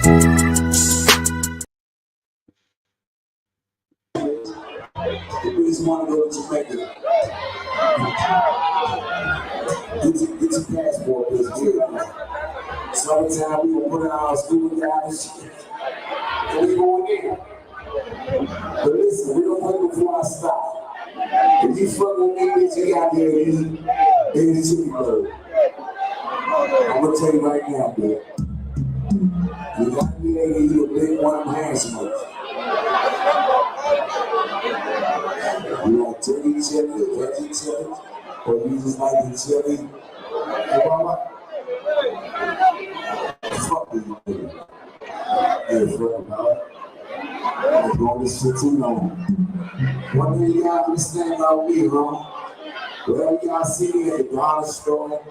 Just want to go to Jamaica. Get your passport, because summertime we gonna put in our school guys and we going in. But listen, we don't wait before I stop. If you fuck with me, bitch, you got there to eat. Then you chili bird. I'm gonna tell you right now, bitch. You got to be able to eat a big one of them hand smokes. You like turkey chili or veggie chili? Or you just like the chili? Hey, mama. Fuck you, baby. Hey, fuck, dog. I'm going this shit too long. One thing you gotta understand about me, huh? Wherever y'all see me at the dollar store,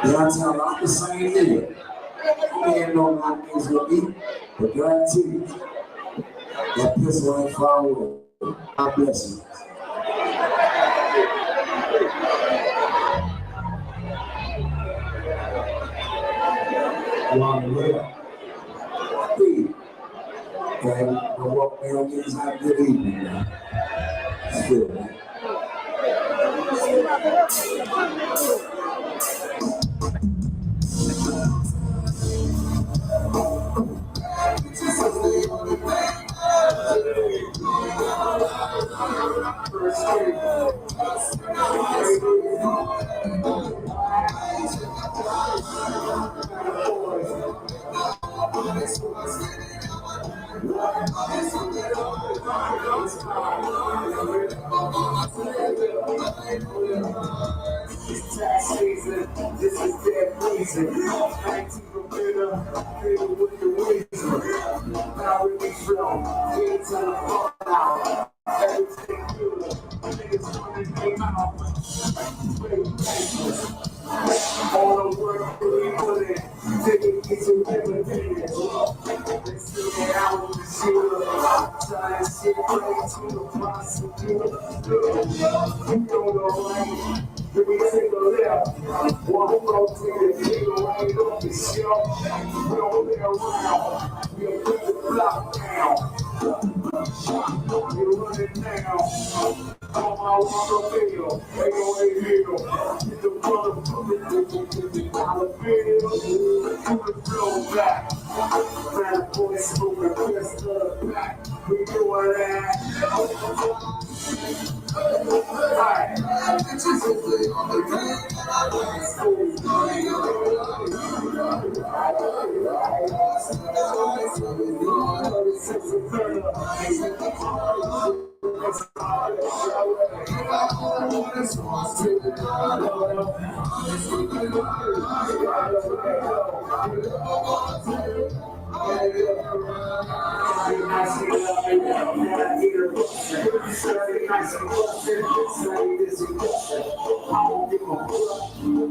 downtown, I'm the same nigga. I ain't know my things with me, but guarantee you, that pistol ain't far away. God bless you. Long live. And I walk down things like good evening, man. Still, man. Tax season, this is their reason. 19 bitter with the reason. Now we be from, we ain't tell them out. Everything good, niggas running them out. All the work that we put in, taking these eliminated. They still get out of the shooter, trying to shit right to the prosecutor. You know the right. If we take a left, one road to the nigga right off the shelf. We don't play around, we'll put the block down. We're running now. On my water bill, they go a hill. Get the brother from the dollar bill. To the flow back. Bad boy smoking, press the back. We doing that. Alright.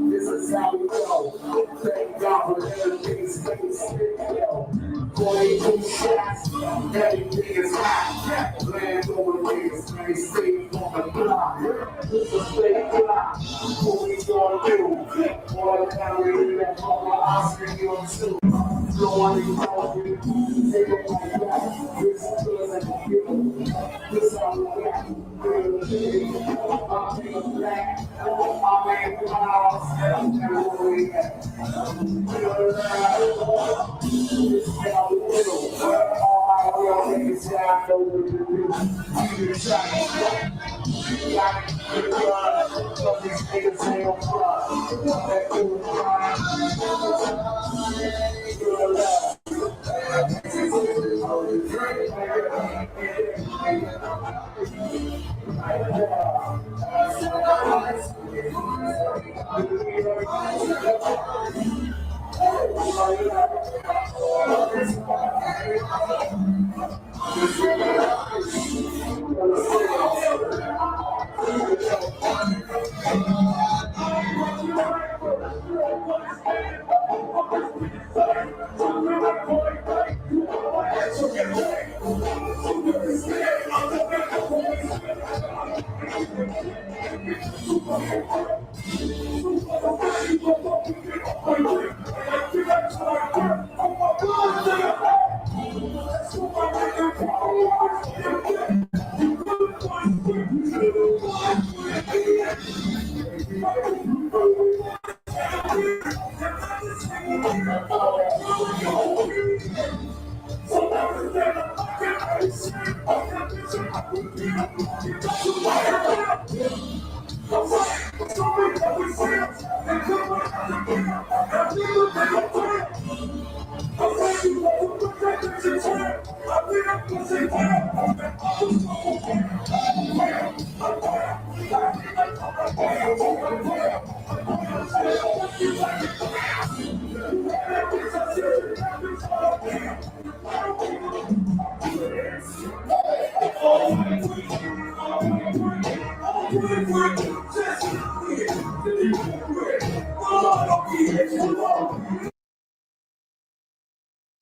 This is how we go. Thank God for everything's boy, two shots, everything is hot. Land over niggas, they stay on the block. This is fake block. What we gonna do? Boy, now we in that mama Oscar, you on too. Blowing these dolphins, take them like that. This is like a gift. This how we got. I'm being black. I'm in flowers. And what we got. This is how we do. All my real niggas down over the roof. You try to got it, you run. Some these niggas ain't on front. That cool crime. Good luck.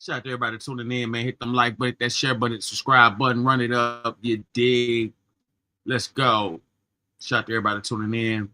Shout out to everybody tuning in, man. Hit them like button, that share button, subscribe button, run it up. You dig? Let's go. Shout out to everybody tuning in.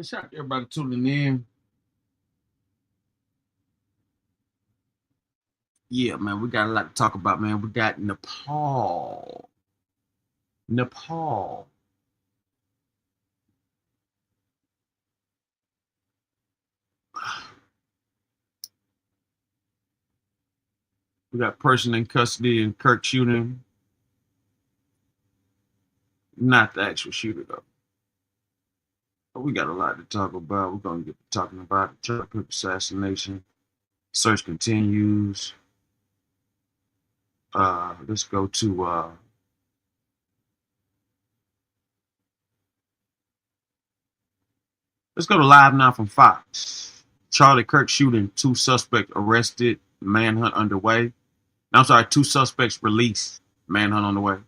Shout out to everybody tuning in. Yeah, man, we got a lot to talk about, man. We got Nepal. We got person in custody in Kirk shooting. Not the actual shooter, though. But we got a lot to talk about. We're going to get to talking about the Trump assassination. Search continues. Let's go to live now from Fox. Charlie Kirk shooting, 2 suspects arrested, manhunt underway. I'm sorry, 2 suspects released, manhunt on the way.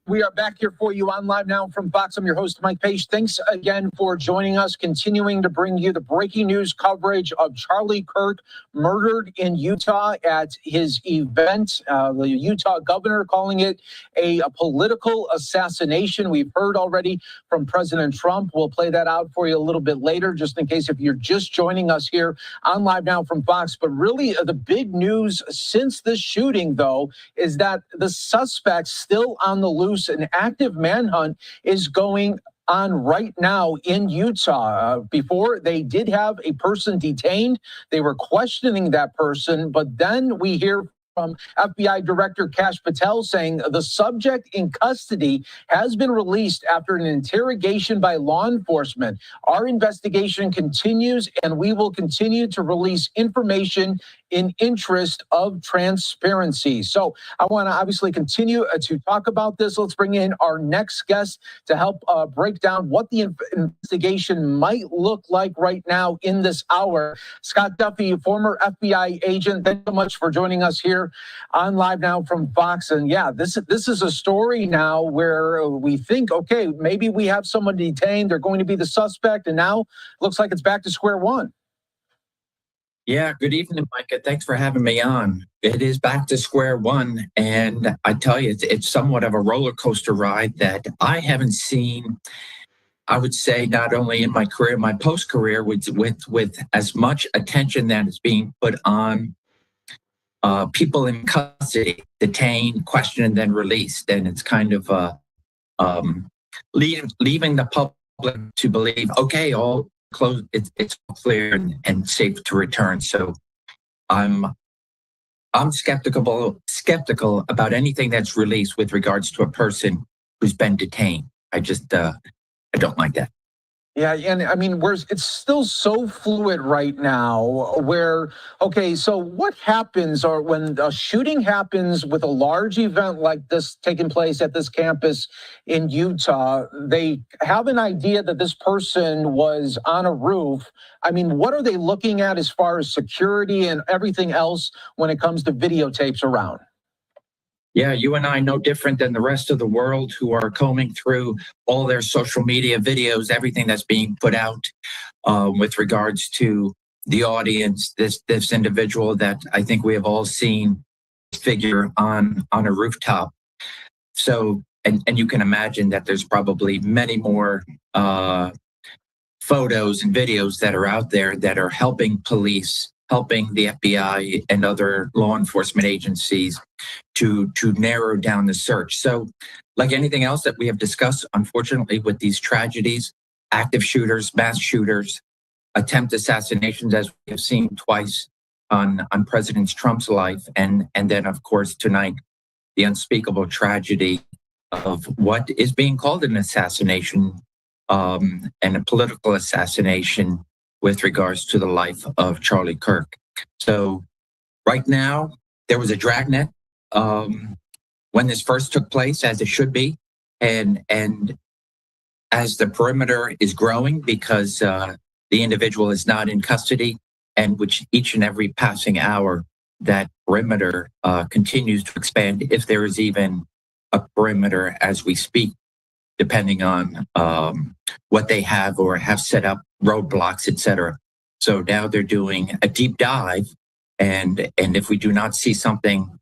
We are back here for you on Live Now from Fox. I'm your host, Mike Page. Thanks again for joining us, continuing to bring you the breaking news coverage of Charlie Kirk murdered in Utah at his event. The Utah governor calling it a political assassination. We've heard already from President Trump. We'll play that out for you a little bit later, just in case if you're just joining us here on Live Now from Fox. But really, the big news since this shooting, though, is that the suspect's still on the loose. An active manhunt is going on right now in Utah. Before, they did have a person detained. They were questioning that person, but then we hear from FBI Director Kash Patel saying the subject in custody has been released after an interrogation by law enforcement. Our investigation continues, and we will continue to release information in interest of transparency. So I want to obviously continue to talk about this. Let's bring in our next guest to help break down what the investigation might look like right now in this hour. Scott Duffy, former FBI agent, thanks so much for joining us here on Live Now from Fox. And yeah, this is a story now where we think, okay, maybe we have someone detained, they're going to be the suspect, and now looks like it's back to square one. Yeah, good evening, Micah. Thanks for having me on. It is back to square one, and I tell you, it's somewhat of a roller coaster ride that I haven't seen. I would say not only in my career, my post career, with as much attention that is being put on people in custody, detained, questioned, and then released, and it's kind of leaving the public to believe, okay, all close, it's clear and safe to return. So I'm skeptical about anything that's released with regards to a person who's been detained. I just I don't like that. Yeah, and I mean, it's still so fluid right now where, okay, so what happens or when a shooting happens with a large event like this taking place at this campus in Utah, they have an idea that this person was on a roof. I mean, what are they looking at as far as security and everything else when it comes to videotapes around? Yeah, you and I no different than the rest of the world who are combing through all their social media videos, everything that's being put out with regards to the audience, this individual that I think we have all seen figure on a rooftop. So, and you can imagine that there's probably many more photos and videos that are out there that are helping police, helping the FBI and other law enforcement agencies to narrow down the search. So like anything else that we have discussed, unfortunately, with these tragedies, active shooters, mass shooters, attempt assassinations, as we have seen twice on President Trump's life, and then, of course, tonight, the unspeakable tragedy of what is being called an assassination and a political assassination with regards to the life of Charlie Kirk. So right now, there was a dragnet when this first took place, as it should be. And as the perimeter is growing because the individual is not in custody, and which each and every passing hour, that perimeter continues to expand, if there is even a perimeter as we speak, depending on what they have or have set up, roadblocks, etc. So now they're doing a deep dive, and if we do not see something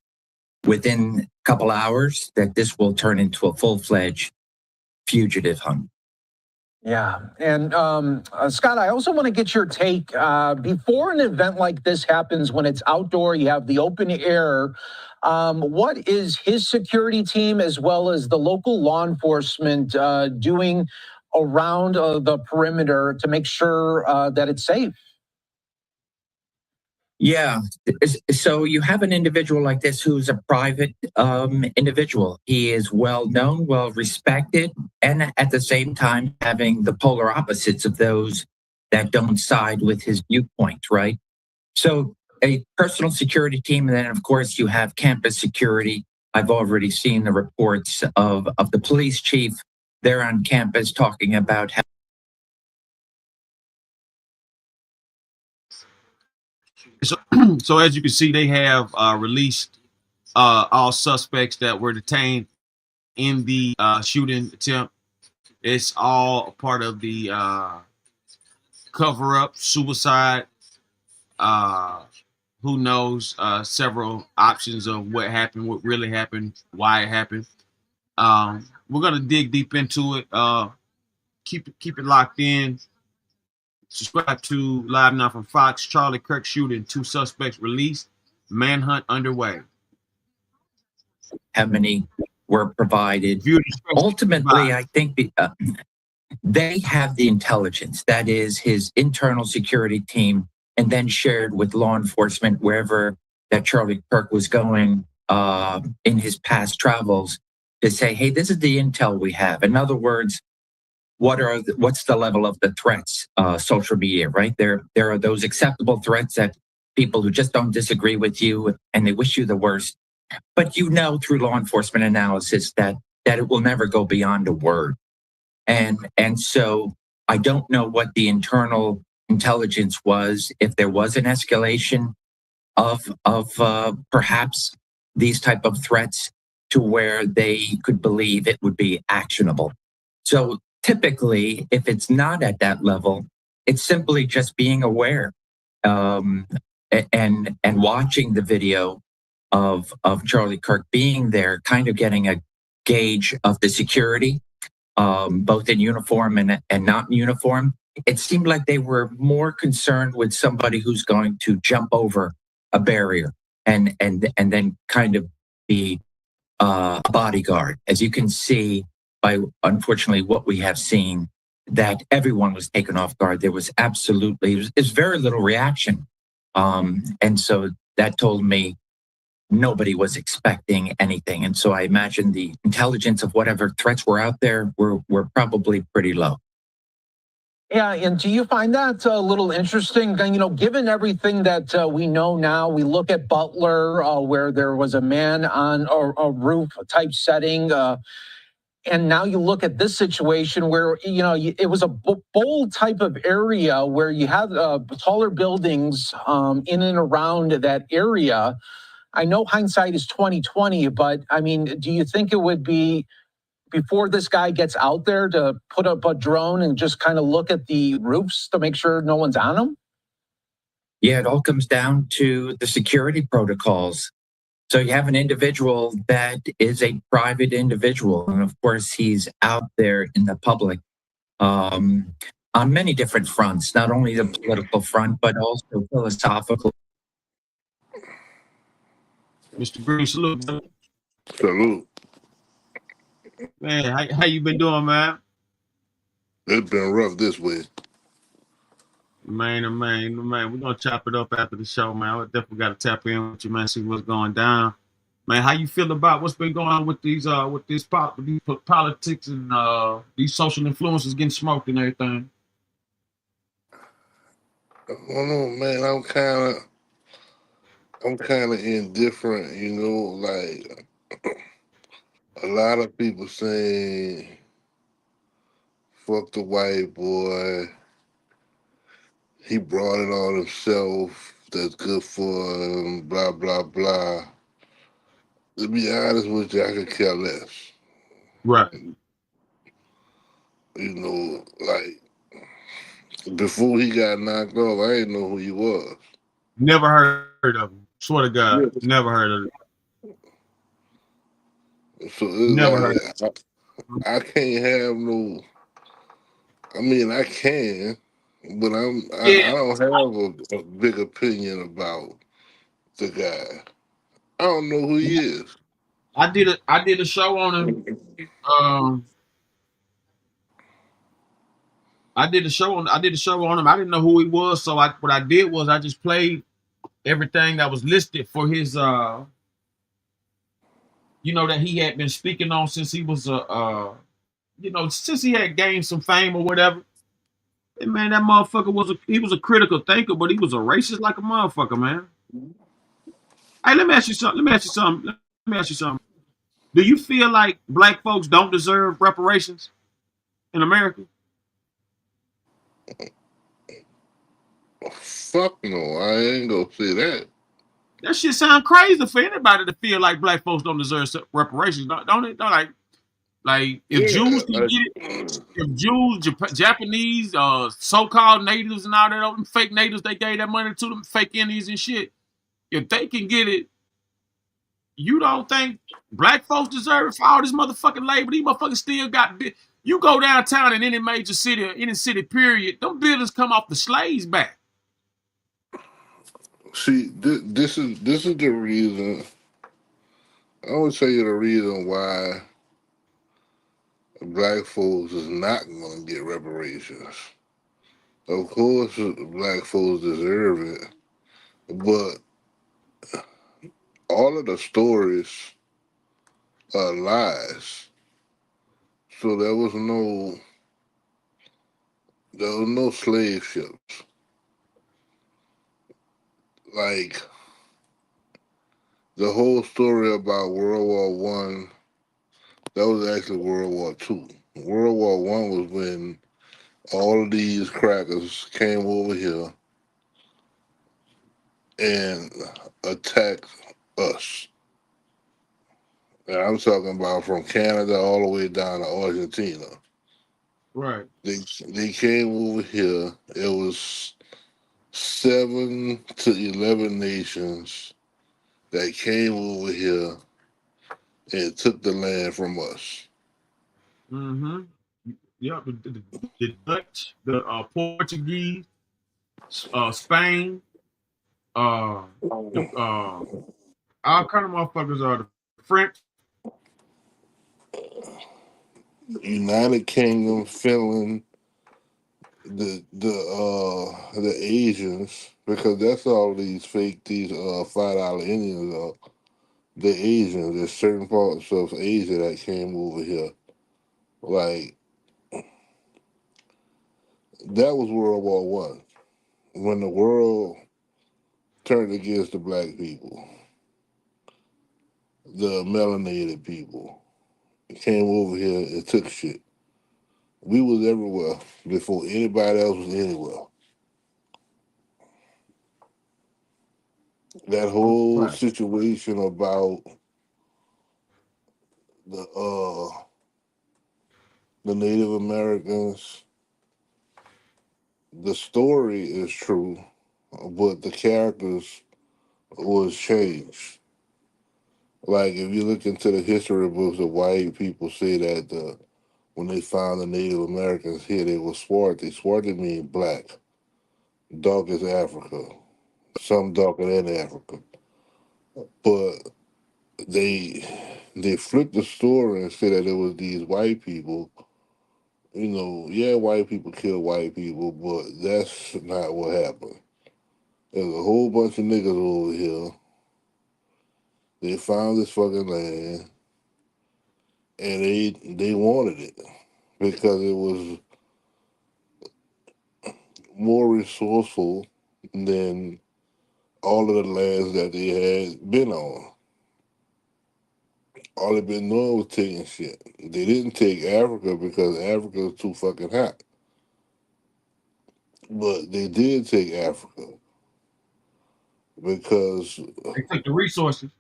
within a couple hours, that this will turn into a full-fledged fugitive hunt. Yeah. And Scott, I also want to get your take. Before an event like this happens, when it's outdoor, you have the open air. What is his security team as well as the local law enforcement doing around the perimeter to make sure that it's safe? Yeah. So you have an individual like this who's a private individual. He is well known, well respected, and at the same time having the polar opposites of those that don't side with his viewpoint, right? So a personal security team, and then of course you have campus security. I've already seen the reports of the police chief there on campus talking about how So as you can see, they have released all suspects that were detained in the shooting attempt. It's all part of the cover-up, suicide. Who knows? Several options of what happened, what really happened, why it happened. We're gonna dig deep into it. Keep it locked in. Subscribe to Live Now from Fox. Charlie Kirk shooting, 2 suspects released. Manhunt underway. how many were provided. Ultimately, I think they have the intelligence. That is his internal security team, and then shared with law enforcement wherever that Charlie Kirk was going in his past travels to say, hey, this is the intel we have. In other words, what's the level of the threats? Social media, right? There are those acceptable threats that people who just don't disagree with you and they wish you the worst. But you know through law enforcement analysis that it will never go beyond a word. And so I don't know what the internal intelligence was, if there was an escalation of perhaps these type of threats to where they could believe it would be actionable. So typically, if it's not at that level, it's simply just being aware um, and watching the video of Charlie Kirk being there, kind of getting a gauge of the security, both in uniform and not in uniform. It seemed like they were more concerned with somebody who's going to jump over a barrier and then kind of be a bodyguard. As you can see by unfortunately what we have seen, that everyone was taken off guard. There was absolutely there's very little reaction, and so that told me nobody was expecting anything. And so I imagine the intelligence of whatever threats were out there were probably pretty low. Yeah, and do you find that a little interesting? You know, given everything that we know now, we look at Butler, where there was a man on a roof type setting, and now you look at this situation where it was a bold type of area where you have taller buildings in and around that area. I know hindsight is 2020, but I mean, do you think it would be before this guy gets out there to put up a drone and just kind of look at the roofs to make sure no one's on them? Yeah, it all comes down to the security protocols. So you have an individual that is a private individual, and of course he's out there in the public on many different fronts, not only the political front, but also philosophical. Mr. Green, salute, brother. Salute. Man. How you been doing, man? It's been rough this week. Man. We're gonna chop it up after the show, man. I definitely gotta tap in with you, man, see what's going down. Man, how you feel about what's been going on with these politics and these social influences getting smoked and everything? I don't know, man. I'm kind of indifferent, you know. Like a lot of people saying, "Fuck the white boy." He brought it on himself. That's good for him. Blah blah blah. To be honest with you, I could care less. Right. You know, like before he got knocked off, I didn't know who he was. Never heard of him. Swear to God, never heard of him. So it's Never heard. like I can't have no. I mean, I can, but I Yeah, don't have a big opinion about the guy. I don't know who he is. I did a show on him. Um, I did a show on him. I didn't know who he was, so what I did was I just played everything that was listed for his that he had been speaking on since he was since he had gained some fame or whatever. And man, that motherfucker was a critical thinker, but he was a racist like a motherfucker, man. Hey, let me ask you something. Do you feel like black folks don't deserve reparations in America? Fuck no, I ain't gonna say that. That shit sound crazy for anybody to feel like black folks don't deserve reparations, don't it? Like if Yeah, Jews can get it, if Jews, Japanese, so-called natives and all that, them fake natives they gave that money to, them fake Indians and shit, if they can get it, you don't think black folks deserve it for all this motherfucking labor? These motherfuckers still got. You go downtown in any major city, any city period, them buildings come off the slaves back. see, this is the reason. I would tell you the reason why black folks is not gonna get reparations. Of course, black folks deserve it, but all of the stories are lies. So there was no slave ships. Like the whole story about World War One, that was actually World War Two. World War One was when all of these crackers came over here and attacked us. And I'm talking about from Canada all the way down to Argentina. Right. They came over here. It was 7 to 11 nations that came over here and took the land from us. Mm-hmm. Yeah. The Dutch, the Portuguese, Spain, the all kind of motherfuckers are the French. United Kingdom, Finland, the Asians, because that's all these $5 Indians are. The Asians, there's certain parts of Asia that came over here. Like that was World War One, when the world turned against the black people, the melanated people. Came over here and took shit. We was everywhere before anybody else was anywhere. That whole Right. situation about the uh the Native Americans, the story is true, but the characters was changed. Like if you look into the history books, the white people say that when they found the Native Americans here, they were swarthy. Swarthy mean black. Dark as Africa. Some darker than Africa. But they they flipped the story and said that it was these white people. You know, yeah, white people kill white people, but that's not what happened. There's a whole bunch of niggas over here. They found this fucking land and they wanted it because it was more resourceful than all of the lands that they had been on. All they been doing was taking shit. They didn't take Africa because Africa was too fucking hot. But they did take Africa because They took the resources.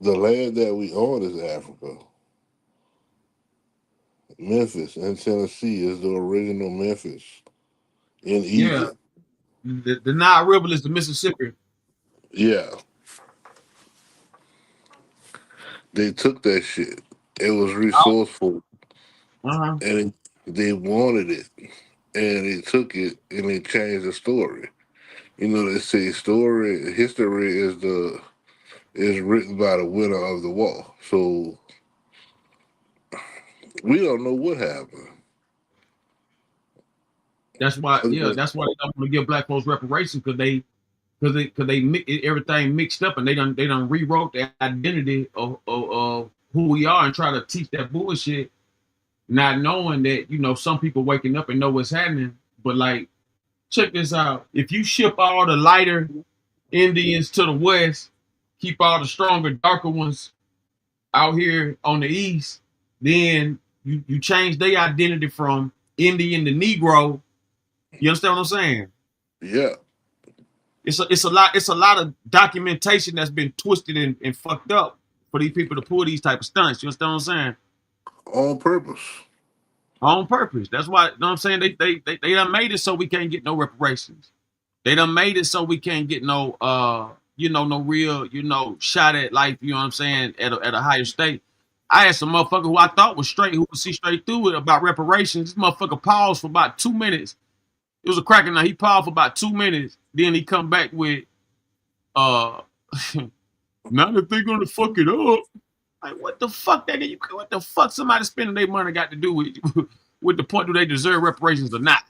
the land that we own is Africa. Memphis and Tennessee is the original Memphis in Yeah. Egypt. The Nile River is the Mississippi. Yeah, they took that shit. It was resourceful Uh-huh. and they wanted it and they took it and they changed the story. You know, they say history is written by the winner of the war. So we don't know what happened. That's why. Yeah. That's why they don't want to give black folks reparations because everything mixed up and they done rewrote the identity of who we are and try to teach that bullshit, not knowing that some people waking up and know what's happening. But like, check this out: if you ship all the lighter Indians to the west, keep all the stronger, darker ones out here on the east, then you change their identity from Indian to Negro. You understand what I'm saying? Yeah, It's a lot of documentation that's been twisted and fucked up for these people to pull these type of stunts. You understand what I'm saying? on purpose. On purpose. That's why, you know what I'm saying? They done made it so we can't get no reparations. They done made it so we can't get no no real, shot at life, you know what I'm saying, at a higher state. I had some motherfucker who I thought was straight, who would see straight through it about reparations. This motherfucker paused for about 2 minutes. It was a cracking night. He paused for about 2 minutes. Then he come back with uh now that they're gonna fuck it up. Like what the fuck what the fuck somebody spending their money got to do with with the point do they deserve reparations or not?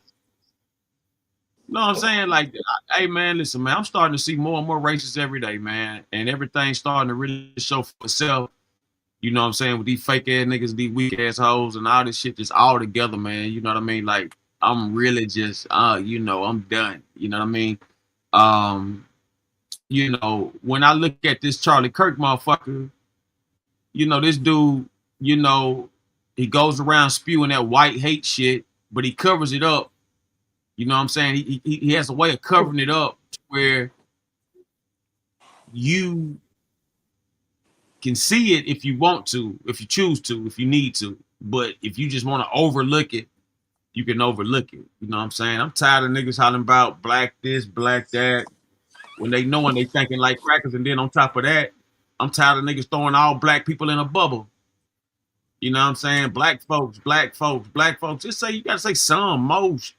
You know what I'm saying? Like, hey man, listen, man, I'm starting to see more and more racists every day, man, and everything's starting to really show for itself. You know what I'm saying? With these fake ass niggas, these weak ass hoes, and all this shit just all together, man. You know what I mean? Like, I'm really just, I'm done. You know what I mean? Um, when I look at this Charlie Kirk motherfucker, this dude, you know, he goes around spewing that white hate shit, but he covers it up. You know what I'm saying? He has a way of covering it up where you can see it if you want to, if you choose to, if you need to. But if you just want to overlook it, you can overlook it. You know what I'm saying? I'm tired of niggas hollering about black this, black that, when they knowing they thinking like crackers. And then on top of that, I'm tired of niggas throwing all black people in a bubble. You know what I'm saying? Black folks, black folks, black folks. Just say, you got to say some, most,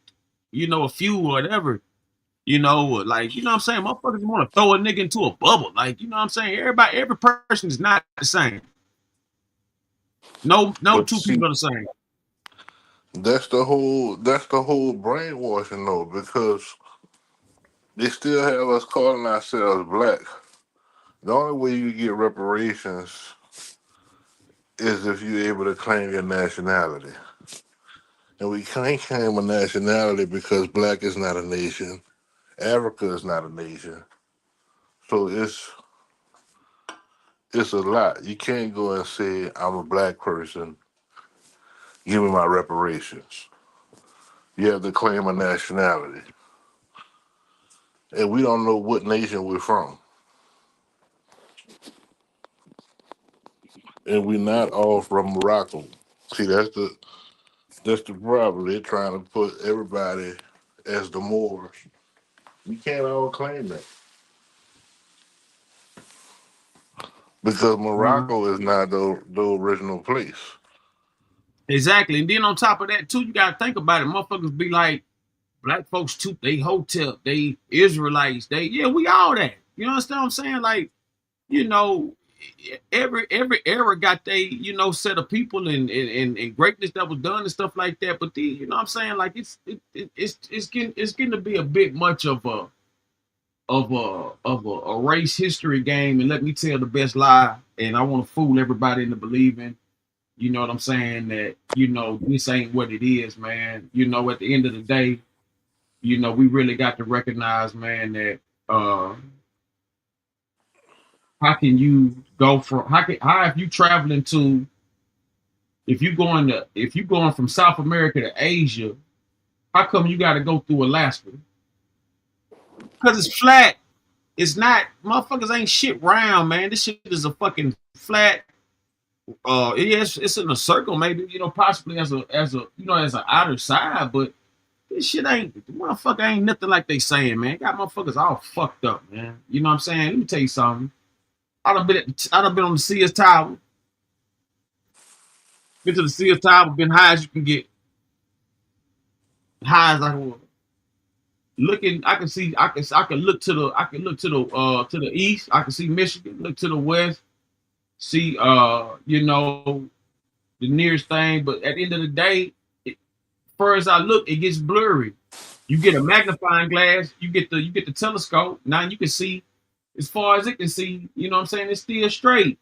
a few, whatever. Like, you know what I'm saying? Motherfuckers want to throw a nigga into a bubble. Like, you know what I'm saying? Every person is not the same. No But two see, people are the same. that's the whole brainwashing though, because they still have us calling ourselves black. The only way you get reparations is if you're able to claim your nationality. And we can't claim a nationality because black is not a nation. Africa is not a nation. So it's a lot. You can't go and say I'm a black person, give me my reparations. You have to claim a nationality. And we don't know what nation we're from. And we're not all from Morocco. See, that's the problem. They're trying to put everybody as the Moors. We can't all claim that because Mhm. Morocco is not the original place. Exactly. And then on top of that, too, you got to think about it. Motherfuckers be like, black folks, too, they hotel, they Israelites, yeah, we all that. You understand what I'm saying? Like, you know, every era got they, set of people and greatness that was done and stuff like that. But you know what I'm saying? Like, it's getting to be a bit much of a race history game. And let me tell the best lie. And I want to fool everybody into believing, you know what I'm saying, that, this ain't what it is, man. At the end of the day, we really got to recognize, man, that how can you go from how if you traveling to if you going from South America to Asia, how come you got to go through Alaska? Because it's flat. It's not, motherfuckers ain't shit round, man. This shit is a fucking flat. It's in a circle, maybe, possibly as an outer side, but this shit ain't, motherfucker ain't nothing like they saying, man. Got motherfuckers all fucked up, man. You know what I'm saying? Let me tell you something. I done been on the Sears Tower. Been to the Sears Tower, been high as you can get. High as I can. Looking, I can look to the east. I can see Michigan. Look to the west. See the nearest thing. But at the end of the day, far as I look, it gets blurry. You get a magnifying glass. You get the telescope. Now you can see as far as it can see. You know what I'm saying? It's still straight.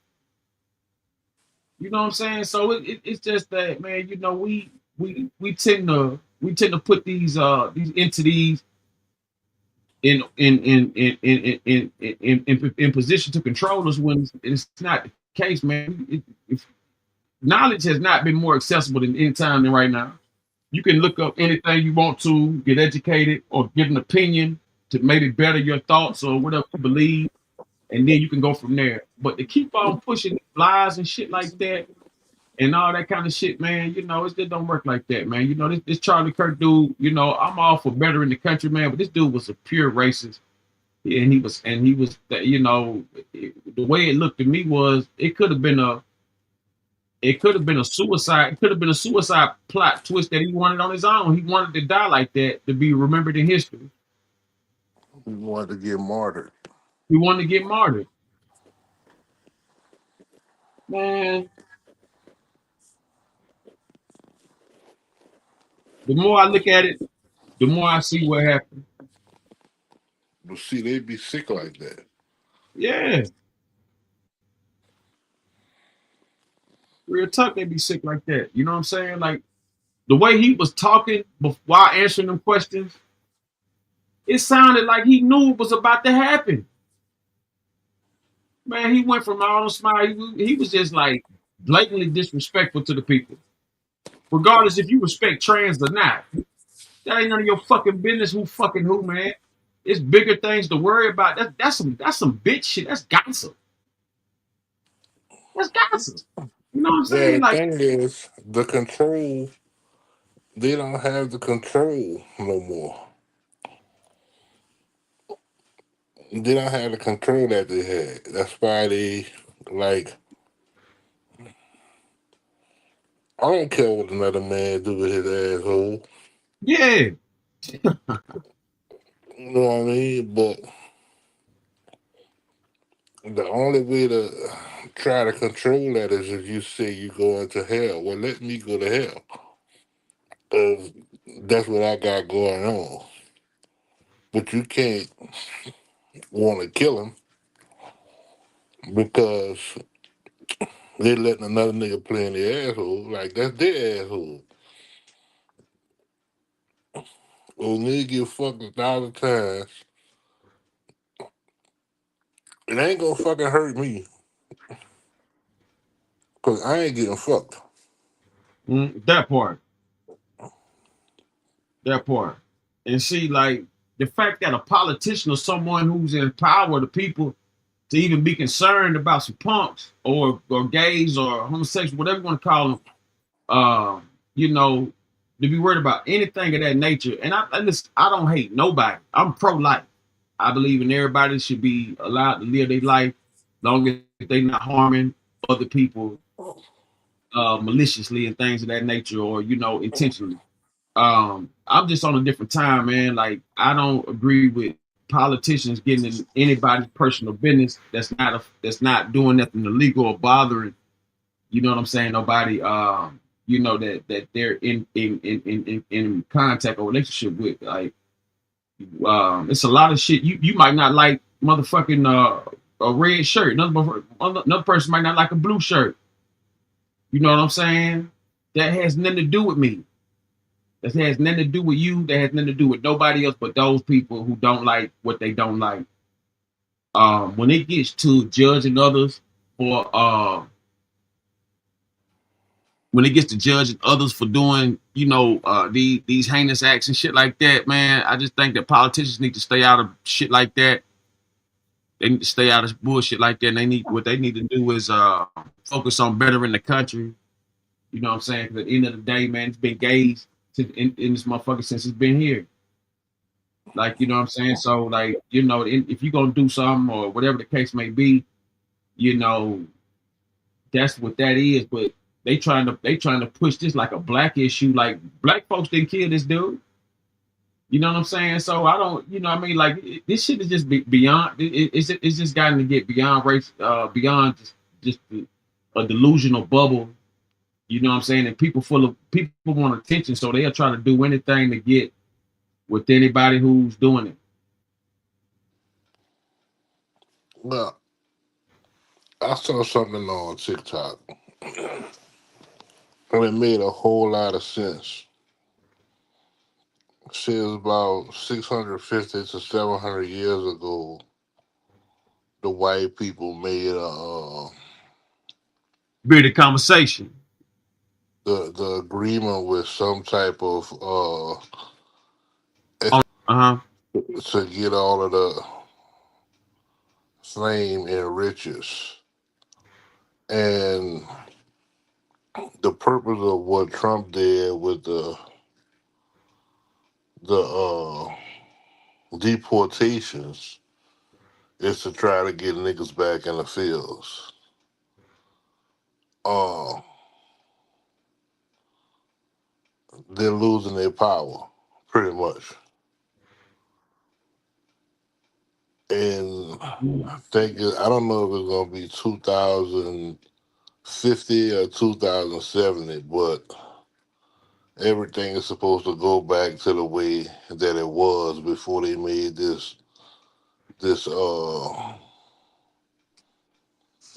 You know what I'm saying? So it's just that, man. We tend to put these entities in position to control us when it's not the case, man. Knowledge has not been more accessible than any time than right now. You can look up anything you want to, get educated, or get an opinion to maybe better your thoughts or whatever you believe, and then you can go from there. But to keep on pushing lies and shit like that and all that kind of shit, man, it just don't work like that, man. This Charlie Kirk dude, I'm all for better in the country, man, but this dude was a pure racist. And he was, the way it looked to me was it could have been a suicide. It could have been a suicide plot twist that he wanted on his own. He wanted to die like that to be remembered in history. We wanted to get martyred. He wanted to get martyred. Man, the more I look at it, the more I see what happened. But see, they be sick like that. Yeah, real talk, they be sick like that. You know what I'm saying? Like the way he was talking while answering them questions, it sounded like he knew it was about to happen. Man, he went from all the smile. He was just like blatantly disrespectful to the people, regardless if you respect trans or not. That ain't none of your fucking business. Who fucking who, man? It's bigger things to worry about. That's some bitch shit. That's gossip. That's gossip. You know what I'm Yeah, saying? the Like, thing is, the control, they don't have the control no more. They don't have the control that they had. That's why they, like, I don't care what another man do with his asshole. yeah, You know what I mean? But the only way to try to control that is if you say you go into hell. Well, let me go to hell. 'Cause that's what I got going on. But you can't want to kill him because they letting another nigga play in their asshole. Like, that's their asshole. Well, nigga get fucked 1,000 times. It ain't gonna fucking hurt me because I ain't getting fucked. that part, that part. And see, like the fact that a politician or someone who's in power of the people to even be concerned about some punks or gays or homosexuals, whatever you want to call them, you know, to be worried about anything of that nature. And I don't hate nobody. I'm pro life. I believe in everybody should be allowed to live their life, long as they're not harming other people maliciously and things of that nature, or intentionally. I'm just on a different time, man. Like I don't agree with politicians getting in anybody's personal business that's not doing nothing illegal or bothering. You know what I'm saying? Nobody, that they're in contact or relationship with. Like, it's a lot of shit. You might not like motherfucking a red shirt. Another person might not like a blue shirt. You know what I'm saying? That has nothing to do with me. That has nothing to do with you. That has nothing to do with nobody else but those people who don't like what they don't like. When it gets to judging others for when it gets to judging others for doing, these heinous acts and shit like that, man, I just think that politicians need to stay out of shit like that. They need to stay out of bullshit like that. And they need to do is focus on bettering the country. You know what I'm saying? Because at the end of the day, man, it's been gays in this motherfucker since it's been here. Like, you know what I'm saying? So, like, if you're gonna do something or whatever the case may be, you know, that's what that is. But they trying to push this like a black issue. Like black folks didn't kill this dude. You know what I'm saying? So I don't, what I mean, like this shit is just beyond. It's just gotten to get beyond race, beyond just a delusional bubble. You know what I'm saying? And people want attention, so they'll try to do anything to get with anybody who's doing it. Well, I saw something on TikTok and it made a whole lot of sense. Says about 650 to 700 years ago, the white people made Be the conversation. the agreement with some type of Uh huh. to get all of the fame and riches. And the purpose of what Trump did with the deportations is to try to get niggas back in the fields. Uh, they're losing their power, pretty much. And I don't know if it's gonna be 2050 or 2070, but everything is supposed to go back to the way that it was before they made this this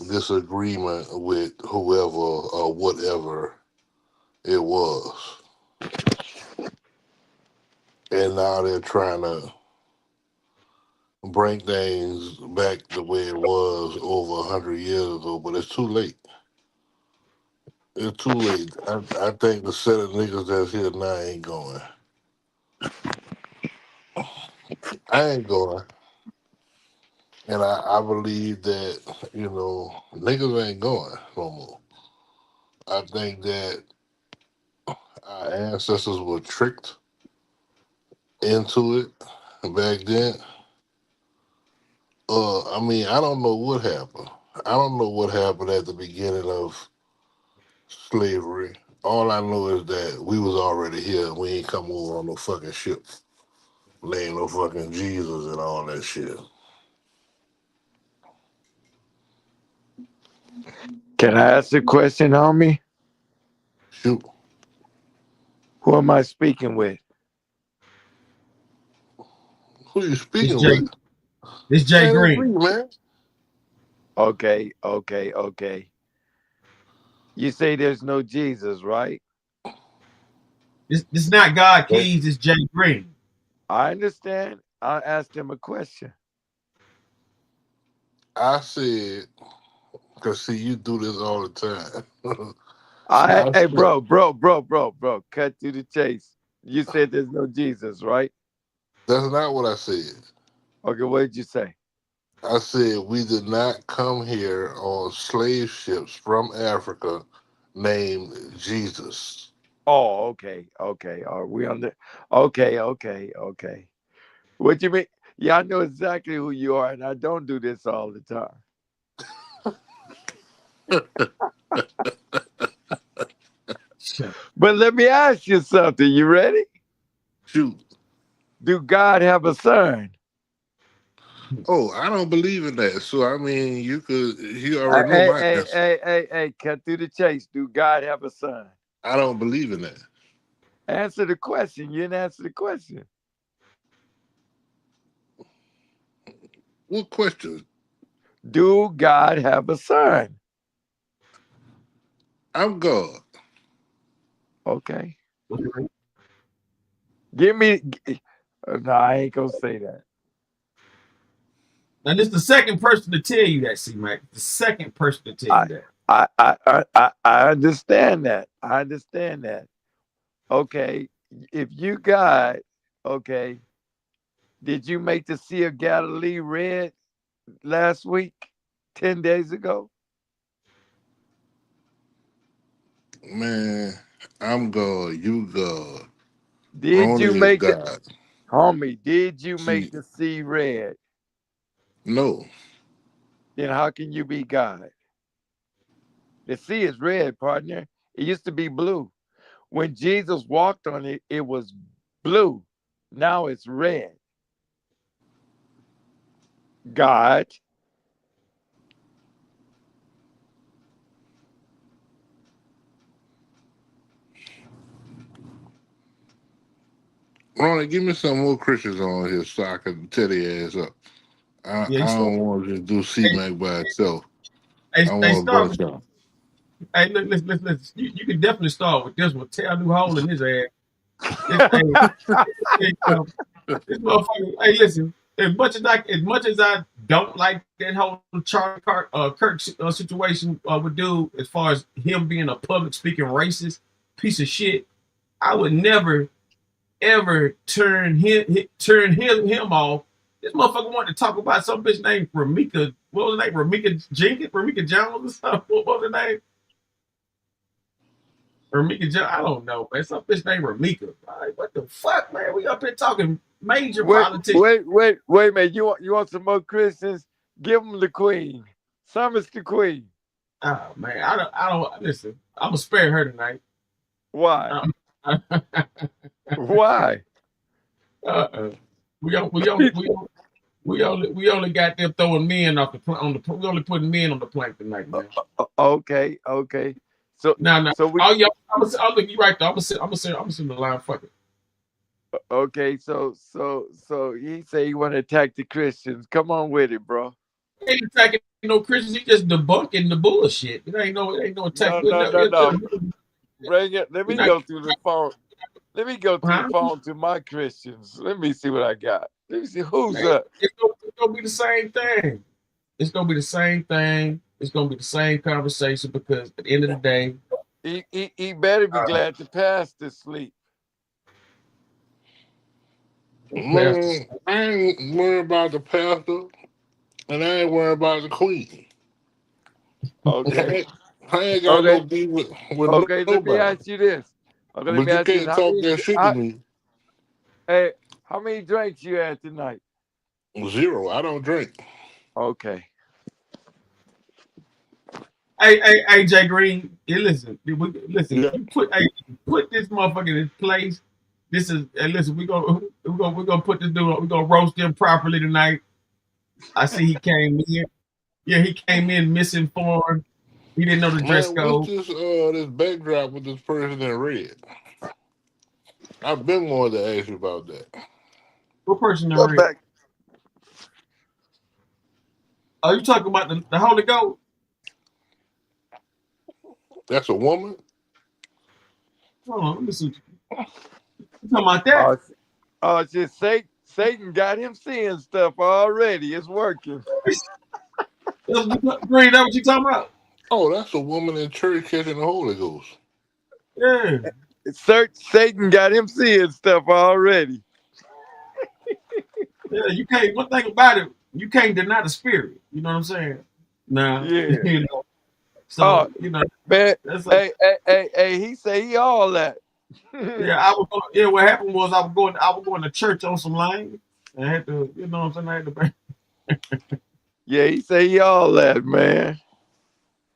disagreement with whoever or whatever it was, and now they're trying to bring things back the way it was over 100 years ago, but it's too late. It's too late. I think the set of niggas that's here now ain't going. I ain't going. And I believe that, niggas ain't going no more. I think that our ancestors were tricked into it back then. I don't know what happened. I don't know what happened at the beginning of slavery. All I know is that we was already here. We ain't come over on no fucking ship. Laying no fucking Jesus and all that shit. Can I ask a question, homie? Shoot. Who am I speaking with? Who you It's speaking Jay. with? It's Jay Man, it's me, Green. man. Okay. You say there's no Jesus, right? This not God Keys. It's Jay Green. I understand. I asked him a question. I said, because see, you do this all the time. Hey, bro, cut to the chase. You said there's no Jesus, right? That's not what I said. Okay, what did you say? I said we did not come here on slave ships from Africa named Jesus. Oh, okay. Are we on the? Okay. What you mean? Yeah, I know exactly who you are, and I don't do this all the time. But let me ask you something. You ready? Shoot. Do God have a son? Oh, I don't believe in that. So I mean, you already know my answer. Hey, cut through the chase. Do God have a son? I don't believe in that. Answer the question. You didn't answer the question. What question? Do God have a son? I'm God. Okay. Give me. No, I ain't gonna say that. Now, this is the second person to tell you that, C-Mac. The second person to tell you that. I understand that. I understand that. Okay. If you God, okay, did you make the Sea of Galilee red last week, 10 days ago? Man, I'm God. You God. Did you Ronnie is make the God. homie? Did you make See, the sea red? no. Then how can you be God? The sea is red, partner. It used to be blue. When Jesus walked on it, it was blue. Now it's red. God. Ronnie, give me some more Christians on here so I can tear their ass up. Yeah, I you start. don't want to just do C-Mac by itself. I They want to start bunch with. y'all. Hey, look, listen. You can definitely start with this one. Tear a new hole in his ass. This motherfucker. Hey, listen. As much as I don't like that whole Charlie Kirk situation with dude, as far as him being a public speaking racist piece of shit, I would never ever turn him off. This motherfucker wanted to talk about some bitch named Ramika. What was her name? Ramika Jenkins? Ramika Jones or something? What was her name? Ramika Jones? I don't know, man. Some bitch named Ramika. Like, what the fuck, man? We up here talking major politics. Wait a minute. You want some more Christians? Give them the queen. Summer's the queen. Oh man, I don't listen. I'm gonna spare her tonight. Why? Why? Uh-uh. We only got them throwing men off we only putting men on the plank tonight, man. Okay. So No. so we Oh yeah, I'm gonna look you right though. I'm gonna sit on the line. Fuck it. Okay, so he say he want to attack the Christians. Come on with it, bro. He ain't attacking no Christians. He just debunking the bullshit. It ain't no attack. No, We're no, not, no, no. we're Bring it. Let me not, go through the phone. Let me go through the huh? phone to my Christians. Let me see what I got. Let me see who's Man, up. it's gonna be the same thing. It's gonna be the same thing. It's gonna be the same conversation because at the end of the day, He better be glad the pastor sleep. the pastor. Man, I ain't worried about the pastor, and I ain't worried about the queen. Okay. I ain't got no Okay. beef with Okay. Let me nobody. ask you this. Okay. Let But me you ask you this. can't talk that shit to me. Hey, how many drinks you had tonight? Zero. I don't drink. Okay. Hey, Jay Green. Listen, listen. Yeah. Put this motherfucker in his place. This is, and listen. We're gonna put this dude. We're gonna roast him properly tonight. I see he came in. Yeah, he came in misinformed. He didn't know the dress Man, what's code. this backdrop with this person in red? I've been wanting to ask you about that. What person in What red? back? Are you talking about the Holy Ghost? That's a woman? Hold on, let me see. You talking about that? Oh, oh, just Satan got him seeing stuff already. It's working. Green, that what you talking about? Oh, that's a woman in church catching the Holy Ghost. Yeah. Satan got him seeing stuff already. Yeah, you can't. One thing about it, you can't deny the spirit. You know what I'm saying? Nah, Yeah. you know. Oh So man. that's like, Hey. He say he all that. yeah. I was. Yeah, what happened was I was going to church on some lane. I had to, you know what I'm saying? I had to. Yeah, he say he all that, man.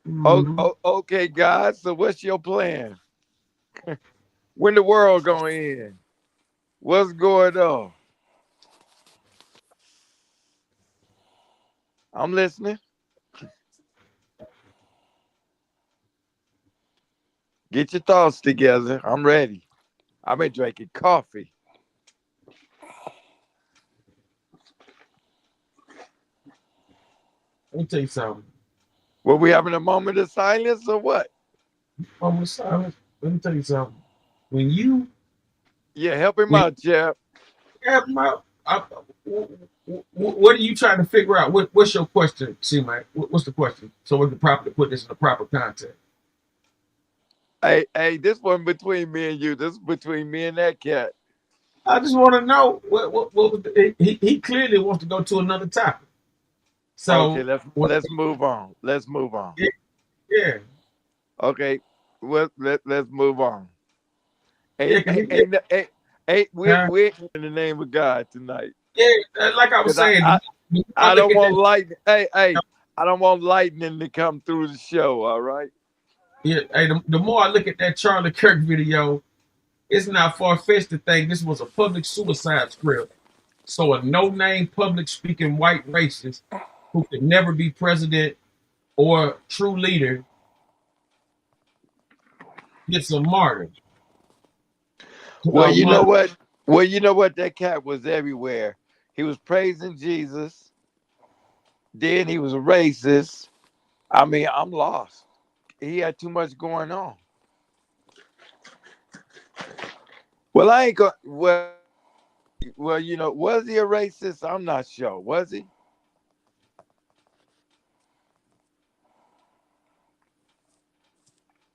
Mm-hmm. Okay, guys. So what's your plan? When the world gonna end? What's going on? I'm listening. Get your thoughts together. I'm ready. I've been drinking coffee. Let me tell you something. Were we having a moment of silence or what? Almost silence. Let me tell you something. When you Yeah, help him when out, Jeff. you have my, what are you trying to figure out? What's your question, C Mike? What's the question? So we can properly put this in the proper context. Hey, this one between me and you. This is between me and that cat. I just want to know what was he clearly wants to go to another topic. Okay, So what? let's move on. Let's move on. Yeah, Okay, let's move on. yeah, Hey, because huh? we're in the name of God tonight. Yeah, like I was Cause saying, I I look don't at want that. lightning. Hey, I don't want lightning to come through the show. All right. Yeah, hey, the more I look at that Charlie Kirk video, it's not far fetched to think this was a public suicide script. So a no-name public speaking white racist who could never be president or true leader gets a martyr. Well, you know Mother, what? Well, you know what? That cat was everywhere. He was praising Jesus. Then he was a racist. I mean, I'm lost. He had too much going on. Well, I ain't going. Well, was he a racist? I'm not sure. Was he?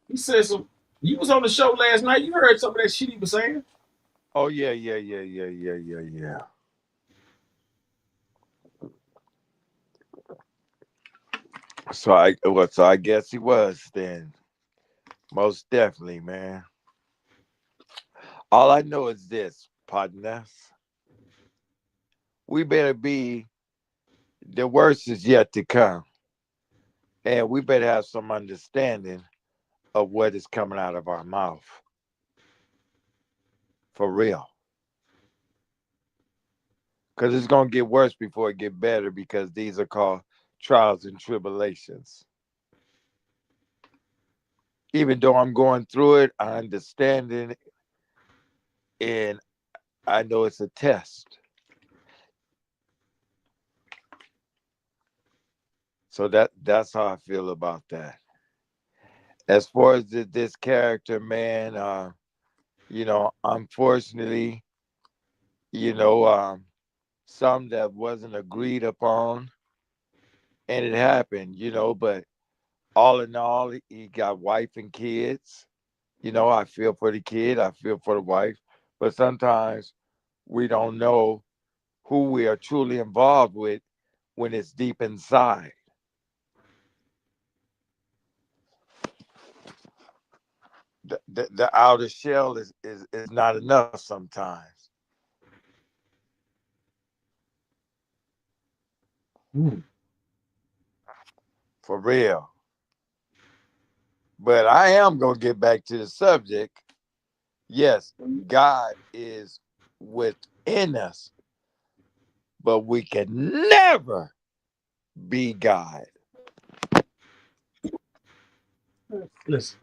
he said some. You was on the show last night. You heard some of that shit he was saying. Oh yeah. So I guess he was then. Most definitely, man. All I know is this, partners. We better be the worst is yet to come. And we better have some understanding of what is coming out of our mouth. For real. Because it's going to get worse before it get better because these are called trials and tribulations. Even though I'm going through it, I understand it, and I know it's a test. So that's how I feel about that. As far as this character, man, unfortunately, you know, some that wasn't agreed upon, and it happened, but all in all, he got wife and kids. I feel for the kid, I feel for the wife, but sometimes we don't know who we are truly involved with when it's deep inside. The outer shell is not enough sometimes. For real. But I am going to get back to the subject. Yes, God is within us, but we can never be God. Listen,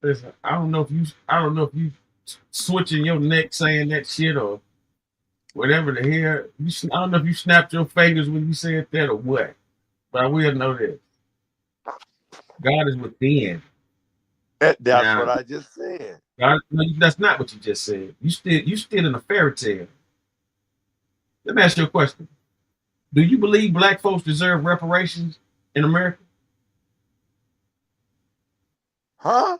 listen. I don't know if you switching your neck saying that shit or whatever the hell. I don't know if you snapped your fingers when you said that or what. But I will know this: God is within. That's what Now, I just said. God, no, that's not what you just said. You still in a fairy tale. Let me ask you a question. Do you believe black folks deserve reparations in America? Huh?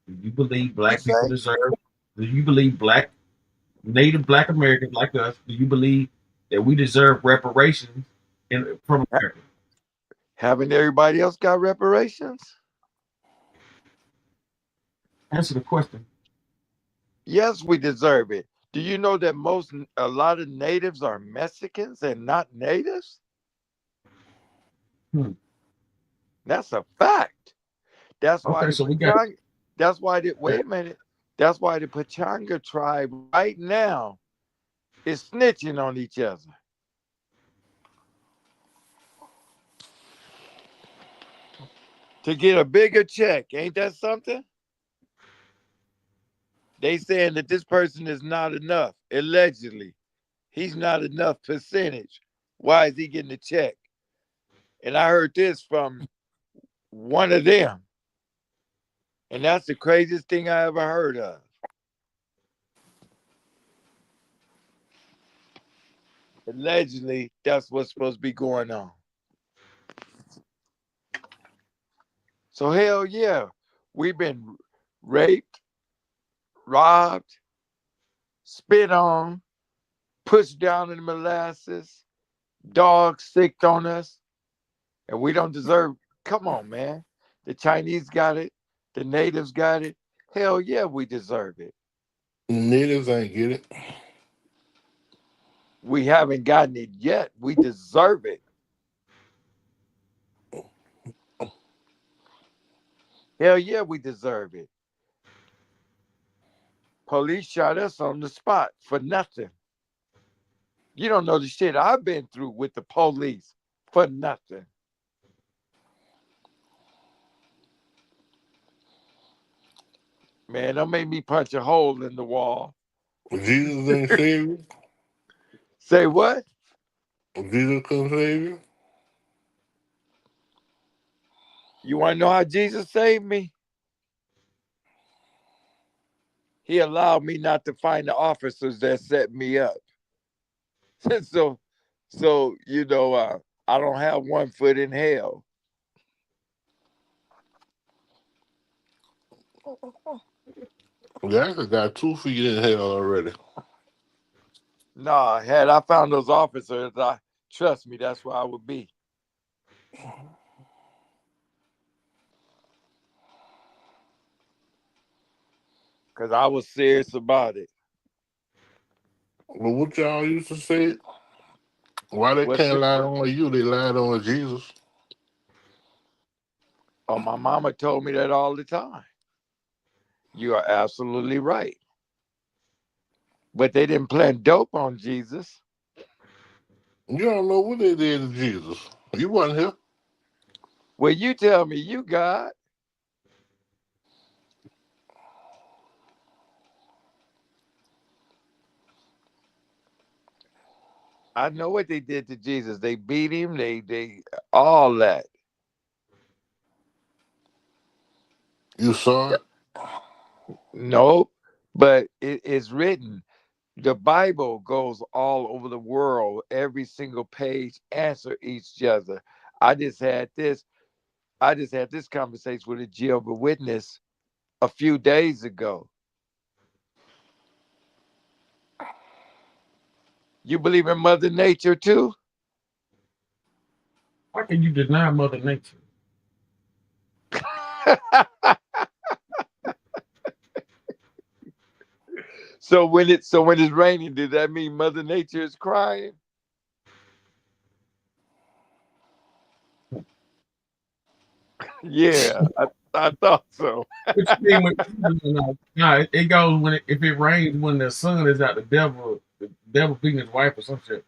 Do you believe You black people say? deserve? Do you believe native black Americans like us? Do you believe that we deserve reparations from America? Haven't everybody else got reparations? Answer the question. Yes, we deserve it. Do you know that a lot of natives are Mexicans and not natives? Hmm. That's a fact. That's why Okay, the so we got. Pachanga, wait a minute. That's why the Pachanga tribe right now is snitching on each other to get a bigger check. Ain't that something? They saying that this person is not enough. Allegedly, he's not enough percentage. Why is he getting a check? And I heard this from one of them, and that's the craziest thing I ever heard of. Allegedly, that's what's supposed to be going on. So hell yeah, we've been raped, robbed, spit on, pushed down in the molasses, dogs sicked on us, and we don't deserve. Come on, man. The Chinese got it. The natives got it. Hell yeah, we deserve it. Niggas ain't get it. We haven't gotten it yet. We deserve it. Hell yeah, we deserve it. Police shot us on the spot for nothing. You don't know the shit I've been through with the police for nothing. Man, don't make me punch a hole in the wall. Jesus ain't save you. Say what? Jesus couldn't save you. You want to know how Jesus saved me? He allowed me not to find the officers that set me up. so, I don't have one foot in hell. You actually got 2 feet in hell already. Nah, had I found those officers, trust me, that's where I would be. Because I was serious about it. But what y'all used to say? Why they What's can't it? lie on you? They lied on Jesus. Oh, my mama told me that all the time. You are absolutely right. But they didn't plant dope on Jesus. You don't know what they did to Jesus. You wasn't here. Well, you tell me, you God. I know what they did to Jesus. They beat him. They all that. You saw it? No, but it is written. The Bible goes all over the world. Every single page answer each other. I just had this. I just had this conversation with a Jehovah's Witness a few days ago. You believe in Mother Nature too? How can you deny Mother Nature? So when it's raining, does that mean Mother Nature is crying? Yeah, I thought so. What you mean no, it goes when if it rains when the sun is out, the devil beating his wife or some shit.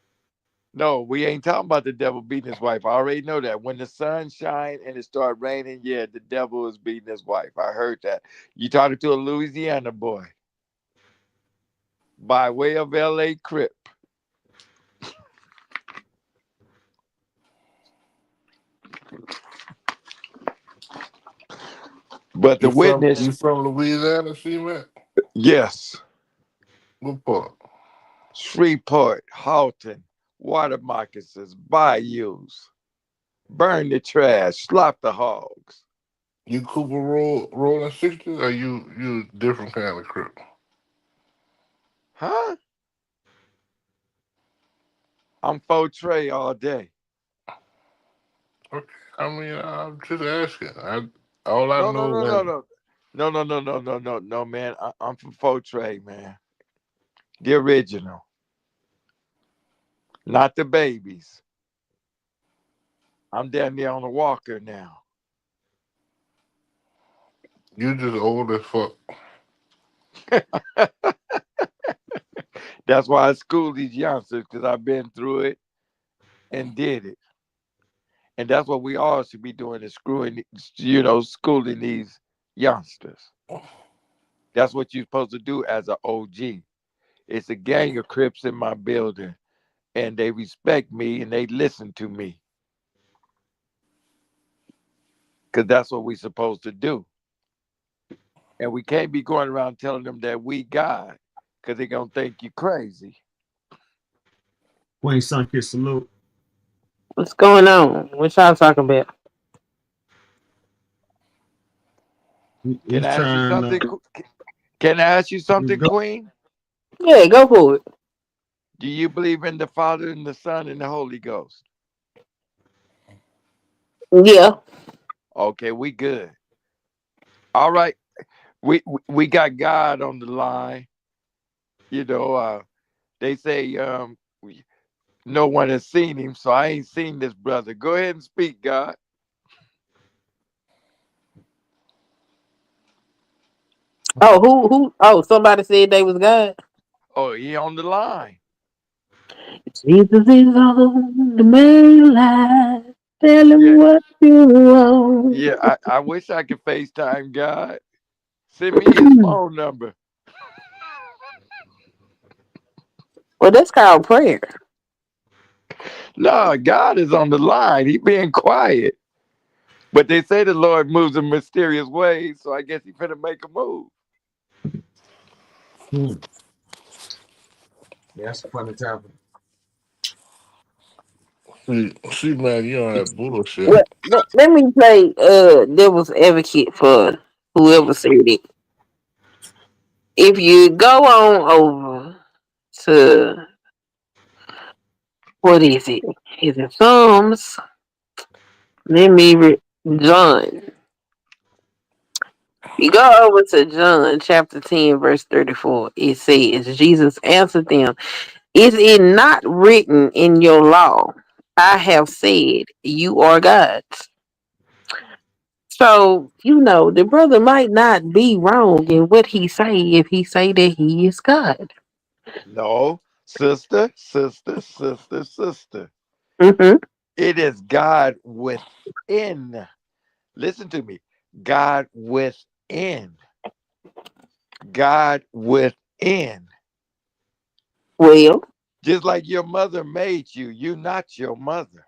No, we ain't talking about the devil beating his wife. I already know that. When the sun shines and it start raining, yeah, the devil is beating his wife. I heard that. You talking to a Louisiana boy by way of L.A. Crip. But the You witness, from Louisiana, see man? yes, What part? Shreveport, Halton, water moccasins, bayous, burn the trash, slop the hogs. You Cooper rolling 60s or you different kind of crip? Huh? I'm faux tray all day. Okay. I mean, I'm just asking. All I No, no, know no, no, when no. No, no, no, no, no, no, no, man. I'm from faux tray, man. The original, not the babies. I'm down there on the walker now. you just old as fuck. That's why I school these youngsters because I've been through it and did it. And that's what we all should be doing is schooling these youngsters. That's what you're supposed to do as an OG. It's a gang of Crips in my building, and they respect me and they listen to me because that's what we're supposed to do. And we can't be going around telling them that we God because they're going to think you crazy. Queen Sun Kiss salute. What's going on? What y'all talking about? Can He's I ask you trying something? to Can I ask you something, go. Queen? Yeah, go for it. Do you believe in the Father and the Son and the Holy Ghost? Yeah. Okay, we good. All right, we got God on the line. You know, they say no one has seen him, so I ain't seen this brother. Go ahead and speak, God. Oh, who? Oh, somebody said they was God. Oh, he on the line. Jesus is on the main line. Tell him Yeah, what you want. yeah. I wish I could FaceTime God. Send me his phone number. Well, that's called prayer. No, God is on the line. He being quiet. But they say the Lord moves in mysterious ways, so I guess he finna make a move. Hmm. Yeah, that's a funny topic. See, man, you on that bullshit. Well, let me play devil's advocate for whoever said it. If you go on over to what is it? Is it Psalms? Let me John. You go over to John chapter 10, verse 34. It says, Jesus answered them, is it not written in your law? I have said you are gods. So, the brother might not be wrong in what he say if he say that he is God. No, sister, sister, sister, sister. Mm-hmm. It is God within. Listen to me. God within. God within. Well, Just like your mother made you, you're not your mother.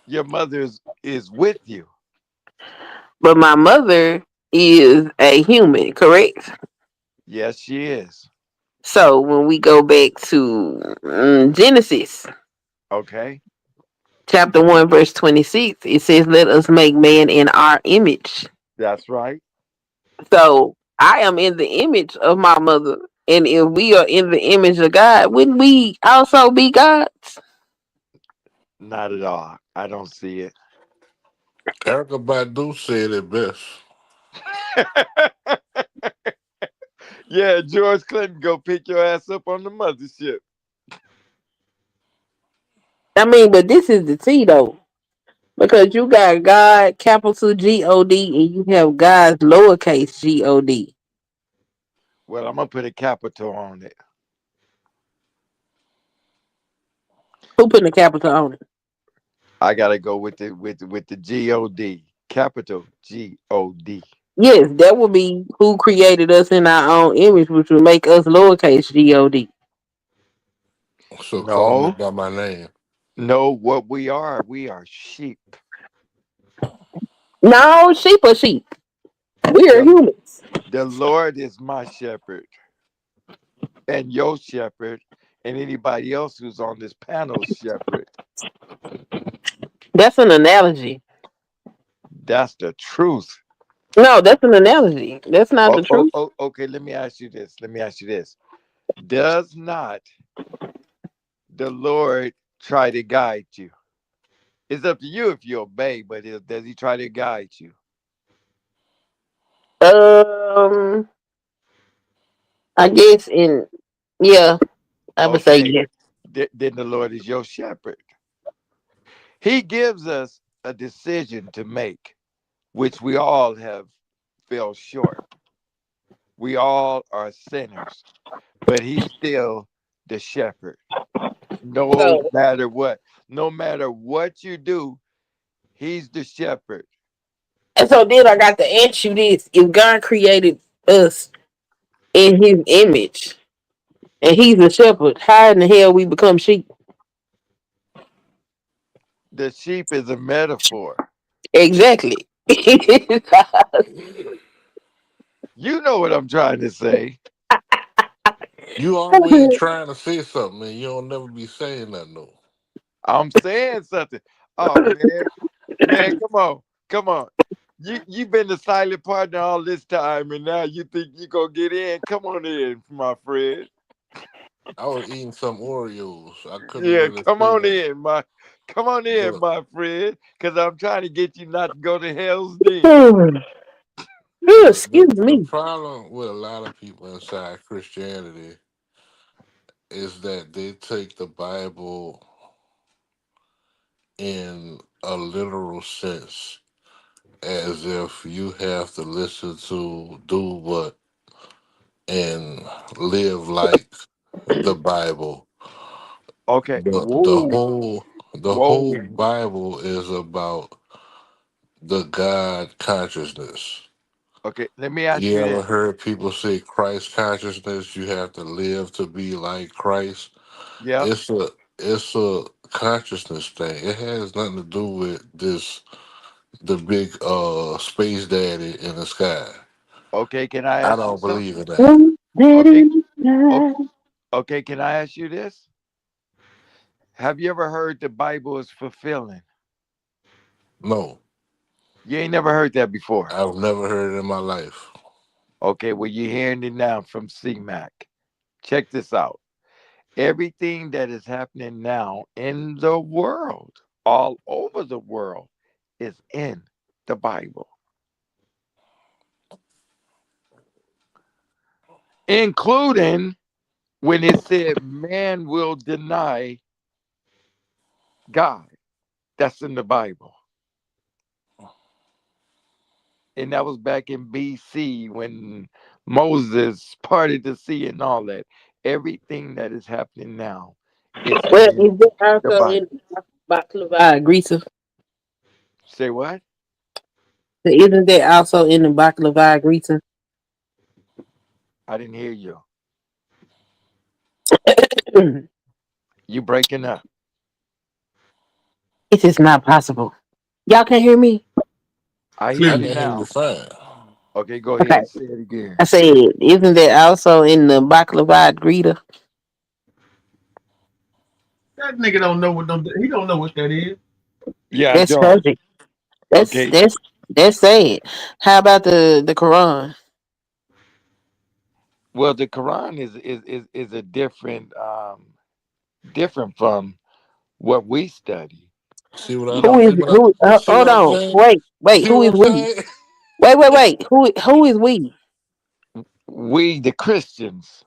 Your mother is with you. But my mother is a human, correct? Yes, she is. So when we go back to Genesis Okay, chapter 1, verse 26, it says, "Let us make man in our image." that's right. So I am in the image of my mother. And if we are in the image of God, wouldn't we also be gods? Not at all. I don't see it. Erica Badu said it best. Yeah, George Clinton, go pick your ass up on the mothership. I mean, but this is the T though. Because you got God, capital God, and you have God's lowercase God. Well, I'm gonna put a capital on it. Who putting a capital on it? I gotta go with the God, capital God. Yes, that would be who created us in our own image, which would make us lowercase God. So call me No, by my name. no, what we are sheep. No, sheep are sheep. We are The humans. the Lord is my shepherd and your shepherd and anybody else who's on this panel's shepherd. That's an analogy. That's the truth. No, that's an analogy. That's not Oh, the oh, truth. oh, okay, let me ask you this. Let me ask you this. Does not the Lord try to guide you? It's up to you if you obey, but does he try to guide you? Um, I guess in yeah, I would say Okay, yes. then the Lord is your shepherd. He gives us a decision to make, which we all have fell short. We all are sinners, but he's still the shepherd. No So, matter what, no matter what you do, he's the shepherd. and so then I got to ask you this: if God created us in His image, and He's a shepherd, how in the hell we become sheep? The sheep is a metaphor. Exactly. You know what I'm trying to say. You always trying to say something and you don't never be saying nothing though. I'm saying something. Oh man, man, come on, come on. You been the silent partner all this time, and now you think you gonna get in? Come on in, my friend. I was eating some Oreos. I couldn't Yeah, really come say on nothing. in, But my friend, because I'm trying to get you not to go to hell's den. the Excuse the me. problem with a lot of people inside Christianity is that they take the Bible in a literal sense, as if you have to listen to, do what, and live like the Bible. Okay. The Whoa, whole whoa. Bible is about the God consciousness. Okay, let me ask You you ever this. heard people say Christ consciousness? You have to live to be like Christ. Yep. It's a consciousness thing. It has nothing to do with the big space daddy in the sky. Okay, can I I ask you don't believe something? in that. Okay, okay, okay. Can I ask you this? Have you ever heard the Bible is fulfilling? No, You ain't never heard that before. I've never heard it in my life. Okay, well, you're hearing it now from CMAC. Check this out. Everything that is happening now in the world, all over the world, is in the Bible, including when it said man will deny God. That's in the Bible. And that was back in BC when Moses parted the sea and all that. Everything that is happening now is Well, in is that the also Bible. in Baklava Greaser? Say what? Isn't that also in the Baklava Greaser? I didn't hear you. It You breaking up. is not possible. Y'all can't hear me? I hear I you Clearly. can hear you now. fine. Okay, go Okay. ahead. Say it again. I said, isn't that also in the baklava Greta? That nigga don't know what he don't know what that is. Yeah, I That's don't. tragic. That's Okay. that's that's sad. How about the Quran? Well, the Quran is a different different from what we study. See what I You Who know, is see what I who? see Hold what I'm on. saying? Wait. See Who what is I'm we? saying? Wait. Who is we? we the Christians,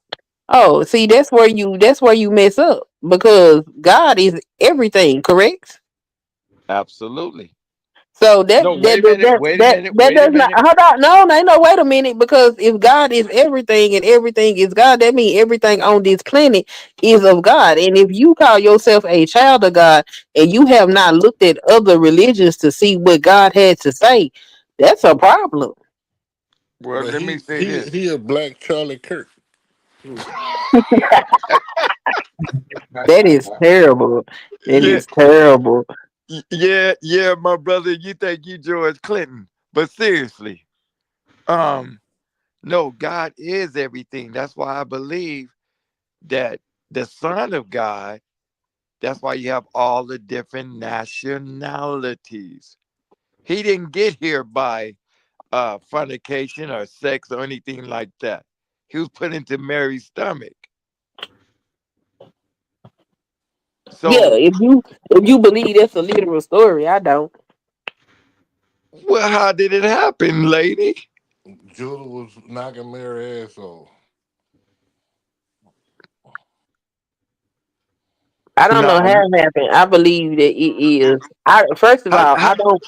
Oh, see, that's where you mess up because God is everything, correct? absolutely. So that No, that wait a that minute. that Wait a that, minute. that Wait a does not minute. hold on. No, wait a minute, because if God is everything and everything is God, that means everything on this planet is of God. And if you call yourself a child of God and you have not looked at other religions to see what God had to say, that's a problem. Well, But let me he say he this. he a black Charlie Kirk. That is terrible. That Yeah, is terrible. yeah, my brother. You think you George Clinton, but seriously, um, no, God is everything. That's why I believe that the Son of God. That's why you have all the different nationalities. He didn't get here by fornication or sex or anything like that. He was put into Mary's stomach. Yeah, So, if you believe that's a literal story, I don't. well, how did it happen, lady? Judah was knocking Mary ass off. I don't know No. how it happened. I believe that it is. I first of all, How, I don't.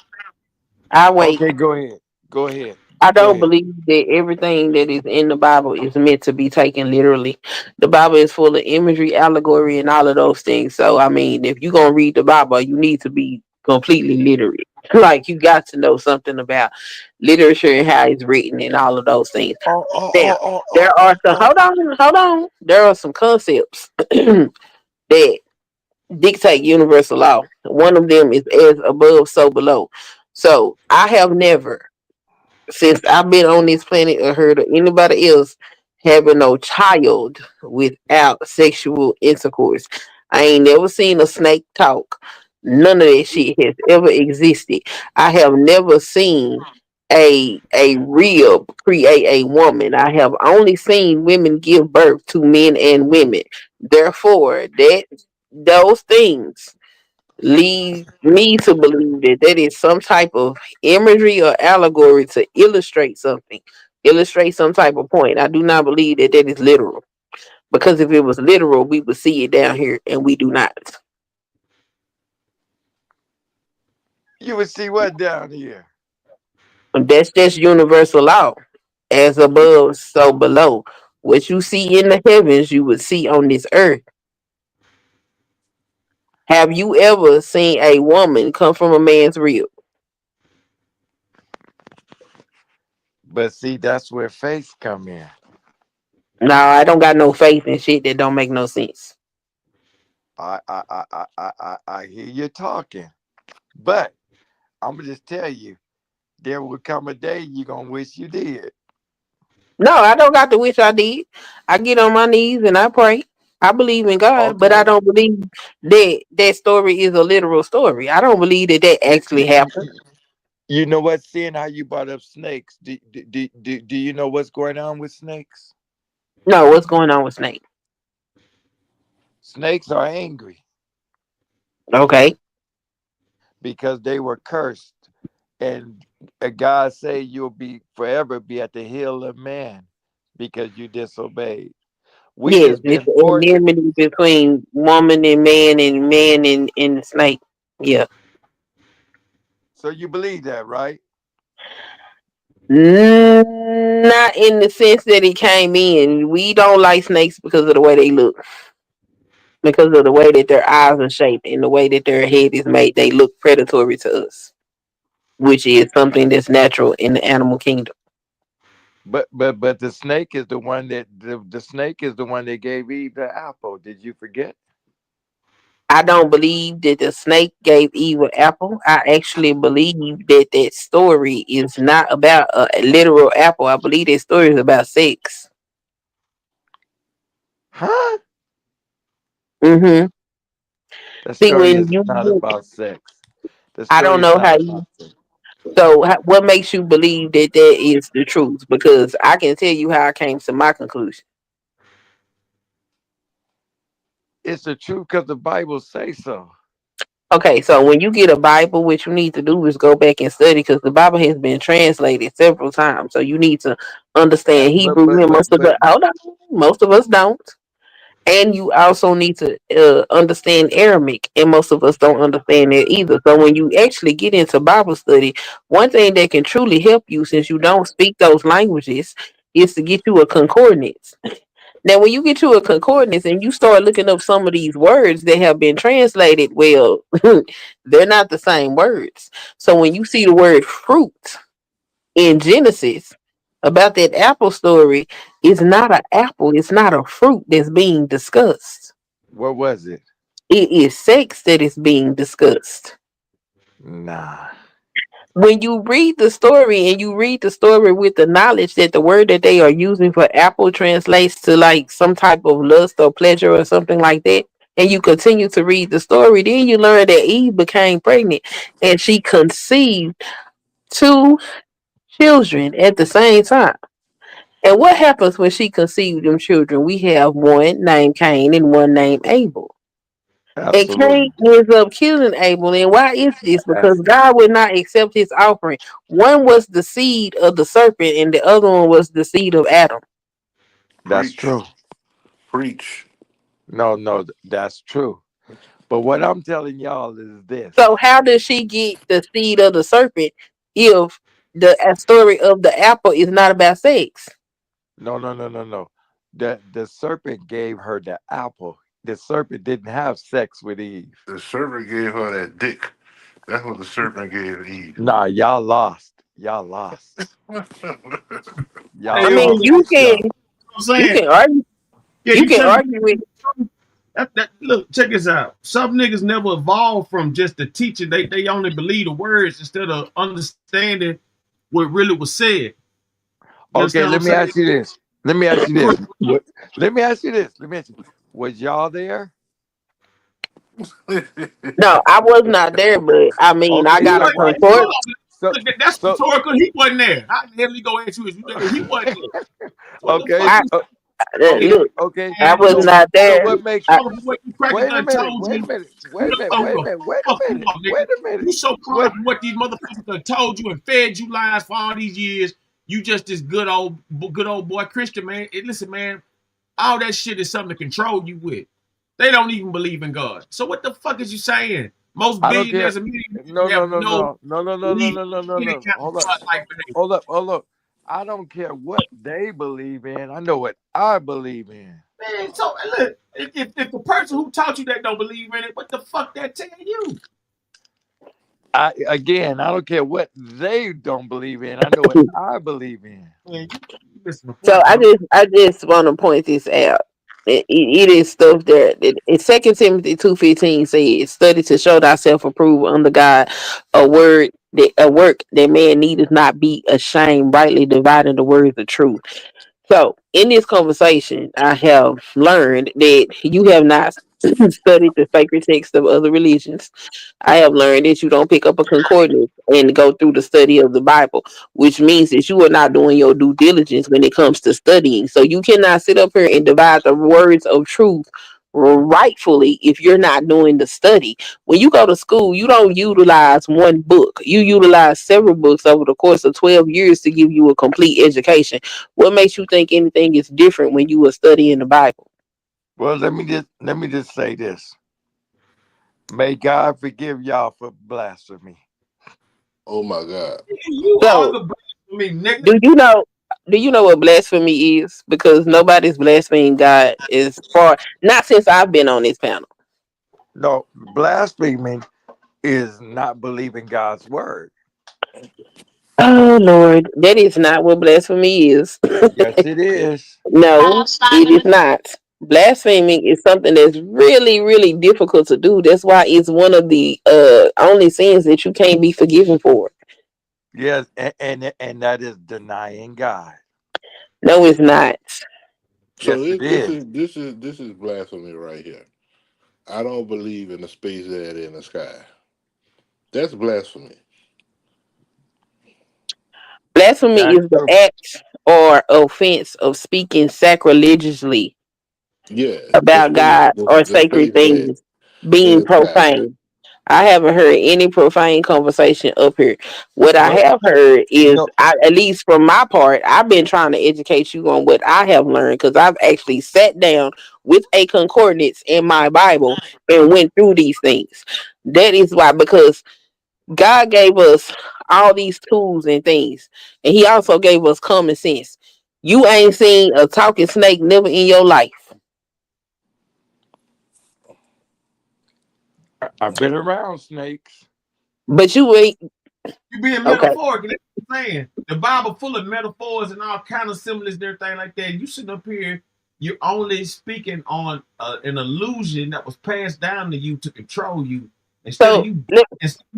I wait. okay, go ahead. Go ahead. I Go don't ahead. believe that everything that is in the Bible is meant to be taken literally. The Bible is full of imagery, allegory, and all of those things. So, I mean, if you're gonna read the Bible, you need to be completely literate. Like you got to know something about literature and how it's written and all of those things. Oh, oh, Now, oh, oh, oh, there are oh, some. oh. Hold on. There are some concepts that dictate universal law. One of them is as above, so below. So I have never, since I've been on this planet, or heard of anybody else having no child without sexual intercourse. I ain't never seen a snake talk. None of that shit has ever existed. I have never seen a rib create a woman. I have only seen women give birth to men and women. Therefore, those things lead me to believe that that is some type of imagery or allegory to illustrate some type of point. I do not believe that that is literal, because if it was literal, we would see it down here, and we do not. You would see what down here? That's just universal law, as above, so below. What you see in the heavens, you would see on this earth. Have you ever seen a woman come from a man's rib? But see, that's where faith come in. No, I don't got no faith in shit that don't make no sense. I hear you talking. But I'm gonna just tell you, there will come a day you're gonna wish you did. No, I don't got to wish I did. I get on my knees and I pray. I believe in God, but I Okay. don't believe that that story is a literal story. I don't believe that that actually happened. You know what? Seeing how you brought up snakes, do you know what's going on with snakes? No, what's going on with Snake? Snakes are angry Okay. because they were cursed, and God say you'll be forever be at the heel of man because you disobeyed. We Yes, just it's been an fortunate. enmity between woman and man and the snake. Yeah. So you believe that, right? Not in the sense that it came in. We don't like snakes because of the way they look, because of the way that their eyes are shaped and the way that their head is made. They look predatory to us, which is something that's natural in the animal kingdom. but the snake is the one that the snake is the one that gave Eve the apple. Did you forget? I don't believe that the snake gave Eve an apple. I actually believe that that story is not about a literal apple. I believe that story is about sex. Huh? Mm-hmm. The See, story when is you, not about sex. The I don't story is know not how about you. sex. So, what makes you believe that that is the truth? Because I can tell you how I came to my conclusion. It's the truth because the Bible say so. Okay, so when you get a Bible, what you need to do is go back and study because the Bible has been translated several times. So you need to understand But Hebrew, but and but but most of us don't. And you also need to understand Aramaic, and most of us don't understand it either. So when you actually get into Bible study, one thing that can truly help you, since you don't speak those languages, is to get you a concordance. Now, when you get to a concordance and you start looking up some of these words that have been translated, well, they're not the same words. So when you see the word fruit in Genesis about that apple story, it's not an apple, it's not a fruit that's being discussed. what was it? It is sex that is being discussed. Nah. When you read the story and you read the story with the knowledge that the word that they are using for apple translates to like some type of lust or pleasure or something like that, and you continue to read the story, then you learn that Eve became pregnant and she conceived two children at the same time. And what happens when she conceived them children? We have one named Cain and one named Abel. And Cain Absolutely. ends up killing Abel. And why is this? Because That's God would not accept his offering. One was the seed of the serpent, and the other one was the seed of Adam. that's Preach, true. preach. No, that's true. But what I'm telling y'all is this. So how does she get the seed of the serpent if the story of the apple is not about sex? No. The serpent gave her the apple. The serpent didn't have sex with Eve. The serpent gave her that dick. That's what the serpent gave Eve. Nah, y'all lost. Y'all lost. Hey, I Y'all yo, mean, lost. man, Y'all. I'm you saying, can argue yeah, you you can tell me argue with. that look, check this out. Some niggas never evolved from just the teaching. They only believe the words instead of understanding what really was said. You Okay, understand what let I'm me ask you saying? this. Let me ask you this. Let me ask you this. Let me ask you. Was y'all there? No, I was not there, but I mean, I Okay, He got so a wasn't why? there. concordance. So Hold on. so Look, that's so. rhetorical. He wasn't there. How the hell he go ask you? Is you there? He wasn't there. So what the Okay, fuck I you okay, saying, look, okay. I man? was Look, So not so there. what makes I, you? all of So, what you crackers wait a done minute. told Wait a you. minute. You Wait a done minute. told Wait a you. minute. Wait a Fuck you minute. up, nigga. Wait a minute. You so What? proud of what these motherfuckers done told you and fed you lies for all these years. You just this good old boy Christian man. Listen, man, all that shit is something to control you with. They don't even believe in God. So what the fuck is you saying? Most I don't care. billionaires and millionaires No, no, have no, no no, no, no, no, no, belief no, no, no, in any no. kind of Hold up. God like that. Hold up. Hold up. I don't care what they believe in. I know what I believe in. Man, so look, if the person who taught you that don't believe in it, what the fuck that tell you? I don't care what they don't believe in. I know what I believe in. Man, you missing the so point, bro. I just want to point this out. It is stuff that in Second Timothy 2:15 says, "Study to show thyself approved under God, a work that man needeth not be ashamed, rightly dividing the words of truth." So, in this conversation, I have learned that you have not studied the sacred text of other religions. I have learned that you don't pick up a concordance and go through the study of the Bible, which means that you are not doing your due diligence when it comes to studying. So, you cannot sit up here and divide the words of truth rightfully if you're not doing the study. When you go to school, you don't utilize one book, you utilize several books over the course of 12 years to give you a complete education. What makes you think anything is different when you are studying the Bible? Well, let me just say this. May God forgive y'all for blasphemy. Oh my God. You are So, the blasphemy, nigga. do you know? Do you know what blasphemy is? Because nobody's blaspheming God is far. Not since I've been on this panel. No, blasphemy is not believing God's word. Oh Lord, that is not what blasphemy is. Yes, it is. No, it is not. Blaspheming is something that's really, really difficult to do. That's why it's one of the only sins that you can't be forgiven for. Yes, and that is denying God. No, it's not. So Yes, it is. this is blasphemy right here. I don't believe in the space that in the sky. That's blasphemy. Blasphemy That's is the true. act or offense of speaking sacrilegiously Yeah, about God or the sacred space that things, in being the sky. profane. I haven't heard any profane conversation up here. What I But have heard you is, know, at least from my part, I've been trying to educate you on what I have learned because I've actually sat down with a concordance in my Bible and went through these things. That is why, because God gave us all these tools and things, and He also gave us common sense. You ain't seen a talking snake never in your life, I've been around snakes. but you ain't You being okay. metaphorical. That's what I'm saying. The Bible full of metaphors and all kind of symbols and everything like that. You sitting up here, you're only speaking on an illusion that was passed down to you to control you. So Instead of you let-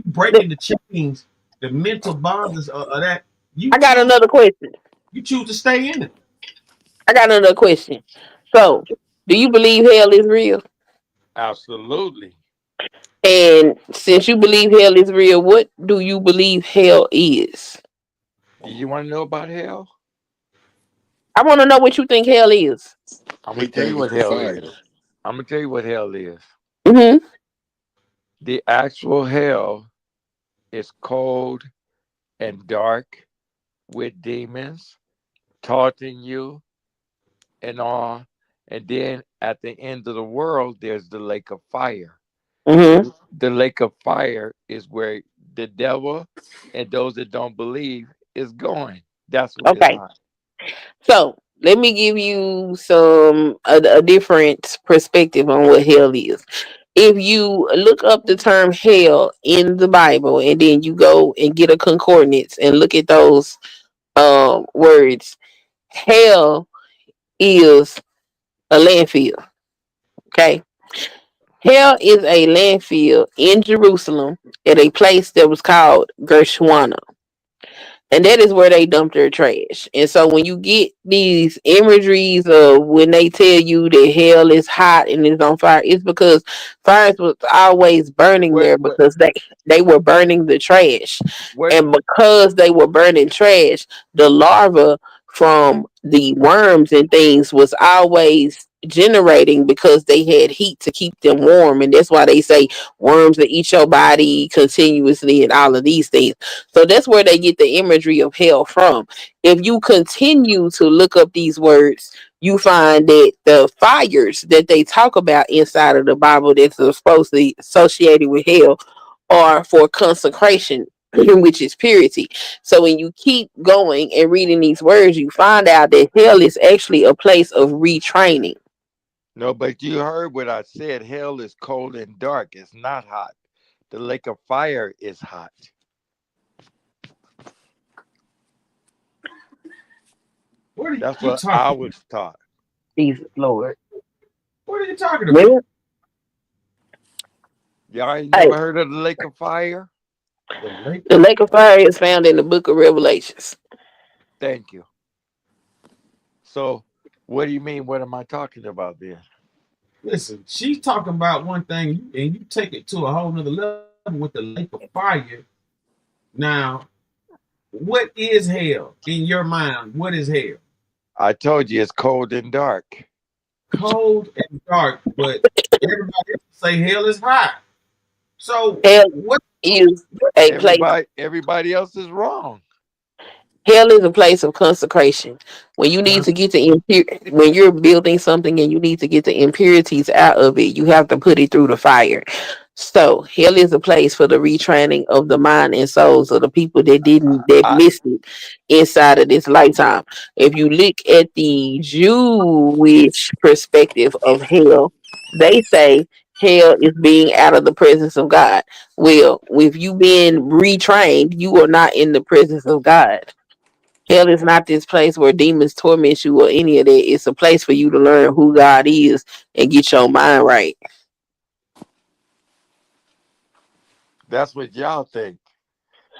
breaking the chains, the mental bonds of that, you I got choose another question. you choose to stay in it. I got another question. So, do you believe hell is real? Absolutely. And since you believe hell is real, what do you believe hell is? You want to know about hell? I want to know what you think hell is. I'm He gonna tell you think what it's the hell fire. is. I'm gonna tell you what hell is. Mm-hmm. The actual hell is cold and dark with demons taunting you and all. And then at the end of the world, there's the lake of fire. Mm-hmm. The lake of fire is where the devil and those that don't believe is going. That's what it's Okay. like. So let me give you a different perspective on what hell is. If you look up the term hell in the Bible and then you go and get a concordance and look at those words, hell is a landfill. Okay. Hell is a landfill in Jerusalem at a place that was called Gershwana. And that is where they dump their trash. And so when you get these imageries of when they tell you that hell is hot and it's on fire, it's because fires was always burning What there what because they were burning the trash. what And because they were burning trash, the larva from the worms and things was always generating because they had heat to keep them warm. And that's why they say worms that eat your body continuously and all of these things. So that's where they get the imagery of hell from. If you continue to look up these words, you find that the fires that they talk about inside of the Bible that's supposedly associated with hell are for consecration, which is purity. So when you keep going and reading these words, you find out that hell is actually a place of retraining. no, but you heard what I said. Hell is cold and dark. It's not hot. The lake of fire is hot. What are That's you what I talking about? was taught. Jesus Lord. What are you talking about? Well, Y'all ain't hey, never heard of the lake of fire? The lake the of lake of fire is found in the book of Revelations. Thank you. So, what do you mean? What am I talking about then? Listen, she's talking about one thing and you take it to a whole nother level with the lake of fire. Now, what is hell in your mind? What is hell? I told you it's cold and dark. Cold and dark, but everybody else say hell is hot. So Hell what? is a place. Everybody else is wrong. Hell is a place of consecration. When you need to get the when you're building something and you need to get the impurities out of it, you have to put it through the fire. So hell is a place for the retraining of the mind and souls of the people that I missed it inside of this lifetime. If you look at the Jewish perspective of hell, they say Hell is being out of the presence of God. Well, if you been retrained, you are not in the presence of God. Hell is not this place where demons torment you or any of that. It's a place for you to learn who God is and get your mind right. That's what y'all think.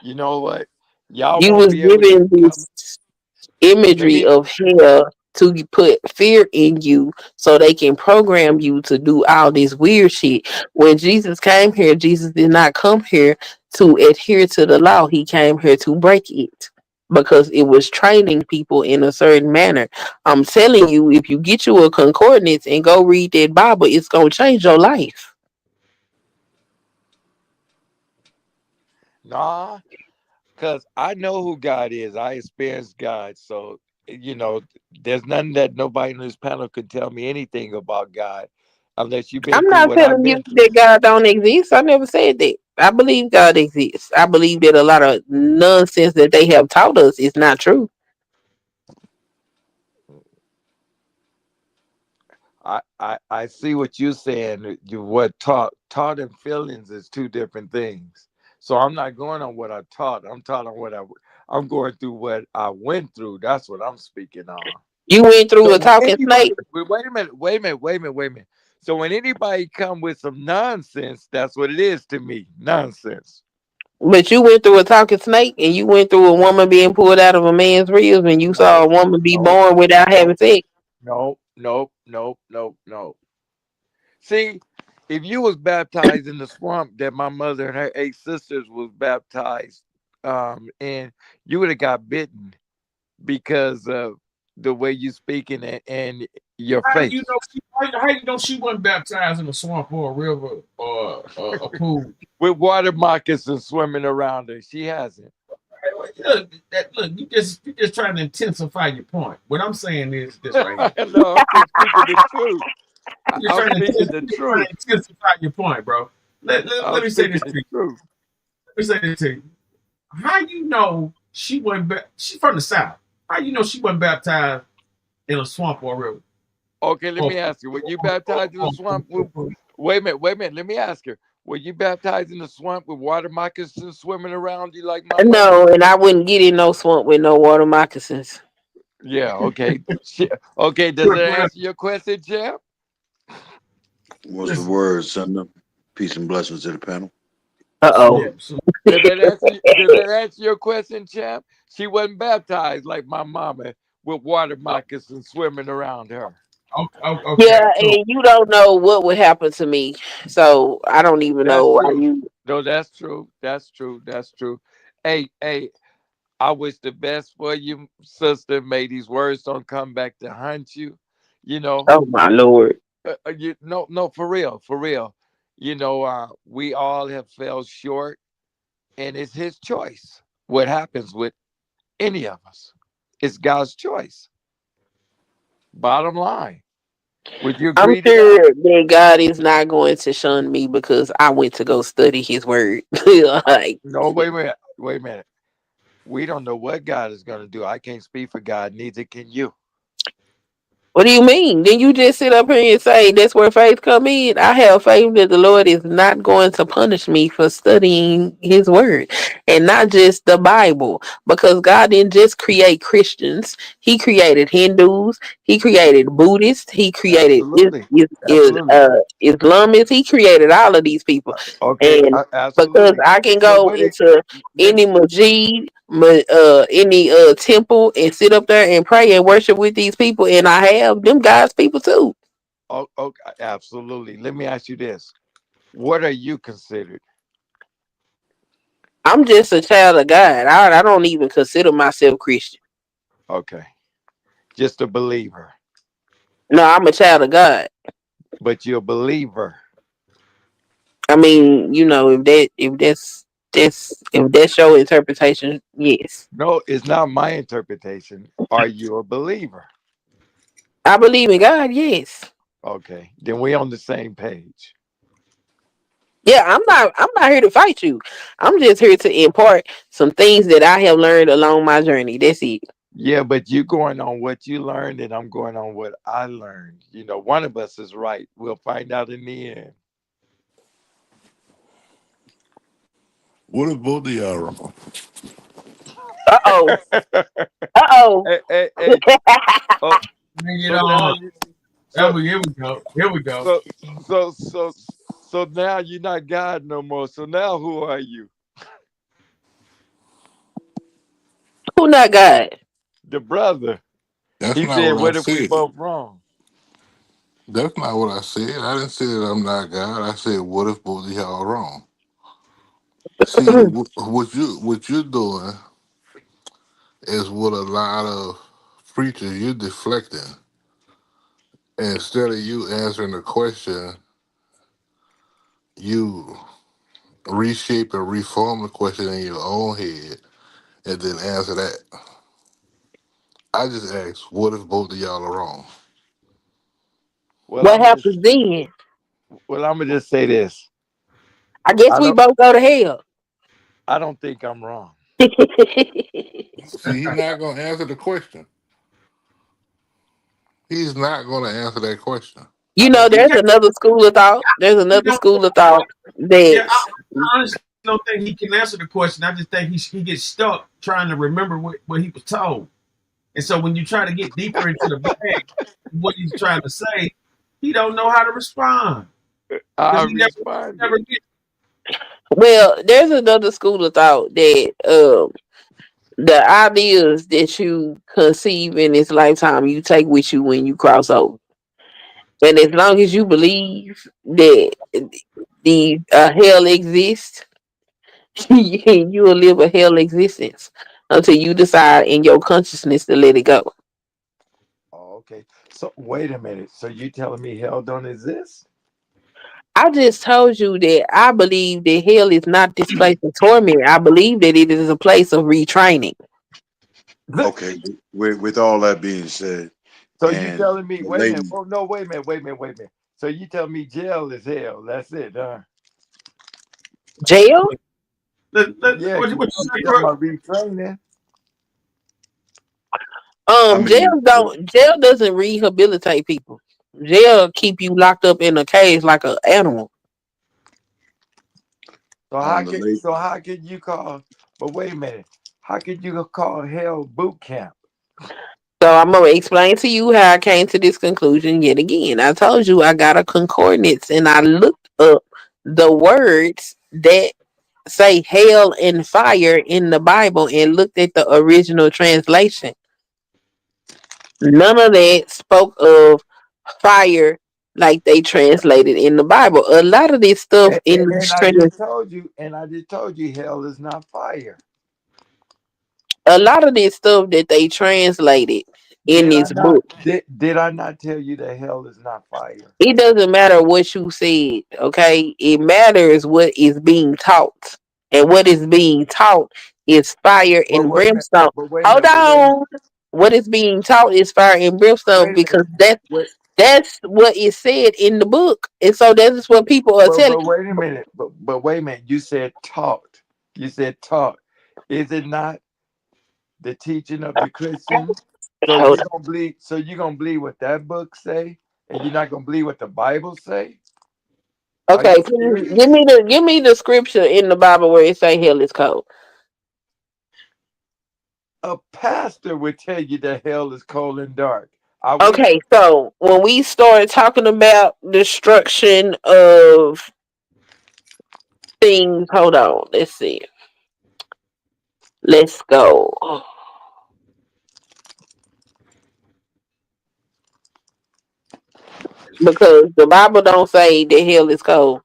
You know what? Y'all You won't was be able to given come. this Let imagery me. of hell to put fear in you so they can program you to do all this weird shit. When Jesus came here, Jesus did not come here to adhere to the law. He came here to break it because it was training people in a certain manner. I'm telling you, if you get you a concordance and go read that Bible, it's going to change your life. Nah, because I know who God is. I experienced God. So, there's nothing that nobody on this panel could tell me anything about God unless you've been I'm through not what I've telling you been through. that God don't exist. I never said that. I believe God exists. I believe that a lot of nonsense that they have taught us is not true. I see what you're saying. What taught and feelings is two different things. So I'm not going on what I taught. I'm taught on I'm going through what I went through. That's what I'm speaking on. You went through So a when talking anybody snake, wait a minute, wait a minute. So when anybody come with some nonsense, that's what it is to me. Nonsense. but you went through a talking snake and you went through a woman being pulled out of a man's ribs and you saw No, a woman be no, born without having no, sex. no, no, no, no, no. See, if you was baptized in the swamp that my mother and her 8 sisters was baptized, and you would have got bitten because of the way you speaking and your How do you faith. know? How you know she wasn't baptized in a swamp or a river or a pool? With water moccasins swimming around her. She hasn't. Look, you just trying to intensify your point. What I'm saying is this right here. No, I'm just speaking the truth. I'm speaking the You just trying truth. to intensify your point, bro. Let I'm me say this speaking to the you. truth. Let me say this to you. How you know she wasn't? She from the south. How you know she wasn't baptized in a swamp or a river? Okay, let Or, me ask you. Were you baptized in the swamp with wait a minute, wait a minute. Let me ask her. Were you baptized in the swamp with water moccasins swimming around you like my mother? No, and I wouldn't get in no swamp with no water moccasins. Yeah, okay. Okay, does Good that question. answer your question, champ? What's the Listen, word, Sender? Peace and blessings to the panel. Uh yeah. oh. So, Does that answer your question, champ? She wasn't baptized like my mama with water uh, moccasins swimming around her. okay. Yeah, So and you don't know what would happen to me, so I don't even know That's why true. you. No, that's true. That's true. That's true. Hey, I wish the best for you, sister. May these words don't come back to haunt you. You know, Oh my lord. no, for real, for real. We all have fell short, and it's His choice. What happens with any of us? It's God's choice. Bottom line, would you I'm agree to sure that? that God is not going to shun me because I went to go study His word. Like, No, wait a minute. Wait a minute. We don't know what God is going to do. I can't speak for God. Neither can you. what do you mean? Then you just sit up here and say that's where faith come in? I have faith that the Lord is not going to punish me for studying His word and not just the Bible, because God didn't just create Christians; He created Hindus, He created Buddhists, He created Absolutely. Absolutely. Islamists. He created all of these people, Okay, and because absolutely. I can So go what it into let any masjid, any temple and sit up there and pray and worship with these people, and I have them guys people too. oh, absolutely. Let me ask you this. What are you considered? I'm just a child of God. I don't even consider myself Christian. Okay. Just a believer. No, I'm a child of God. But you're a believer. I mean, if that's your interpretation, yes. No, it's not my interpretation. Are you a believer? I believe in God, yes. Okay. Then we on the same page. Yeah, I'm not here to fight you. I'm just here to impart some things that I have learned along my journey. That's it. Yeah, but you going on what you learned and I'm going on what I learned. One of us is right. We'll find out in the end. What if both of y'all wrong? Uh oh. Uh oh. Hey. Oh, Bring it so now on. you, so Here we go. Here we go. so so so so now you're not God no more. So now who are you? Who not God? The brother. That's He not said, what I "What if we said. both wrong?" That's not what I said. I didn't say that I'm not God. I said, what if both of y'all are wrong? See, what you're doing is what a lot of preachers you're deflecting. And instead of you answering the question, you reshape and reform the question in your own head and then answer that. I just asked, what if both of y'all are wrong? Well, What happens then? I'm gonna just say this. I guess I we don't both go to hell. I don't think I'm wrong. See, he's not going to answer the question. He's not going to answer that question. You I know, don't He think. there's can't. another school of thought. There's You another know. school of thought Yeah, that's I honestly don't think he can answer the question. I just think he gets stuck trying to remember what he was told. And so when you try to get deeper into the bag, what he's trying to say, he don't know how to respond I because responded. never get. well, there's another school of thought that the ideas that you conceive in this lifetime you take with you when you cross over. And as long as you believe that the hell exists, you will live a hell existence until you decide in your consciousness to let it go. Oh, okay. So wait a minute. So you telling me hell don't exist? I just told you that I believe that hell is not this place of torment. I believe that it is a place of retraining. Okay, with all that being said, So you and telling me? the Wait a minute. lady, Oh no! Wait a minute. So you tell me jail is hell? That's it, huh? Jail? Yeah, What 'cause you you say, talking bro? about retraining. I mean, Jail doesn't rehabilitate people. Jail keep you locked up in a cage like an animal. So the lady, how can you call? But wait a minute. How can you call hell boot camp? So I'm gonna explain to you how I came to this conclusion yet again. I told you I got a concordance and I looked up the words that say hell and fire in the Bible and looked at the original translation. None of that spoke of fire like they translated in the Bible. A lot of this stuff in And these I just told you. And I just told you hell is not fire. a lot of this stuff that they translated in Did I this not? book. Did I not tell you that hell is not fire? It doesn't matter what you said, okay? It matters what is being taught. And what is being taught is fire But and wait a minute. brimstone. Hold But wait a minute. on. What is being taught is fire and brimstone Wait a minute. because Wait. that's what is said in the book. And so that's what people are telling But wait a minute. But wait a minute. You said taught. You said taught. Is it not the teaching of the Christian? you. So Hold you on. gonna believe? So you gonna believe what that book say, and you're not gonna believe what the Bible say? Are Okay, you please serious? give me the scripture in the Bible where it say hell is cold. A pastor would tell you that hell is cold and dark. Are we? Okay, so when we started talking about destruction of things, hold on, let's see. Let's go. Because the Bible don't say that hell is cold.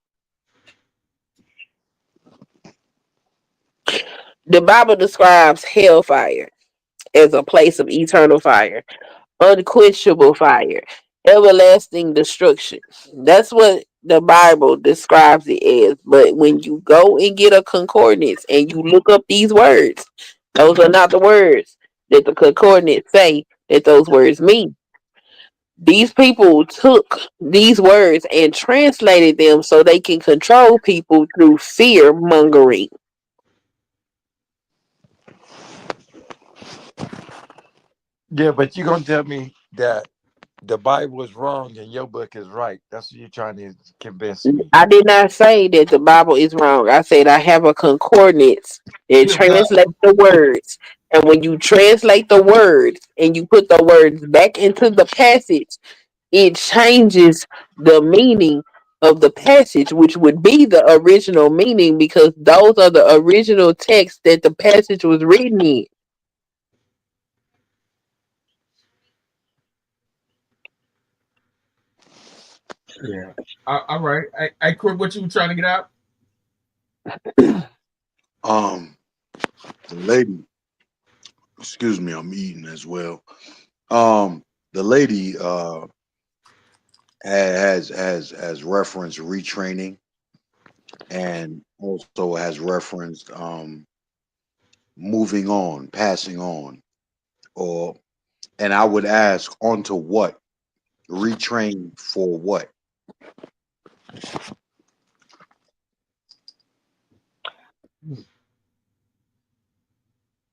The Bible describes hellfire as a place of eternal fire, unquenchable fire, everlasting destruction. That's what the Bible describes it as. But when you go and get a concordance and you look up these words, those are not the words that the concordance say that those words mean. These people took these words and translated them so they can control people through fear mongering. Yeah, but you gonna tell me that? the Bible is wrong and your book is right. That's what you're trying to convince me. I did not say that the Bible is wrong. I said I have a concordance that Flip God. translates the words. And when you translate the words and you put the words back into the passage, it changes the meaning of the passage, which would be the original meaning because those are the original texts that the passage was written in. Yeah. All right. Hey, Quick, what you were trying to get out? Um, the lady, excuse me, I'm eating as well. Um, the lady has referenced retraining and also has referenced moving on, passing on, or and I would ask onto what? Retrain for what?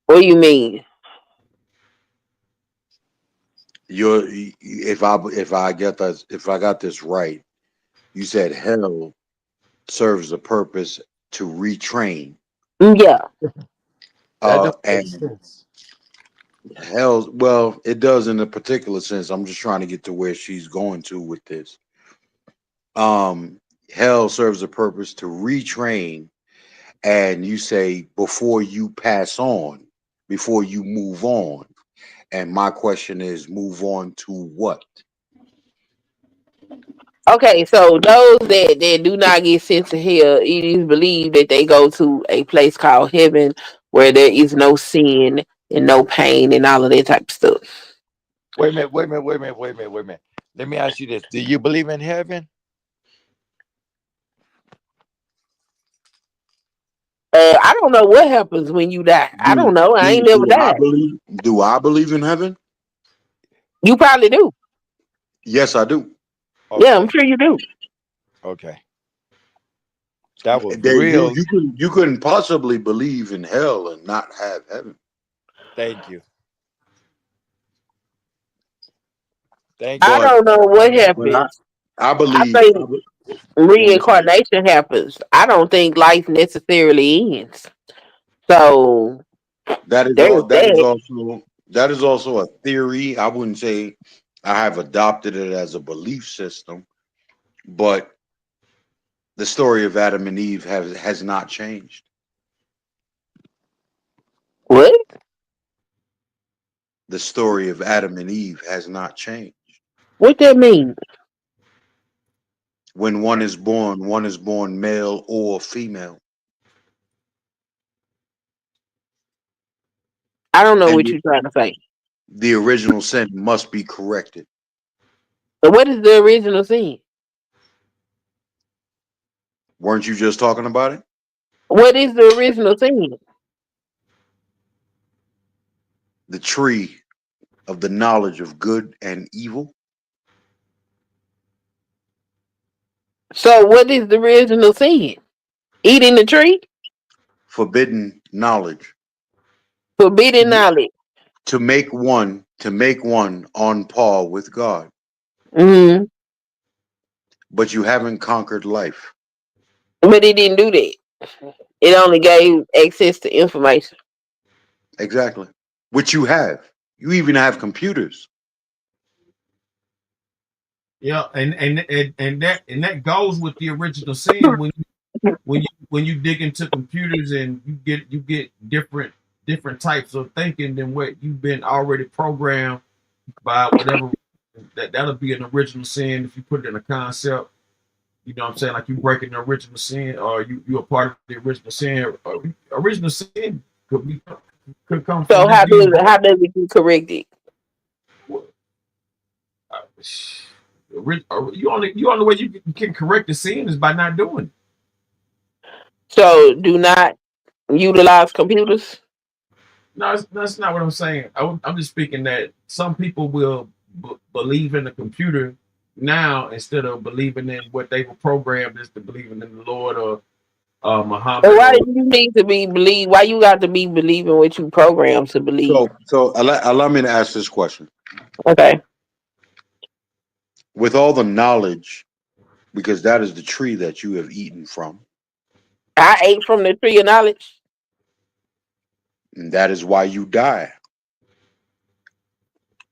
What do you mean? You're if I got this right, you said hell serves a purpose to retrain. Yeah. That don't make And sense. hell, well, it does in a particular sense. I'm just trying to get to where she's going to with this. Um, hell serves a purpose to retrain, and you say before you pass on, before you move on. And my question is, move on to what? Okay, so those that do not get sent to hell, it is believed that they go to a place called heaven where there is no sin and no pain and all of that type of stuff. Wait a minute, wait a minute, wait a minute, wait a minute, wait a minute. Let me ask you this. Do you believe in heaven? I don't know what happens when you die. I don't Do know. I ain't never died. do I believe in heaven? You probably do. Yes, I do. Yeah, I'm Okay, sure you do. okay. That was You real. you couldn't possibly believe in hell and not have heaven. Thank you. Thank I you. But don't know what but happens. I I believe think go ahead. reincarnation happens. I don't think life necessarily ends. So That is there's all that. that is also a theory. I wouldn't say I have adopted it as a belief system, but the story of Adam and Eve has not changed. What? The story of Adam and Eve has not changed. What that mean? When one is born male or female. I don't know And what you're trying to say. the original sin must be corrected. So what is the original sin? Weren't you just talking about it? What is the original sin? The tree of the knowledge of good and evil, So what is the original sin? Eating the tree? forbidden knowledge, Forbidden knowledge. to make one on par with God. Mm-hmm. But you haven't conquered life. But it didn't do that. It only gave access to information. Exactly. Which you have. You even have computers. Yeah, and that goes with the original sin when you dig into computers and you get different types of thinking than what you've been already programmed by whatever that'll be an original sin if you put it in a concept. You know what I'm saying? Like you breaking the original sin or you a part of the original sin. Original sin could come from So just being born. how does it get corrected? You only way you can correct the sin is by not doing it. So do not utilize computers. No, that's not what I'm saying. I'm just speaking that some people will believe in the computer now instead of believing in what they were programmed as to believing in the Lord or And Muhammad why or do you need to be believe? Why you got to be believing what you programmed to believe? So allow me to ask this question. Okay. with all the knowledge, because that is the tree that you have eaten from, I ate from the tree of knowledge. and that is why you die.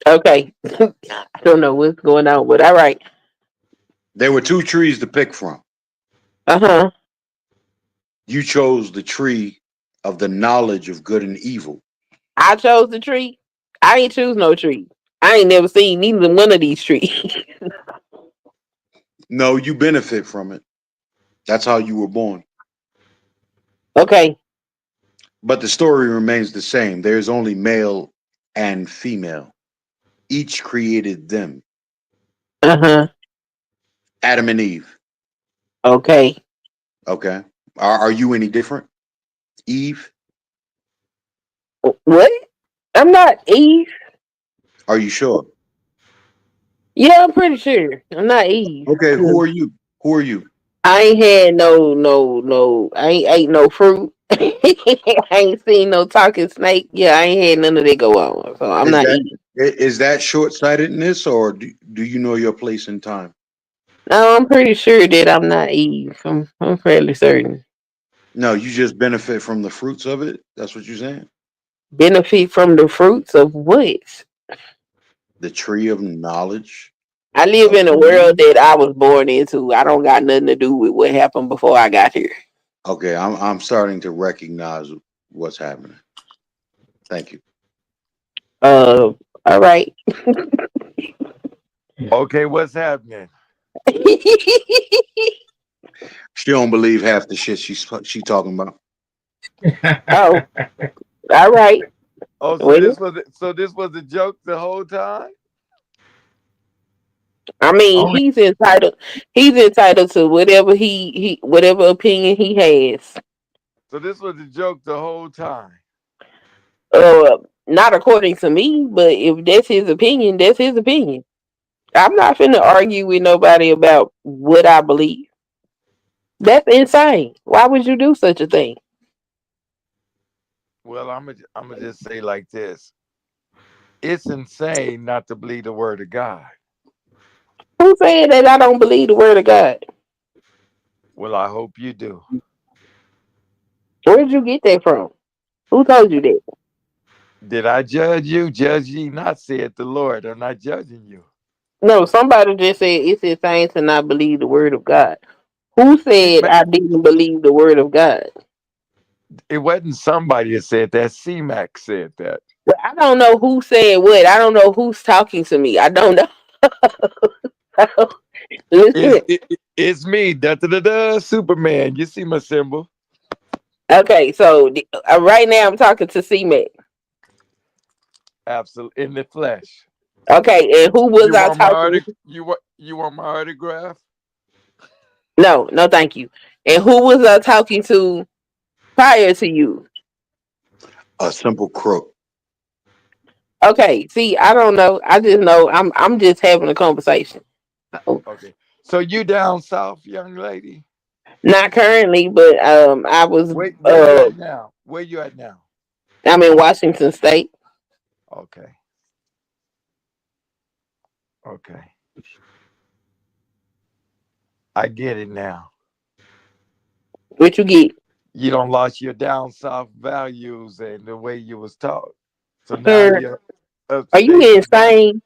Okay. I don't know what's going on, but all right. There were two trees to pick from. Uh-huh. You chose the tree of the knowledge of good and evil. I chose the tree. I ain't choose no tree. I ain't never seen neither one of these trees. No, you benefit from it. That's how you were born. Okay. But the story remains the same. There's only male and female. Each created them. Uh-huh. Adam and Eve. Okay. Okay. Are you any different? Eve? What? I'm not Eve. Are you sure? Yeah, I'm pretty sure. I'm not Eve. Okay, who are you? Who are you? I ain't had no. I ain't ate no fruit. I ain't seen no talking snake. Yeah, I ain't had none of that go on. So I'm Is not that Eve. is that short-sightedness, or do you know your place in time? No, I'm pretty sure that I'm not Eve. I'm fairly certain. No, you just benefit from the fruits of it. That's what you're saying. Benefit from the fruits of what? The tree of knowledge I live of in a good and world evil. that I was born into. I don't got nothing to do with what happened before I got here. Okay, I'm starting to recognize what's happening. Thank you. All right. Okay, what's happening? She don't believe half the shit she talking about. Oh, all right. Oh, Well, so this was a joke the whole time? I mean, Only he's entitled. He's entitled to whatever he whatever opinion he has. So this was a joke the whole time. Not according to me, but if that's his opinion, that's his opinion. I'm not finna argue with nobody about what I believe. That's insane. Why would you do such a thing? Well, I'm gonna just say like this: it's insane not to believe the word of God. Who said that I don't believe the word of God? Well, I hope you do. Where did you get that from? Who told you that? Did I judge you? Judge ye not, saith the Lord. I'm not judging you. No, somebody just said it's insane to not believe the word of God. Who See, said I didn't believe the word of God? it wasn't somebody that said that. C-Mac said that. Well, I don't know who said what. I don't know who's talking to me. I don't know. Listen. It's me, da da da da, Superman. You see my symbol? Okay, so right now I'm talking to C-Mac. Absolutely, in the flesh. Okay, and who was You I want my talking? you want my autograph? No, no, thank you. And who was I talking to prior to you? A simple crook. Okay, see, I don't know. I just know I'm just having a conversation. So, Okay. So you down south, young lady? not currently, but I was Where you at now? Where you at now? I'm in Washington State. Okay. Okay. I get it now. What you get? You don't lost your down south values and the way you was taught. So now Sir, you're are you upstate New York. insane?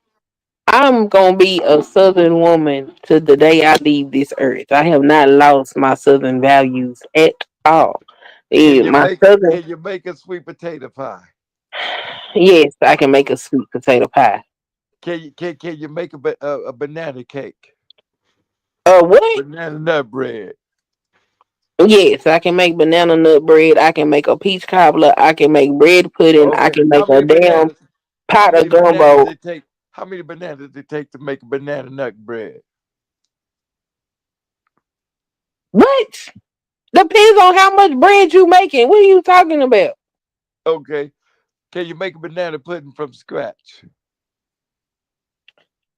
I'm gonna be a Southern woman to the day I leave this earth. I have not lost my Southern values at all. My Southern, Can you make a sweet potato pie? yes, I can make a sweet potato pie. Can you make a banana cake? What? Banana nut bread. Yes, I can make banana nut bread. I can make a peach cobbler. I can make bread pudding. I Okay. can make a damn How pot many of bananas gumbo. it take? How many bananas it take to make a banana nut bread? What? Depends on how much bread you making. What are you talking about? Okay. Can you make a banana pudding from scratch?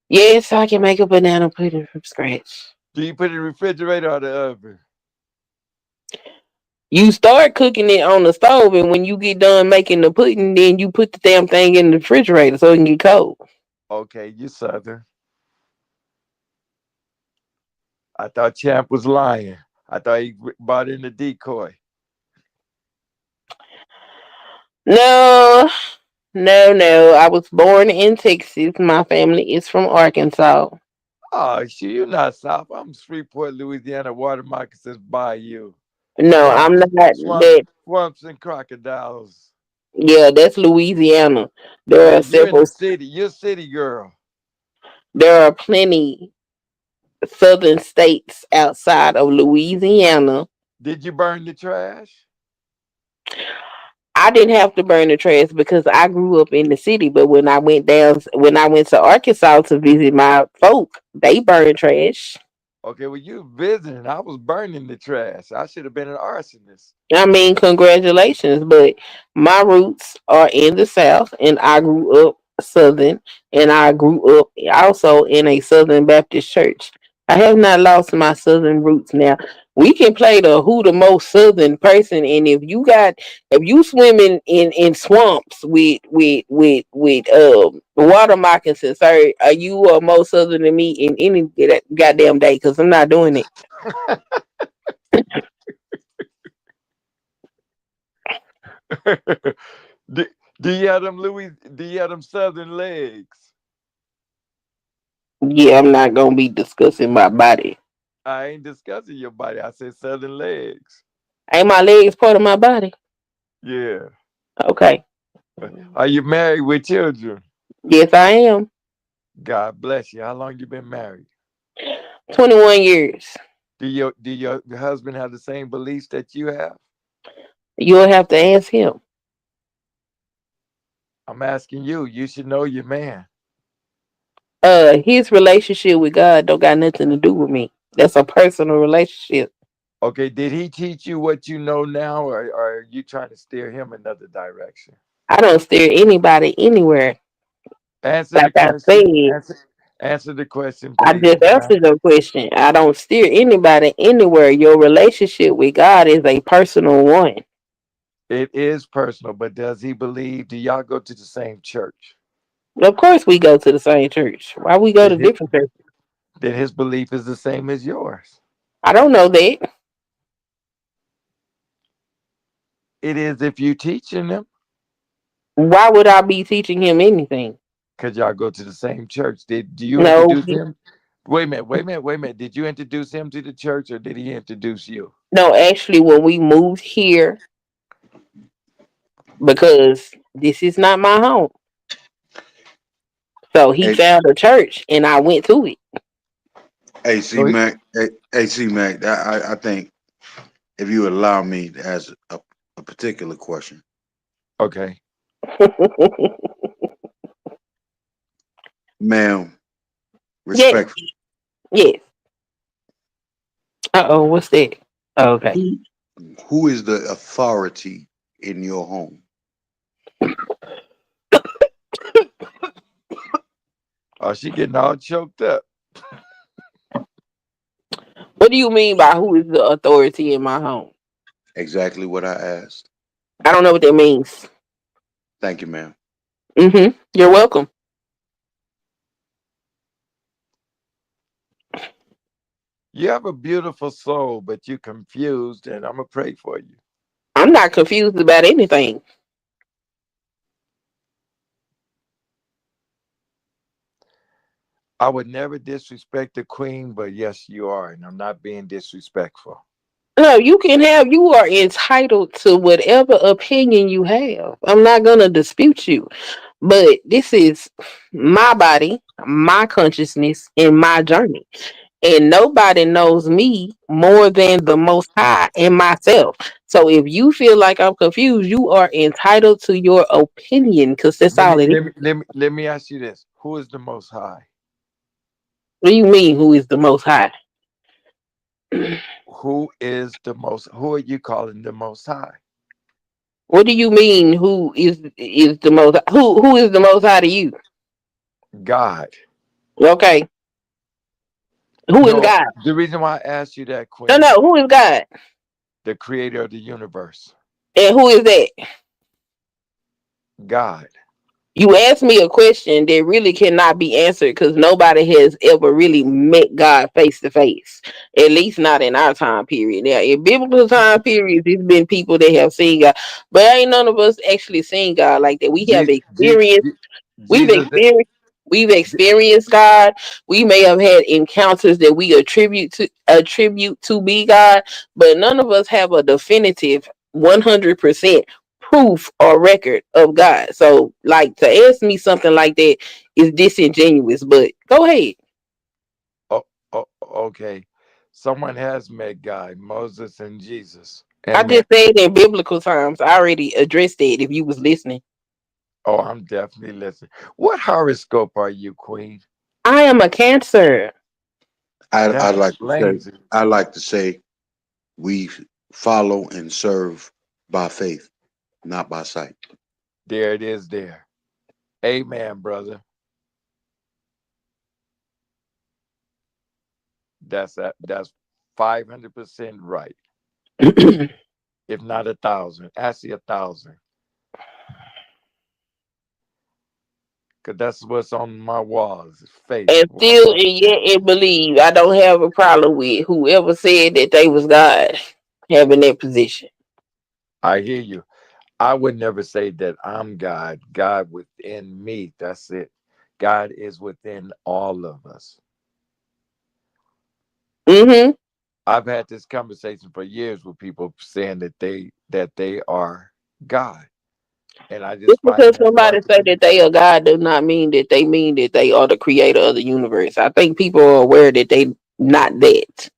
Yes, I can make a banana pudding from scratch. Do you put it in the refrigerator or the oven? You start cooking it on the stove, and when you get done making the pudding, then you put the damn thing in the refrigerator so it can get cold. Okay, you southern. I thought Champ was lying. I thought he bought in the decoy. No, no. I was born in Texas. My family is from Arkansas. Oh, shit, you're not South. I'm Shreveport, Louisiana. Water moccasins by you. No, I'm Swamps, not swamps, that. swamps, and crocodiles. Yeah, that's Louisiana. There Yeah, are you in the several. city. You're a city girl. There are plenty southern states outside of Louisiana. Did you burn the trash? I didn't have to burn the trash because I grew up in the city. But when I went to Arkansas to visit my folk, they burned trash. Okay, well, you visiting. I was burning the trash. I should have been an arsonist. I mean, congratulations, but my roots are in the South, and I grew up Southern, and I grew up also in a Southern Baptist church. I have not lost my Southern roots. Now we can play the who the most Southern person, and if you swimming in swamps with water moccasins, sir, are you more Southern than me in any goddamn day? Because I'm not doing it. do, do you have them Louis? Do you have them Southern legs? Yeah, I'm not gonna be discussing my body. I ain't discussing your body. I said Southern legs. Ain't my legs part of my body? Yeah. Okay. Are you married with children? Yes, I am. God bless you. How long you been married? 21 years. Do your husband have the same beliefs that you have? You'll have to ask him. I'm asking you. You should know your man. His relationship with God don't got nothing to do with me. That's a personal relationship. Okay, did he teach you what you know now, or are you trying to steer him another direction? I don't steer anybody anywhere. Answer the Like I question. said, Answer the question, I please, just ma'am. answered your question. I don't steer anybody anywhere. Your relationship with God is a personal one. It is personal, but does he believe? Do y'all go to the same church? Of course, we go to the same church. Why we go to Then his, different churches? then his belief is the same as yours. I don't know that. It is if you teaching them, Why would I be teaching him anything? because y'all go to the same church. Do you No, introduce him? Wait a minute. Did you introduce him to the church, or did he introduce you? no. Actually, when we moved here, because this is not my home, so he Hey, found a church, and I went to it. AC So Mac, AC Mac. I think if you would allow me to ask a particular question, okay. ma'am, Yes, respectfully, yes. Uh oh, what's that? Okay. who who is the authority in your home? Oh, she getting all choked up. What do you mean by who is the authority in my home? Exactly what I asked. I don't know what that means. Thank you, ma'am. You're welcome. You have a beautiful soul, but you're confused, and I'm gonna pray for you. I'm not confused about anything. I would never disrespect the queen, but yes, you are, and I'm not being disrespectful. No, you are entitled to whatever opinion you have. I'm not going to dispute you. But this is my body, my consciousness, and my journey. And nobody knows me more than the Most High and myself. So if you feel like I'm confused, you are entitled to your opinion because that's Let me all it is. let me let me let me ask you this: Who is the Most High? What do you mean, who is the Most High? Who is the most? Who are you calling the Most High? What do you mean, who is the Most who is the Most High to you? God. Okay, who is No, God? the reason why I asked you that, No, Queen, no, who is God? the Creator of the universe, And who is that? God. You asked me a question that really cannot be answered because nobody has ever really met God face to face. At least not in our time period. Now, in biblical time periods, there's been people that have seen God, but ain't none of us actually seen God like that. We have Je- Je- experienced. Je- We've Jesus, experienced. We've experienced God. We may have had encounters that we attribute to be God, but none of us have a definitive 100% proof or record of God. So, like, to ask me something like that is disingenuous. But go ahead. oh, okay. Someone has met God, Moses and Jesus, I and Mary. just said in biblical times. I already addressed that. If you was listening, Oh, I'm definitely listening. What horoscope are you, Queen? I am a Cancer. That explains it. I like to say we follow and serve by faith, not by sight. There it is there. Amen, brother. That's 500% right. And If not 1,000. Actually 1,000. Cause that's what's on my walls. Is faith. still, and yet, and believe. I don't have a problem with whoever said that they was God having that position. I hear you. I would never say that I'm God. God within me. That's it. God is within all of us. Mm-hmm. I've had this conversation for years with people saying that they are God, and I just Just find because that somebody hard to say that believe. they are God does not mean that they mean that they are the creator of the universe. I think people are aware that they not that.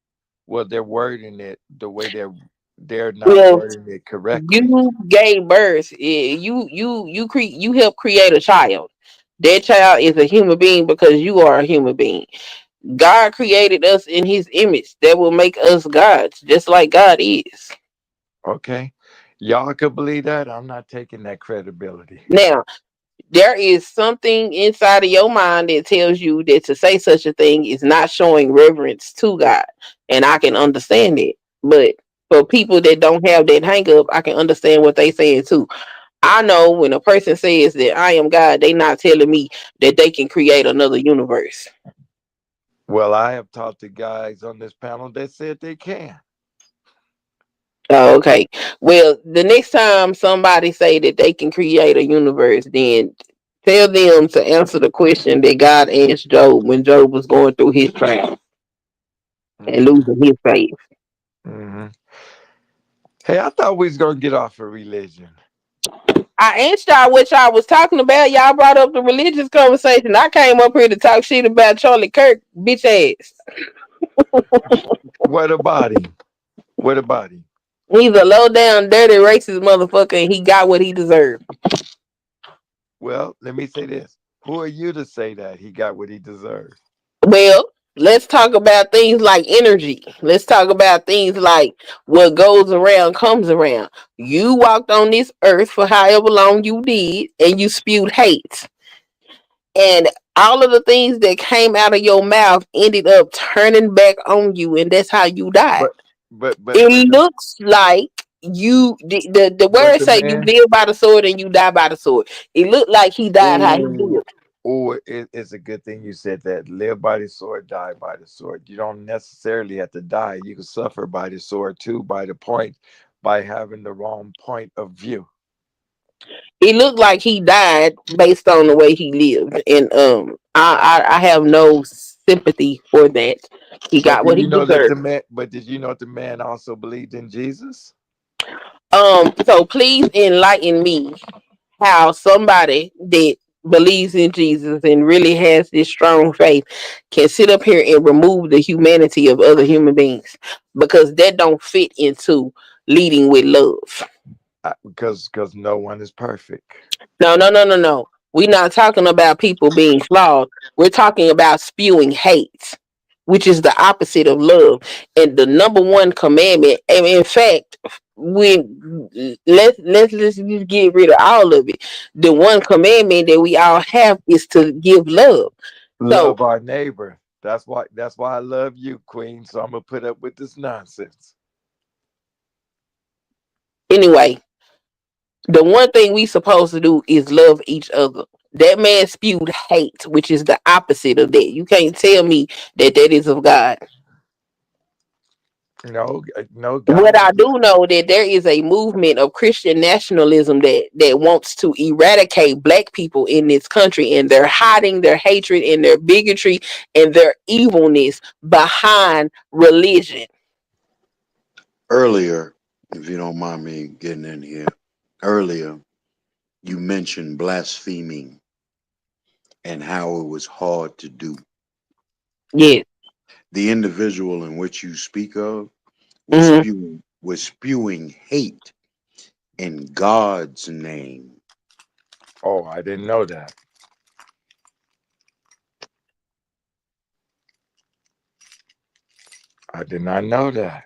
Well, they're wording it the way they're not Well, wording it correctly. you gave birth. You help create a child. That child is a human being because you are a human being. God created us in His image. That will make us gods, just like God is. Okay, y'all could believe that. I'm not taking that credibility. Now, there is something inside of your mind that tells you that to say such a thing is not showing reverence to God. And I can understand it. But for people that don't have that hang up, I can understand what they saying too. I know when a person says that I am God, they not telling me that they can create another universe. Well, I have talked to guys on this panel that said they can. Oh, okay. Well, the next time somebody say that they can create a universe, then tell them to answer the question that God asked Job when Job was going through his trial and Hmm. losing his faith. Hmm. Hey, I thought we was gonna get off of religion. I asked y'all what y'all was talking about. Y'all brought up the religious conversation. I came up here to talk shit about Charlie Kirk, bitch ass. What about him? What about him? He's a low down, dirty, racist motherfucker, and he got what he deserved. Well, let me say this. Who are you to say that he got what he deserved? Well, let's talk about things like energy. Let's talk about things like what goes around comes around. You walked on this earth for however long you did, and you spewed hate. And all of the things that came out of your mouth ended up turning back on you, and that's how you died. But but but but It the looks like the but words the say you man. live by the sword and you die by the sword. It looked like he died how he Ooh, lived. it's a good thing you said that. Live by the sword, die by the sword. You don't necessarily have to die. You can suffer by the sword too, by the point, by having the wrong point of view. It looked like he died based on the way he lived, and I have no sympathy for that. He But got do what he you know that the deserved. man? But did you know that the man also believed in Jesus? So please enlighten me how somebody that believes in Jesus and really has this strong faith can sit up here and remove the humanity of other human beings, because that don't fit into leading with love. Because no one is perfect. No, no, no, no, no. We're not talking about people being flawed. We're talking about spewing hate, which is the opposite of love. And the number one commandment, and in fact, when let's just get rid of all of it. The one commandment that we all have is to give love. So Love our neighbor. That's why I love you, Queen. So I'm gonna put up with this nonsense. anyway, the one thing we supposed to do is love each other. That man spewed hate, which is the opposite of that. You can't tell me that that is of God. No, no, What God I is not. do know that there is a movement of Christian nationalism that wants to eradicate black people in this country, and they're hiding their hatred and their bigotry and their evilness behind religion. Earlier, if you don't mind me getting in here, earlier you mentioned blaspheming and how it was hard to do. Yes. The individual in which you speak of Hmm. was spewing hate in God's name. Oh, I didn't know that. I did not know that.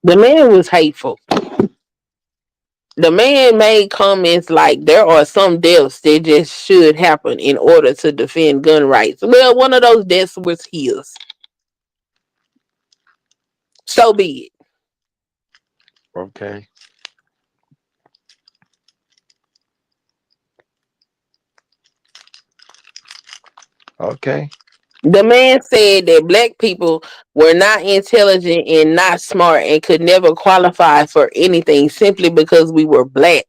The man was hateful. The man made comments like there are some deaths that just should happen in order to defend gun rights. Well, one of those deaths was his. So be it. Okay. Okay. The man said that black people were not intelligent and not smart and could never qualify for anything simply because we were black.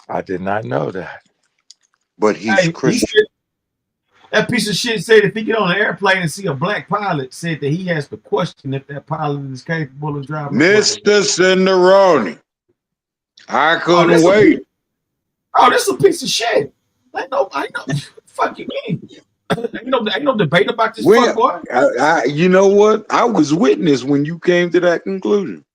I did not know that. But he's Hey, he Christian. said that piece of shit said if he get on an airplane and see a black pilot, said that he has to question if that pilot is capable of driving a plane. Mr. SendaRoni, I Oh, couldn't wait. this a piece of shit. Ain't no fuck you mean. Ain't no debate about this Well, fuck boy. you know what? I was witness when you came to that conclusion.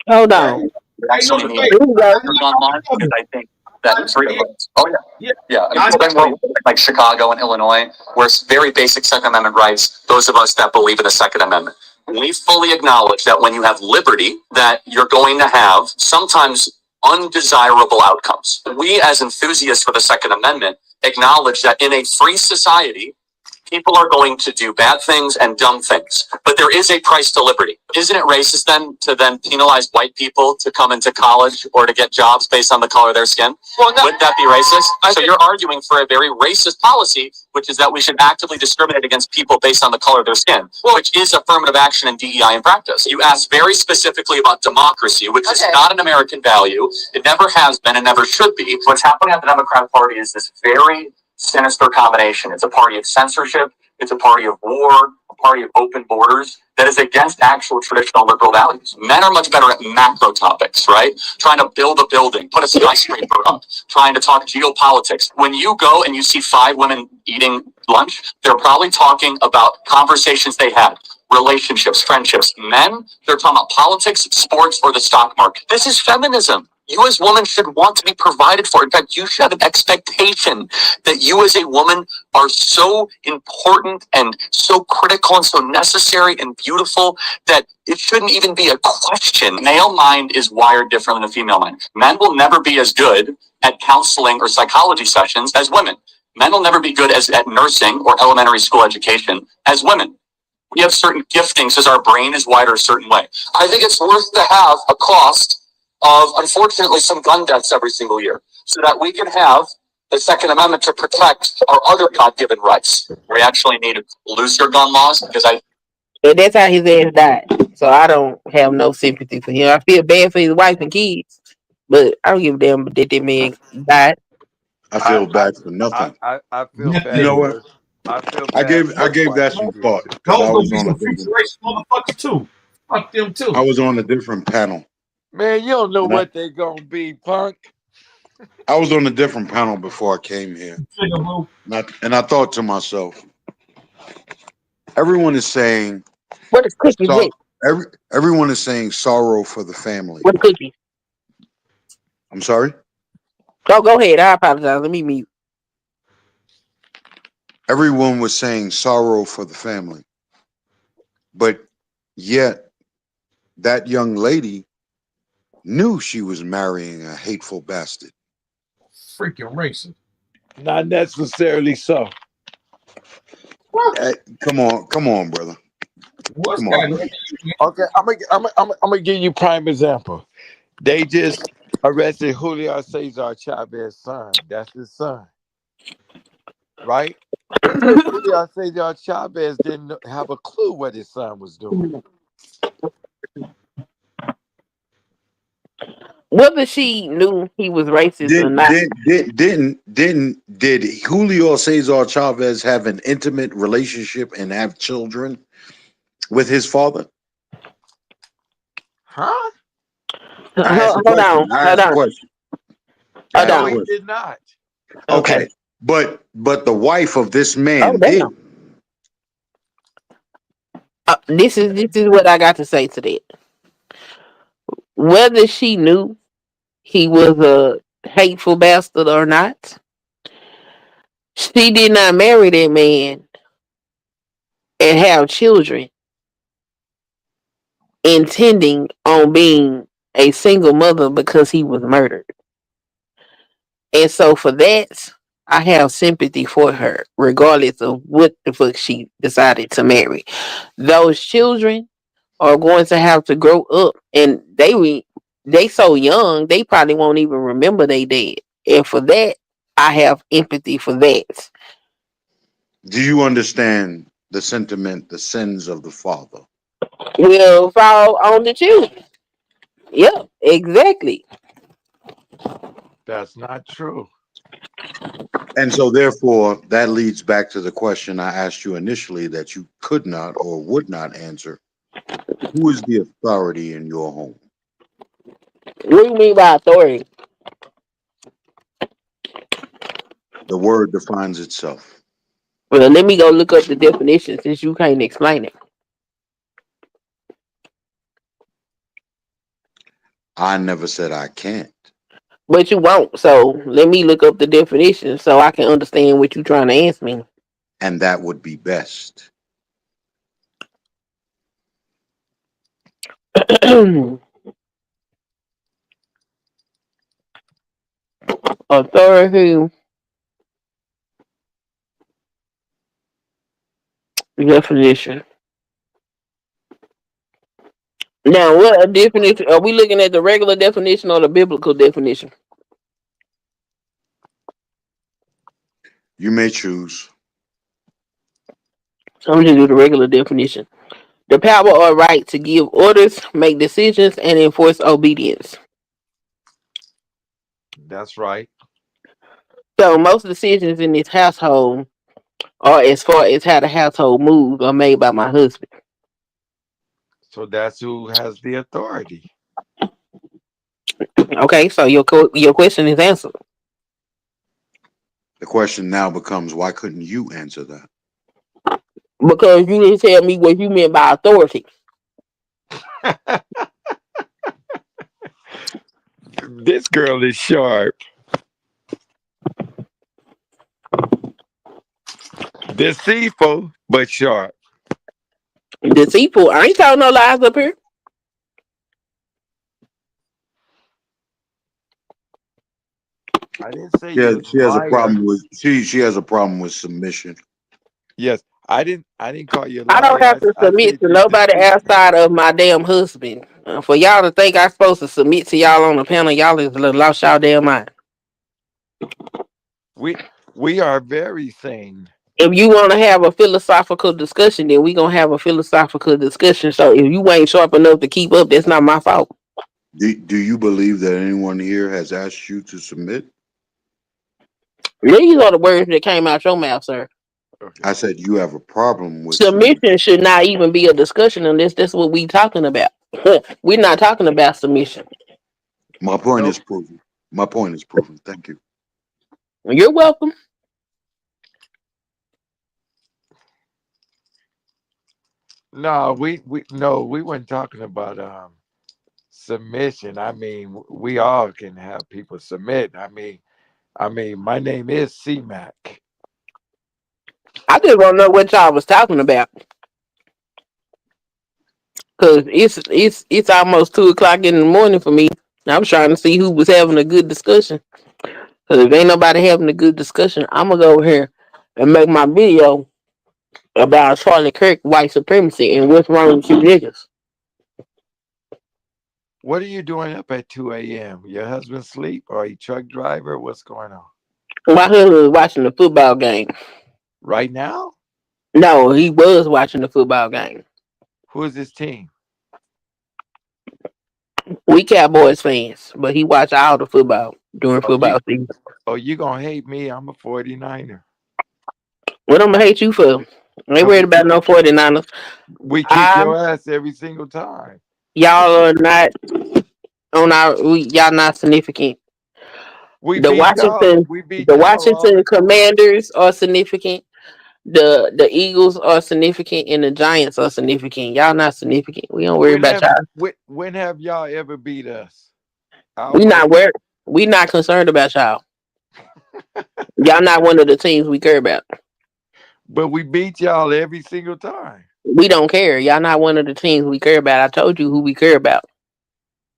Hold Yeah, on. ain't no debate. Here we go. Online because I think that freedom Yeah, rights. Oh yeah, yeah. yeah. I mean, I then we're like Chicago and Illinois, where it's very basic Second Amendment rights. Those of us that believe in the Second Amendment, we fully acknowledge that when you have liberty, that you're going to have sometimes undesirable outcomes. We, as enthusiasts for the Second Amendment, acknowledge that in a free society, people are going to do bad things and dumb things, but there is a price to liberty. Isn't it racist then to then penalize white people to come into college or to get jobs based on the color of their skin? Well, no, would that be racist? So you're arguing for a very racist policy, which is that we should actively discriminate against people based on the color of their skin, which is affirmative action and DEI in practice. You asked very specifically about democracy, which is not an American value. It never has been and never should be. What's happening at the Democratic Party is this very sinister combination. It's a party of censorship. It's a party of war, a party of open borders that is against actual traditional liberal values. Men are much better at macro topics, right? Trying to build a building, put a skyscraper up, trying to talk geopolitics. When you go and you see 5 women eating lunch, they're probably talking about conversations they had, relationships, friendships. Men, they're talking about politics, sports, or the stock market. This is feminism. You as women should want to be provided for. In fact, you should have an expectation that you as a woman are so important and so critical and so necessary and beautiful that it shouldn't even be a question. Male mind is wired different than the female mind. Men will never be as good at counseling or psychology sessions as women. Men will never be good at nursing or elementary school education as women. We have certain giftings as our brain is wired a certain way. I think it's worth to have a cost of, unfortunately, some gun deaths every single year so that we can have the Second Amendment to protect our other God-given rights. We actually need looser gun laws because And that's how his ass died. So I don't have no sympathy for him. I feel bad for his wife and kids, but I don't give a damn that that man died. I I feel I bad for nothing. I feel You bad know Nothing. what? for I feel I bad gave for his wife that and some kids. thought because Those gonna be some future racist motherfuckers too. Fuck them I too. was on a different panel, Man, you don't know and I, what they gonna be, punk. I was on a different panel before I came here, and I thought to myself, everyone is saying What is cookies so. with? Everyone is saying sorrow for the family. What cookies? I'm sorry. Oh, go ahead. I apologize. Let me mute. Everyone was saying sorrow for the family, but yet that young lady knew she was marrying a hateful bastard. Freaking racist. Not necessarily so. Come on, brother. What's Come got on, nothing brother. to do with Okay, I'm gonna give you prime example. They just arrested Julio Cesar Chavez's son. That's his son, right? Julio Cesar Chavez didn't have a clue what his son was doing. Whether she knew he was racist or Did not, did did did Julio Cesar Chavez have an intimate relationship and have children with his father? Huh? I asked a hold question. on, I hold asked a on, question. I hold asked a No, on. he question. did not. Okay. Okay, but the wife of this Oh man did. damn. This is what I got to say to that. Whether she knew he was a hateful bastard or not, she did not marry that man and have children intending on being a single mother because he was murdered. And so for that, I have sympathy for her, regardless of what the fuck she decided to marry. Those children are going to have to grow up, and they so young they probably won't even remember they dead. And for that, I have empathy for that. Do you understand the sentiment, the sins of the father? Will fall on the children. Yep, exactly. That's not true. And so, therefore, that leads back to the question I asked you initially that you could not or would not answer. Who is the authority in your home? What do you mean by authority? The word defines itself. Well, let me go look up the definition since you can't explain it. I never said I can't, But you won't. So let me look up the definition so I can understand what you're trying to ask me. and that would be best. Authority definition. Now, what definition are we looking at? The regular definition or the biblical definition? You may choose. So I'm just do the regular definition. The power or right to give orders, make decisions, and enforce obedience. That's right. So most decisions in this household, or as far as how the household moves, are made by my husband. So that's who has the authority. Okay, so your question is answered The question now becomes why couldn't you answer that? because you didn't tell me what you meant by authority. This girl is sharp. Deceitful, but sharp. Deceitful. I ain't telling no lies up here. I didn't say Yeah, you was a she has a liar. problem with she has a problem with submission. Yes, I didn't call you a I don't liar. have to I submit said to you're nobody deceitful. outside of my damn husband. For y'all to think I'm supposed to submit to y'all on the panel, y'all is lost y'all damn mind. We we are very sane. If you want to have a philosophical discussion, then we gonna have a philosophical discussion. So if you ain't sharp enough to keep up, that's not my fault. Do you believe that anyone here has asked you to submit? These are the words that came out your mouth, sir. Okay. I said you have a problem with Submission submission. should not even be a discussion unless that's what we talking about. We're not talking about submission. My point Nope. is proven. My point is proven. Thank you. You're welcome. No, we weren't talking about submission. I mean, we all can have people submit. I mean, my name is C-Mac. I just want to know what y'all was talking about. Cause it's almost 2 o'clock in the morning for me. I was trying to see who was having a good discussion. Cause if ain't nobody having a good discussion, I'm gonna go over here and make my video about Charlie Kirk white supremacy and what's wrong with you niggas. What are you doing up at 2 a.m.? Your husband sleep or a truck driver? What's going on? My husband was watching the football game. Right now? No, he was watching the football game. Who is his team? We Cowboys fans, but he watched all the football during Oh, football season. you gonna hate me. I'm a 49er. What I'm gonna hate you for? I ain't Cause worried about no 49ers. we kick I your ass every single time. Y'all are not on y'all not significant. We The beat y'all. Washington We beat the y'all all Washington the time. Commanders are significant. The Eagles are significant and the Giants are significant. Y'all not significant. We don't worry about y'all. When have y'all ever beat us? I We wanna not worried. We not concerned about y'all. Y'all not one of the teams we care about. but we beat y'all every single time. We don't care. Y'all not one of the teams we care about. I told you who we care about.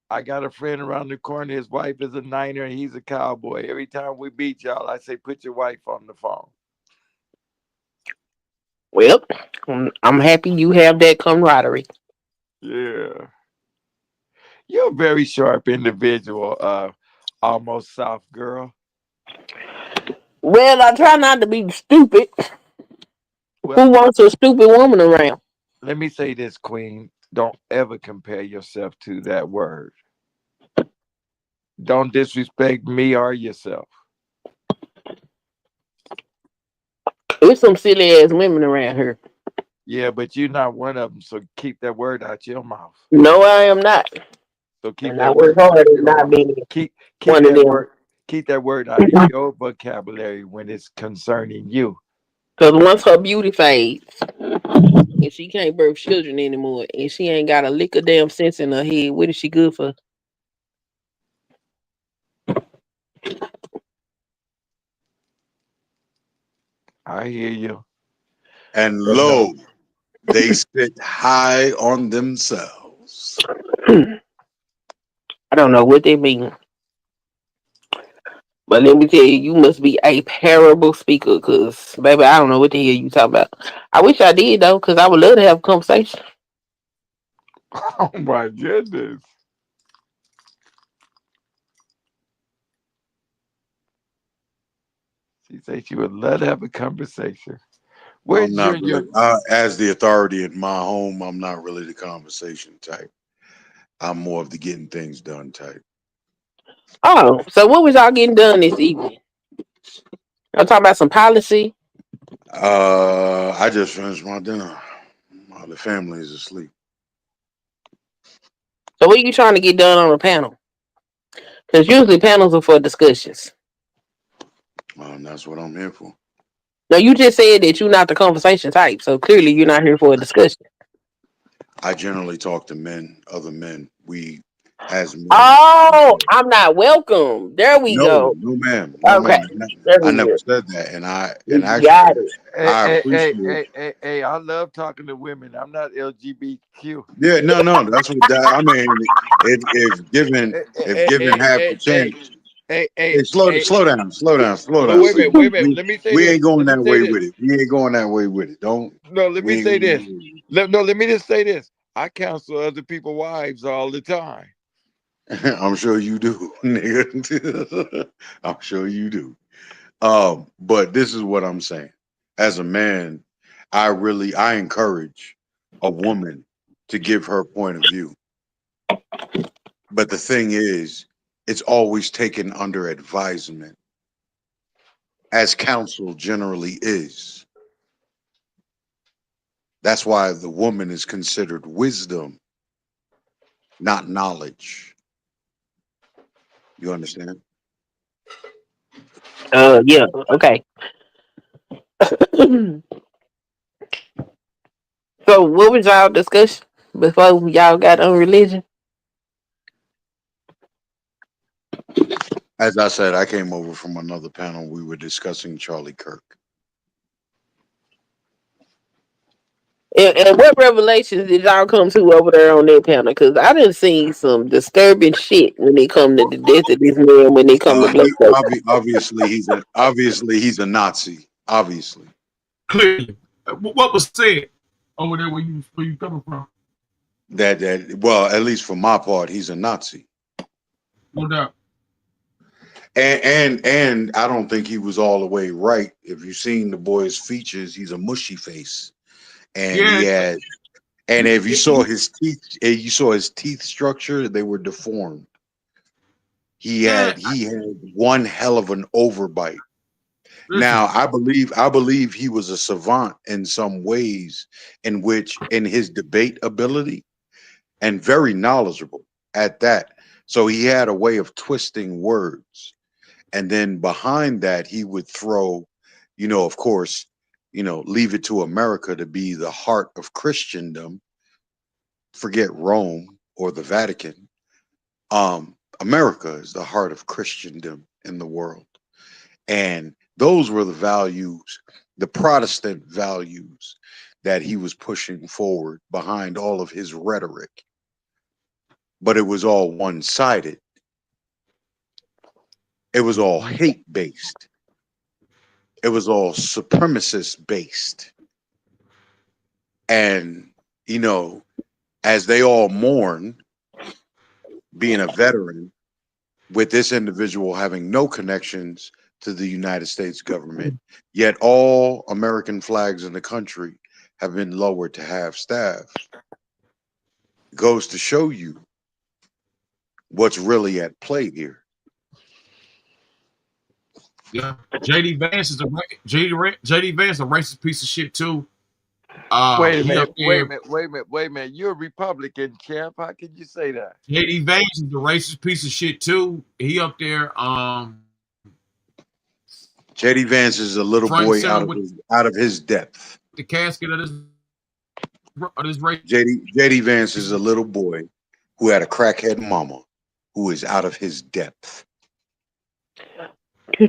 I got a friend around the corner. His wife is a Niner and he's a Cowboy. Every time we beat y'all, I say, put your wife on the phone. Well, I'm happy you have that camaraderie. Yeah. You're a very sharp individual, almost South girl. Well, I try not to be stupid. Well, Who wants a stupid woman around? let me say this, Queen. Don't ever compare yourself to that word. Don't disrespect me or yourself. There's some silly ass women around here. Yeah, but you're not one of them, so keep that word out your mouth. No, I am not. So keep And I that work word out hard at your not mouth. being Keep keep one of that them. word keep that word out of your vocabulary when it's concerning you. Because once her beauty fades and she can't birth children anymore and she ain't got a lick of damn sense in her head, what is she good for? I hear you. And But no. lo, they sit high on themselves. I don't know what they mean. But let me tell you, you must be a parable speaker, cause baby, I don't know what the hell you talking about. I wish I did though, cause I would love to have a conversation. Oh my goodness. She said she would love to have a conversation. Where I'm not Junior? really, as the authority in my home, I'm not really the conversation type. I'm more of the getting things done type. Oh, so what was y'all getting done this evening? Y'all talking about some policy? I just finished my dinner. The family is asleep. So what are you trying to get done on a panel? Because usually panels are for discussions. That's what I'm here for. Now you just said that you're not the conversation type, so clearly you're not here for a discussion. I generally talk to men, other men. We, as men, Oh, I'm not welcome. There we no, go. no, ma'am, no, Okay, ma'am. there I we never go. said that, and We got actually, it. Hey, I hey, hey, appreciate. hey, hey, hey, I love talking to women. I'm not LGBTQ. Yeah, no, no, that's what that. I mean, if given Hey, if hey, given hey, half hey, a hey, chance, hey, hey, hey, hey. slow No, down. wait a See, minute, wait a minute. we Let me say we ain't this. going Let me that say way this. with it. We ain't going that way with it. Don't. No, let We me ain't say going that this. way with Let me just say this. I counsel other people's wives all the time. it. I'm sure you do, nigga. I'm sure you do. But this is what I'm saying. As a man, I encourage a woman to give her point of view. But the thing is, it's always taken under advisement, as counsel generally is. That's why the woman is considered wisdom, not knowledge. You understand? Yeah, okay. So what was y'all discussion before y'all got on religion? As I said, I came over from another panel. We were discussing Charlie Kirk. And what revelations did y'all come to over there on that panel? Because I didn't see some disturbing shit when they come to the death of this man. When they come to black folks, Obviously he's a Nazi. Obviously. Clearly, what was said over there where you coming from? Well, at least for my part, he's a Nazi. No doubt. And I don't think he was all the way right. If you've seen the boy's features, he's a mushy face, and Yeah, and if you saw he- his teeth structure, they were deformed. yeah. He had one hell of an overbite. Listen, Now, I believe he was a savant in some ways, in his debate ability, and very knowledgeable at that. So he had a way of twisting words. And then behind that, he would throw, of course, leave it to America to be the heart of Christendom. Forget Rome or the Vatican. America is the heart of Christendom in the world. And those were the values, the Protestant values that he was pushing forward behind all of his rhetoric. But it was all one sided, it was all hate based, it was all supremacist based. And, as they all mourn being a veteran, with this individual having no connections to the United States government, yet all American flags in the country have been lowered to half staff, goes to show you what's really at play here. yeah. JD Vance is a JD Vance a racist piece of shit too. Wait a He up minute. there. Wait a minute. You're a Republican, champ. How can you say that? JD Vance is a racist piece of shit too. He up there. JD Vance is a little Front and boy center with out of his depth. the casket of this race. JD Vance is a little boy who had a crackhead mama who is out of his depth. All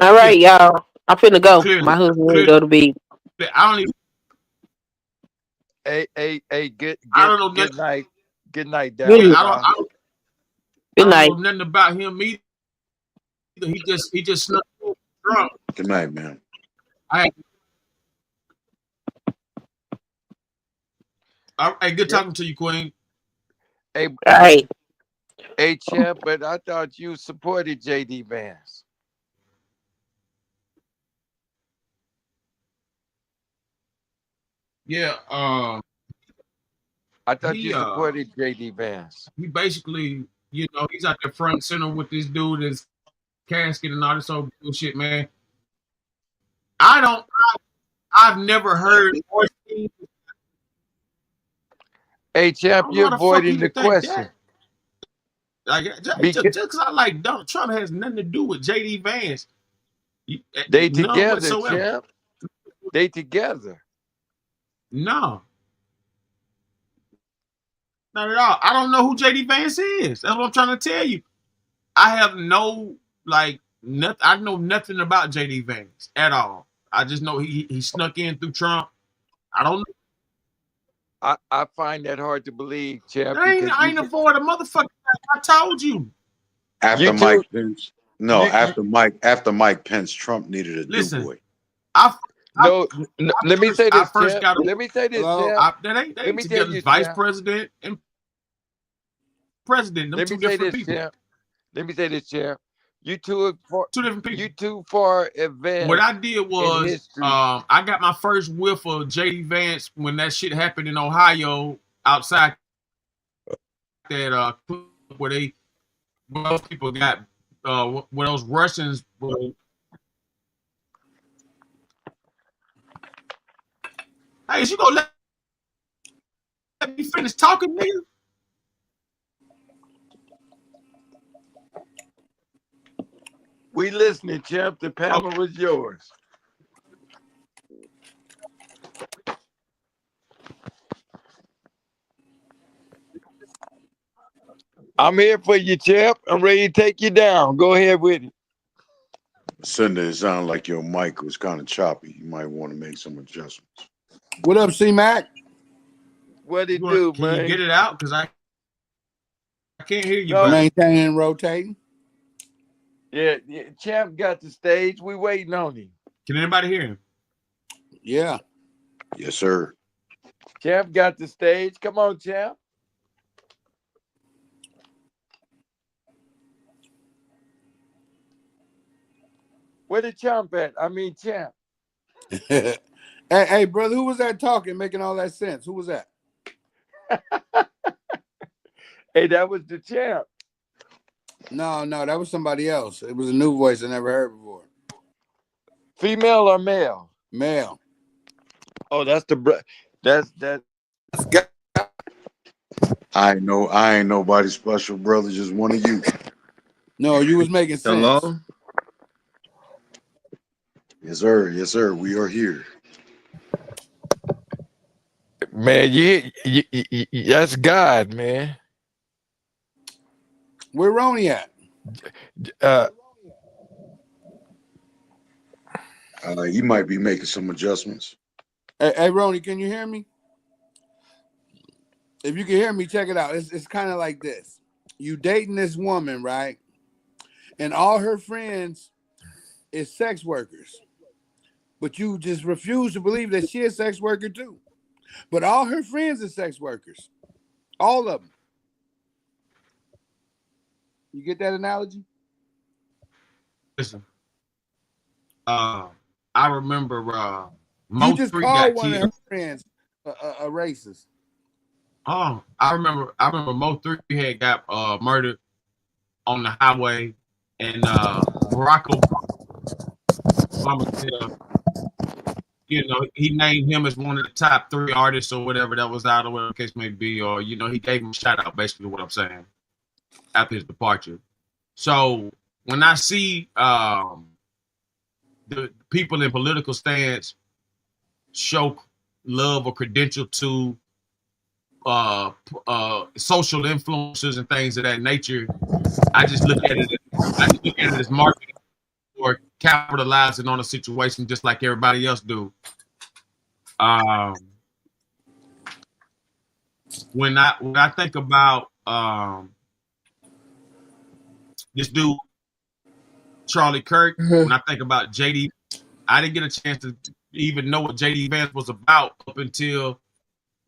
Yeah, right, y'all. I'm finna go. clearly, My husband wanna clearly. go to bed. I don't even. Hey, I don't know good nothing. night. Good night, Good, Dallas. good I don't know night. nothing about him either. He just snuck drunk. Good night, man. Hey, good Yep. talking to you, Queen. Hey, All right. champ, but I thought you supported JD Vance. Yeah. I thought He you supported JD Vance. he basically, he's out there front and center with this dude, his casket and all this old bullshit, man. I've never heard or seen. Hey, I champ, don't know you're how the fuck he avoiding the would think question. that. Like, just Because because I like Trump has nothing to do with JD Vance. they None together, whatsoever. champ. They together. No, not at all. I don't know who JD Vance is. That's what I'm trying to tell you. I have no nothing. I know nothing about JD Vance at all. I just know he snuck in through Trump. I don't know. I find that hard to believe, champ, I ain't avoid a motherfucker. I told you. After you too. Mike Pence, no, You after Mike Pence, Trump needed a do Listen, boy. I no. Let me say I this, first champ. got. Let me say this, Hello? champ. They Let ain't me tell together. you, Vice champ. president and president. Them Let two me say different this, people. champ. Let me say this, champ. You too far. Two different people. You too far What I advanced did in was, history. I got my first whiff of JD Vance when that shit happened in Ohio outside that where those people got where those Russians were. Hey, is you gonna let me finish talking, nigga? We listening, champ. The panel was yours. I'm here for you, champ. I'm ready to take you down. Go ahead with it. Sender, it sounded like your mic was kind of choppy. You might want to make some adjustments. What up, C-Mac? What it do, Can you man? get it out? Because I can't hear you, No. baby. Maintaining, rotating. Yeah, champ got the stage. We waiting on him. Can anybody hear him? Yeah. Yes, sir. Champ got the stage. Come on, Champ. Where the Champ at? I mean, Champ. Hey, brother, who was that talking, making all that sense? Who was that? Hey, that was the Champ. No, that was somebody else. It was a new voice I never heard before. Female or male? Male. Oh, that's the that's that. I ain't nobody special, brother. Just one of you. No, you was making sense. Hello? Yes, sir. Yes, sir. We are here. Man, that's God, man. Where Roni at? Uh, He might be making some adjustments. Hey, Roni, can you hear me? If you can hear me, check it out. It's kind of like this. You dating this woman, right? And all her friends is sex workers. But you just refuse to believe that she is a sex worker too. But all her friends are sex workers. All of them. You get that analogy? Listen, I remember You Mo just 3 called got one of killed. her friends a racist. Oh, I remember Mo 3 had got murdered on the highway, and Barack Obama said, he named him as one of the top 3 artists or whatever that was out, or whatever the case may be, or he gave him a shout out, basically what I'm saying, after his departure. So when I see the people in political stance show love or credential to social influencers and things of that nature, I just look at it as marketing or capitalizing on a situation just like everybody else do. When I think about this dude Charlie Kirk, when I think about JD, I didn't get a chance to even know what JD Vance was about up until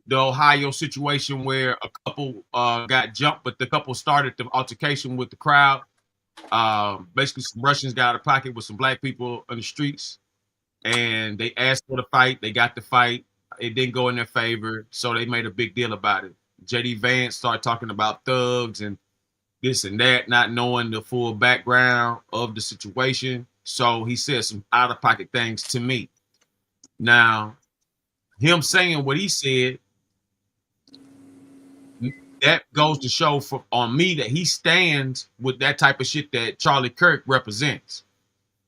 the Ohio situation where a couple got jumped, but the couple started the altercation with the crowd. Basically, some Russians got out of pocket with some black people on the streets, and they asked for the fight. They got the fight. It didn't go in their favor, so they made a big deal about it. JD Vance started talking about thugs and this and that, not knowing the full background of the situation. So he said some out of pocket things to me. Now, him saying what he said, that goes to show on me that he stands with that type of shit that Charlie Kirk represents.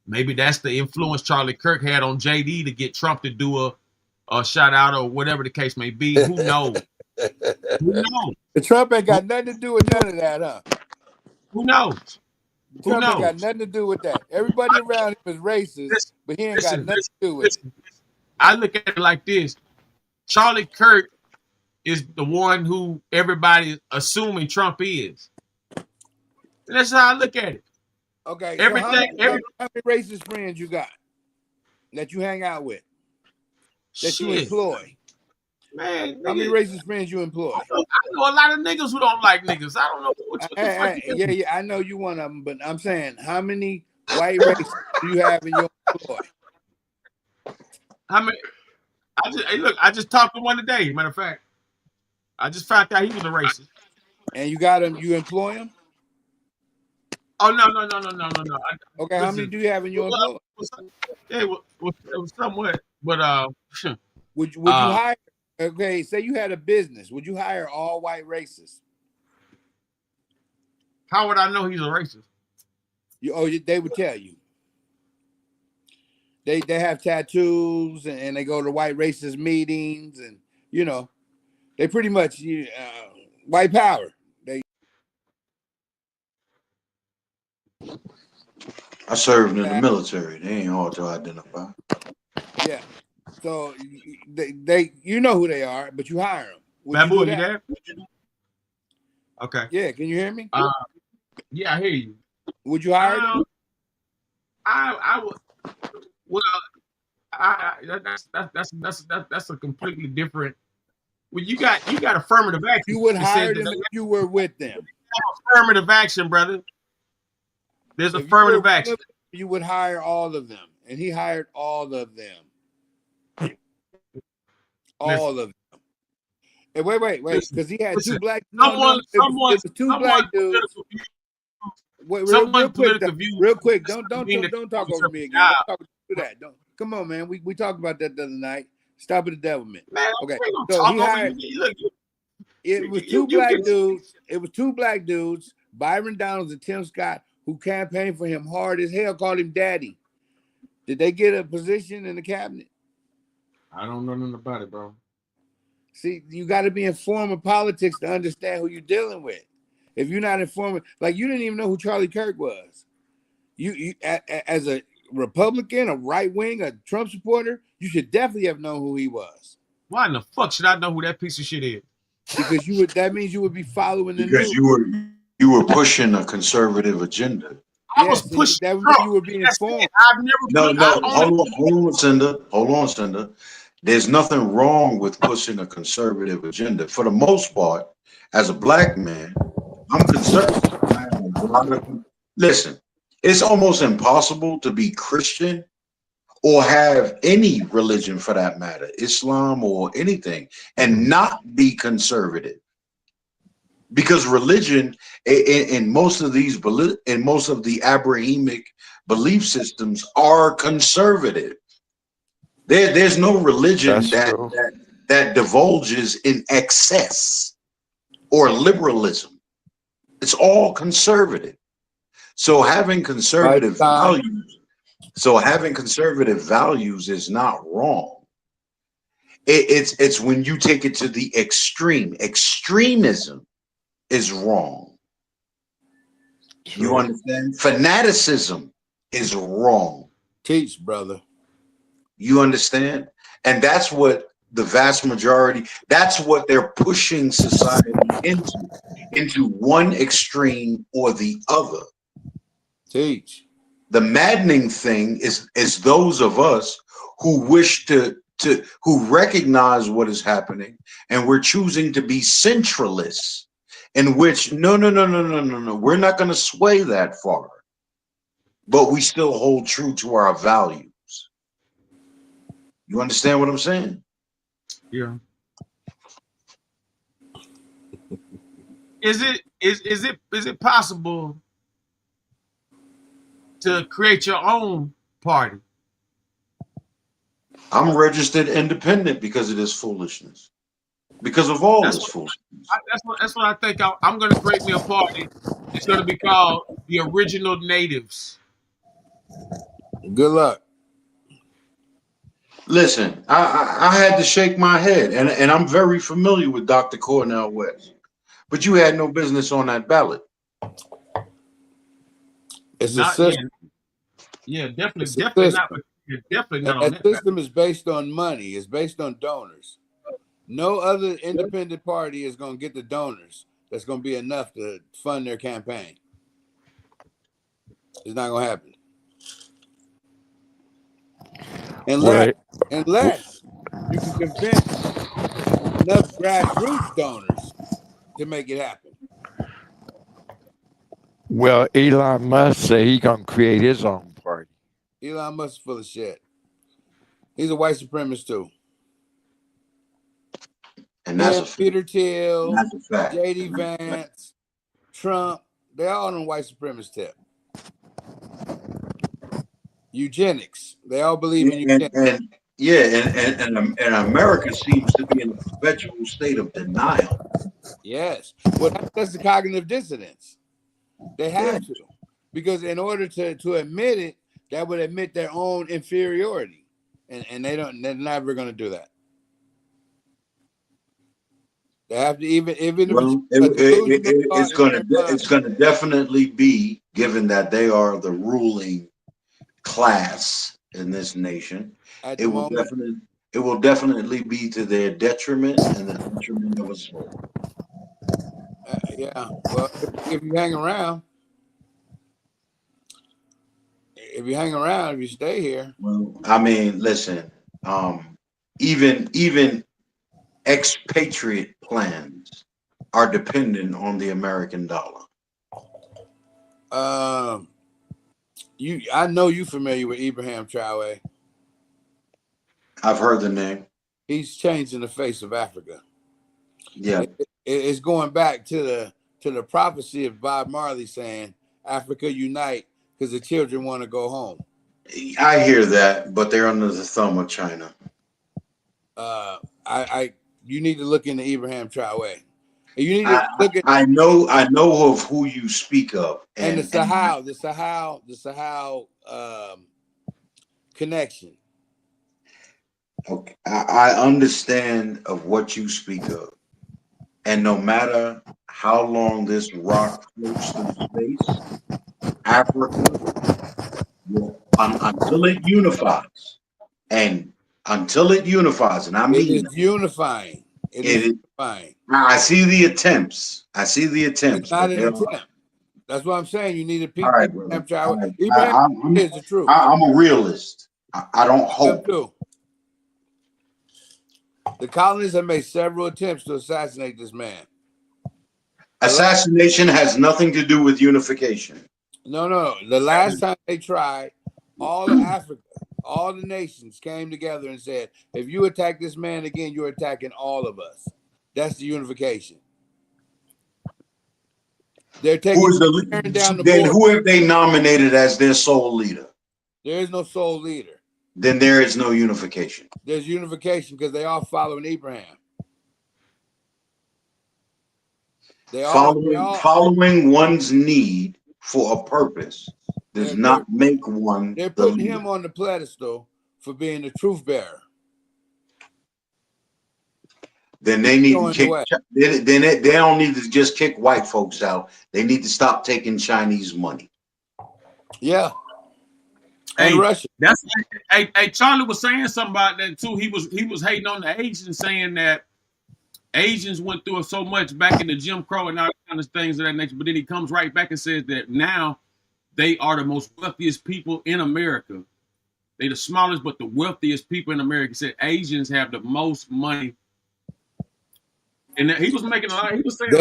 Maybe that's the influence Charlie Kirk had on JD to get Trump to do a shout out or whatever the case may be. Who knows? Who knows? The Trump ain't got nothing to do with none of that, huh? Who knows? Who Trump ain't got knows? nothing to do with that. Everybody around him is racist, but he ain't got Listen, nothing to do with it. listen. I look at it like this: Charlie Kirk is the one who everybody assuming Trump is. And that's how I look at it. Okay, so Everything, how many racist friends you got that you hang out with, that you shit, employ? man. How many Nigga, racist friends you employ? I know a lot of niggas who don't like niggas. I don't know what the fuck you mean. Yeah, I know you one of them, but I'm saying, how many white racists do you have in your employ? How many? I just talked to one today. Matter of fact, I just found out he was a racist. And you got them, you employ them? Oh no. Okay, how many Listen, do you have in your employ? it was somewhat, but Would you hire? Okay, say you had a business. Would you hire all white racists? how would I know he's a racist? They would tell you. They have tattoos and they go to white racist meetings and they pretty much white power. I served in the military. They ain't hard to identify. Yeah. So they you know who they are, but you hire them. Would Babu, you do you that? there? Okay. Yeah. Can you hear me? Yeah, I hear you. Would you hire them? I would. Well, that's a completely different Well, you got affirmative action. You would It says hire that them if you were with them. affirmative action, brother. There's If you were affirmative with action. them, you would hire all of them, and he hired all of them. All of them. And wait, because he had two black. Someone, it was two black dudes. Wait, real quick, real quick. Don't talk over me again. Don't do that. Don't come on, man. We talked about that the other night. Stop with the devilment. Man, okay. So he hired. It was two black dudes. It was two black dudes, Byron Donalds and Tim Scott, who campaigned for him hard as hell, called him daddy. Did they get a position in the cabinet? I don't know nothing about it, bro. See, you got to be informed of politics to understand who you're dealing with. If you're not informed, like you didn't even know who Charlie Kirk was. You as a Republican, a right wing, a Trump supporter, you should definitely have known who he was. Why in the fuck should I know who that piece of shit is? Because you would. That means you would be following the because news. you were pushing a conservative agenda. I was pushing. That was you were being informed. I've never. Hold on, Cinder. There's nothing wrong with pushing a conservative agenda. For the most part, as a black man, I'm conservative. Listen, it's almost impossible to be Christian or have any religion for that matter, Islam or anything, and not be conservative. Because religion in most of the Abrahamic belief systems are conservative. There's no religion that divulges in excess or liberalism. It's all conservative. So having conservative values is not wrong. It's when you take it to the extreme. Extremism is wrong. True. You understand? Fanaticism is wrong. Teach, brother. You understand? And that's what the vast majority, that's what they're pushing society into one extreme or the other. Teach. The maddening thing is those of us who wish who recognize what is happening, and we're choosing to be centralists, in which no, we're not going to sway that far, but we still hold true to our values. You understand what I'm saying? Yeah. Is it possible to create your own party? I'm registered independent because of this foolishness. Because of all this foolishness. That's what I think. I'm going to create me a party. It's going to be called the Original Natives. Good luck. Listen, I had to shake my head, and I'm very familiar with Dr. Cornel West, but you had no business on that ballot. It's a system. Yeah, definitely not. Definitely not. That system is based on money. It's based on donors. No other independent party is going to get the donors that's going to be enough to fund their campaign. It's not going to happen. Unless you can convince enough grassroots donors to make it happen. Well, Elon Musk say he's going to create his own party. Elon Musk is full of shit. He's a white supremacist too. And that's Peter Thiel, J.D. Vance, Trump, they all on the white supremacist tip. Eugenics. They all believe in eugenics. And America seems to be in a perpetual state of denial. Yes. Well, that's the cognitive dissonance. They have to. Because in order to admit it, that would admit their own inferiority. And they're never going to do that. They have to even it's going to definitely be, given that they are the ruling class in this nation, it will definitely be to their detriment and the detriment of us all. Yeah. Well, if you hang around, if you stay here. Well, I mean, listen, even expatriate plans are dependent on the American dollar? I know you familiar with Ibrahim Traore. I've heard the name. He's changing the face of Africa. Yeah. It's going back to the prophecy of Bob Marley saying, "Africa unite," because the children want to go home. I hear that, but they're under the thumb of China. You need to look into Ibrahim Traore. You need to look at. I know of who you speak of, and the Sahel connection. Okay, I understand of what you speak of, and no matter how long this rock floats through space, Africa, until it unifies, and I It mean is unifying. It is unifying. I see the attempts. It's not but an attempt. That's what I'm saying. You need to peep all right, Ibrahim brother. All Traore. right. Ibrahim is the truth. I'm a realist. I don't hope. Too. The colonists have made several attempts to assassinate this man. Assassination has nothing to do with unification. No. The last time they tried, all of Africa, all the nations came together and said, if you attack this man again, you're attacking all of us. That's the unification. They're taking down the then border. who have they nominated as their sole leader? There is no sole leader. Then there is no unification. There's unification because they all following Abraham. Following one's need for a purpose does not make one. They're putting him on the pedestal for being the truth bearer. Then they need to kick. They don't need to just kick white folks out. They need to stop taking Chinese money. Yeah. Hey, Russia. That's hey, Charlie was saying something about that too. He was hating on the Asians, saying that Asians went through so much back in the Jim Crow and all kind of things of that nature. But then he comes right back and says that now they are the most wealthiest people in America. They're the smallest but the wealthiest people in America. He said Asians have the most money. And he was making a lot. He was saying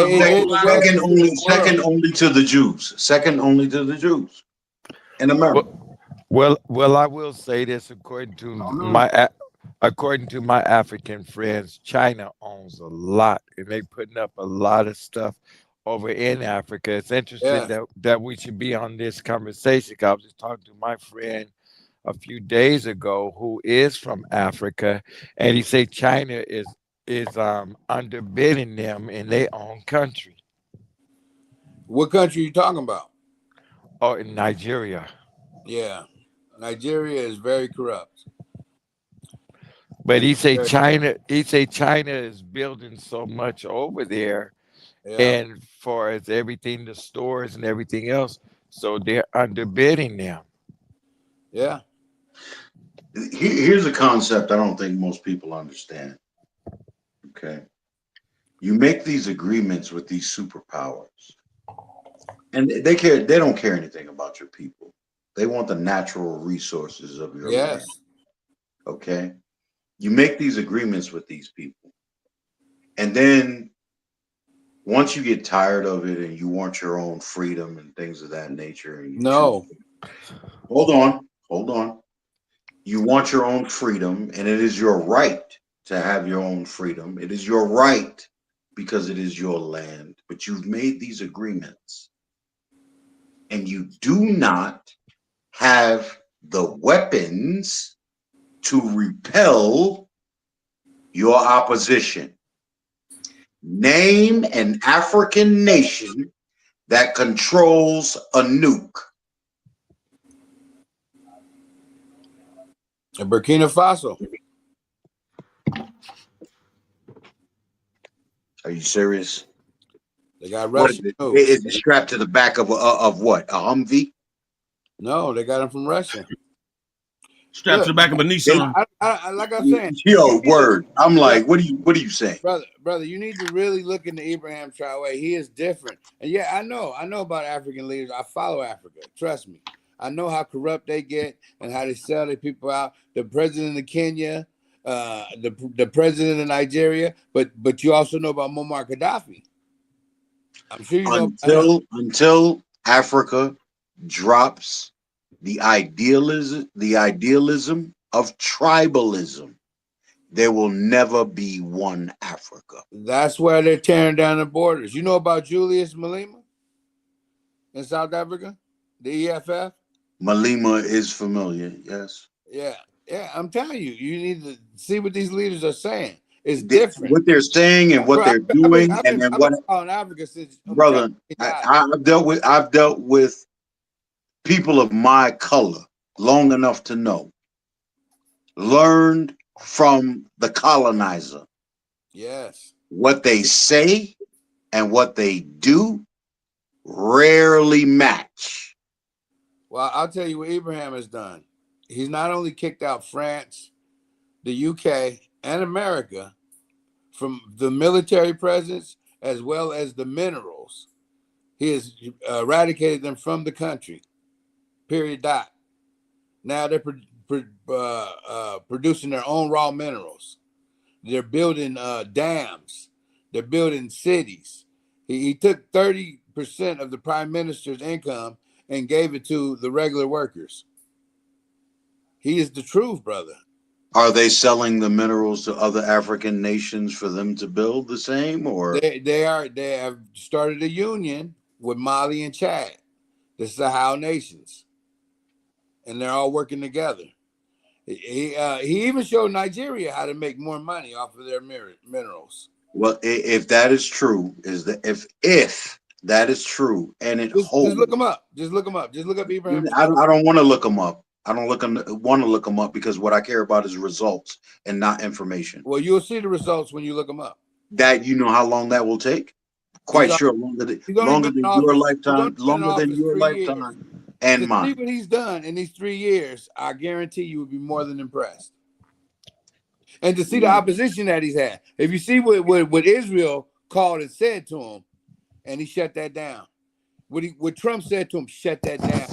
second only to the Jews. Second only to the Jews in America. Well, I will say this according to my African friends, China owns a lot, and they putting up a lot of stuff over in Africa. It's interesting that we should be on this conversation. I was just talking to my friend a few days ago who is from Africa, and he said China is underbidding them in their own country. What country are you talking about? Oh, in Nigeria. Yeah. Nigeria is very corrupt. But he say China is building so much over there, and far as everything, the stores and everything else, so they're underbidding them. Yeah. Here's a concept I don't think most people understand. Okay. You make these agreements with these superpowers, and they don't care anything about your people. They want the natural resources of your land. Okay. You make these agreements with these people, and then once you get tired of it and you want your own freedom and things of that nature, hold on. You want your own freedom, and it is your right to have your own freedom. It is your right because it is your land, but you've made these agreements, and you do not have the weapons to repel your opposition. Name an African nation that controls a nuke. Burkina Faso. Are you serious? They got Russian nukes. Is it strapped to the back of what? A Humvee? No, they got them from Russia. Strapped to the back of a Nissan. Like I'm saying. Word. I'm like, what are you saying? Brother, you need to really look into Ibrahim Traore. He is different. And yeah, I know about African leaders. I follow Africa. Trust me. I know how corrupt they get and how they sell their people out. The president of Kenya, the president of Nigeria, but you also know about Muammar Gaddafi. I'm sure you know about him. Until Africa drops the idealism of tribalism, there will never be one Africa. That's why they're tearing down the borders. You know about Julius Malema in South Africa, the EFF? Malema is familiar, yes. Yeah. I'm telling you, you need to see what these leaders are saying. It's different. What they're saying and what Bro, they're doing, I've and been what, following Africa since brother, I've dealt with people of my color long enough to know. Learned from the colonizer. Yes. What they say and what they do rarely match. Well, I'll tell you what Abraham has done. He's not only kicked out France, the UK, and America from the military presence as well as the minerals. He has eradicated them from the country. Period. Dot. Now they're producing their own raw minerals. They're building dams. They're building cities. He took 30% of the prime minister's income and gave it to the regular workers. He is the truth, brother. Are they selling the minerals to other African nations for them to build the same, or they have started a union with Mali and Chad, the Sahel nations, and they're all working together. He even showed Nigeria how to make more money off of their minerals. Well, if that is true, if that is true, and it holds, just look them up. Just look them up. Just look up Abraham. I don't want to look them up. I don't want to look them up because what I care about is results and not information. Well, you'll see the results when you look them up. That you know how long that will take? Quite sure longer than your lifetime, longer than your lifetime and mine. See what he's done in these 3 years, I guarantee you would be more than impressed. And to see the opposition that he's had. If you see what Israel called and said to him, and he shut that down. What Trump said to him, shut that down.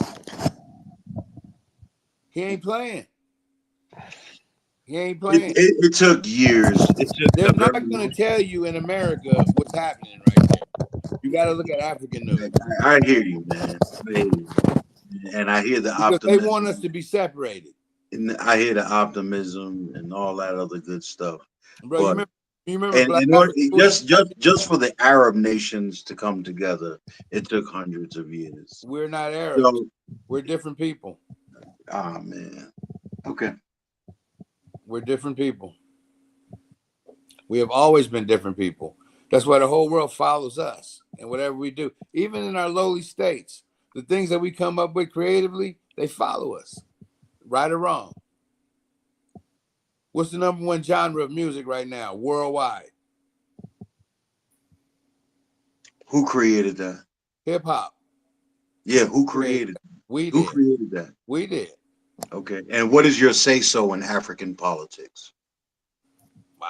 He ain't playing. He ain't playing. It took years. They're not going to tell you in America what's happening right there. You got to look at African news. I hear you, man. And I hear the optimism. They want us to be separated. And I hear the optimism and all that other good stuff. Bro, but, you remember just for the Arab nations to come together, it took hundreds of years. We're not Arabs. We're different people. Ah, man. Okay. We're different people. We have always been different people. That's why the whole world follows us and whatever we do. Even in our lowly states, the things that we come up with creatively, they follow us. Right or wrong. What's the #1 genre of music right now, worldwide? Who created that? Hip hop. Yeah, who created it? We did. Who created that? We did. Okay. And what is your say-so in African politics?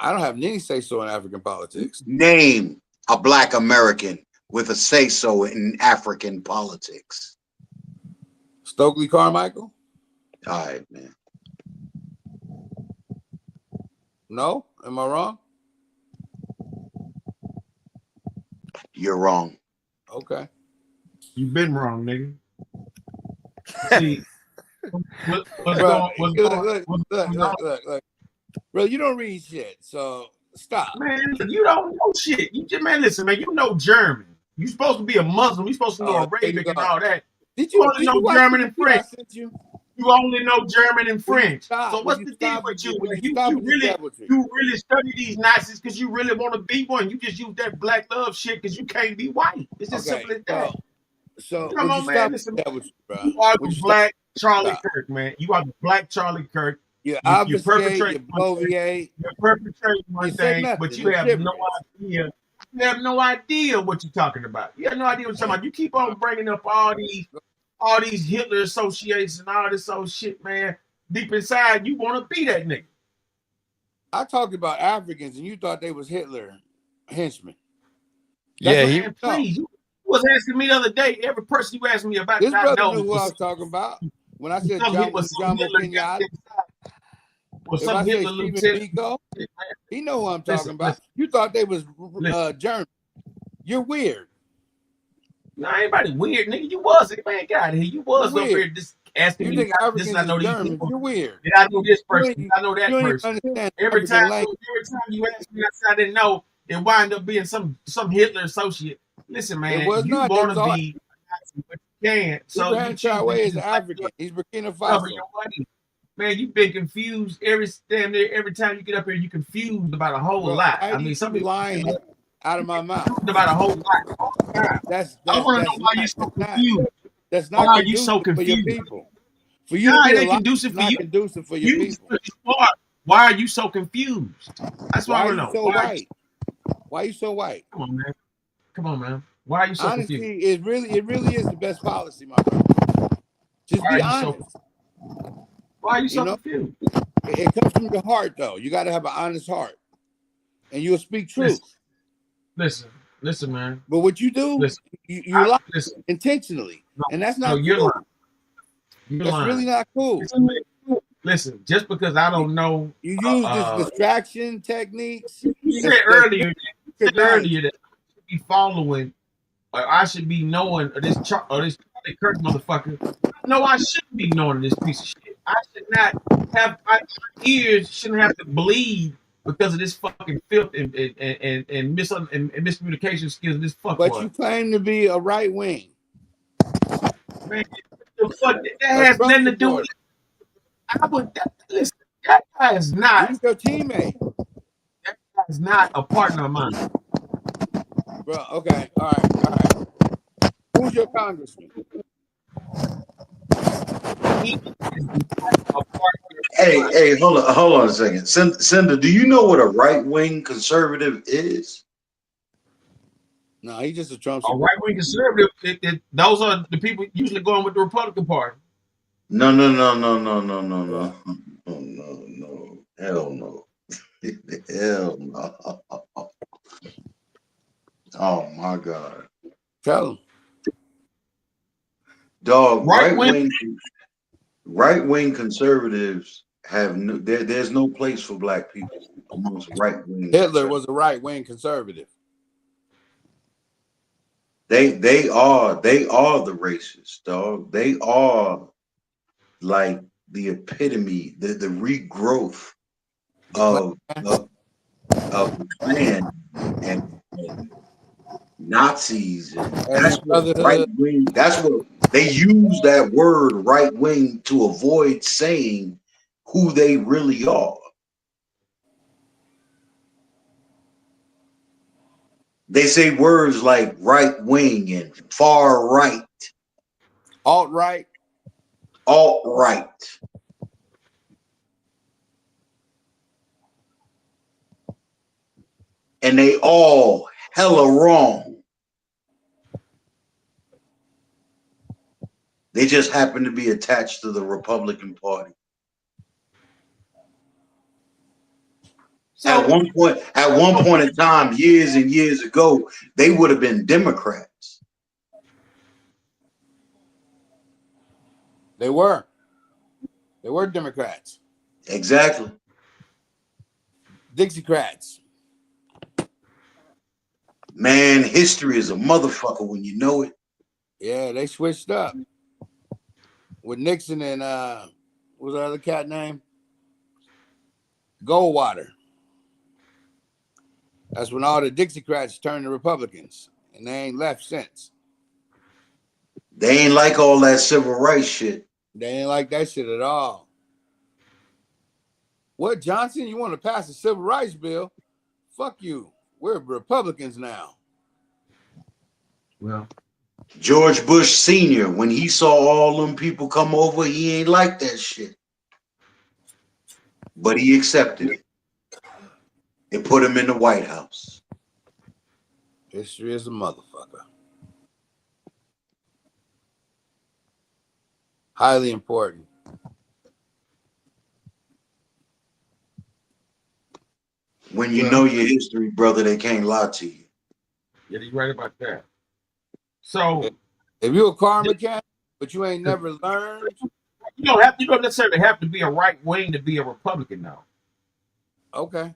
I don't have any say-so in African politics. Name a Black American with a say-so in African politics. Stokely Carmichael? All right, man. No? Am I wrong? You're wrong. Okay. You've been wrong, nigga. See, what's going look. Bro, you don't read shit, so stop. Man, you don't know shit. Man, listen, man, you know German. You supposed to be a Muslim. You supposed to know Arabic and all that. Did you only know German and French? You only know German and French. So what's the deal with you? You really study these Nazis because you really want to be one. You just use that black love shit because you can't be white. It's just simple as that. So come on, man. Listen, you are the black Charlie Kirk, man. You are the black Charlie Kirk. You perpetrate one thing, but you have no idea. You have no idea what you're talking about. You have no idea what you're talking about. You keep on bringing up all these Hitler associates and all this old shit, man. Deep inside, you want to be that nigga. I talked about Africans, and you thought they was Hitler henchmen. Please. You was asking me the other day. Every person you asked me about, this brother knew who I was talking about. When I said Jomo Kenyatta. Well, If some I say Hitler Stephen lieutenant. Biko, he know who I'm talking Listen, about. listen, You thought they was listen. German. You're weird. Nah, anybody weird, nigga. You was it, man. Get out of here. You You're was over weird. here just asking You me think this and Africans I is know these Germans. people. You're weird. Did I know this You person? ain't, Did I know you that don't even person? understand Every African time, language. you ask me, I said I didn't know. It wind up being some Hitler associate. Listen, It man, was you not. It want was to all be, but you can't. So you Ibrahim choose to Traoré is use like African. He's Burkina cover Faso. your money. Man, you've been confused every time you get up here. You confused about a whole Bro, lot. why I do you mean, some keep people lying out of my mouth? confused about a whole lot all the time. That's I that's want to know that's why you're not so confused. that's Why not are you conducive so for your confused? people. For you to Nah, be it ain't alive conducive is for not you. conducive for your You people. smart. Why are you so confused? That's what I Why are want to you know. so Why? Are you, white? Why are you so white? come on, man. Come on, man. Why are you so confused? Honesty is really is the best policy, my brother. Just Why are be you so? honest. Why are you You so know, confused? it comes from your heart, though. You got to have an honest heart, and you'll speak Listen, truth. listen, man. But what you do, Listen, you lie listen. intentionally, No, and that's no, not you're lying. cool. You're That's really lying. not cool. Listen, just because I You, don't know, you use this distraction techniques. you said That's said kryptonite. earlier that I should be following, or I should be knowing, or this Charlie Kirk motherfucker. No, I shouldn't be knowing this piece of shit. I should not have my ears shouldn't have to bleed because of this fucking filth and miscommunication skills of this But you fuckwad. claim to be a right wing, Man, the fuck that a has Trump nothing to do with supporter. it. I would listen. That guy is not. He's your teammate, That guy is not a partner of mine. bro. Okay, all right, all right. Who's your congressman? He is not a partner of Hey, mine. hey, hold on a second. Sender, do you know what a right wing conservative is? No, he's just a Trump A supporter. right wing conservative. Those are the people usually going with the Republican Party. No, no, no, no, no, no, no, What? no, no, no, no. Hell no. Hell no. Oh my God. Tell him. Dog, Right wing. right wing conservatives have no there's no place for black people amongst right wing Hitler conservatives. was a right wing conservative. They are the racists, dog. They are like the epitome, the regrowth The of Klan. the Klan and Nazis, and Aryan that's what right Brotherhood. wing. That's what they use that word right wing to avoid saying who they really are. They say words like right wing and far right, Alt right. alt right, and they all hella wrong. They just happen to be attached to the Republican Party. So At one point in time, years and years ago, they would have been Democrats. They were. They were Democrats. Exactly. Dixiecrats. Man, history is a motherfucker when you know it. Yeah, they switched up with Nixon and what was the other cat name? Goldwater. That's when all the Dixiecrats turned to Republicans, and they ain't left since. They ain't like all that civil rights shit. They ain't like that shit at all. What, Johnson? You want to pass a civil rights bill? Fuck you. We're Republicans now. well, George Bush Sr., when he saw all them people come over, he ain't like that shit. But he accepted it. It put him in the White House. History is a motherfucker. Highly important. When you know your history, brother, they can't lie to you. yeah, you're right about that. So If you're a car mechanic, but you ain't never learned You don't necessarily have to be a right wing to be a Republican now. Okay.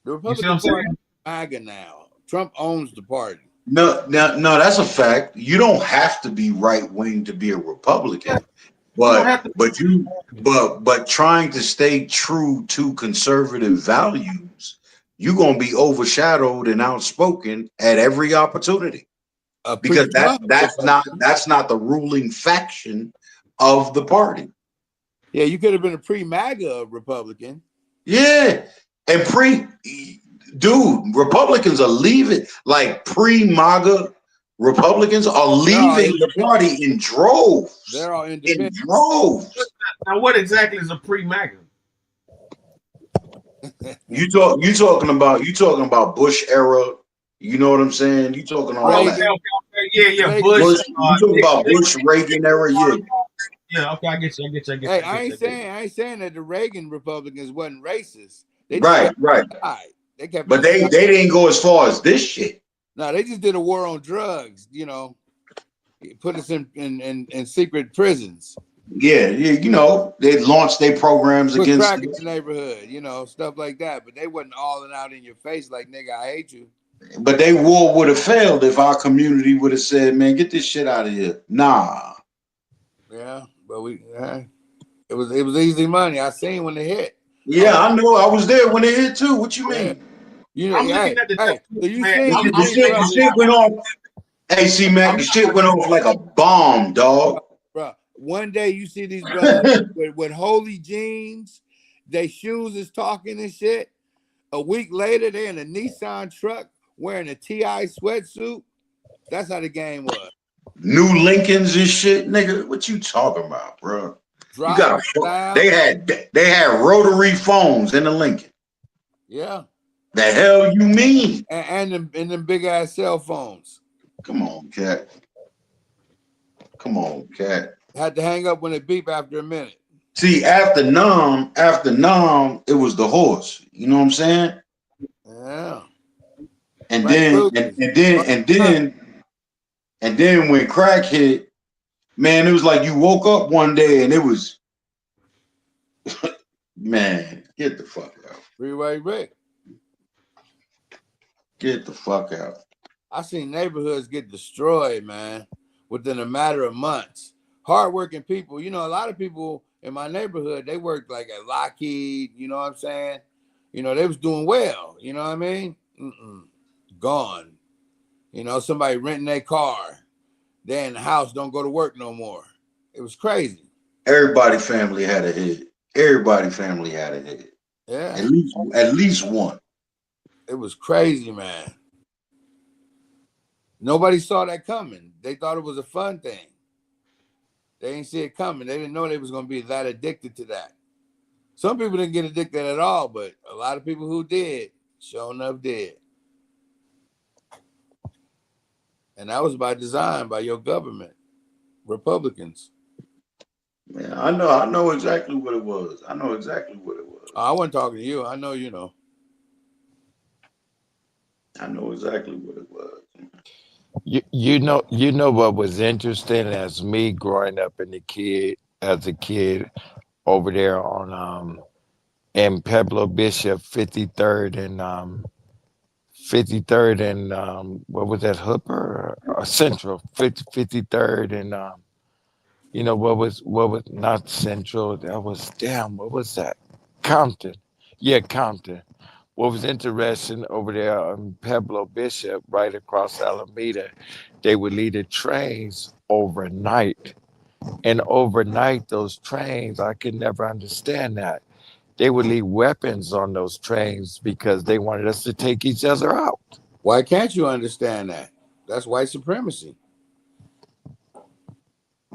The You see what Republican I'm Party saying? is MAGA now. Trump owns the party. No, no, no, that's a fact. You don't have to be right wing to be a Yeah, Republican, you don't have to. but trying to stay true to conservative values, you're gonna be overshadowed and outspoken at every opportunity A because pre-Trump Republican. that's not the ruling faction of the party. Yeah, you could have been a pre-MAGA Republican. Yeah, and dude, Republicans are leaving like pre-MAGA. Republicans are They're all leaving the independent. party in droves. They're all In independent. droves. Now, what exactly is a pre-MAGA? You talking about Bush era. You know what I'm saying? You talking all Okay, that. Reagan. okay. Yeah. Reagan. Bush. You talking about Nixon. Bush Reagan era, yeah. Yeah. Okay, I get you. Hey, I ain't saying that the Reagan Republicans wasn't racist. They just Right, kept right. it aside. They kept it But they aside. didn't go as far as this shit. No, they just did a war on drugs. Put us in secret prisons. Yeah, you know, they launched their programs Put against crack in it. the neighborhood. Stuff like that. But they wasn't all out in your face like, nigga, I hate you. But they war would have failed if our community would have said, "Man, get this shit out of here." Nah. Yeah, but it was easy money. I seen when they hit. Yeah, I know. I was there when it hit too. What you Yeah. mean? I'm Hey, looking at the hey. So documents, man. The shit went off. Hey, C Mac, the shit went off like a bomb, dog. bro, one day you see these brothers with holy jeans, their shoes is talking and shit. A week later, they're in a Nissan truck wearing a TI sweatsuit. That's how the game was. New Lincolns and shit, nigga. What you talking about, bro? You got Driving a style. they had rotary phones in the Lincoln. Yeah. The hell you mean? And them big ass cell phones. Come on, cat. Come on, cat. Had to hang up when it beep after a minute. See, after Nam, it was the horse. You know what I'm saying? Yeah. And Frank then Lucas. and then when crack hit, man, it was like you woke up one day and it was man, get the fuck out. Freeway Rick. Get the fuck out. I seen neighborhoods get destroyed, man, within a matter of months. Hardworking people, a lot of people in my neighborhood, they worked like at Lockheed, you know what I'm saying? They was doing well, you know what I mean? Gone. Somebody renting their car. They in the house, don't go to work no more. It was crazy. Everybody family had a hit. Everybody family had a hit. Yeah. At least one. It was crazy, man. Nobody saw that coming. They thought it was a fun thing. They didn't see it coming. They didn't know they was going to be that addicted to that. Some people didn't get addicted at all, but a lot of people who did, sure enough, did. And that was by design by your government, Republicans. Yeah, I know exactly what it was. I wasn't talking to you. I know you know. I know exactly what it was. You know what was interesting as me growing up as a kid over there on in Pueblo Bishop 53rd and 53rd and what was that, Hooper or Central 53rd and what was not Central, that was damn, what was that, Compton. Yeah, Compton. What was interesting over there on Pueblo Bishop, right across Alameda, they would lead the trains overnight. And overnight, those trains, I could never understand that. They would leave weapons on those trains because they wanted us to take each other out. Why can't you understand that? That's white supremacy.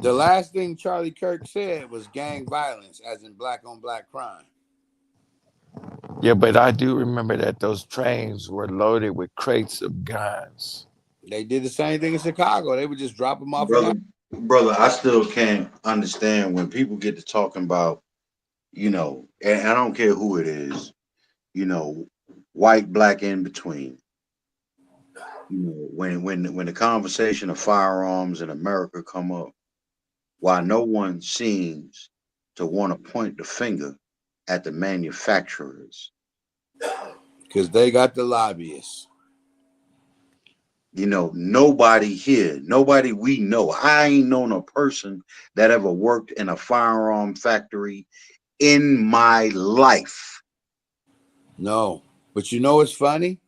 The last thing Charlie Kirk said was gang violence, as in black on black crime. Yeah, but I do remember that those trains were loaded with crates of guns. They did the same thing in Chicago. They would just drop them off. Brother, I still can't understand when people get to talking about, and I don't care who it is, white, black, in between. When the conversation of firearms in America come up, while no one seems to want to point the finger at the manufacturers. Because they got the lobbyists. You know, nobody here, nobody we know. I ain't known a person that ever worked in a firearm factory in my life. No. But you know what's funny?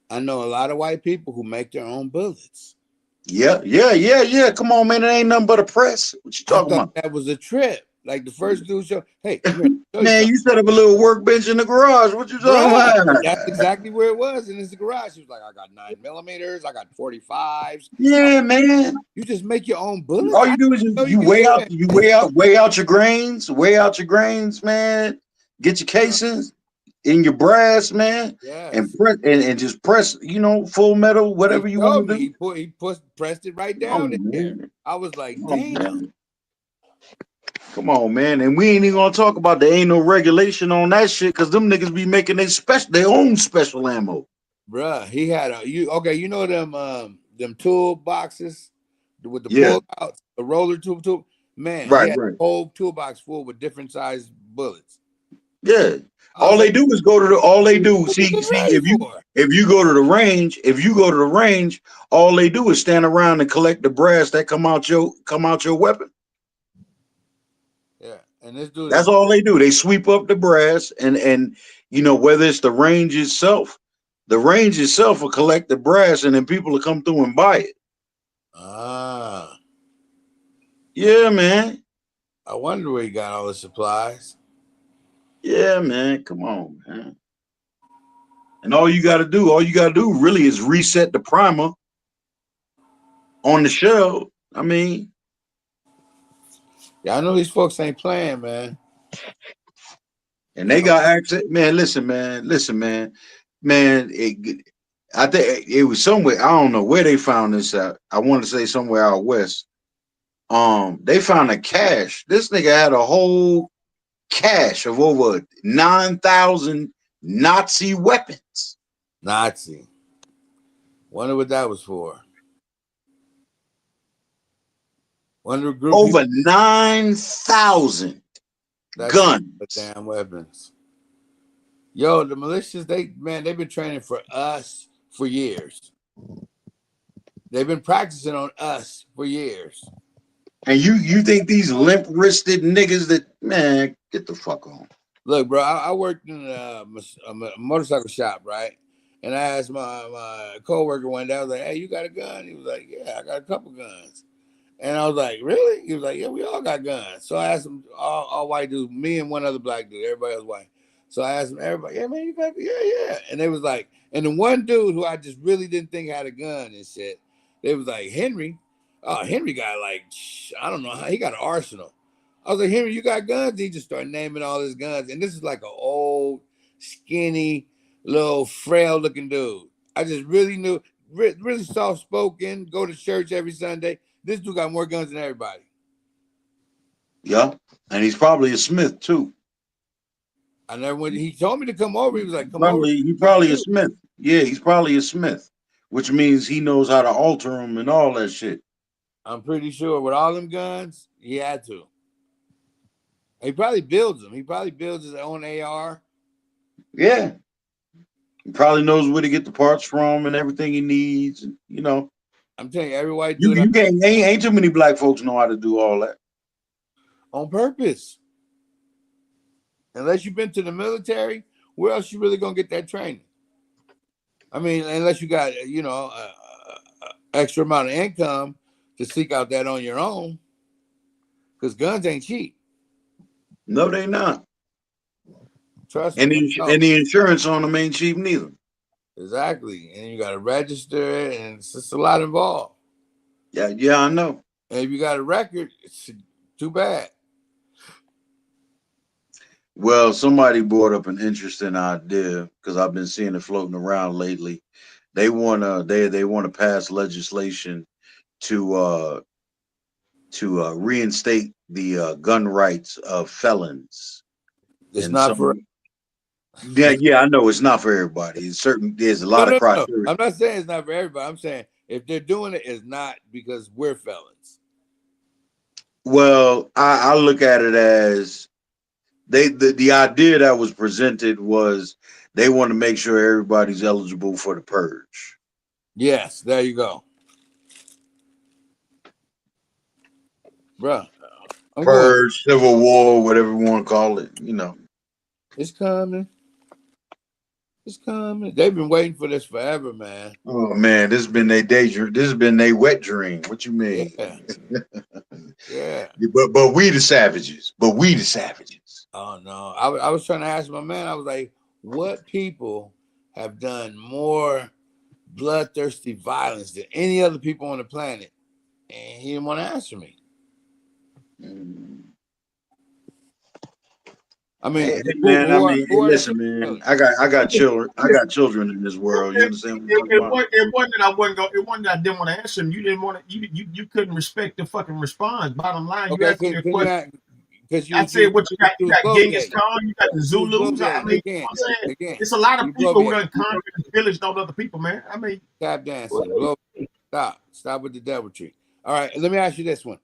I know a lot of white people who make their own bullets. Yeah. Come on, man. It ain't nothing but a press. What you I talking thought about? that was a trip. Like the first dude show, hey, come here. Show you Man, something. you set up a little workbench in the garage. What you talking Bruh, about? that's exactly where it was. And it's the garage. He was like, I got 9mm, I got 45s. Yeah, man. You just make your own bullets? All I you do is didn't know you you could do that. weigh out your grains, man. Get your casings in your brass, man, and Yes. press and just press, full metal, He whatever you showed want to me. do. Pressed it right Come on, down in there. man. I was like, Come on, damn. man. Come on, man. And we ain't even gonna talk about there ain't no regulation on that shit because them niggas be making their own special ammo. Bruh, he had you know them tool boxes with the Yeah, pull outs, the roller tool. Man, he right, had right. a whole toolbox full with different sized bullets. Yeah. I was All they like, do is go to the all they do. what you See, getting ready for? if you go to the range, all they do is stand around and collect the brass that come out your weapon. Yeah. And this dude That's is all they do. They sweep up the brass and whether it's the range itself will collect the brass and then people will come through and buy it. ah. Yeah, man. I wonder where he got all the supplies. Yeah, man. Come on, man. And all you gotta do really is reset the primer on the shell. I mean, Yeah, I know these folks ain't playing, man. and You they know, got access. Man, listen, man. I think it was somewhere. I don't know where they found this out. I want to say somewhere out west. They found a cache. This nigga had a whole cache of over 9,000 Nazi weapons. Nazi. Wonder what that was for. Wonder what group Over 9,000 that's the guns. damn weapons. Yo, the militias, they've been training for us for years. They've been practicing on us for years. And you think these limp wristed niggas that, man, get the fuck on. Look, bro, I worked in a motorcycle shop, right? And I asked my coworker one day, I was like, hey, you got a gun? He was like, yeah, I got a couple guns. And I was like, really? He was like, yeah, we all got guns. So I asked him, all white dudes, me and one other black dude, everybody else white. So I asked them, everybody, yeah, man, you got, yeah. And they was like, and the one dude who I just really didn't think had a gun and shit, they was like, Henry. Oh, Henry got like, I don't know how, he got an arsenal. I was like, Henry, you got guns? He just started naming all his guns. And this is like an old, skinny, little frail looking dude. I just really knew, really soft spoken, go to church every Sunday. This dude got more guns than everybody. Yeah. And he's probably a Smith too. I never when he told me to come over, he was like, come over. He probably a Smith. Yeah, he's probably a Smith, which means he knows how to alter them and all that shit. I'm pretty sure with all them guns, he had to. He probably builds them. He probably builds his own AR. Yeah. He probably knows where to get the parts from and everything he needs. I'm telling you, every white dude You can't ain't too many black folks know how to do all that. on purpose. Unless you've been to the military, where else you really gonna get that training? I mean, unless you got extra amount of income to seek out that on your own, because guns ain't cheap. No, they not. Trust And me. the insurance on them ain't cheap neither. Exactly. And you got to register it, and it's just a lot involved. Yeah, I know. And if you got a record, it's too bad. Well, somebody brought up an interesting idea because I've been seeing it floating around lately. They wanna pass legislation to reinstate the gun rights of felons. It's And not for. yeah, I know it's not for everybody. There's a lot of No. criteria. I'm not saying it's not for everybody. I'm saying if they're doing it, it's not because we're felons. Well, I look at it as the idea that was presented was they want to make sure everybody's eligible for the purge. Yes, there you go, bruh. I'm going. Purge, civil war, whatever you want to call it, you know. It's coming. It's coming. They've been waiting for this forever, man. Oh man, this has been their day dream. This has been their wet dream. What you mean? Yeah. Yeah. But we the savages. But we the savages. Oh no. I was trying to ask my man, I was like, what people have done more bloodthirsty violence than any other people on the planet? And he didn't want to answer me. I mean, Hey, man, who are listen, the man. I got children. I got children in this world. You understand what I'm talking about? It wasn't that I wasn't going. It wasn't that I didn't want to answer him. You didn't want to. You couldn't respect the fucking response. Bottom line, you Okay, asked me a question. because I said, what you got? You got Genghis Khan. You got the Zulus. I mean, again, I'm saying again. it's a lot of You people who blow done conquered and pillaged on other people, man. I mean, tap dancing. Blow. Stop with the deviltry. All right, let me ask you this one: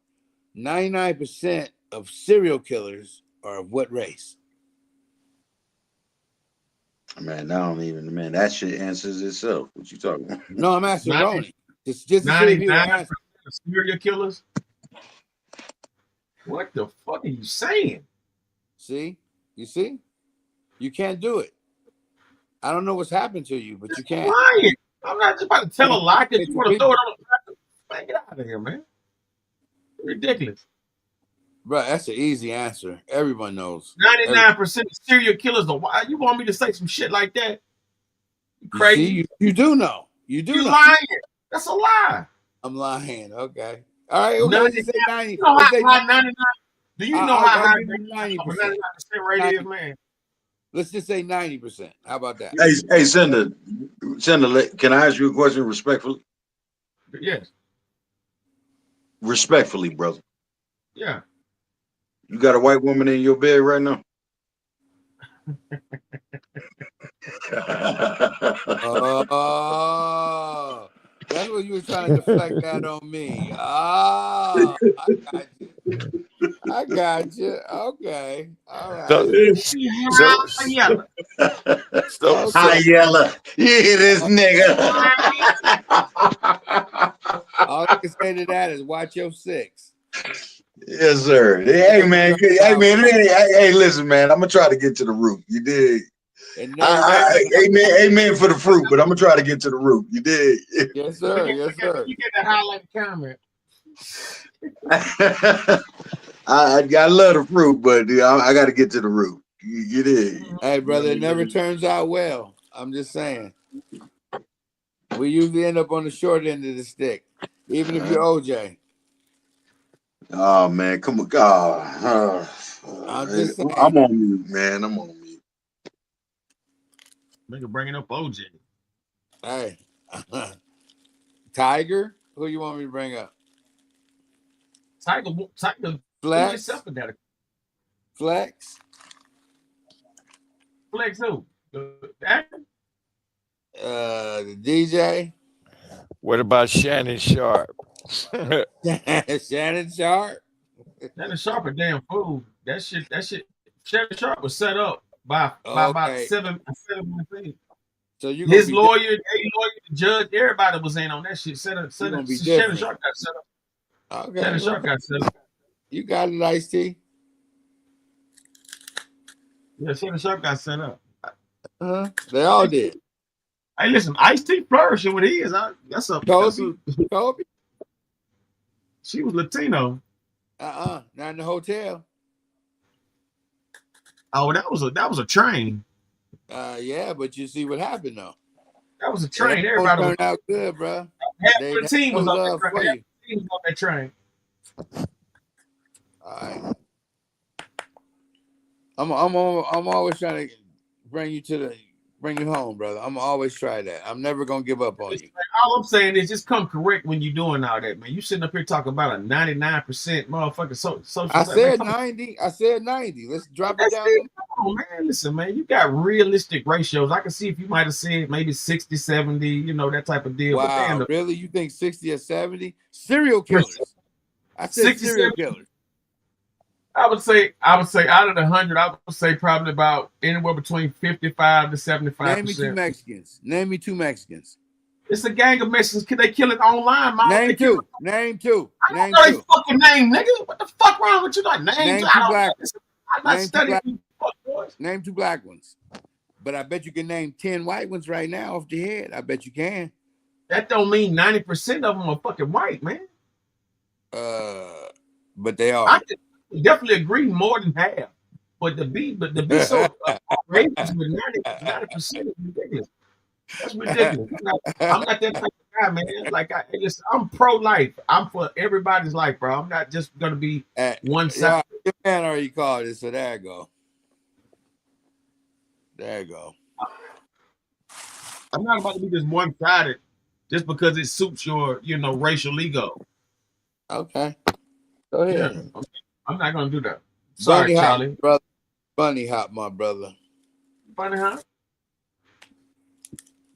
99% of serial killers are of what race? Man, I don't even. Man, that shit answers itself. What you talking about? No, I'm asking 90 Roni. Just to see if he will 99% answer. of serial killers. What the fuck are you saying? See, you see, you can't do it. I don't know what's happened to you, but you can't. Lying. I'm not just about to tell a lie that you want to throw it on the man. Get out of here, man. Ridiculous. Bro, that's an easy answer. Everyone knows. 99% of serial killers are why you want me to say some shit like that? You crazy. You, see, you do know. You do You know. lying. That's a lie. I'm lying. Okay. All right. Okay. Let's say 90. You know Let's say how 99. Do you know how I'll high give you 90%. 99% rate is, man? Let's just say 90%. How about that? Hey, Sender, can I ask you a question respectfully? Yes. Respectfully, brother. Yeah. You got a white woman in your bed right now? Oh, that's what you were trying to deflect that on me. Oh, I got you. I got you. Okay. All right. Hi, Yella. You hear this nigga? All I can say to that is watch your six. Yes, sir. Hey, man. Hey, listen, man. I'm gonna try to get to the root. You dig? Amen for the fruit, but I'm gonna try to get to the root. You dig? Yes, sir. Yes, sir. You get to highlight the comment. I love the fruit, but dude, I got to get to the root. You dig? Hey, brother, it never turns out well. I'm just saying. We usually end up on the short end of the stick, even if you're OJ. Oh man, come on, God. I'm just saying. I'm on mute, man. I'm on mute. Nigga bringing up OJ. Hey, Tiger. Who you want me to bring up? Tiger Flex. Flex. Flex who? The actor? The DJ. What about Shannon Sharp? Shannon Sharp. Shannon Sharp a damn fool. That shit. Shannon Sharp was set up by about seven months in. So you his lawyer, the judge, everybody was in on that shit. Shannon Sharp got set up. Okay. Shannon Sharp got set up. You got it, Ice-T. Yeah, Shannon Sharp got set up. They all did. Hey, listen, Ice-T flourishing with his. That's a Kobe. She was Latino. Not in the hotel. Oh, that was a train. Yeah, but you see what happened though. That was a train. Everybody turned out good, bro. Half the team was on that train. All right. I'm always trying to bring you home, brother. I'm always try that. I'm never gonna give up on you. All I'm saying is just come correct when you're doing all that, man. You sitting up here talking about a 99% motherfucking social. I said 90. I said 90. Let's drop it down. Come on, man. Listen, man, you got realistic ratios. I can see if you might have said maybe 60, 70, you know, that type of deal. Wow, but damn, really? You think 60 or 70? Serial killers. I said 60, serial 70. killers. I would say out of the 100, I would say probably about anywhere between 55 to 75 Name me two percent. Mexicans. Name me two Mexicans. It's a gang of Mexicans. Can they kill it online, man? Name They kill it. two. Name two. I don't Name know they two. fucking name, nigga. What the fuck wrong with you? Like names? Name I two don't black. know. I'm not Name two studying black. these fuck boys. Name two black ones. But I bet you can name 10 white ones right now off the head. I bet you can. That don't mean 90% of them are fucking white, man. But they I are. can definitely agree more than half. But to be so outrageous with 90% is ridiculous. That's ridiculous. I'm not that type of guy, man. Like I'm pro-life. I'm for everybody's life, bro. I'm not just gonna be one side. Your man already called it, so there you go. There you go. I'm not about to be just one-sided just because it suits your, racial ego. Okay. Go ahead. Yeah. I'm not gonna do that. Sorry, Bunny Charlie. hop, brother. Bunny hop, my brother. Bunny hop.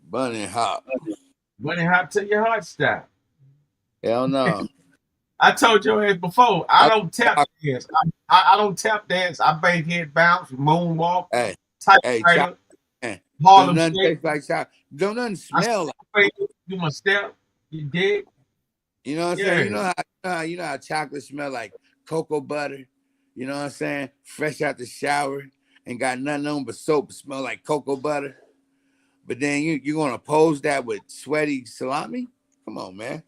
Bunny hop. Bunny hop till your heart stop. Hell no. I told your ass before. I don't tap dance. I don't tap dance. I bang head bounce, moonwalk, typewriter, Harlem don't nothing Shake. taste like chocolate. Don't nothing smell like. Do my step. You dig? You know what I'm saying? You know how chocolate smell like cocoa butter. You know what I'm saying? Fresh out the shower and got nothing on but soap. Smell like cocoa butter. But then you're gonna oppose that with sweaty salami? Come on, man.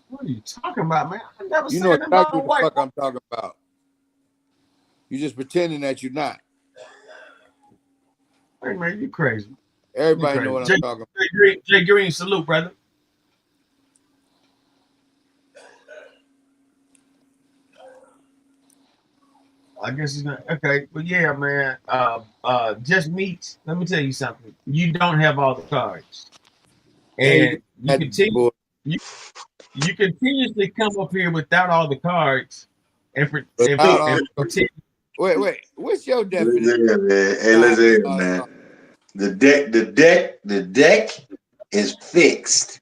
What are you talking about, man? I never You said know that about exactly a what the white fuck woman. I'm talking about. You're just pretending that you're not. Hey, man, you crazy. Everybody know what I'm talking about. Jay Green, salute, brother. I guess he's not okay, but yeah, man. Just meets. Let me tell you something. You don't have all the cards, and you continue. You continuously come up here without all the cards, and pretend. Wait. What's your definition? Listen, man. Hey, listen, man. The deck is fixed.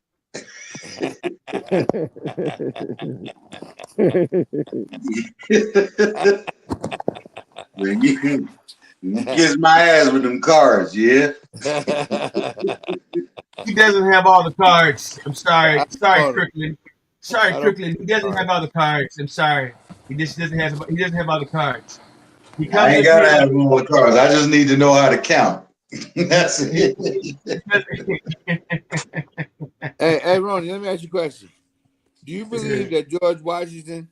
You kiss my ass with them cards, yeah? He doesn't have all the cards. I'm sorry. Sorry, Crooklyn. Sorry, Crooklyn. He doesn't have all the cards. I'm sorry. He just doesn't have. He doesn't have all the cards. He I comes ain't up gotta here have like all the cards. I just need to know how to count. That's it. Hey, Ronnie, let me ask you a question. Do you believe that George Washington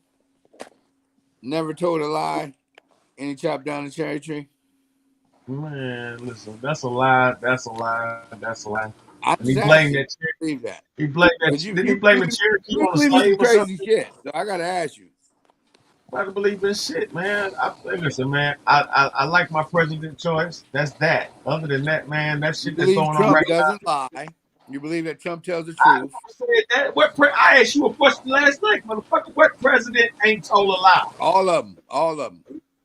never told a lie and he chopped down the cherry tree? Man, listen, that's a lie. That's a lie. That's a lie. I'm And he just blamed asking. that. Believe that. He blamed that. Did he blame the Cherokee You on a believe in some slave or crazy something? shit. So I gotta ask you. I don't believe in shit, man. Listen, man. I like my president choice. That's that. Other than that, man, that You shit that's believe going on Trump right now. doesn't lie. You believe that Trump tells the I truth. said that. I asked you a question last night, motherfucker. What president ain't told a lie? All of them. All of them.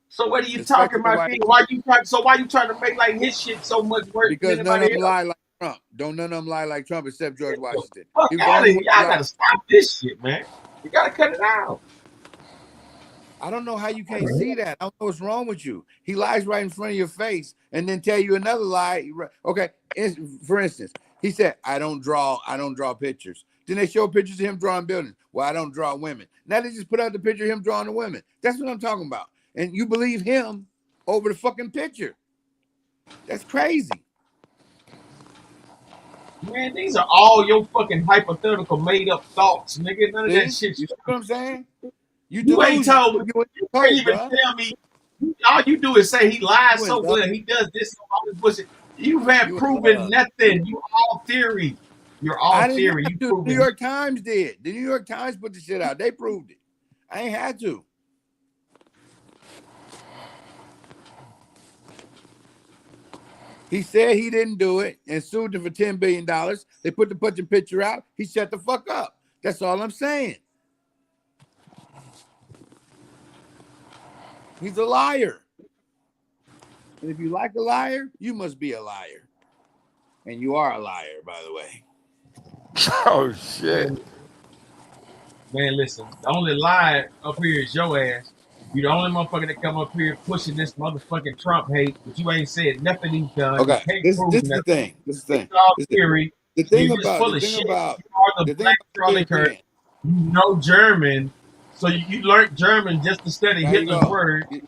So what are you talking Especially the about? white. Why you trying? So why you trying to make like his shit so much worse Because than none anybody of them else? lie like Trump. Don't none of them lie like Trump except George Washington. Fuck He was the out of only here! one Y'all who lied. gotta stop this shit, man. You gotta cut it out. I don't know how you can't see that. I don't know what's wrong with you. He lies right in front of your face and then tell you another lie. Okay, for instance, he said, I don't draw pictures. Then they show pictures of him drawing buildings. Well, I don't draw women. Now they just put out the picture of him drawing the women. That's what I'm talking about. And you believe him over the fucking picture. That's crazy. Man, these are all your fucking hypothetical made up thoughts, nigga. None of that shit. You see what I'm saying? You ain't told me. You can't even bro. tell me. All you do is say he lies You so in love. well. He does this, all this bullshit. You have You in proven love. nothing. You all theory. You're all I didn't theory. have You to. proven. The New York Times did. The New York Times put the shit out. They proved it. I ain't had to. He said he didn't do it and sued him for $10 billion. They put the fucking picture out. He shut the fuck up. That's all I'm saying. He's a liar. And if you like a liar, you must be a liar. And you are a liar, by the way. Oh shit. Man, listen. The only lie up here is your ass. You the only motherfucker that come up here pushing this motherfucking Trump hate, but you ain't said nothing he's done. You Okay, can't this prove is the nothing. thing. This is the It's thing. all This is theory. the You're thing just about full the of thing shit. about You are the the thing black about Charlie clear Kirk. pen. You know German, so you learned German just to study There you Hitler's go. word. You're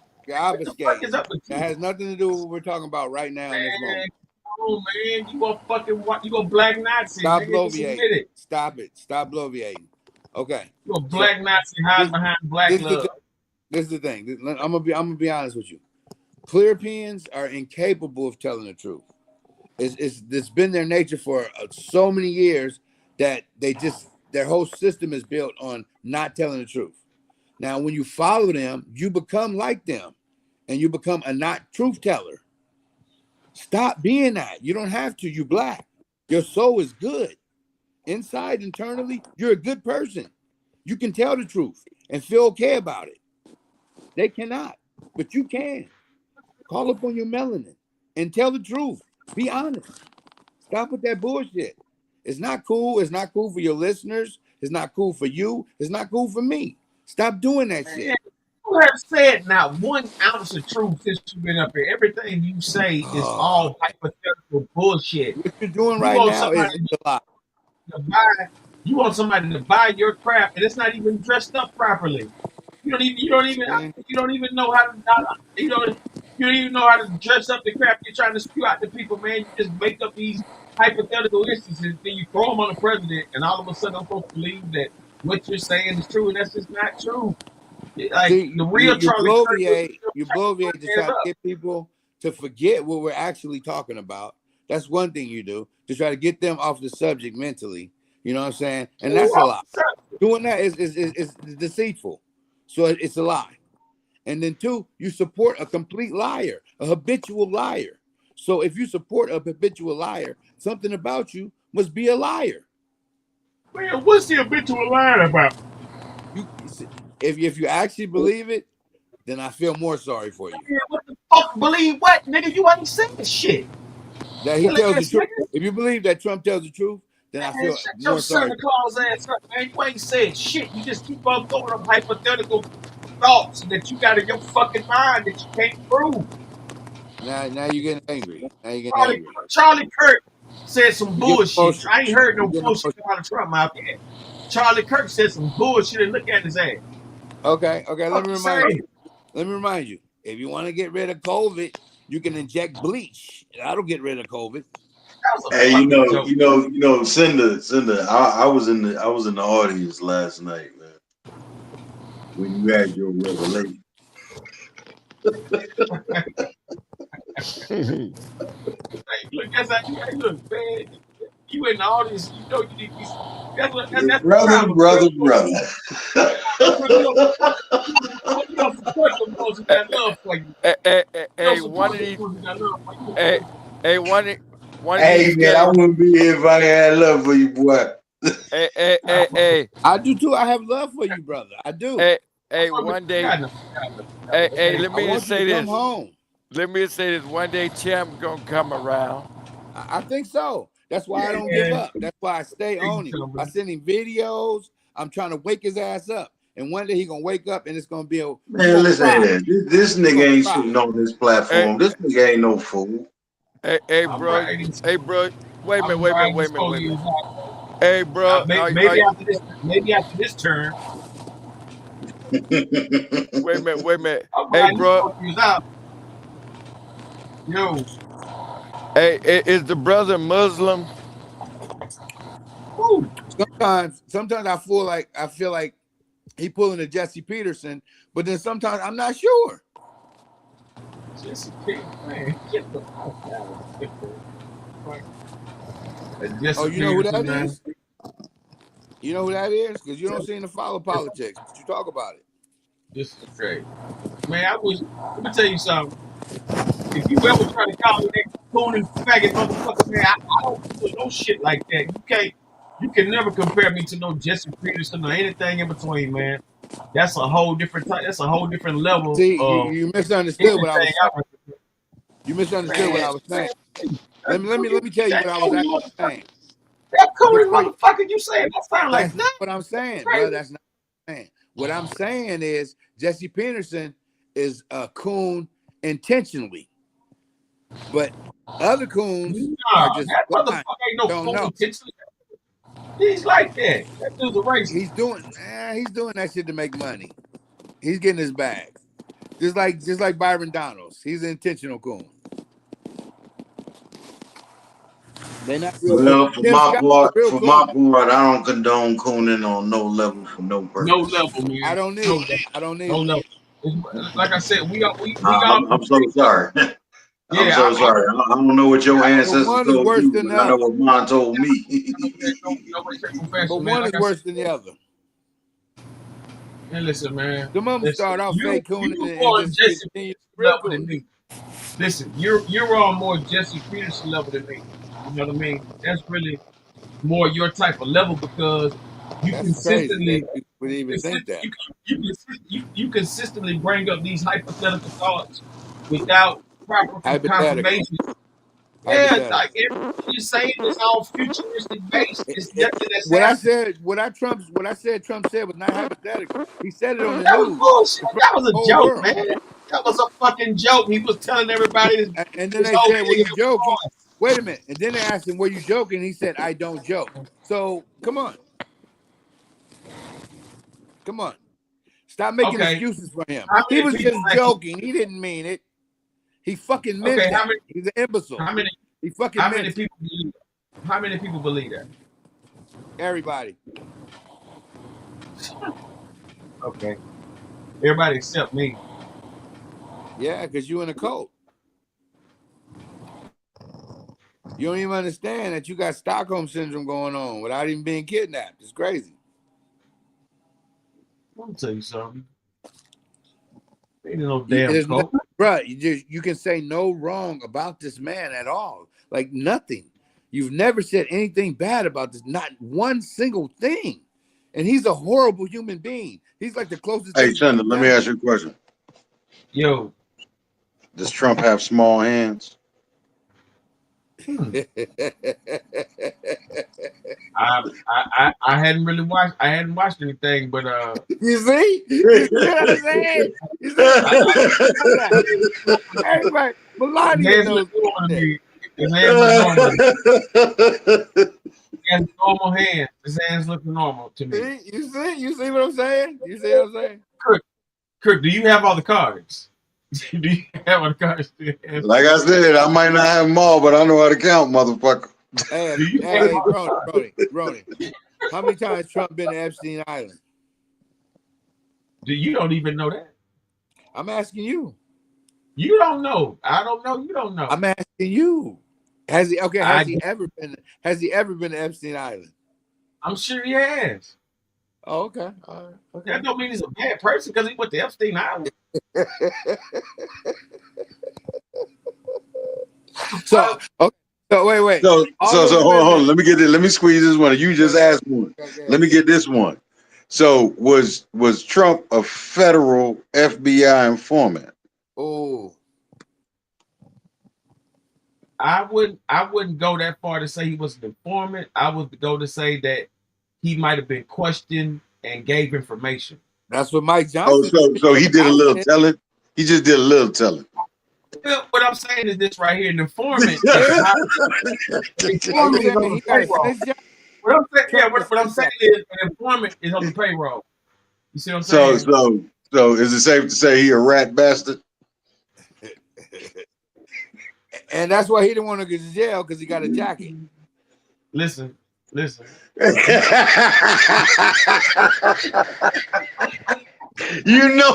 What the fuck is obfuscating. up with That you? has nothing to do with what we're talking about right now in this Man, moment. come on, man. You gonna fucking you gonna black Nazi, Stop nigga. Just bloviating. admit it. Stop it. Stop bloviating. Okay. You a So black Nazi hiding this behind black this is the love. thing. This is the thing. I'm gonna be honest with you. Clear pens are incapable of telling the truth. It's been their nature for so many years that their whole system is built on not telling the truth. Now, when you follow them, you become like them, and you become a not truth teller. Stop being that. You don't have to. You black. Your soul is good. Inside, internally, you're a good person. You can tell the truth and feel okay about it. They cannot, but you can. Call up on your melanin and tell the truth. Be honest. Stop with that bullshit. It's not cool. It's not cool for your listeners. It's not cool for you. It's not cool for me. Stop doing that Man, shit. you have said not 1 ounce of truth since you've been up here. Everything you say is Oh, all hypothetical bullshit. what you're doing You right want now somebody is a lie. to buy you want somebody to buy your crap and it's not even dressed up properly. Man, You don't even know how to you don't even know how to dress up the crap you're trying to spew out to people, man. You just make up these hypothetical instances, then you throw them on the president, and all of a sudden I'm supposed to believe that what you're saying is true, and that's just not true. Like see, the real Charlie Kirk was the real you Charlie bloviate Kirk to stand try to up. get people to forget what we're actually talking about. That's one thing you do to try to get them off the subject mentally. You know what I'm saying? And that's a lie. Doing that is deceitful. So it's a lie. And then two, you support a complete liar, a habitual liar. So if you support a habitual liar, something about you must be a liar. Man, what's the habitual line about? You, if you actually believe it, then I feel more sorry for you. Man, what the fuck? Believe what, nigga? You ain't saying shit. That he Silly tells the ass truth. nigga. If you believe that Trump tells the truth, then I Man, feel shut your more sorry Santa for Claus ass up, man. You ain't said shit. You just keep on throwing up hypothetical thoughts that you got in your fucking mind that you can't prove. you. Now you're getting angry. Now you're getting angry. Charlie Kirk said some You're getting bullshit. emotional. I ain't heard You're no getting bullshit emotional. out of Trump out there. Charlie Kirk said some bullshit and look at his ass. Okay. Let What me you remind saying? you. Let me remind you. If you want to get rid of COVID, you can inject bleach. That'll get rid of COVID. That was a Hey, fucking joke. Cinder. I was in the audience last night, man. When you had your revelation. Hey, look, that's how you hey, look, man. You in the audience, you know you need to be. That's the Brother, problem with real brother, folks. brother. You don't support you don't support the ones who got love for you. You don't One of support the these, ones who got love for you. hey, hey, one of Hey these man, I days, wouldn't be here if I had love for you, boy. I do too. I have love for you, brother. I do. hey, hey, one day, Okay. I let me want just you to say come this. home. Let me just say this. One day, Champ gonna come around. I think so. That's why I don't give Yeah, up. That's why I stay on him. I send him videos. I'm trying to wake his ass up. And one day he gonna wake up and it's gonna be he Man, gonna listen cry. here. This He nigga gonna ain't cry. sitting on this Hey, platform. This nigga ain't no fool. I'm bro, riding. hey, bro. I'm riding these 4 years out. Hey, bro, Maybe after this term, wait a minute. I'm Hey, riding these bro, 4 years out. Yo, hey, is the brother Muslim? woo, Sometimes I feel like he pulling a Jesse Peterson, but then sometimes I'm not sure. Jesse Pinkman, man, get the fuck out of here, man. Oh, Jesse you know who Peterson, that man. is? You know who that is? Because you don't seem to follow politics, but you talk about it. This is great, man. Let me tell you something. If you ever try to call me that coon and faggot motherfucker, man, I don't do no shit like that. You can never compare me to no Jesse Peterson or anything in between, man. That's a whole different type. That's a whole different level See, of you misunderstood what I anything was saying. I You misunderstood what man, I was saying. man. That Let me tell you that what I was Cody actually motherfucker, saying. that Cody Before you, motherfucker you saying that sound like that's not nothing. what I'm saying, bro. Crazy. That's not. saying. What I'm saying is Jesse Peterson is a coon intentionally, but other coons are Nah, just that blind, motherfucker ain't no don't cool know. intentionally. He's like that. That dude's a racist. He's doing that shit to make money. He's getting his bag. Just like Byron Donalds. He's an intentional coon. They're not real coon. Well, Tim Scott's a real coon. I don't condone cooning on no level for no No purpose. level, man. I don't need. I don't need. No level. Like I said, we all. I'm so sorry. I'm Yeah, so sorry. I don't know what your ancestors one is told worse you, than but the I know other. what mine told me. no respectful But fashion, man. one is Like I worse said, than the other. man, listen, man. Some of them start out fake cooning You and more on just Jesse continue Peterson real level than coon. me. Listen, you're on more Jesse Peterson level than me. You know what I mean? That's really more your type of level because you That's crazy that consistently you would even think that. you consistently bring up these hypothetical thoughts without proper Hypothetical. confirmation. Yeah, Hypothetical. like everything you're saying is all futuristic based. It's nothing that's What I happening. said, Trump said was not hypothetical. He said it on the That was news bullshit. in front That of was a the whole joke, world. man. That was a fucking joke. He was telling everybody And then this they whole said, "Were thing you it joking?" was. Wait a minute. And then they asked him, "Were you joking?" He said, "I don't joke." So come on. Stop making Okay. excuses for him. How He many was people just actually joking. He didn't mean it. He fucking meant okay, that. He's an imbecile. how many He fucking how meant many it. people believe how many people believe that? Everybody. Okay. Everybody except me. Yeah, because you in a cult. You don't even understand that you got Stockholm syndrome going on without even being kidnapped. It's crazy. Let me tell you something. Ain't no damn There's no, cult. bro. You can say no wrong about this man at all. Like nothing. You've never said anything bad about this. Not one single thing. And he's a horrible human being. He's like the closest Hey, thing to Sender, the let me devil. ask you a question. Yo, Does Trump have small hands? I hadn't really watched. I hadn't watched anything, but You see? You see what I'm saying? You see what I'm saying? That. Everybody, his Melania hands look knows normal to this. me. His hands look normal. He has normal hands. His hands look normal to me. See? You see what I'm saying? You see what I'm saying? Kirk, do you have all the cards? Do you have all the cards? Like I said, I might not have them all, but I know how to count, motherfucker. Hey, Do you have hey, Brony. How many times Trump been to Epstein Island? Do you don't even know that? I'm asking you. You don't know. I don't know. You don't know. I'm asking you. Has he I, ever been to Epstein Island? I'm sure he has. Oh, okay. All right. Okay. That don't mean he's a bad person because he went to Epstein Island. So okay. So wait. So All so those so hold on, hold women. on. Let me get this. Let me squeeze this one. You just asked one. Okay. Let me get this one. So was Trump a federal FBI informant? Oh, I wouldn't go that far to say he was an informant. I would go to say that he might have been questioned and gave information. that's what Mike Oh, Johnson. so he did a little telling. He just did a little telling. Well, what I'm saying is this right here: an informant Yeah. is how an Are you informant is saying on the he got a payroll. snitch job? What I'm saying, Trump what I'm snitch saying job. is an informant is on the payroll. You see what I'm So saying? so is it safe to say he a rat bastard? And that's why he didn't want to go to jail because he got a jacket. Listen. You know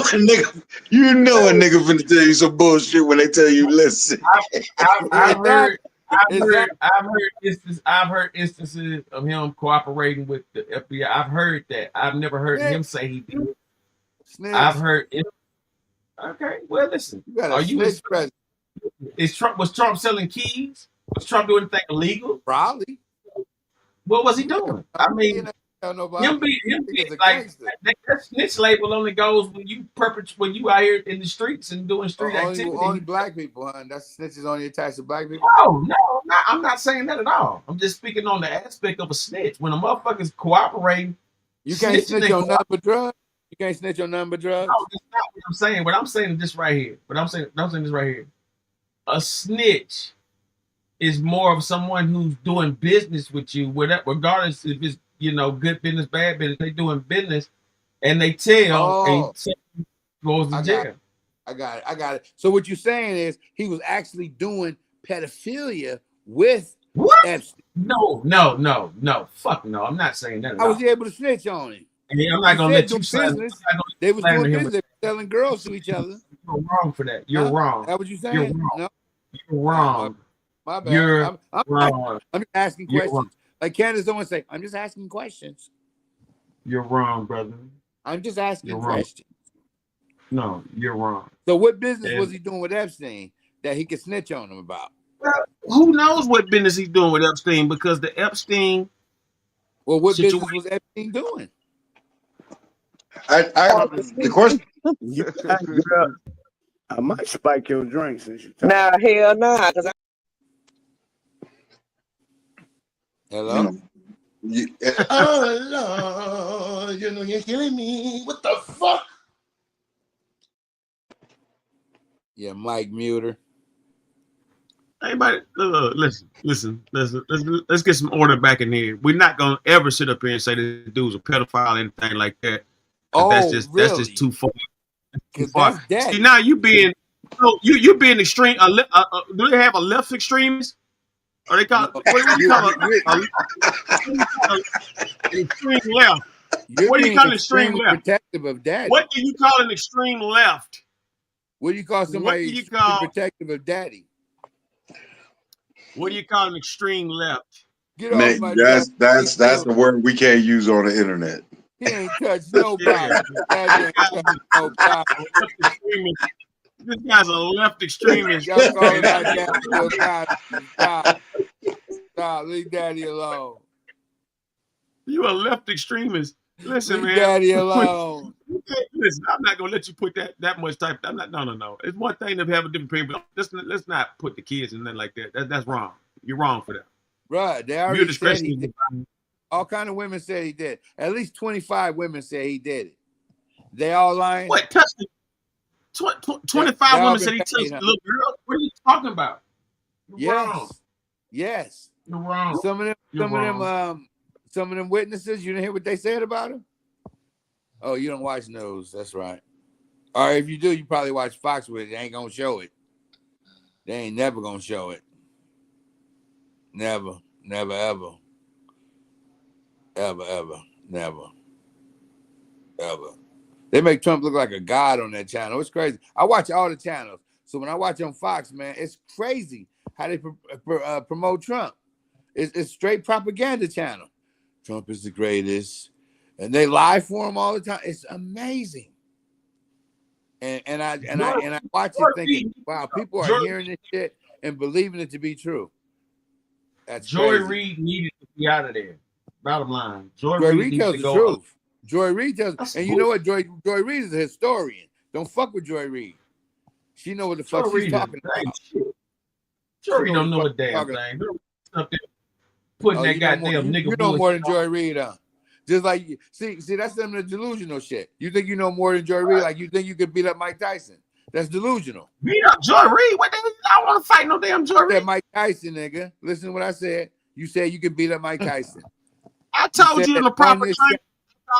a nigga finna tell you some bullshit when they tell you listen. I've heard Exactly. I've heard instances of him cooperating with the FBI. I've heard that. I've never heard him say he did. I've Snitch. heard it. Okay, well, listen. You got a Are you snitch president. was Trump selling keys? Was Trump doing anything illegal? Probably. What was he doing? I He mean, didn't tell nobody. him He being is a like gangster. that snitch label only goes when you out here in the streets and doing street Only activity. black people, huh? That's snitches only attached to black people. No, I'm not saying that at all. I'm just speaking on the aspect of a snitch. When a motherfucker's cooperating, You can't snitching snitch and on nothing but drugs. You can't snitch on nothing but drugs. No, that's not what I'm saying. What I'm saying is this right here. I'm saying this right here. A snitch is more of someone who's doing business with you, whatever, regardless if it's good business, bad business. They doing business, and they tell and goes to jail. I got it. So what you're saying is he was actually doing pedophilia with Epstein. No. Fuck no. I'm not saying that. How was he able to snitch on him? I'm not gonna let you business. They was doing business, selling girls to each other. You're wrong for that. You're wrong. That what you saying? You're wrong. No, you're wrong. My bad. You're I'm wrong. I'm just asking questions. Like Candace don't want to say, I'm just asking questions. You're wrong, brother. I'm just asking questions. No, you're wrong. So what business was he doing with Epstein that he could snitch on him about? Well, who knows what business he's doing with Epstein? Because the Epstein. Well, what business was Epstein doing? The question. I might spike your drink since you. Nah, hell nah. Hello. Oh Lord, you're killing me. What the fuck? Yeah, Mike Muter. Everybody, listen. Let's get some order back in here. We're not gonna ever sit up here and say this dude's a pedophile or anything like that. That's just too far. Too far. See, now you being extreme. Do they have a left extremist? Or they call what do you call an extreme left? What do you call an extreme left? Protective of daddy. What do you call an extreme left? What do you call somebody protective of daddy? What do you call an extreme left? Get off my that's the word we can't use on the internet. He ain't touched nobody. This guy's a left extremist. Y'all call him like that. Stop. Leave daddy alone. You a left extremist. Listen, Leave man. Daddy alone. Listen, I'm not gonna let you put that much type. I'm not. No. It's one thing to have a different opinion, but let's not put the kids in nothing like that. That's wrong. You're wrong for that. Right. They already said he did. All kind of women said he did. At least 25 women said he did it. They all lying. What touched it? 25 women said he touched a little girl. What are you talking about? You're wrong. Yes. You're wrong. Some of them witnesses, you didn't hear what they said about him? Oh, you don't watch news. That's right. Or if you do, you probably watch Fox with it. They ain't gonna show it. They ain't never gonna show it. Never, ever. Ever, never. Ever. They make Trump look like a god on that channel. It's crazy. I watch all the channels. So when I watch on Fox, man, it's crazy how they promote Trump. It's straight propaganda channel. Trump is the greatest. And they lie for him all the time. It's amazing. And I watch it thinking, wow, people are hearing this shit and believing it to be true. That's Joy crazy. Reid needed to be out of there. Bottom line. Joy Reid tells the truth. Joy Reid tells, and you know what? Joy Reid is a historian. Don't fuck with Joy Reid. She know what the fuck she's talking about. Joy Reid don't know a damn thing. Up there putting that goddamn nigga. You know more than Joy Reid, huh? Just like see, that's some of the delusional shit. You think you know more than Joy Reid? Like you think you could beat up Mike Tyson? That's delusional. Beat up Joy Reid? What the hell? I don't want to fight no damn Joy Reid. Mike Tyson, nigga. Listen to what I said. You said you could beat up Mike Tyson. I told you in the proper training.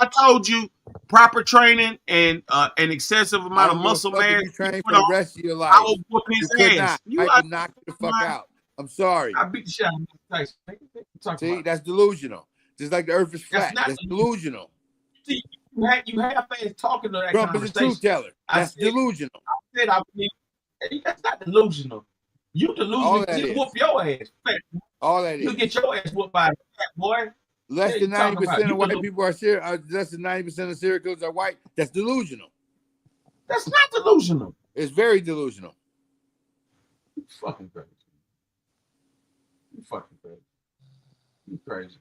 I told you proper training and an excessive amount of muscle mass. You train for the rest of your life. I will whoop his ass. I would knock you the fuck out. I'm sorry. I beat the shit out of Mike Tyson. See, that's delusional. Just like the earth is flat. That's delusional. See, you half-ass talking to that Trump conversation. Is a truth teller. That's delusional. I believe that's not delusional. You delusional. You whoop your ass. All that is. You get your ass whooped by a fat boy. Less than 90% of white people are serial. Less than 90% of serial killers are white. That's delusional. That's not delusional. It's very delusional. You fucking crazy. You fucking crazy. You crazy.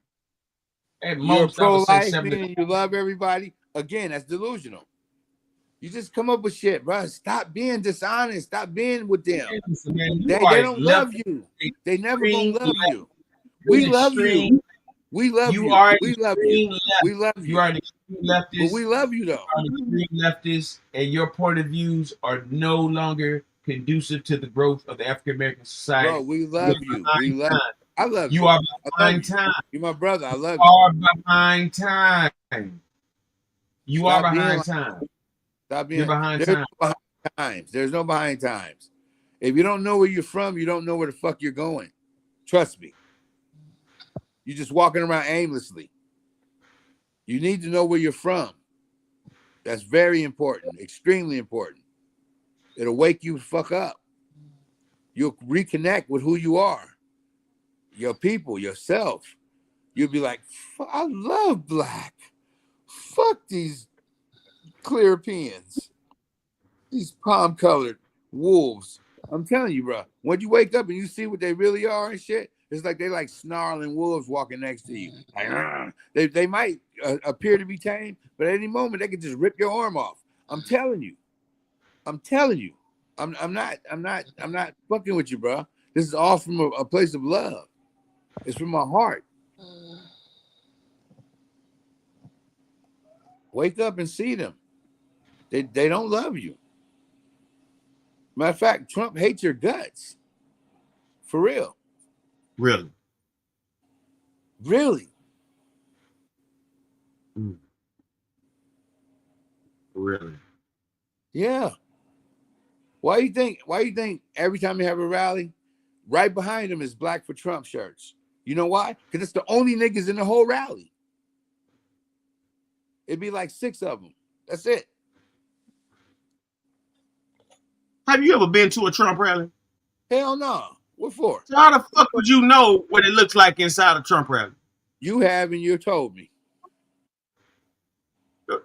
At You're pro-life, meaning you love everybody. Again, that's delusional. You just come up with shit, bro. Stop being dishonest. Stop being with them. They don't love you. They never gonna love you. We love you. We love you. We love you. We love you. But we love you though. extreme leftists, and your point of views are no longer conducive to the growth of the African American Bro, society. we love you. We love you. I love You you. are I love behind you. time. You're my brother. I love You you. are behind time. You are Stop being behind like time. stop You're being behind there's time. no behind times. There's no behind times. If you don't know where you're from, you don't know where the fuck you're going. Trust me. You're just walking around aimlessly. You need to know where you're from. That's very important, extremely important. It'll wake you the fuck up. You'll reconnect with who you are, your people, yourself. You'll be like, I love black. Fuck these clear pins, these palm-colored wolves. I'm telling you, bro. When you wake up and you see what they really are and shit, it's like they like snarling wolves walking next to you. Like, they might appear to be tame, but at any moment they can just rip your arm off. I'm telling you. I'm telling you. I'm not fucking with you, bro. This is all from a place of love. It's from my heart. Wake up and see them. They don't love you. Matter of fact, Trump hates your guts. For real. Really? Really. Really? Yeah. Why you think every time you have a rally, right behind them is Black for Trump shirts? You know why? Because it's the only niggas in the whole rally. It'd be like 6 of them. That's it. Have you ever been to a Trump rally? Hell no. What for? So how the fuck would you know what it looks like inside a Trump rally? You have and you told me.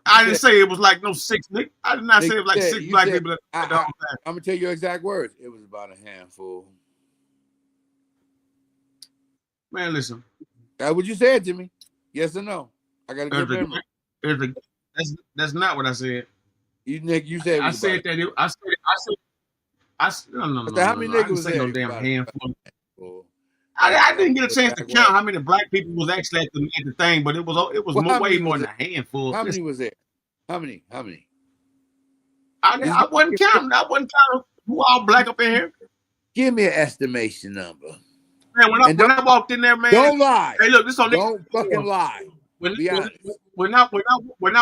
I didn't say it was like no 6 niggas. I did not say it was like 6 black people. I'm gonna tell you your exact words. It was about a handful. Man, listen. That's what you said to me. Yes or no? I got a good memory. That's not what I said. You said I said that. No. How many niggas was there? No damn handful. I didn't get a chance to count how many black people was actually at the thing, but it was way more than a handful. How many was there? How many? I wasn't counting. I wasn't counting who all black up in here. Give me an estimation number. Man, when I walked in there, man. Don't lie. Hey, look, this on don't fucking lie. Be honest. When I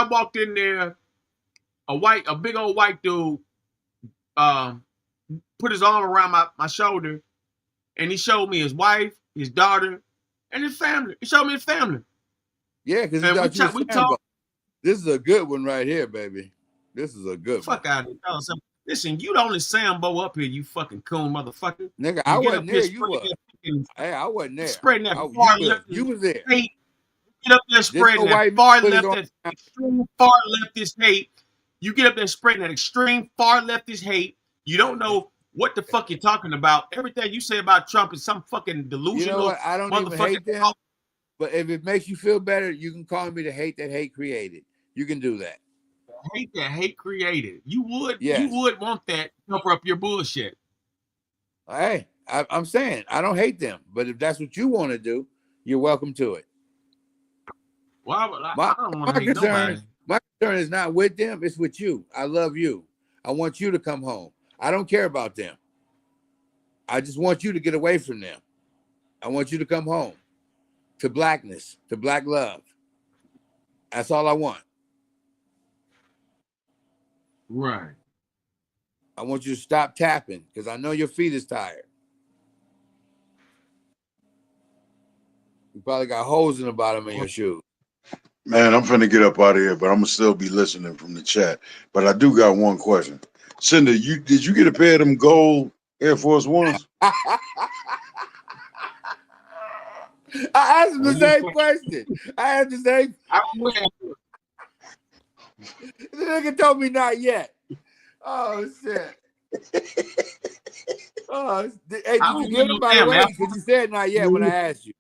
walked in there, a big old white dude put his arm around my shoulder, and he showed me his wife, his daughter, and his family. He showed me his family. Yeah, because we talked. This is a good one right here, baby. This is a good one. Fuck out of here. Listen, you the only Sambo up here, you fucking coon motherfucker. Nigga, I wasn't there. You was. Hey, I wasn't there. Spreading that far left. You was there. Hate. Get up there spreading that far left, that extreme far leftist hate. You get up there spreading that extreme far leftist hate. You don't know what the fuck you're talking about. Everything you say about Trump is some fucking delusional. You know what? I don't even hate them. But if it makes you feel better, you can call me the hate that hate created. You can do that. Hate that hate created. You would want that to cover up your bullshit. Hey, I'm saying I don't hate them, but if that's what you want to do, you're welcome to it. Well, I don't want to hate nobody. My concern is not with them; it's with you. I love you. I want you to come home. I don't care about them. I just want you to get away from them. I want you to come home to blackness, to black love. That's all I want. Right. I want you to stop tapping because I know your feet is tired. You probably got holes in the bottom of your shoes. Man, I'm finna get up out of here, but I'm gonna still be listening from the chat. But I do got one question. Senda, did you get a pair of them gold Air Force Ones? I asked him the same question. I asked the same. The nigga told me not yet. Oh shit. Oh, hey, did you get them by the way? Because you said not yet when I asked you.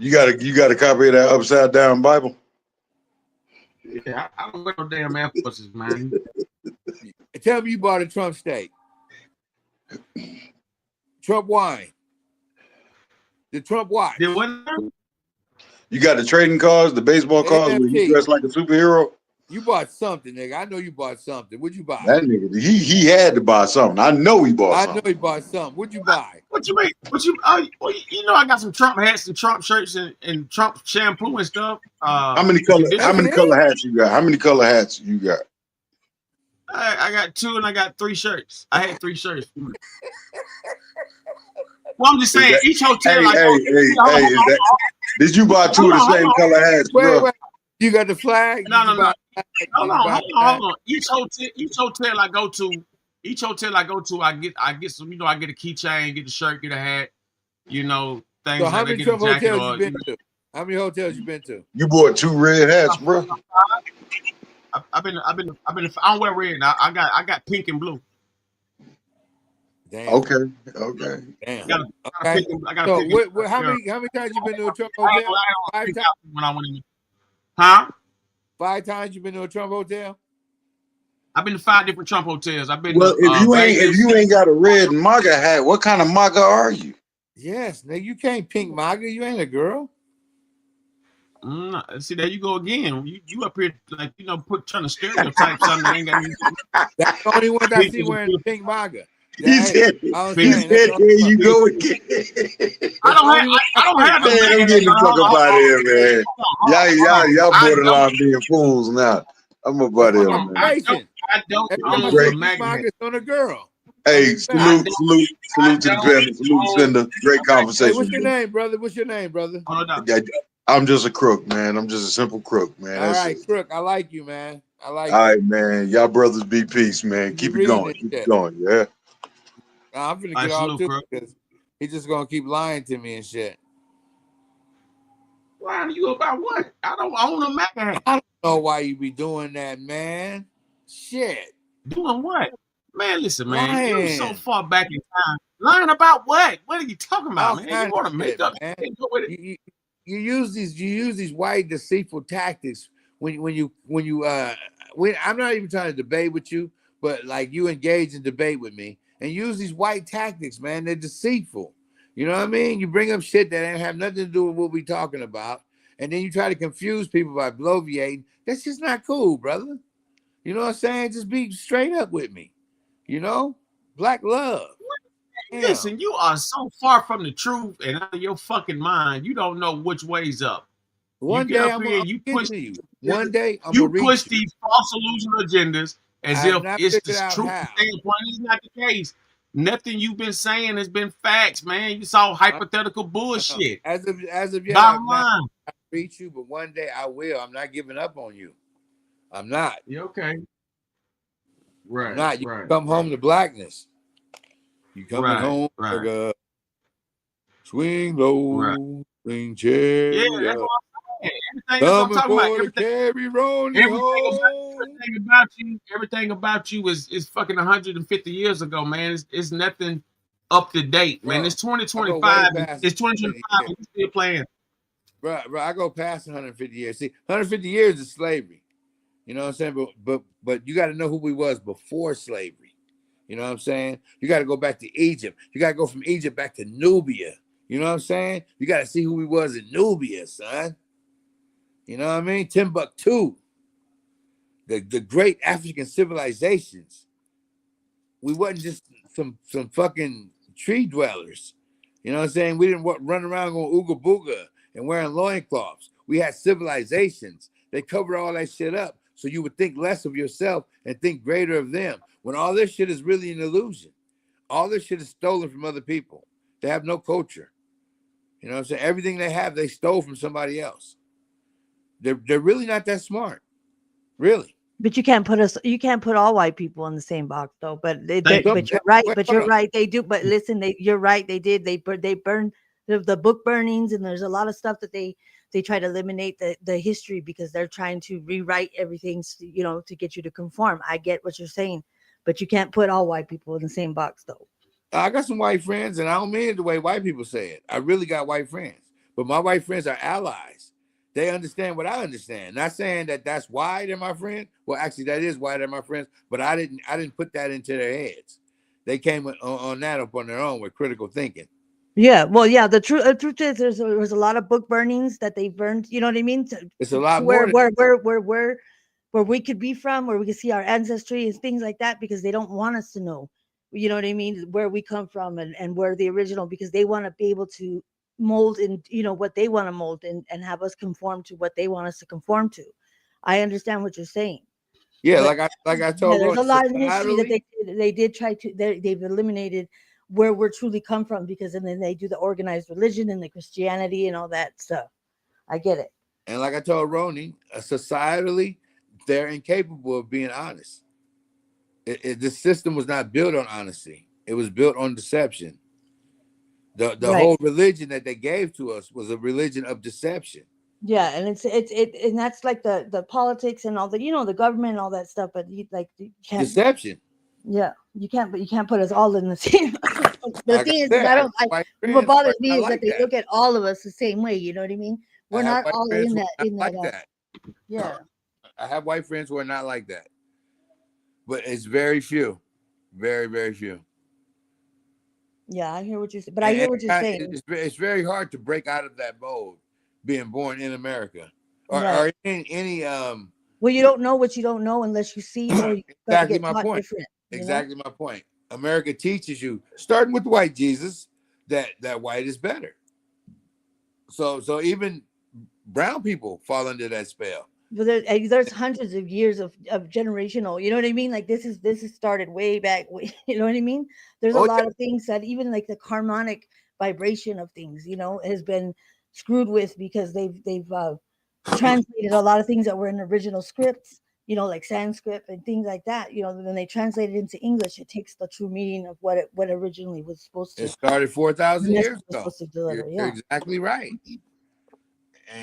You got a copy of that upside down Bible? Yeah, I don't wear no damn Air Forces, man. Tell me you bought a Trump steak. Trump wine. The Trump watch. Did what? You got the trading cards, the baseball cards where you NFT. dress like a superhero. You bought something, nigga. I know you bought something. What'd you buy? That nigga, he had to buy something. I know he bought I know something. he bought something. What'd you buy? What you mean? What you? Well, you know I got some Trump hats and Trump shirts and Trump shampoo and stuff. How many color? How That's Traditional. many it? color hats you got? How many color hats you got? I got 2 and I got 3 shirts. I had 3 shirts. Well, I'm just Is saying that? each hotel I go. Hey! Is that? Did you buy two Hold of the on, hold same on. color hats, Wait, bro? wait. You got the flag? No, Did you no, no. buy a flag? Hold Did you on, buy hold a on, flag? hold on. Each hotel I go to, I get some. I get a keychain, get a shirt, get a hat. So Things how like that. many Get a Trump jacket hotels you or been to? How many hotels you been to? You bought 2 red hats, bro. I don't wear red. I got pink and blue. Damn. Okay, okay. Damn. Got a Okay. pink. I got a So pink. And, how yeah. many times you been to a Trump I had hotel? on a 5 pink times. outfit when I went in. Huh? 5 times you been to a Trump hotel? I've been to 5 different Trump hotels. I've been Well, to if Vegas. you ain't got a red MAGA hat, what kind of MAGA are you? Yes, nigga. You can't pink MAGA. You ain't a girl. See, there you go again. You up here like trying to stereotype something that ain't got anything to That's the only one I pink see is wearing pink MAGA. He Hey, said, I was pink. saying that's the only there one. you Pink. go again. That's the only one I I don't see. have no Man, I'm MAGA getting hat. the fuck up out of here, man. Hold on. Y'all I don't. borderline being fools now. I'm up That's out of my here, Hold on. man. observation. I don't Every time I own see a a Great. pink MAGA hat. MAGA, it's on a girl. I'm Hey, just saying. I salute to the don't panel, salute to own. Sender. Great Hey, conversation, what's your bro. name, brother? What's your name, brother? Hold on. I'm just a crook, man. I'm just a simple crook, man. All That's right, it. Crook. I like you, man. I like All you. right, man. Y'all brothers be peace, man. Be Keep it reading going. this Keep it shit. going. Yeah. I'm finna All get right, off salute, too Crook. because he's just gonna keep lying to me and shit. Lying to you about what? I don't own a MAGA hat. I don't know why you be doing that, man. Shit. Doing what? Man, listen, man. You so Lying. far back in time. Lying about what? What are you talking about, All man? You kind want of to make shit, up man. shit and go with it? You use these white deceitful tactics when I'm not even trying to debate with you, but like you engage in debate with me and use these white tactics, man. They're deceitful. You know what I mean? You bring up shit that ain't have nothing to do with what we talking about, and then you try to confuse people by bloviating. That's just not cool, brother. You know what I'm saying? Just be straight up with me. You know? Black love. Damn. Listen, you are so far from the truth and out of your fucking mind. You don't know which way's up. You One get day up I'm here, gonna you get push to you. these One day I'm gonna you reach push you. these false illusional agendas I as have if not it's figured the out truth how. standpoint. It's not the case. Nothing you've been saying has been facts, man. It's all I, hypothetical I know. bullshit. As of yet, I've Bottom not line. reached you, but one day I will. I'm not giving up on you. I'm not. Yeah, okay. I'm Right, not. You right, come right, home to blackness. You coming right, home like right, a swing right. low, swing Yeah, that's chariot, what I'm saying. Everything that's what I'm coming talking about. for to carry Ronnie home. Everything about you is fucking 150 years ago, man. It's nothing up to date, man. Bro, It's I go way 2025. past It's 150 2025 years. and you still playing. Bro, I go past 150 years. See, 150 years is slavery. You know what I'm saying? But you got to know who we was before slavery. You know what I'm saying? You got to go back to Egypt. You got to go from Egypt back to Nubia. You know what I'm saying? You got to see who we was in Nubia, son. You know what I mean? Timbuktu, the great African civilizations. We wasn't just some fucking tree dwellers. You know what I'm saying? We didn't run around going ooga booga and wearing loincloths. We had civilizations. They covered all that shit up so you would think less of yourself and think greater of them. When all this shit is really an illusion. All this shit is stolen from other people. They have no culture. You know what I'm saying? Everything they have, they stole from somebody else. They're really not that smart. Really. But you can't put all white people in the same box though. But Thank you. but you're right. Wait, But hold you're up. right. They do. But listen, you're right. They did. They burned the book burnings, and there's a lot of stuff that they try to eliminate the history because they're trying to rewrite everything, to get you to conform. I get what you're saying, but you can't put all white people in the same box though. I got some white friends, and I don't mean it the way white people say it. I really got white friends, but my white friends are allies. They understand what I understand. Not saying that that's why they're my friend. Well, actually, that is why they're my friends. But I didn't put that into their heads. They came on that up on their own with critical thinking. Yeah, well, yeah. The truth is, there was a lot of book burnings that they burned. You know what I mean? It's a To lot more than where we could be from, where we could see our ancestry and things like that, because they don't want us to know. You know what I mean? Where we come from, and where the original, because they want to be able to mold in, what they want to mold, and have us conform to what they want us to conform to. I understand what you're saying, yeah, but like I yeah, told there's Ron, a lot in history that societally, they did try to they've eliminated where we're truly come from, because then they do the organized religion and the Christianity and all that stuff. I get it. and like I told Roni, societally, they're incapable of being honest. This system was not built on honesty. It was built on deception. The Right. whole religion that they gave to us was a religion of deception. Yeah, and and that's like the politics and all the, the government and all that stuff, but you can't. Deception. Yeah, you can't, but you can't put us all in the same. The Like I thing is, said, I I don't. got white What friends who are bothers me not is that like they that. look at all of us the same way. You know what I mean? I We're have not white all friends in who that. are not like that. Yeah. I have white friends who are not like that. But it's very few. Very, very few. Yeah, I hear what you're saying, but I And hear what you're saying. it's very hard to break out of that mold being born in America. Right. Or any Well, you don't know what you don't know unless you see, or you're going to exactly get my taught point. different. Exactly my point. America teaches you, starting with white Jesus, that white is better. So even brown people fall under that spell. But there's hundreds of years of generational. You know what I mean? Like this is started way back. You know what I mean? There's a Oh lot yeah, of things that even like the harmonic vibration of things, has been screwed with, because they've translated a lot of things that were in original scripts. Like Sanskrit and things like that. When they translate it into English, it takes the true meaning of what originally was supposed it to. started The 4,000 message years was ago. supposed to You're, deliver. you're Yeah. exactly right.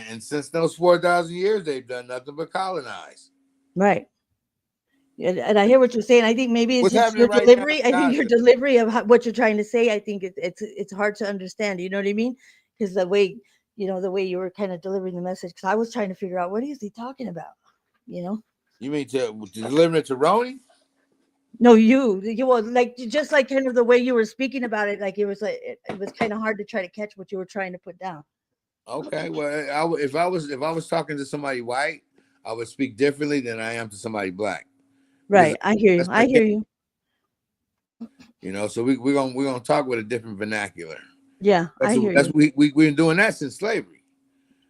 And since those 4,000 years, they've done nothing but colonize. Right. And I hear what you're saying. I think maybe it's What's just happening your right now in delivery. I think your Gaza? delivery of what you're trying to say. I think it's hard to understand. You know what I mean? Because the way you were kind of delivering the message. Because I was trying to figure out, what is he talking about. You know? You mean to deliver it to Roni? No, you were like, just like kind of the way you were speaking about it. Like it was kind of hard to try to catch what you were trying to put down. Okay, well, if I was talking to somebody white, I would speak differently than I am to somebody black because Right. I hear you. that's my I game. hear you. So we're gonna talk with a different vernacular. Yeah, I hear That's you. we've been doing that since slavery.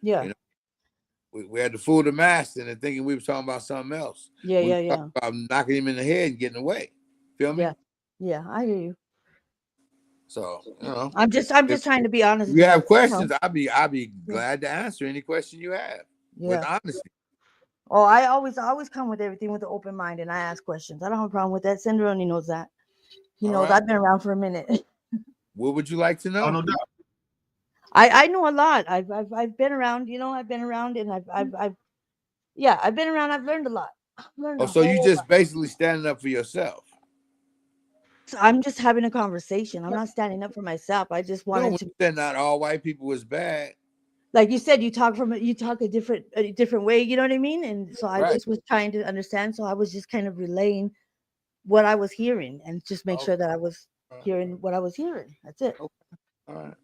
Yeah. You know, we had to fool the master and thinking we were talking about something else. Yeah. We Yeah. were talking Yeah. about knocking him in the head and getting away. Feel me? Yeah. Yeah. I hear you. So I'm just if trying to be honest with you you. have questions, I'll be Yeah. glad to answer any question you have with Yeah. honesty. Oh, I always come with everything with an open mind, and I ask questions. I don't have a problem with that. SendaRoni knows that. He All knows right. I've been around for a minute. What would you like to Oh, know? no doubt. I know a lot. I've been around. I've been around, and I've been around. I've learned a lot. I've learned Oh, a so you whole lot. just basically standing up for yourself. So I'm just having a conversation. I'm not standing up for myself. I just No, wanted when to, you said not all white people was bad. like you said, you talk a different way. You know what I mean? And so I Right. just was trying to understand. So I was just kind of relaying what I was hearing, and just make Okay. sure that I was All right. hearing what I was hearing. That's it. Okay. All right.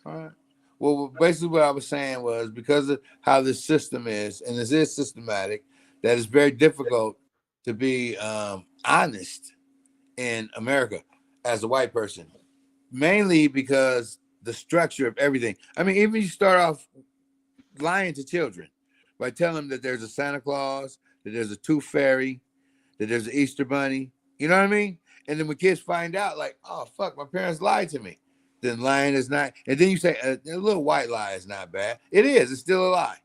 All right. Well, basically, what I was saying was because of how this system is, and this is systematic, that it's very difficult to be honest in America as a white person, mainly because the structure of everything. I mean, even you start off lying to children by telling them that there's a Santa Claus, that there's a Tooth Fairy, that there's an Easter Bunny. You know what I mean? And then when kids find out, like, oh fuck, my parents lied to me. Then lying is not. And then you say a little white lie is not bad. It is. It's still a lie.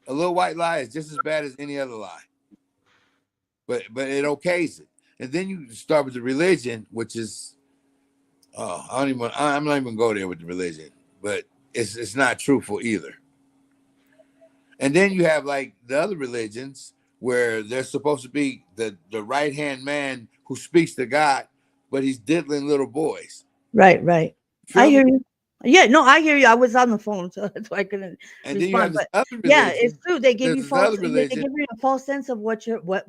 A little white lie is just as bad as any other lie. But it okays it. And then you start with the religion, which is I don't even. I'm not even gonna go there with the religion, but it's not truthful either. And then you have like the other religions where there's supposed to be the right hand man who speaks to God, but he's diddling little boys. Right, right. I Feel me? hear you. Yeah, no, I hear you. I was on the phone, so that's why I couldn't And then you have respond. this But other yeah, it's religion. true. They give There's you this other they religion give you a false sense of what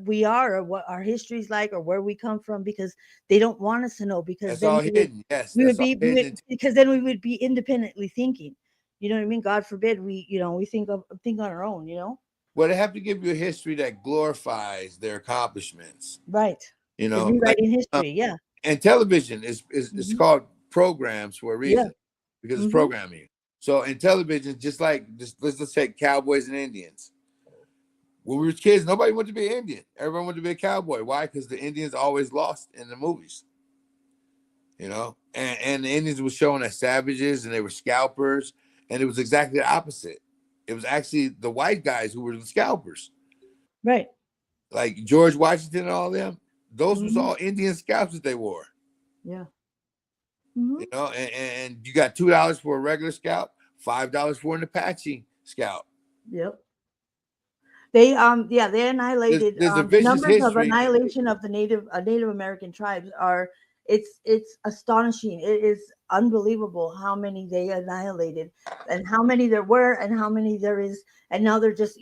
we are or what our history's like or where we come from because they don't want us to know because that's then all hidden. Yes, we would that's all be hidden. because then we would be independently thinking. You know what I mean? God forbid we think on our own. Well, they have to give you a history that glorifies their accomplishments. Right? They're Like rewriting um, history. Yeah. and television is it's Hmm. called programs for a Yeah. reason because it's Hmm. programming. So in television, just let's take cowboys and Indians. When we were kids, nobody wanted to be an Indian. Everyone wanted to be a cowboy. Why? Because the Indians always lost in the movies. And the Indians were shown as savages and they were scalpers, and it was exactly the opposite. It was actually the white guys who were the scalpers, Right. like George Washington and all them. Those was Hmm. all Indian scalps that they wore. Yeah. Hmm. And you got $2 for a regular scalp, $5 for an Apache scalp. Yep. They annihilated There's a the vicious numbers of history. annihilation of the Native American tribes are it's astonishing. It is unbelievable how many they annihilated and how many there were and how many there is, and now they're just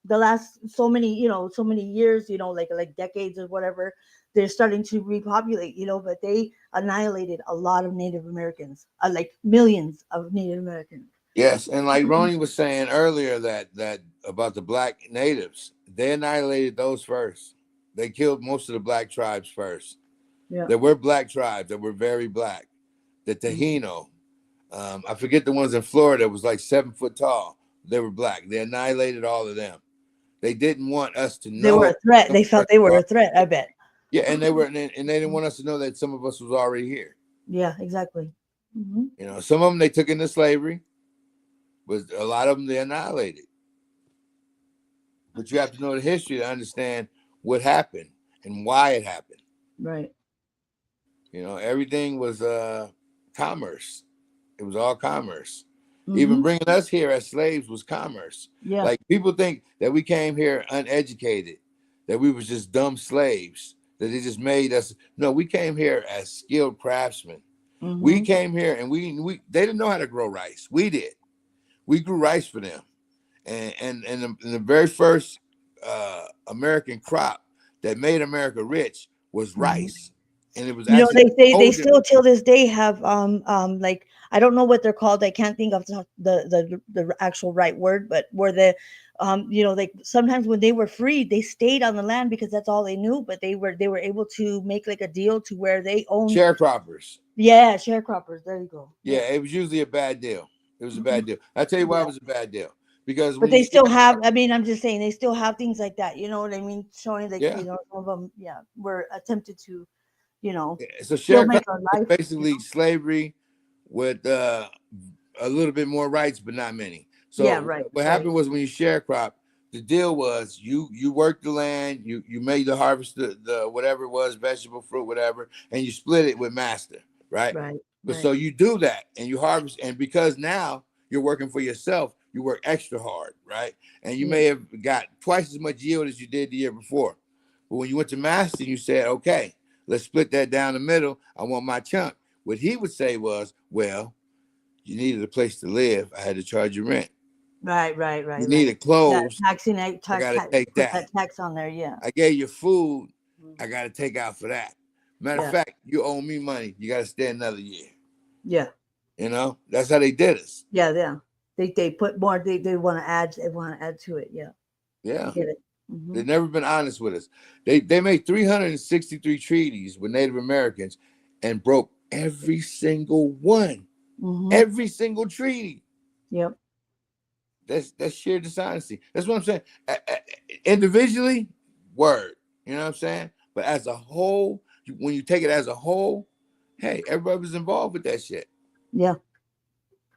the last so many years, like decades or whatever, they're starting to repopulate, but they annihilated a lot of Native Americans, like millions of Native Americans. Yes, and like Roni was saying earlier that about the black natives, they annihilated those first. They killed most of the black tribes first. Yeah. There were black tribes that were very black. The Taino, I forget the ones in Florida that was like 7 foot tall. They were black. They annihilated all of them. They didn't want us to They were know. a threat. They felt they were a threat, I bet. Yeah, and they didn't want us to know that some of us was already here. Yeah, exactly. Hmm. Some of them they took into slavery, but a lot of them they annihilated. But you have to know the history to understand what happened and why it happened. Right. Everything was commerce. It was all commerce. Even Hmm. bringing us here as slaves was commerce. Yeah. Like people think that we came here uneducated, that we was just dumb slaves, that they just made us. No, we came here as skilled craftsmen. We Hmm. came here and we they didn't know how to grow rice. We did. We grew rice for them. And the very first American crop that made America rich was Hmm. rice, and it was actually They say they older. still till this day have like I don't know what they're called. I can't think of the actual right word, but where the like sometimes when they were free, they stayed on the land because that's all they knew. But they were able to make like a deal to where they owned. Sharecroppers. Yeah, sharecroppers. There you go. Yeah, Yeah. it was usually a bad deal. It was a Mhm. bad deal. I tell you why it Yeah. was a bad deal. Because But when you they still share, have. I mean, I'm just saying they still have things like that. You know what I mean? Showing like yeah, some of them, yeah, were attempted to, so still sharecropping make our was life. basically slavery with a little bit more rights, but not many. Yeah. So Right. what Right. happened was when you sharecrop, the deal was you worked the land, you made the harvest, the whatever it was, vegetable, fruit, whatever, and you split it with master, right? Right. But so Right. you do that and you harvest, and because now you're working for yourself, you work extra hard, right? And you Yeah. may have got twice as much yield as you did the year before. But when you went to master, you said, okay, let's split that down the middle. I want my chunk. What he would say was, well, you needed a place to live. I had to charge you rent. Right, right, You right, right. needed clothes. Taxing, I got to take put that. that tax on there. Yeah. I gave you food. I Mhm. got to take out for that. Matter of Yeah. fact, you owe me money. You got to stay another year. Yeah. That's how they did us. Yeah. Yeah. They put more. They want to add. They want to add to it. Yeah. I Yeah. get it. Hmm. They've never been honest with us. They made 363 treaties with Native Americans and broke every single one. Hmm. Every single treaty. Yep. That's sheer dishonesty. That's what I'm saying. Individually, word. You know what I'm saying? But as a whole, when you take it as a whole, hey, everybody was involved with that shit. Yeah.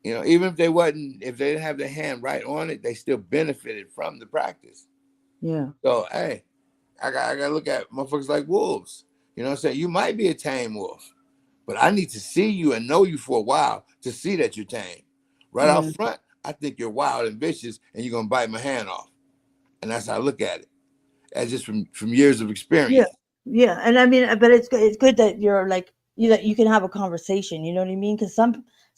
Even if they didn't have their hand right on it, they still benefited from the practice. Yeah. So hey, I got to look at motherfuckers like wolves. You know what I'm saying? You might be a tame wolf, but I need to see you and know you for a while to see that you're tame. Right Yeah. out front, I think you're wild and vicious, and you're gonna bite my hand off. And that's how I look at it, as just from years of Yeah. experience. Yeah. And I mean, but it's good that you're like that you can have a conversation. You know what I mean? Because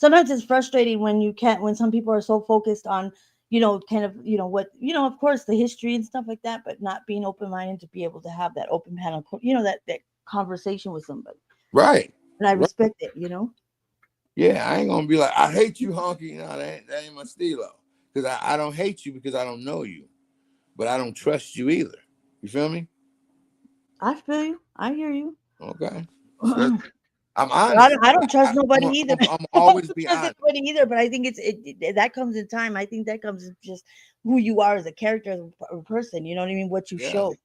sometimes it's frustrating when you can't, when some people are so focused on, kind of, what, of course, the history and stuff like that, but not being open minded to be able to have that open panel, that conversation with somebody. Right. And I Right. respect it, Yeah, I ain't gonna be like, I hate you, honky. No, that ain't my stilo. Because I don't hate you because I don't know you, but I don't trust you either. You feel me? I feel you. I hear you. Okay. I I'm honest. don't trust nobody either. I'm I always don't be trust honest. anybody either, but I think that comes in time. I think that comes in just who you are as a character, as a person. You know what I mean? What you Yeah. show.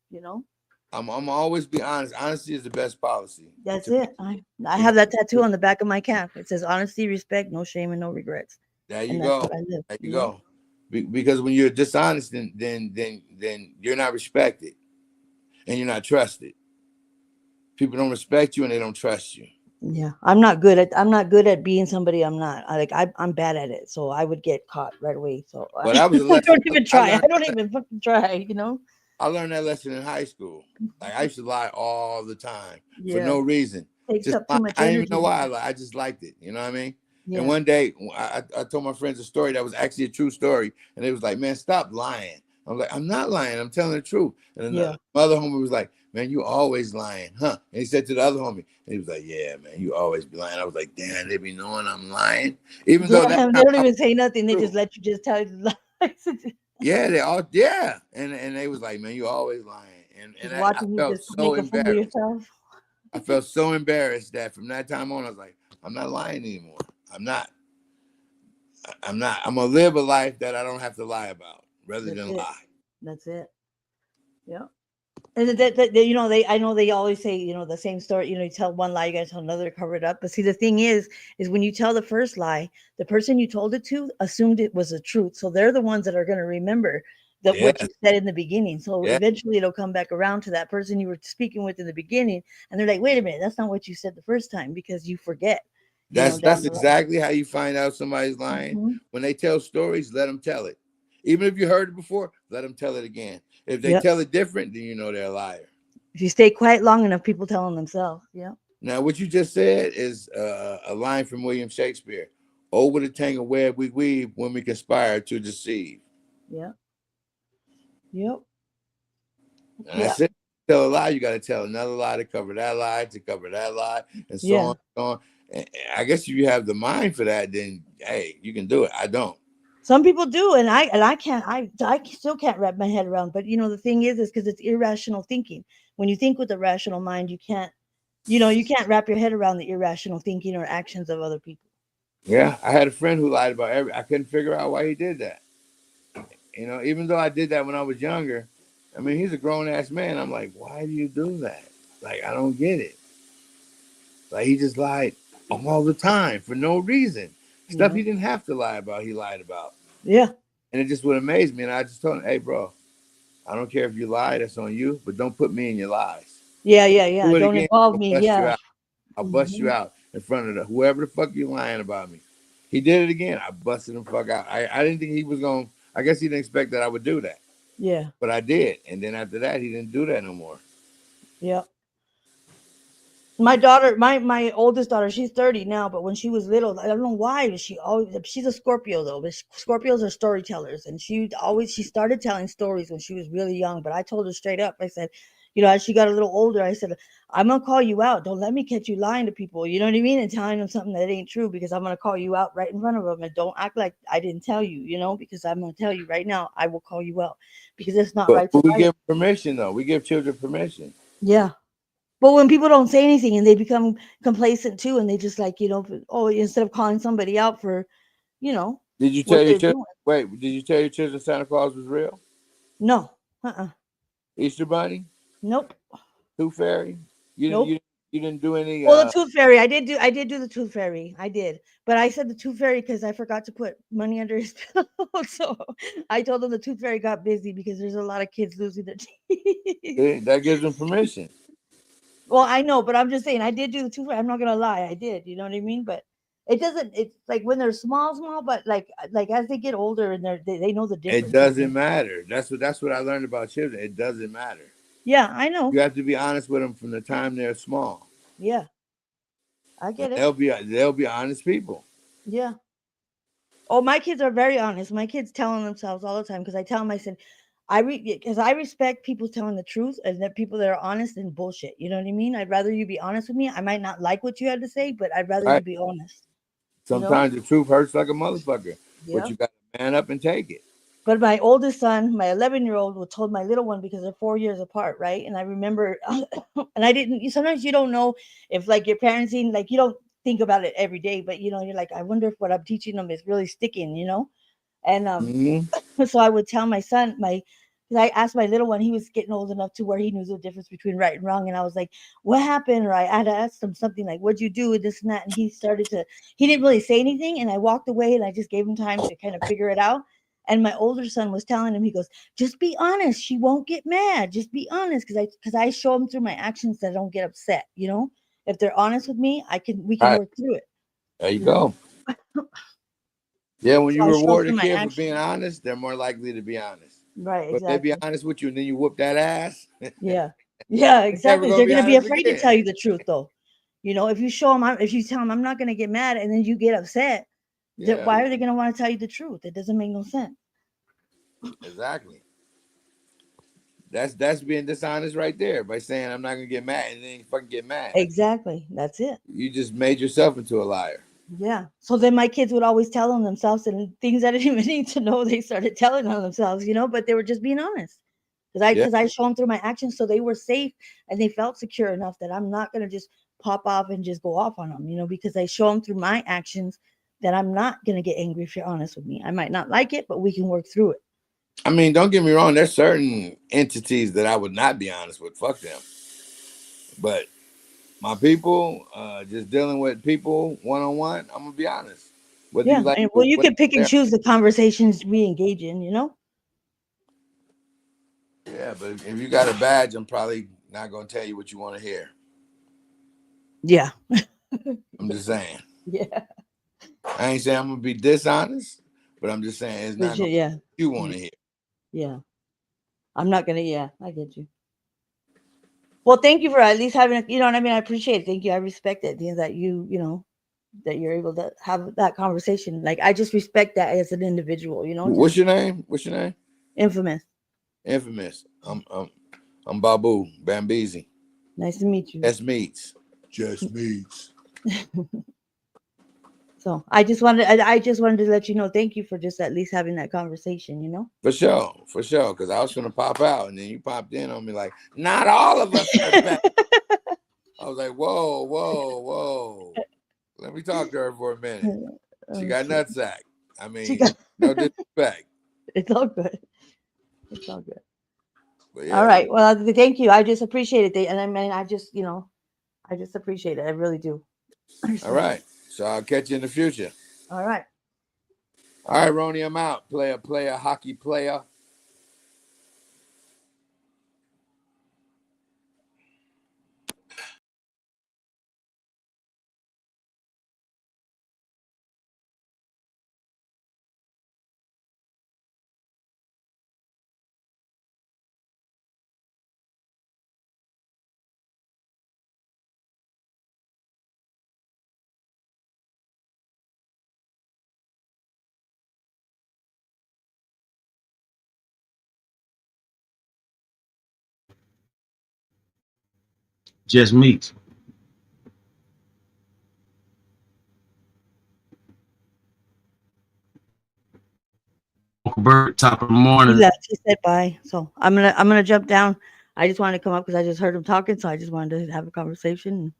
You know. I'm always be honest. Honesty is the best policy That's to me. it. I You know. have that tattoo on the back of my calf. It says honesty, respect, no shame, and no regrets. There you And that's go. what I live. There you go. Because when you're dishonest, then you're not respected and you're not trusted. People don't respect you and they don't trust you. Yeah, I'm not good at being somebody I'm not. I'm bad at it, so I would get caught right away. So Well, that was a I lesson don't even I try. I learned. don't even fucking try. I learned that lesson in high school. Like I used to lie all the time for Yeah, no reason. takes Just up too lie. much I didn't even know energy. why I lied. I just liked it. You know what I mean? And Yeah, one day I told my friends a story that was actually a true story, and they was like, "Man, stop lying." I'm like, "I'm not lying. I'm telling the truth." And then yeah. the other homie was like, "Man, you always lying, huh?" And he said to the other homie, and he was like, "Yeah, man, you always be lying." I was like, "Damn, they be knowing I'm lying, even though that's Yeah, they not don't my even say nothing. They truth." just let you just tell the lies. Yeah, they all and they was like, "Man, you always lying," and Just I watching you felt just so make a fool of embarrassed. yourself. I felt so embarrassed that from that time on, I was like, "I'm not lying anymore. I'm not. I'm not. I'm gonna live a life that I don't have to lie about, rather That's than it. lie." That's it. Yeah. And I know they always say, the same story. You tell one lie, you gotta tell another to cover it up. But see, the thing is when you tell the first lie, the person you told it to assumed it was the truth. So they're the ones that are gonna remember that Yeah, what you said in the beginning. So yeah. eventually it'll come back around to that person you were speaking with in the beginning, and they're like, wait a minute, that's not what you said the first time, because you forget, down That's the line. exactly how you find out somebody's lying. Mhm. When they tell stories, let them tell it. Even if you heard it before, let them tell it again. If they Yep. tell it different, then you know they're a liar. If you stay quiet long enough, people telling themselves. Yeah. Now, what you just said is a line from William Shakespeare. Over the tangled web we weave when we conspire to deceive. Yeah. Yep. And Yeah. that's it. Tell a lie, you got to tell another lie to cover that lie, to cover that lie, and so Yeah. on. So on. And I guess if you have the mind for that, then hey, you can do it. I don't. Some people do, and I can't. I still can't wrap my head around. But the thing is because it's irrational thinking. When you think with a rational mind, you can't. You can't wrap your head around the irrational thinking or actions of other people. Yeah, I had a friend who lied about every. I couldn't figure out why he did that. Even though I did that when I was younger. I mean, he's a grown ass man. I'm like, why do you do that? Like, I don't get it. Like, he just lied all the time for no reason. Stuff Yeah. he didn't have to lie about, he lied about. Yeah. And it just would amaze me. And I just told him, hey, bro, I don't care if you lie, that's on you, but don't put me in your lies. Yeah. Yeah. Yeah. Do it Don't again, involve I'll me. bust you Yeah. out. I'll bust you Hmm. out in front of whoever the fuck you lying about me. He did it again. I busted him fuck out. I didn't think he was going to, I guess he didn't expect that I would do that. Yeah. But I did. And then after that, he didn't do that no more. Yeah. My daughter, my oldest daughter, she's 30 now, but when she was little, I don't know why, but she's a Scorpio though, but Scorpios are storytellers, and she started telling stories when she was really young. But I told her straight up, I said, as she got a little older, I said, I'm gonna call you out. Don't let me catch you lying to people. You know what I mean? And telling them something that ain't true, because I'm gonna call you out right in front of them, and don't act like I didn't tell you. Because I'm gonna tell you right now, I will call you out, because it's not But right to we lie. give permission, though. We give children permission. Yeah. But when people don't say anything and they become complacent too, and they just like, oh, instead of calling somebody out for, you know, Did you tell what your they're children? doing. Wait, did you tell your children Santa Claus was real? No. Uh-uh. Easter Bunny, Nope. Tooth Fairy. You didn't. Nope. You didn't do any. Well, the tooth fairy, I did do the tooth fairy. I did. But I said the tooth fairy because I forgot to put money under his pillow. So I told him the tooth fairy got busy because there's a lot of kids losing their teeth. That gives them permission. Well, I know, but I'm just saying I did do the tooth fairy. I'm not gonna lie, I did. You know what I mean? But it doesn't. It's like when they're small, but like as they get older and they know the It difference. doesn't matter. That's what I learned about children. It doesn't matter. Yeah, I know. You have to be honest with them from the time they're small. Yeah, I And get it. they'll be honest people. Yeah. Oh, my kids are very honest. My kids telling themselves all the time because I tell them, I said, because I respect people telling the truth and that people that are honest and bullshit. You know what I mean? I'd rather you be honest with me. I might not like what you had to say, but I'd rather you Right. be honest. You know? Sometimes the truth hurts like a motherfucker, but Yeah. you got to man up and take it. But my oldest son, my 11-year-old, told my little one because they're 4 years apart, right? And I remember, and I didn't. Sometimes you don't know if like your parenting, like you don't think about it every day, but you know, you're like, I wonder if what I'm teaching them is really sticking, you know? And Mm-hmm. so I would tell my son, because I asked my little one, he was getting old enough to where he knew the difference between right and wrong. And I was like, what happened? Or I had asked him something like, what'd you do with this and that? And he didn't really say anything. And I walked away and I just gave him time to kind of figure it out. And my older son was telling him, he goes, just be honest. She won't get mad. Just be honest. Because I show them through my actions that I don't get upset. You know, if they're honest with me, we can Right. work through it. There you You know? go. Yeah, when So you I show them reward a through my kid for being actions. honest, they're more likely to be honest. Right. But if they be Exactly. honest with you and then you whoop that ass, Yeah. Yeah, they're never exactly. gonna They're be going to be honest afraid to tell again. you the truth, though. You know, if you if you tell them I'm not going to get mad and then you get upset, Yeah, why are they going to want to tell you the truth? It doesn't make no sense. exactly. That's being dishonest right there by saying I'm not gonna get mad and then you fucking get mad. Exactly. That's it. You just made yourself into a liar. Yeah. So then my kids would always tell on themselves and things I didn't even need to know. They started telling on themselves, you know, but they were just being honest. Yeah. Because I show them through my actions, so they were safe and they felt secure enough that I'm not gonna just pop off and just go off on them, you know, because I show them through my actions that I'm not gonna get angry if you're honest with me. I might not like it, but we can work through it. I mean, don't get me wrong, there's certain entities that I would not be honest with. Fuck them. But my people, just dealing with people one on one, I'm gonna be honest. Whether you Yeah, like and well, it, you whether can pick and they're- choose the conversations we engage in, you know. yeah, but if you got a badge, I'm probably not gonna tell you what you want to hear. Yeah, I'm just saying. yeah, I ain't saying I'm gonna be dishonest, but I'm just saying it's but not gonna yeah, be what you want yeah, to hear. yeah. I'm not gonna. Yeah, I get you. Well, thank you for at least having. You know what I mean? I appreciate it. Thank you. I respect it. That you know, that you're able to have that conversation. Like I just respect that as an individual. You know, What's just your name? What's your name? infamous. Infamous. I'm Babu Bambeezy. Nice to meet you. Just meets. Just meets. So I just wanted to let you know. Thank you for just at least having that conversation. You know. For sure, for sure. Because I was gonna pop out, and then you popped in on me like, not all of us are bad. I was like, whoa, whoa, whoa. Let me talk to her for a minute. She Oh, got shit. nutsack. I She mean, got. no disrespect. It's all good. It's all good. But All yeah, right. Well, thank you. I just appreciate it. And I mean, I just, you know, I just appreciate it. I really do. I all respect right. it. So I'll catch you in the future. All right. All right, Roni, I'm out. Player, hockey player. Just meet. Bird, top of the He morning. left. He said bye. So I'm gonna jump down. I just wanted to come up because I just heard him talking, so I just wanted to have a conversation.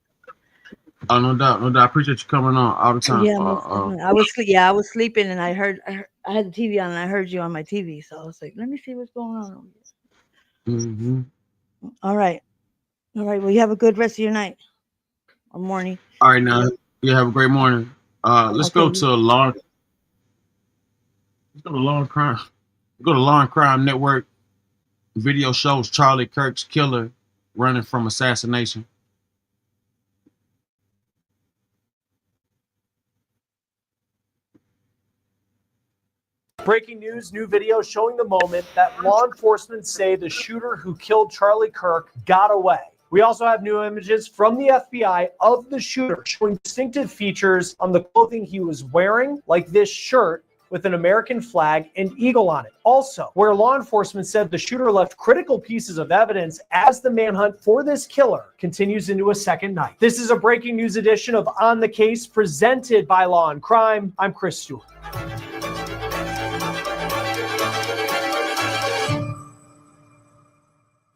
Oh, no doubt, no doubt. I appreciate you coming on all the time. Yeah, most definitely. I was sleeping and I had the TV on and I heard you on my TV, so I was like, let me see what's going on over Mm-hmm. here. All right. All right. Well, you have a good rest of your night or morning. All right, now you have a great morning. Let's Okay. go to law. Let's go to law and crime. Go to Law and Crime Network. Video shows Charlie Kirk's killer running from assassination. Breaking news, new video showing the moment that law enforcement say the shooter who killed Charlie Kirk got away. We also have new images from the FBI of the shooter showing distinctive features on the clothing he was wearing, like this shirt with an American flag and eagle on it. Also, where law enforcement said the shooter left critical pieces of evidence as the manhunt for this killer continues into a second night. This is a breaking news edition of On the Case presented by Law and Crime. I'm Chris Stewart.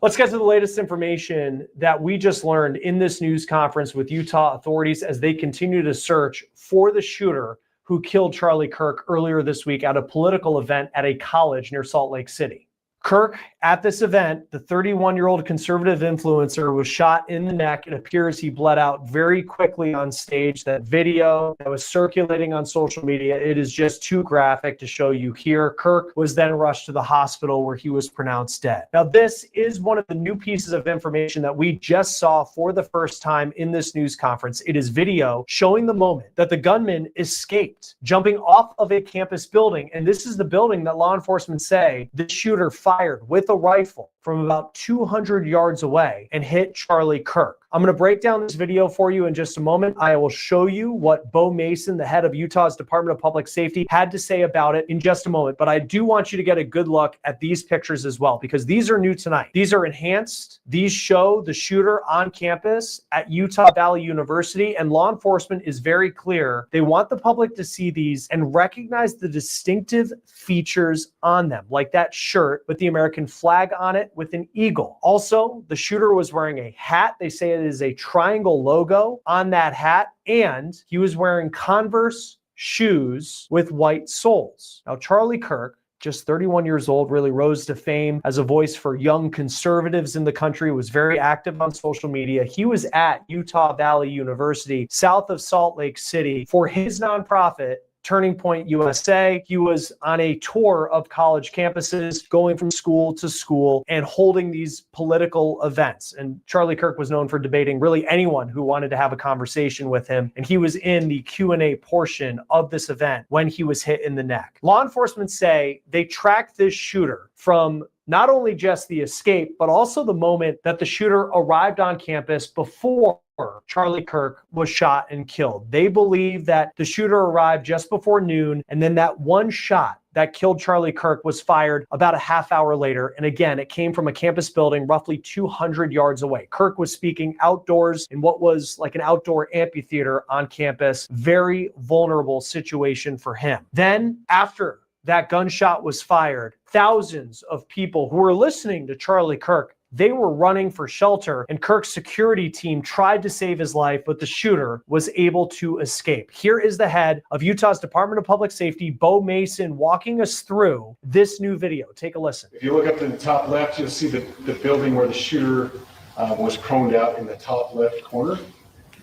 Let's get to the latest information that we just learned in this news conference with Utah authorities as they continue to search for the shooter who killed Charlie Kirk earlier this week at a political event at a college near Salt Lake City. Kirk, at this event, the 31-year-old conservative influencer, was shot in the neck. It appears he bled out very quickly on stage. That video that was circulating on social media, it is just too graphic to show you here. Kirk was then rushed to the hospital where he was pronounced dead. Now, this is one of the new pieces of information that we just saw for the first time in this news conference. It is video showing the moment that the gunman escaped, jumping off of a campus building. And this is the building that law enforcement say the shooter fired with a rifle from about 200 yards away and hit Charlie Kirk. I'm going to break down this video for you in just a moment. I will show you what Bo Mason, the head of Utah's Department of Public Safety, had to say about it in just a moment. But I do want you to get a good look at these pictures as well, because these are new tonight. These are enhanced. These show the shooter on campus at Utah Valley University, and law enforcement is very clear. They want the public to see these and recognize the distinctive features on them, like that shirt with the American flag on it with an eagle. Also, the shooter was wearing a hat. They say it is a triangle logo on that hat, and he was wearing Converse shoes with white soles. Now, Charlie Kirk, just 31 years old, really rose to fame as a voice for young conservatives in the country, was very active on social media. He was at Utah Valley University, south of Salt Lake City, for his nonprofit, Turning Point USA. He was on a tour of college campuses, going from school to school and holding these political events. And Charlie Kirk was known for debating really anyone who wanted to have a conversation with him. And he was in the Q&A portion of this event when he was hit in the neck. Law enforcement say they tracked this shooter from not only just the escape, but also the moment that the shooter arrived on campus before Charlie Kirk was shot and killed. They believe that the shooter arrived just before noon, and then that one shot that killed Charlie Kirk was fired about a half hour later. And again, it came from a campus building roughly 200 yards away. Kirk was speaking outdoors in what was like an outdoor amphitheater on campus. Very vulnerable situation for him. Then after that gunshot was fired, thousands of people who were listening to Charlie Kirk, they were running for shelter, and Kirk's security team tried to save his life, but the shooter was able to escape. Here is the head of Utah's Department of Public Safety, Bo Mason, walking us through this new video. Take a listen. If you look up in the top left, you'll see the building where the shooter was chromed out in the top left corner.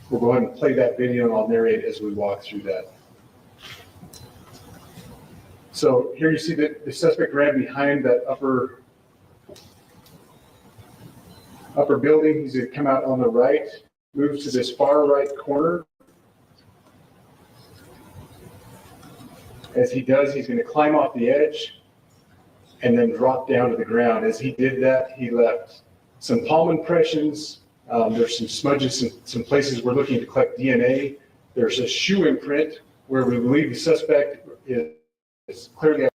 We'll go ahead and play that video, and I'll narrate as we walk through that. So here you see that the suspect ran behind that upper building. He's going to come out on the right, move to this far right corner. As he does, he's going to climb off the edge and then drop down to the ground. As he did that, he left some palm impressions. There's some smudges, some places we're looking to collect DNA. There's a shoe imprint where we believe the suspect is clearly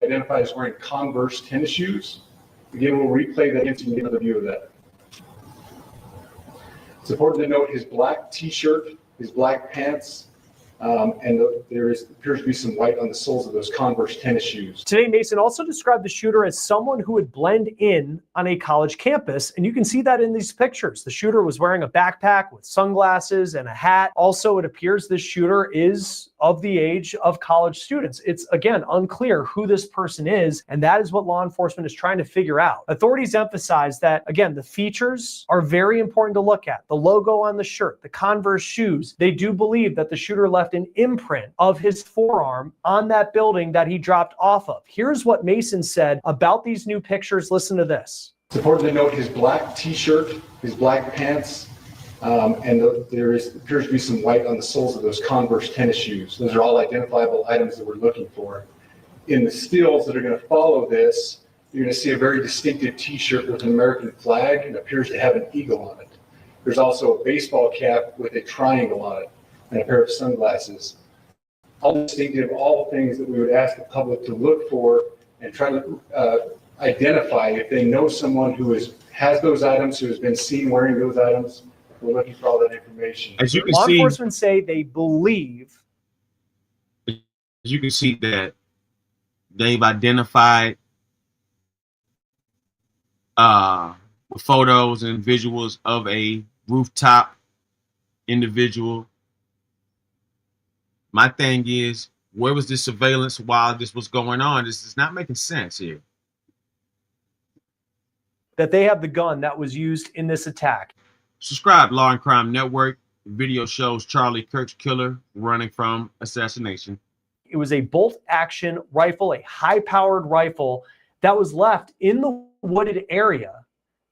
identified as wearing Converse tennis shoes. Again, we'll replay that so you can get another view of that. It's important to note his black t-shirt, his black pants, and there appears to be some white on the soles of those Converse tennis shoes. Today, Mason also described the shooter as someone who would blend in on a college campus, and you can see that in these pictures. The shooter was wearing a backpack with sunglasses and a hat. Also, it appears this shooter is of the age of college students. It's, again, unclear who this person is, and that is what law enforcement is trying to figure out. Authorities emphasize that, again, the features are very important to look at. The logo on the shirt, the Converse shoes. They do believe that the shooter left an imprint of his forearm on that building that he dropped off of. Here's what Mason said about these new pictures. Listen to this. It's important to note his black t-shirt, his black pants, and appears to be some white on the soles of those Converse tennis shoes. Those are all identifiable items that we're looking for. In the stills that are going to follow this, you're going to see a very distinctive T-shirt with an American flag and appears to have an eagle on it. There's also a baseball cap with a triangle on it and a pair of sunglasses. All distinctive, all things that we would ask the public to look for and try to identify if they know someone who has those items, who has been seen wearing those items. We're looking for all that information. As you can Law see, enforcement say they believe. as you can see that they've identified photos and visuals of a rooftop individual. My thing is, where was this surveillance while this was going on? This is not making sense here. That they have the gun that was used in this attack. Subscribe, Law and Crime Network. The video shows Charlie Kirk's killer running from assassination. It was a bolt-action rifle, a high-powered rifle that was left in the wooded area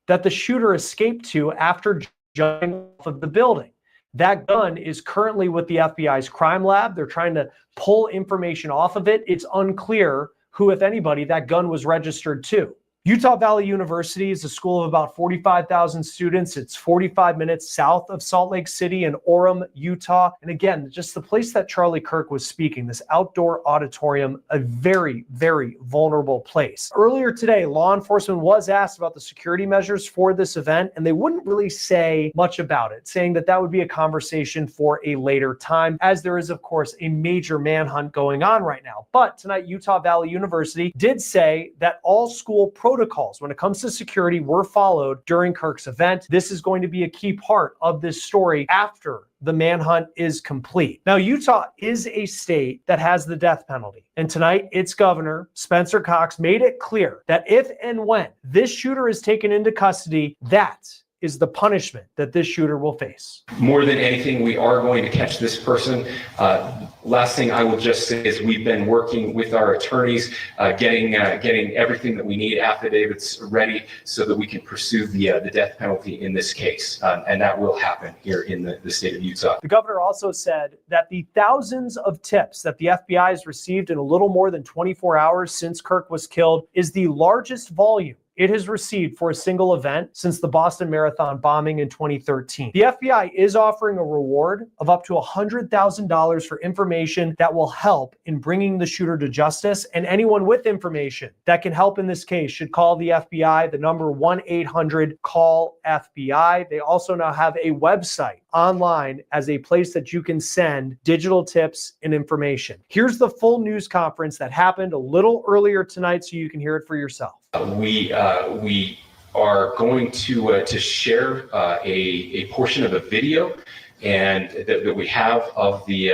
that the shooter escaped to after jumping off of the building. That gun is currently with the FBI's crime lab. They're trying to pull information off of it. It's unclear who, if anybody, that gun was registered to. Utah Valley University is a school of about 45,000 students. It's 45 minutes south of Salt Lake City in Orem, Utah. And again, just the place that Charlie Kirk was speaking, this outdoor auditorium, a very, very vulnerable place. Earlier today, law enforcement was asked about the security measures for this event, and they wouldn't really say much about it, saying that that would be a conversation for a later time, as there is, of course, a major manhunt going on right now. But tonight, Utah Valley University did say that all school protocols when it comes to security were followed during Kirk's event. This is going to be a key part of this story after the manhunt is complete. Now, Utah is a state that has the death penalty. And tonight, its governor, Spencer Cox, made it clear that if and when this shooter is taken into custody, that is the punishment that this shooter will face. More than anything, we are going to catch this person. Last thing I will just say is we've been working with our attorneys, getting everything that we need, affidavits ready, so that we can pursue the death penalty in this case. And that will happen here in the state of Utah. The governor also said that the thousands of tips that the FBI has received in a little more than 24 hours since Kirk was killed is the largest volume it has received for a single event since the Boston Marathon bombing in 2013. The FBI is offering a reward of up to $100,000 for information that will help in bringing the shooter to justice, and anyone with information that can help in this case should call the FBI, the number 1-800-CALL-FBI. They also now have a website online as a place that you can send digital tips and information. Here's the full news conference that happened a little earlier tonight so you can hear it for yourself. We are going to share a portion of a video and that we have of the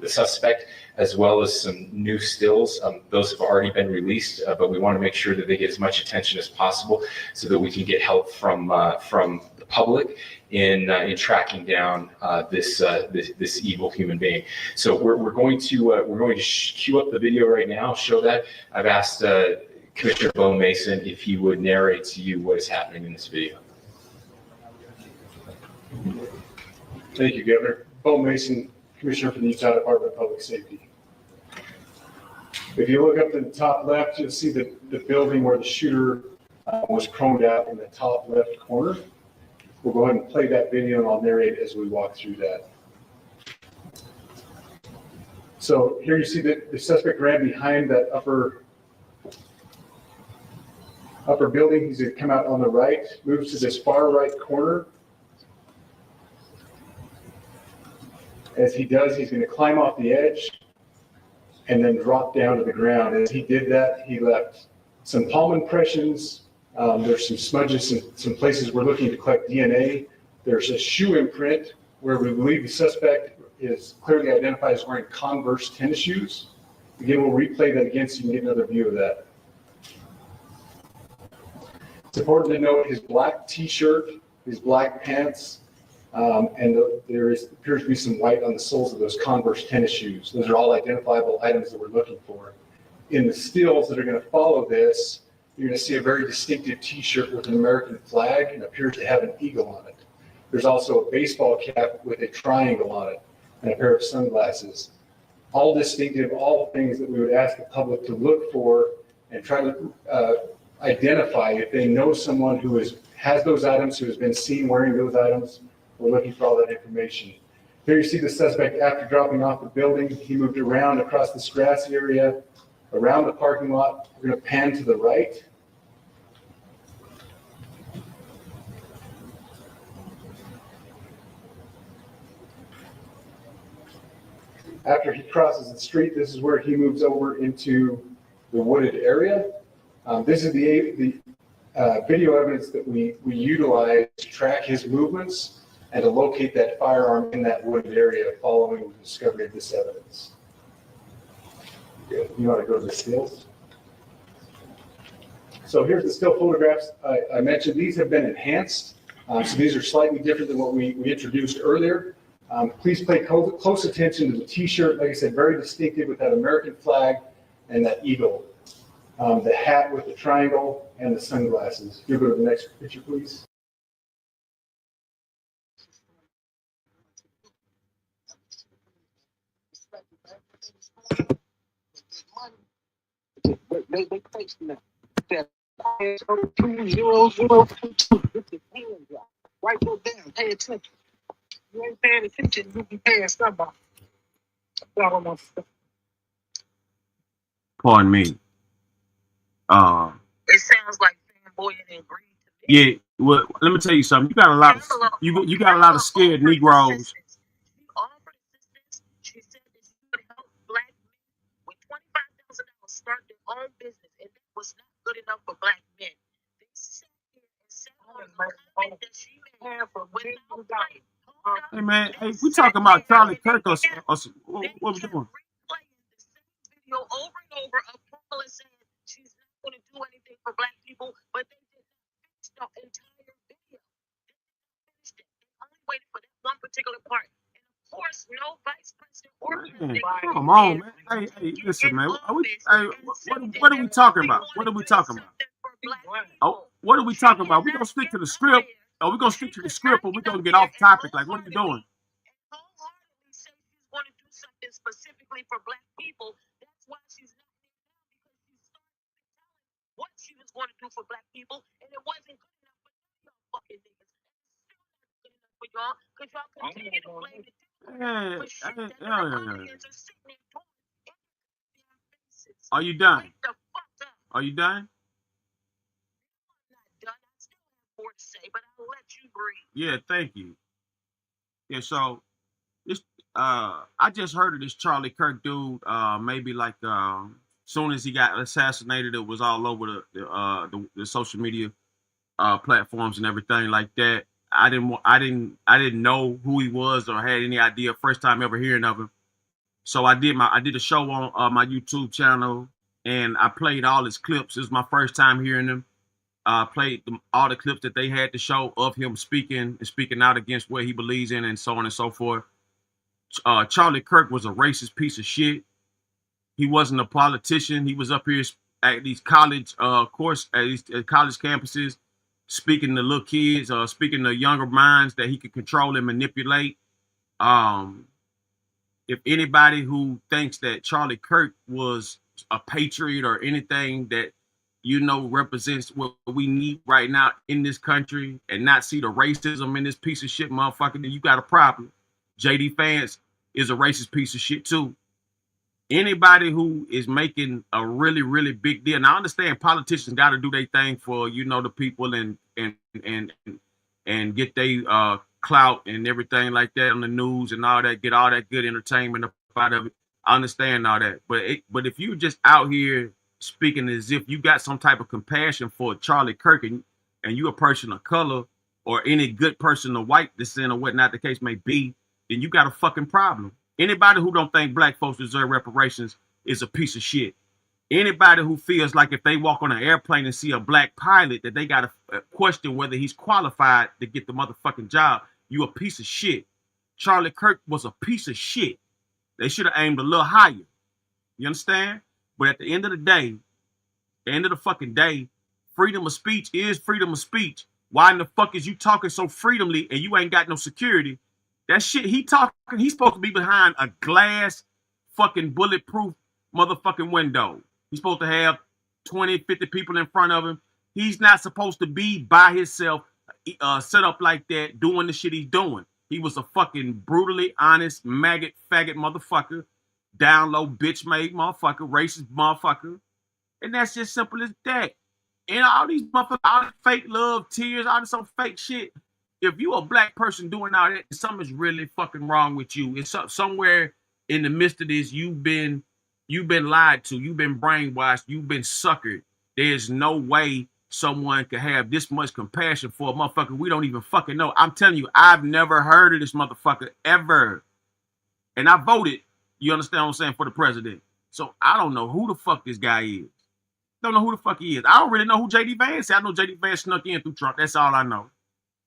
suspect, as well as some new stills. Those have already been released, but we want to make sure that they get as much attention as possible so that we can get help from the public in tracking down this evil human being. So we're going to cue up the video right now, show that. I've asked Commissioner Bo Mason if he would narrate to you what is happening in this video. Thank you, Governor. Bo Mason, Commissioner for the Utah Department of Public Safety. If you look up to the top left, you'll see the building where the shooter was chromed out in the top left corner. We'll go ahead and play that video and I'll narrate as we walk through that. So here you see that the suspect ran behind that upper building. He's going to come out on the right, moves to this far right corner. As he does, he's going to climb off the edge and then drop down to the ground. As he did that, he left some palm impressions. There's some smudges, some places we're looking to collect DNA. There's a shoe imprint where we believe the suspect is clearly identified as wearing Converse tennis shoes. Again, we'll replay that again so you can get another view of that. It's important to note his black t-shirt, his black pants, and there appears to be some white on the soles of those Converse tennis shoes. Those are all identifiable items that we're looking for. In the stills that are going to follow this, you're going to see a very distinctive t-shirt with an American flag and appears to have an eagle on it. There's also a baseball cap with a triangle on it and a pair of sunglasses. All distinctive, all things that we would ask the public to look for and try to identify if they know someone who has those items, who has been seen wearing those items. We're looking for all that information. Here you see the suspect after dropping off the building. He moved around across this grassy area, around the parking lot. We're going to pan to the right. After he crosses the street, this is where he moves over into the wooded area. This is the video evidence that we utilize to track his movements and to locate that firearm in that wooded area following the discovery of this evidence. You want to go to the stills? So here's the still photographs I mentioned. These have been enhanced. So these are slightly different than what we introduced earlier. Please pay close attention to the t-shirt. Like I said, very distinctive with that American flag and that eagle. The hat with the triangle and the sunglasses. You go to the next picture, please. Write those down. Pay attention. You ain't paying attention, you be paying somebody. Pardon me. It sounds like fanboy and greed. Yeah. Well, let me tell you something. You got a lot of you got a lot of scared Negroes. She said that she would help black men with $25,000 start their own business, and that was not good enough for black men. They sat here and said on the comment that she made without playing. Hey man, hey, we talking about Charlie Kirk or what we doing? The same video over and over of Paula saying she's not going to do anything for black people, but they did not finish the entire video. They only waited for that one particular part. And of course, no vice president or president. Come on, man. Hey, listen, man. What are we talking about? What are we talking about? Oh, what are we talking about? We gonna stick to the script. Are we gonna stick to the script, or we gonna get off topic? Like, what are you doing? Wholeheartedly say she's going to do something specifically for black people. That's why she's not here now, because she started telling what she was going to do for black people, and it wasn't good enough for y'all fucking niggas. It's still not good enough for y'all, because y'all continue to blame the for shit that the Republicans are sitting there doing in their faces. Are you done? Wake the fuck up. Are you done? I'm not done. I still have more to say, but I'll let you breathe. Yeah, thank you. Yeah, so this I just heard of this Charlie Kirk dude. Maybe like soon as he got assassinated, it was all over the social media platforms and everything like that. I didn't know who he was or had any idea. First time ever hearing of him. So I did a show on my YouTube channel, and I played all his clips. It was my first time hearing them. Played all the clips that they had to show of him speaking out against what he believes in, and so on and so forth. Charlie Kirk was a racist piece of shit. He wasn't a politician. He was up here at these college college campuses, speaking to little kids, speaking to younger minds that he could control and manipulate. If anybody who thinks that Charlie Kirk was a patriot or anything that represents what we need right now in this country and not see the racism in this piece of shit motherfucker, then you got a problem. JD Vance is a racist piece of shit too. Anybody who is making a really, really big deal. Now I understand politicians got to do their thing for, the people and get their clout and everything like that on the news and all that, get all that good entertainment out of it. I understand all that. But if you just out here speaking as if you got some type of compassion for Charlie Kirk and you a person of color or any good person of white descent or whatnot the case may be, then you got a fucking problem. Anybody who don't think black folks deserve reparations is a piece of shit. Anybody who feels like if they walk on an airplane and see a black pilot that they got to question whether he's qualified to get the motherfucking job, you a piece of shit. Charlie Kirk was a piece of shit. They should have aimed a little higher. You understand? But at the end of the day, freedom of speech is freedom of speech. Why in the fuck is you talking so freedomly and you ain't got no security? That shit he's supposed to be behind a glass fucking bulletproof motherfucking window. He's supposed to have 20, 50 people in front of him. He's not supposed to be by himself, set up like that, doing the shit he's doing. He was a fucking brutally honest, maggot, faggot motherfucker, down low, bitch made motherfucker, racist motherfucker. And that's just simple as that. And all these motherfuckers, all this fake love, tears, all this some fake shit. If you a black person doing all that, something's really fucking wrong with you. It's somewhere in the midst of this, you've been lied to, you've been brainwashed, you've been suckered. There's no way someone could have this much compassion for a motherfucker we don't even fucking know. I'm telling you, I've never heard of this motherfucker ever. And I voted, you understand what I'm saying, for the president. So I don't know who the fuck this guy is. Don't know who the fuck he is. I don't really know who J.D. Vance is. I know J.D. Vance snuck in through Trump. That's all I know.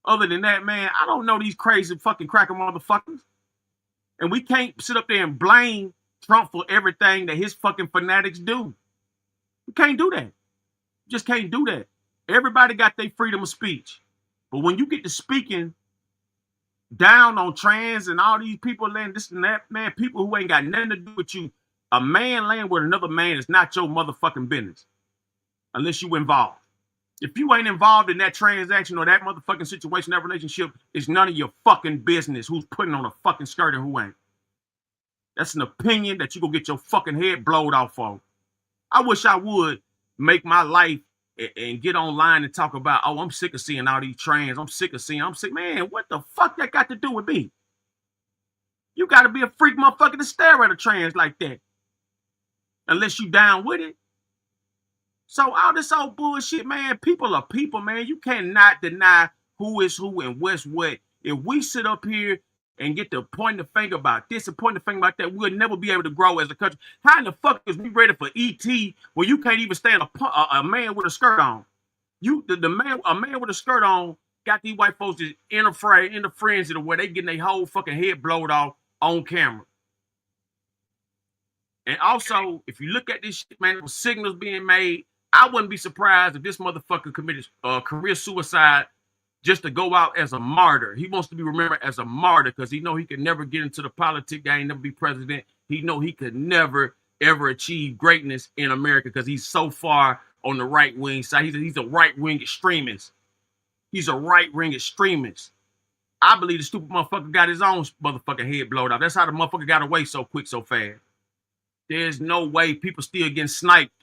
Other than that, man, I don't know these crazy fucking cracker motherfuckers. And we can't sit up there and blame Trump for everything that his fucking fanatics do. We can't do that. Just can't do that. Everybody got their freedom of speech. But when you get to speaking down on trans and all these people laying this and that, man, people who ain't got nothing to do with you, a man laying with another man is not your motherfucking business. Unless you involved. If you ain't involved in that transaction or that motherfucking situation, that relationship, it's none of your fucking business who's putting on a fucking skirt and who ain't. That's an opinion that you go get your fucking head blowed off for. I wish I would make my life and get online and talk about, oh, I'm sick of seeing all these trans. I'm sick. Man, what the fuck that got to do with me? You got to be a freak motherfucker to stare at a trans like that. Unless you down with it. So all this old bullshit, man, people are people, man. You cannot deny who is who and what's what. If we sit up here and get to point the finger about this and point the finger about that, we'll never be able to grow as a country. How in the fuck is we ready for ET when you can't even stand a man with a skirt on? A man with a skirt on got these white folks in a frenzy to where they getting their whole fucking head blowed off on camera. And also, if you look at this shit, man, there was signals being made. I wouldn't be surprised if this motherfucker committed career suicide just to go out as a martyr. He wants to be remembered as a martyr because he know he could never get into the politic game, never be president. He know he could never, ever achieve greatness in America because he's so far on the right-wing side. He's a right-wing extremist. He's a right-wing extremist. I believe the stupid motherfucker got his own motherfucking head blown off. That's how the motherfucker got away so quick, so fast. There's no way people still getting sniped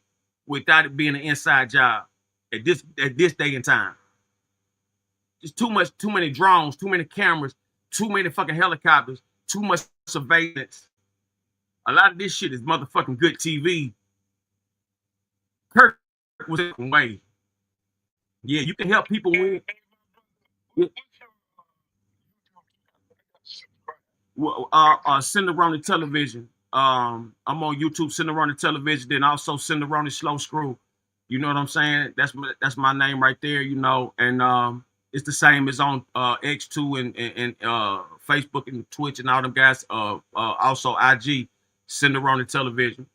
without it being an inside job at this day and time. Just too many drones, too many cameras, too many fucking helicopters, too much surveillance. A lot of this shit is motherfucking good TV. Kirk was in the way. Yeah, you can help people win. Well, SendaRoni Television. I'm on YouTube, SendaRoni Television, then also SendaRoni Slow Screw. You know what I'm saying? That's my name right there, you know. And it's the same as on X2 and Facebook and Twitch and all them guys. Also IG, SendaRoni Television.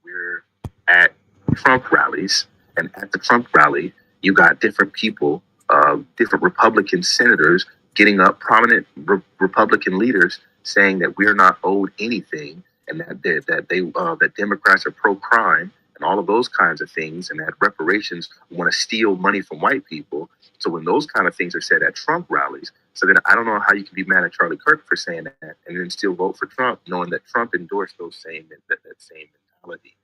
We're at Trump rallies, and at the Trump rally, you got different people, different Republican senators getting up, prominent Republican leaders saying that we're not owed anything, and that Democrats are pro-crime and all of those kinds of things, and that reparations want to steal money from white people. So when those kind of things are said at Trump rallies, so then I don't know how you can be mad at Charlie Kirk for saying that and then still vote for Trump, knowing that Trump endorsed that same mentality.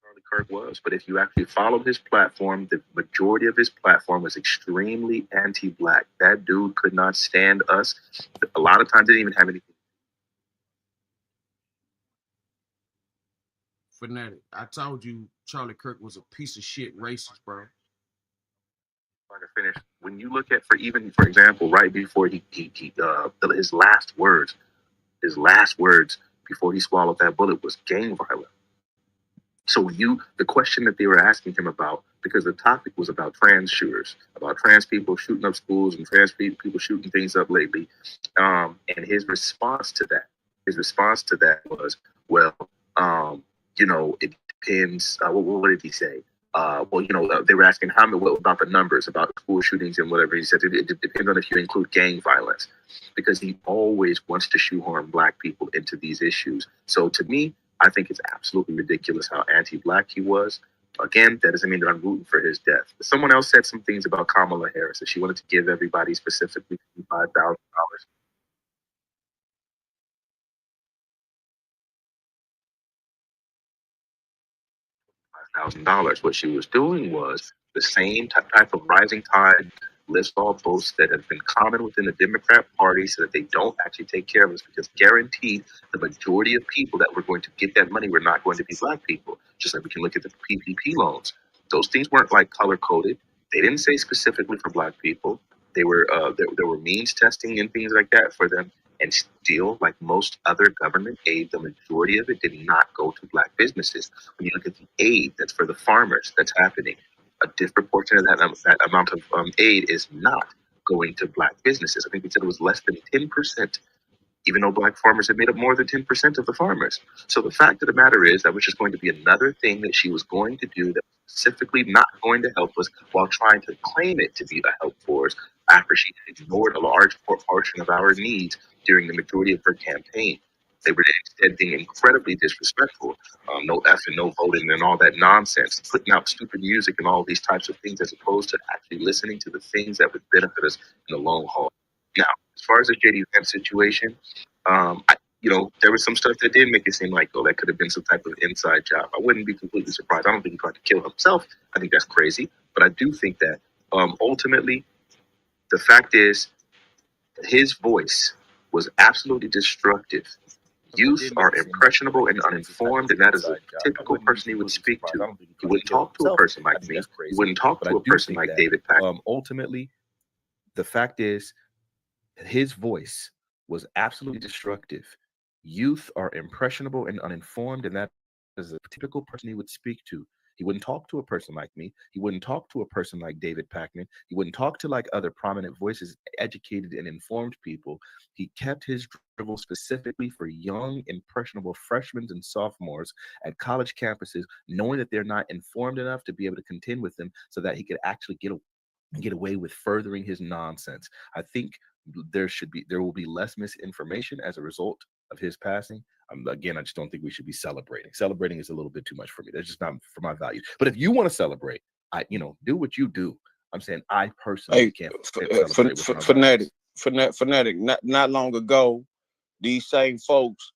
Charlie Kirk was. But if you actually followed his platform, the majority of his platform was extremely anti-black. That dude could not stand us. A lot of times didn't even have anything. Fanatic, I told you Charlie Kirk was a piece of shit racist, bro. To finish, when you look at, for example, right before his last words before he swallowed that bullet was gang violence. So the question that they were asking him about, because the topic was about trans shooters, about trans people shooting up schools and trans people shooting things up lately, and his response to that was, well, it depends. What did he say? They were asking what about the numbers about school shootings and whatever. He said it depends on if you include gang violence, because he always wants to shoehorn black people into these issues. So to me, I think it's absolutely ridiculous how anti-black he was. Again, that doesn't mean that I'm rooting for his death. Someone else said some things about Kamala Harris, that she wanted to give everybody specifically $5,000. $5,000. What she was doing was the same type of rising tide lifts all boats that have been common within the Democrat Party, so that they don't actually take care of us, because guaranteed the majority of people that were going to get that money were not going to be black people. Just like we can look at the PPP loans. Those things weren't like color coded. They didn't say specifically for black people. They were there were means testing and things like that for them. And still, like most other government aid, the majority of it did not go to black businesses. When you look at the aid that's for the farmers that's happening, a disproportionate that amount of aid is not going to black businesses. I think we said it was less than 10%, even though black farmers have made up more than 10% of the farmers. So the fact of the matter is that was just going to be another thing that she was going to do that was specifically not going to help us, while trying to claim it to be a help for us after she ignored a large portion of our needs during the majority of her campaign. They were instead being incredibly disrespectful. No effing, no voting, and all that nonsense, putting out stupid music and all these types of things, as opposed to actually listening to the things that would benefit us in the long haul. Now, as far as the JD Vance situation, there was some stuff that did make it seem like, oh, that could have been some type of inside job. I wouldn't be completely surprised. I don't think he tried to kill himself. I think that's crazy. But I do think that ultimately, the fact is, his voice was absolutely destructive. Youth are impressionable and uninformed, and that is a typical person he would speak to. He wouldn't talk to a person like me. He wouldn't talk to a person like David Packard. Ultimately, the fact is, his voice was absolutely destructive. Youth are impressionable and uninformed, and that is a typical person he would speak to. He wouldn't talk to a person like me. He wouldn't talk to a person like David Packman. He wouldn't talk to like other prominent voices, educated and informed people. He kept his drivel specifically for young, impressionable freshmen and sophomores at college campuses, knowing that they're not informed enough to be able to contend with them, so that he could actually get away with furthering his nonsense. I think there will be less misinformation as a result of his passing. Again, I just don't think we should be celebrating. Celebrating is a little bit too much for me. That's just not for my values. But if you want to celebrate, do what you do. I'm saying I personally can't celebrate with fanatic. Not long ago, these same folks,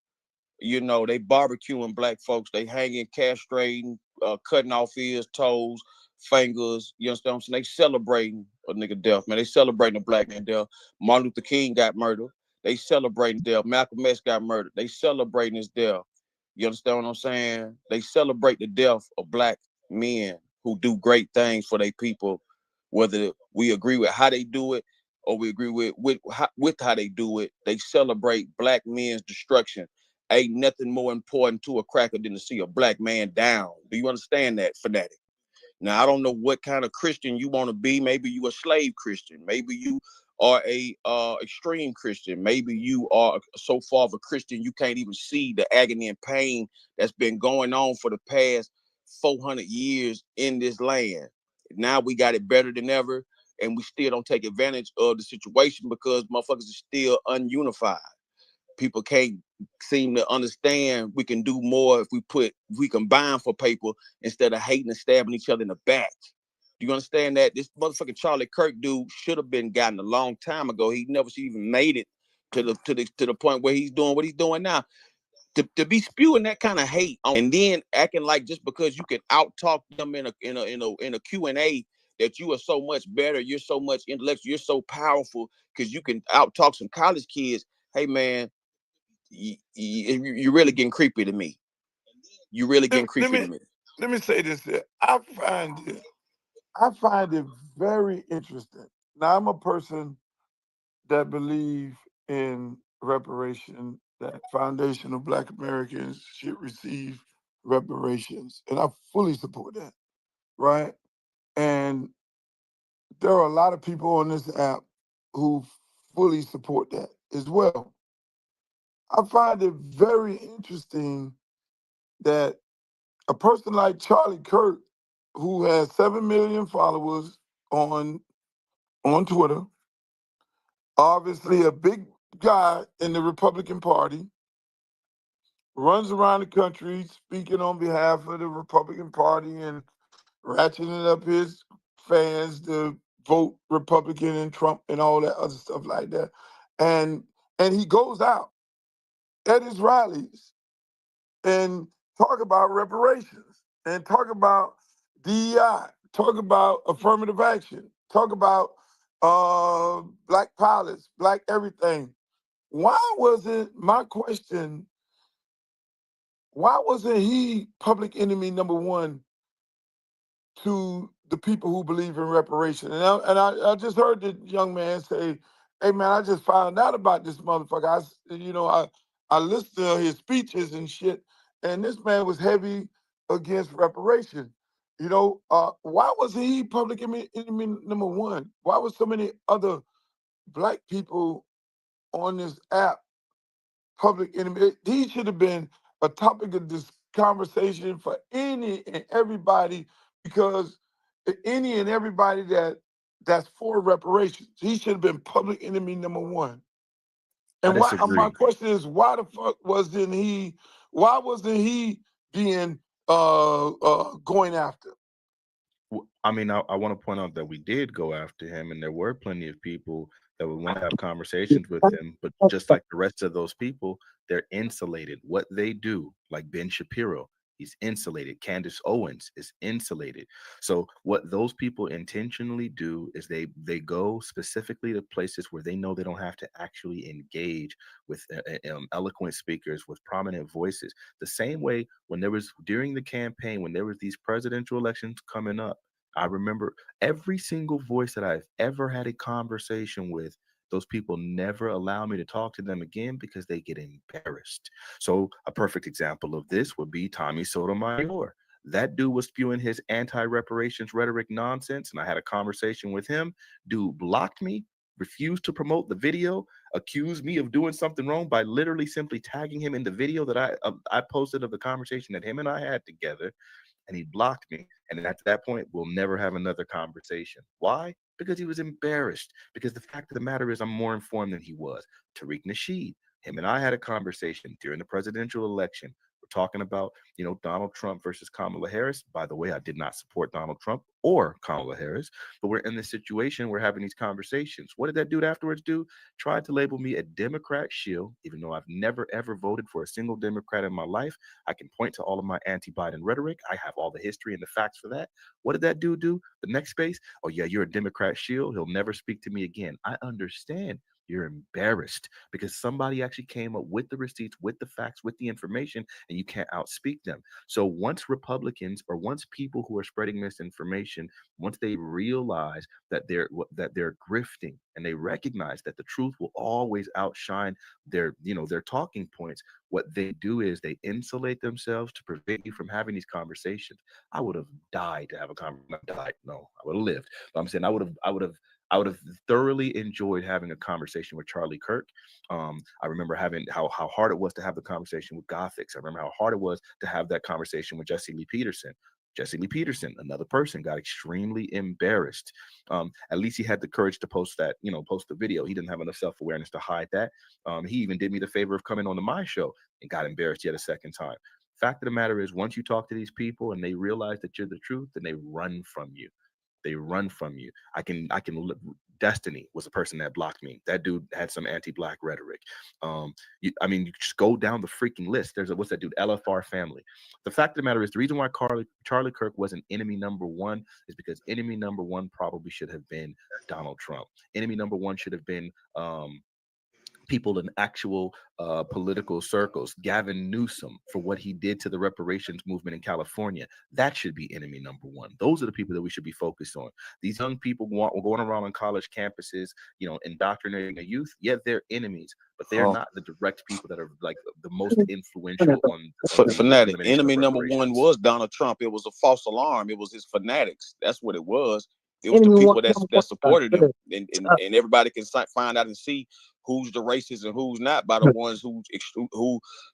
they barbecuing black folks. They hanging, castrating, cutting off ears, toes, fingers. You understand what I'm saying? They celebrating a nigga death, man. They celebrating a black man death. Martin Luther King got murdered. They celebrating death. Malcolm X got murdered. They celebrating his death. You understand what I'm saying? They celebrate the death of black men who do great things for their people, whether we agree with how they do it or we agree with how they do it. They celebrate black men's destruction. Ain't nothing more important to a cracker than to see a black man down. Do you understand that, fanatic? Now, I don't know what kind of Christian you want to be. Maybe you a slave Christian. Maybe you are a extreme Christian. Maybe you are so far of a Christian you can't even see the agony and pain that's been going on for the past 400 years in this land. Now we got it better than ever, and we still don't take advantage of the situation because motherfuckers are still ununified. People can't seem to understand we can do more if we combine for paper instead of hating and stabbing each other in the back. Do you understand that? This motherfucking Charlie Kirk dude should have been gotten a long time ago. He never even made it to the point where he's doing what he's doing now. to be spewing that kind of hate and then acting like just because you can out talk them in a Q&A that you are so much better, you're so much intellectual, you're so powerful because you can out talk some college kids. Hey man, you're really getting creepy to me. You really getting creepy to me. Let me say this here. I find it very interesting. Now I'm a person that believe in reparation, that foundational Black Americans should receive reparations, and I fully support that, right? And there are a lot of people on this app who fully support that as well. I find it very interesting that a person like Charlie Kirk, who has 7 million followers on Twitter, obviously a big guy in the Republican Party, runs around the country speaking on behalf of the Republican Party and ratcheting up his fans to vote Republican and Trump and all that other stuff like that. And he goes out at his rallies and talk about reparations and talk about DEI, talk about affirmative action, talk about Black pilots, Black everything. Why wasn't my question? Why wasn't he public enemy number one to the people who believe in reparation? And I just heard the young man say, "Hey man, I just found out about this motherfucker. I listened to his speeches and shit, and this man was heavy against reparation. Why wasn't he public enemy number one? Why was so many other Black people on this app public enemy? He should have been a topic of this conversation for any and everybody, because any and everybody that's for reparations, he should have been public enemy number one. I And my disagree. question is, why the fuck wasn't he? Why wasn't he being going after? I mean, I want to point out that we did go after him, and there were plenty of people that would want to have conversations with him. But just like the rest of those people, they're insulated. What they do, like Ben Shapiro, he's insulated. Candace Owens is insulated. So what those people intentionally do is they go specifically to places where they know they don't have to actually engage with eloquent speakers, with prominent voices. The same way when there was during the campaign, when there was these presidential elections coming up, I remember every single voice that I've ever had a conversation with, those people never allow me to talk to them again because they get embarrassed. So a perfect example of this would be Tommy Sotomayor. That dude was spewing his anti-reparations rhetoric nonsense, and I had a conversation with him. Dude blocked me, refused to promote the video, accused me of doing something wrong by literally simply tagging him in the video that I posted of the conversation that him and I had together, and he blocked me. And at that point, we'll never have another conversation. Why? Because he was embarrassed. Because the fact of the matter is, I'm more informed than he was. Tariq Nasheed, him and I had a conversation during the presidential election. We're talking about, Donald Trump versus Kamala Harris. By the way, I did not support Donald Trump or Kamala Harris, but we're in this situation. We're having these conversations. What did that dude afterwards do? Tried to label me a Democrat shill, even though I've never, ever voted for a single Democrat in my life. I can point to all of my anti-Biden rhetoric. I have all the history and the facts for that. What did that dude do? The next space, oh yeah, you're a Democrat shield. He'll never speak to me again. I understand. You're embarrassed because somebody actually came up with the receipts, with the facts, with the information, and you can't outspeak them. So once Republicans or once people who are spreading misinformation, once they realize that they're grifting and they recognize that the truth will always outshine their talking points, what they do is they insulate themselves to prevent you from having these conversations. I would have died to have a conversation. Not died, no, I would have lived. But I'm saying I would have thoroughly enjoyed having a conversation with Charlie Kirk. I remember having how hard it was to have the conversation with Gothics. I remember how hard it was to have that conversation with Jesse Lee Peterson. Jesse Lee Peterson, another person, got extremely embarrassed. At least he had the courage to post the video. He didn't have enough self-awareness to hide that. He even did me the favor of coming on to my show and got embarrassed yet a second time. Fact of the matter is, once you talk to these people and they realize that you're the truth, then they run from you. They run from you. I can Destiny was the person that blocked me. That dude had some anti-black rhetoric. You just go down the freaking list. What's that dude? LFR family. The fact of the matter is, the reason why Charlie Kirk wasn't enemy number one is because enemy number one probably should have been Donald Trump. Enemy number one should have been people in actual political circles. Gavin Newsom, for what he did to the reparations movement in California, that should be enemy number one. Those are the people that we should be focused on. These young people going around on college campuses, indoctrinating a youth. Yeah, they're enemies, but they're not the direct people that are like the most influential on fanatic. Enemy number one was Donald Trump. It was a false alarm. It was his fanatics. That's what it was. It was the people that supported him, and everybody can find out and see who's the racist and who's not by the ones who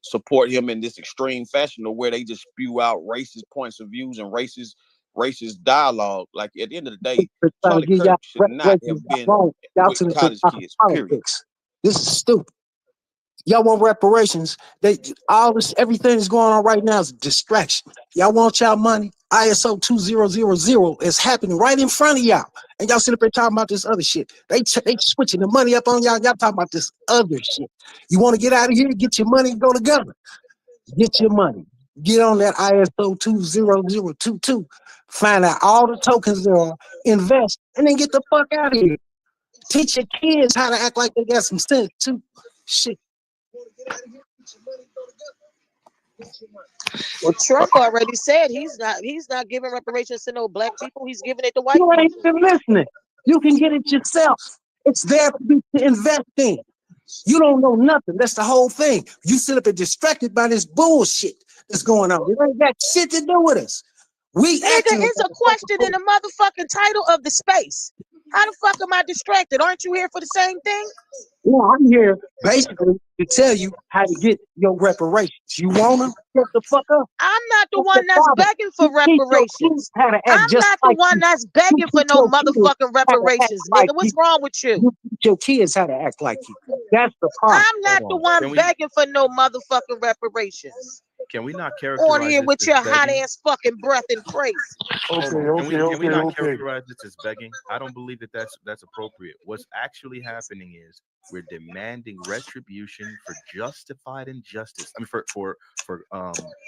support him in this extreme fashion, or where they just spew out racist points of views and racist dialogue. Like at the end of the day, Charlie Kirk should not have been with college kids. Period. This is stupid. Y'all want reparations? Everything that's going on right now is a distraction. Y'all want y'all money? ISO 2000 is happening right in front of y'all, and y'all sit up there talking about this other shit. They switching the money up on y'all. Y'all talking about this other shit. You want to get out of here? Get your money and go to government. Get your money. Get on that ISO 20022. Find out all the tokens there are. Invest, and then get the fuck out of here. Teach your kids how to act like they got some sense too. Shit. Well, Trump already said he's not giving reparations to no black people. He's giving it to white people. You ain't people. even listening. You can get it yourself. It's there for you to invest in. You don't know nothing. That's the whole thing. You sit up and distracted by this bullshit that's going on. It ain't got shit to do with us. It's a question in the motherfucking title of the space. How the fuck am I distracted? Aren't you here for the same thing? Well, I'm here basically to tell you how to get your reparations. You want them? Shut the fuck up. I'm not the one that's begging for reparations. I'm not the one that's begging for no motherfucking reparations, nigga. What's wrong with you? You teach your kids how to act like you. That's the problem. I'm not the one begging for no motherfucking reparations. Can we not characterize on here with your hot ass fucking breath and praise? Can we not characterize this as begging? I don't believe that that's appropriate. What's actually happening is we're demanding retribution for justified injustice. I mean, for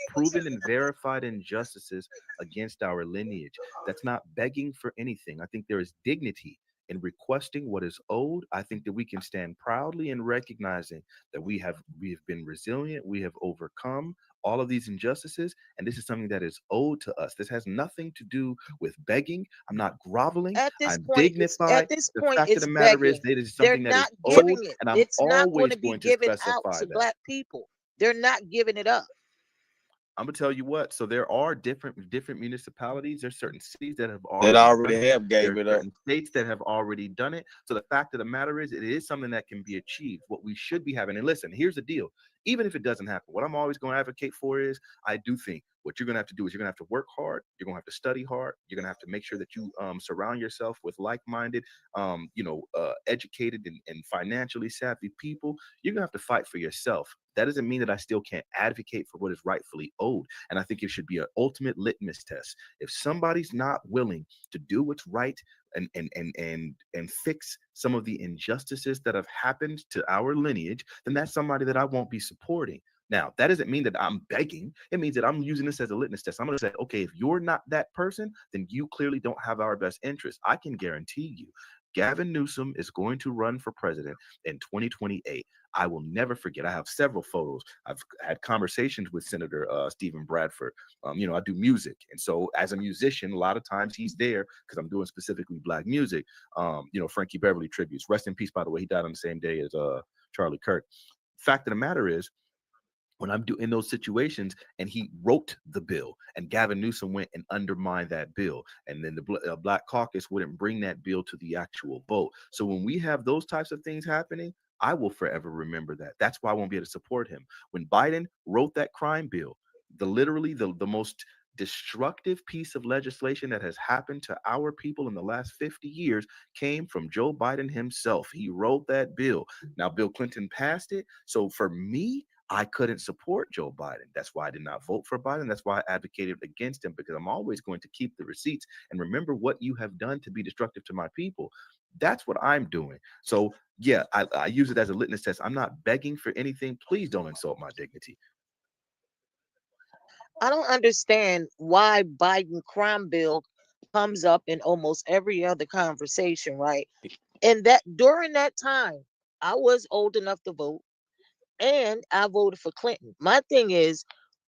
proven and verified injustices against our lineage. That's not begging for anything. I think there is dignity in requesting what is owed. I think that we can stand proudly in recognizing that we have been resilient, we have overcome all of these injustices, and this is something that is owed to us. This has nothing to do with begging. I'm not groveling. I'm dignified. At this point, the fact of the matter is, it is something that is owed, and I'm always going to given specify out to that. black people. They're not giving it up. I'm gonna tell you what. So there are different municipalities. There's certain cities that have gave it up. States that have already done it. So the fact of the matter is, it is something that can be achieved. What we should be having. And listen, here's the deal. Even if it doesn't happen, what I'm always going to advocate for is, I do think what you're going to have to do is you're going to have to work hard. You're going to have to study hard. You're going to have to make sure that you surround yourself with like-minded, educated and financially savvy people. You're going to have to fight for yourself. That doesn't mean that I still can't advocate for what is rightfully owed. And I think it should be an ultimate litmus test. If somebody's not willing to do what's right and fix some of the injustices that have happened to our lineage, then that's somebody that I won't be supporting. Now, that doesn't mean that I'm begging. It means that I'm using this as a litmus test. I'm going to say, okay, if you're not that person, then you clearly don't have our best interest. I can guarantee you, Gavin Newsom is going to run for president in 2028. I will never forget. I have several photos. I've had conversations with Senator Stephen Bradford. I do music. And so as a musician, a lot of times he's there because I'm doing specifically Black music. Frankie Beverly tributes. Rest in peace, by the way. He died on the same day as Charlie Kirk. Fact of the matter is, when I'm in those situations, and he wrote the bill, and Gavin Newsom went and undermined that bill, and then the Black Caucus wouldn't bring that bill to the actual vote. So when we have those types of things happening, I will forever remember that. That's why I won't be able to support him. When Biden wrote that crime bill, literally the most destructive piece of legislation that has happened to our people in the last 50 years came from Joe Biden himself. He wrote that bill. Now, Bill Clinton passed it. So for me, I couldn't support Joe Biden. That's why I did not vote for Biden. That's why I advocated against him, because I'm always going to keep the receipts and remember what you have done to be destructive to my people. That's what I'm doing. So yeah, I use it as a litmus test. I'm not begging for anything. Please don't insult my dignity. I don't understand why Biden crime bill comes up in almost every other conversation, right? And that during that time, I was old enough to vote and I voted for Clinton. My thing is,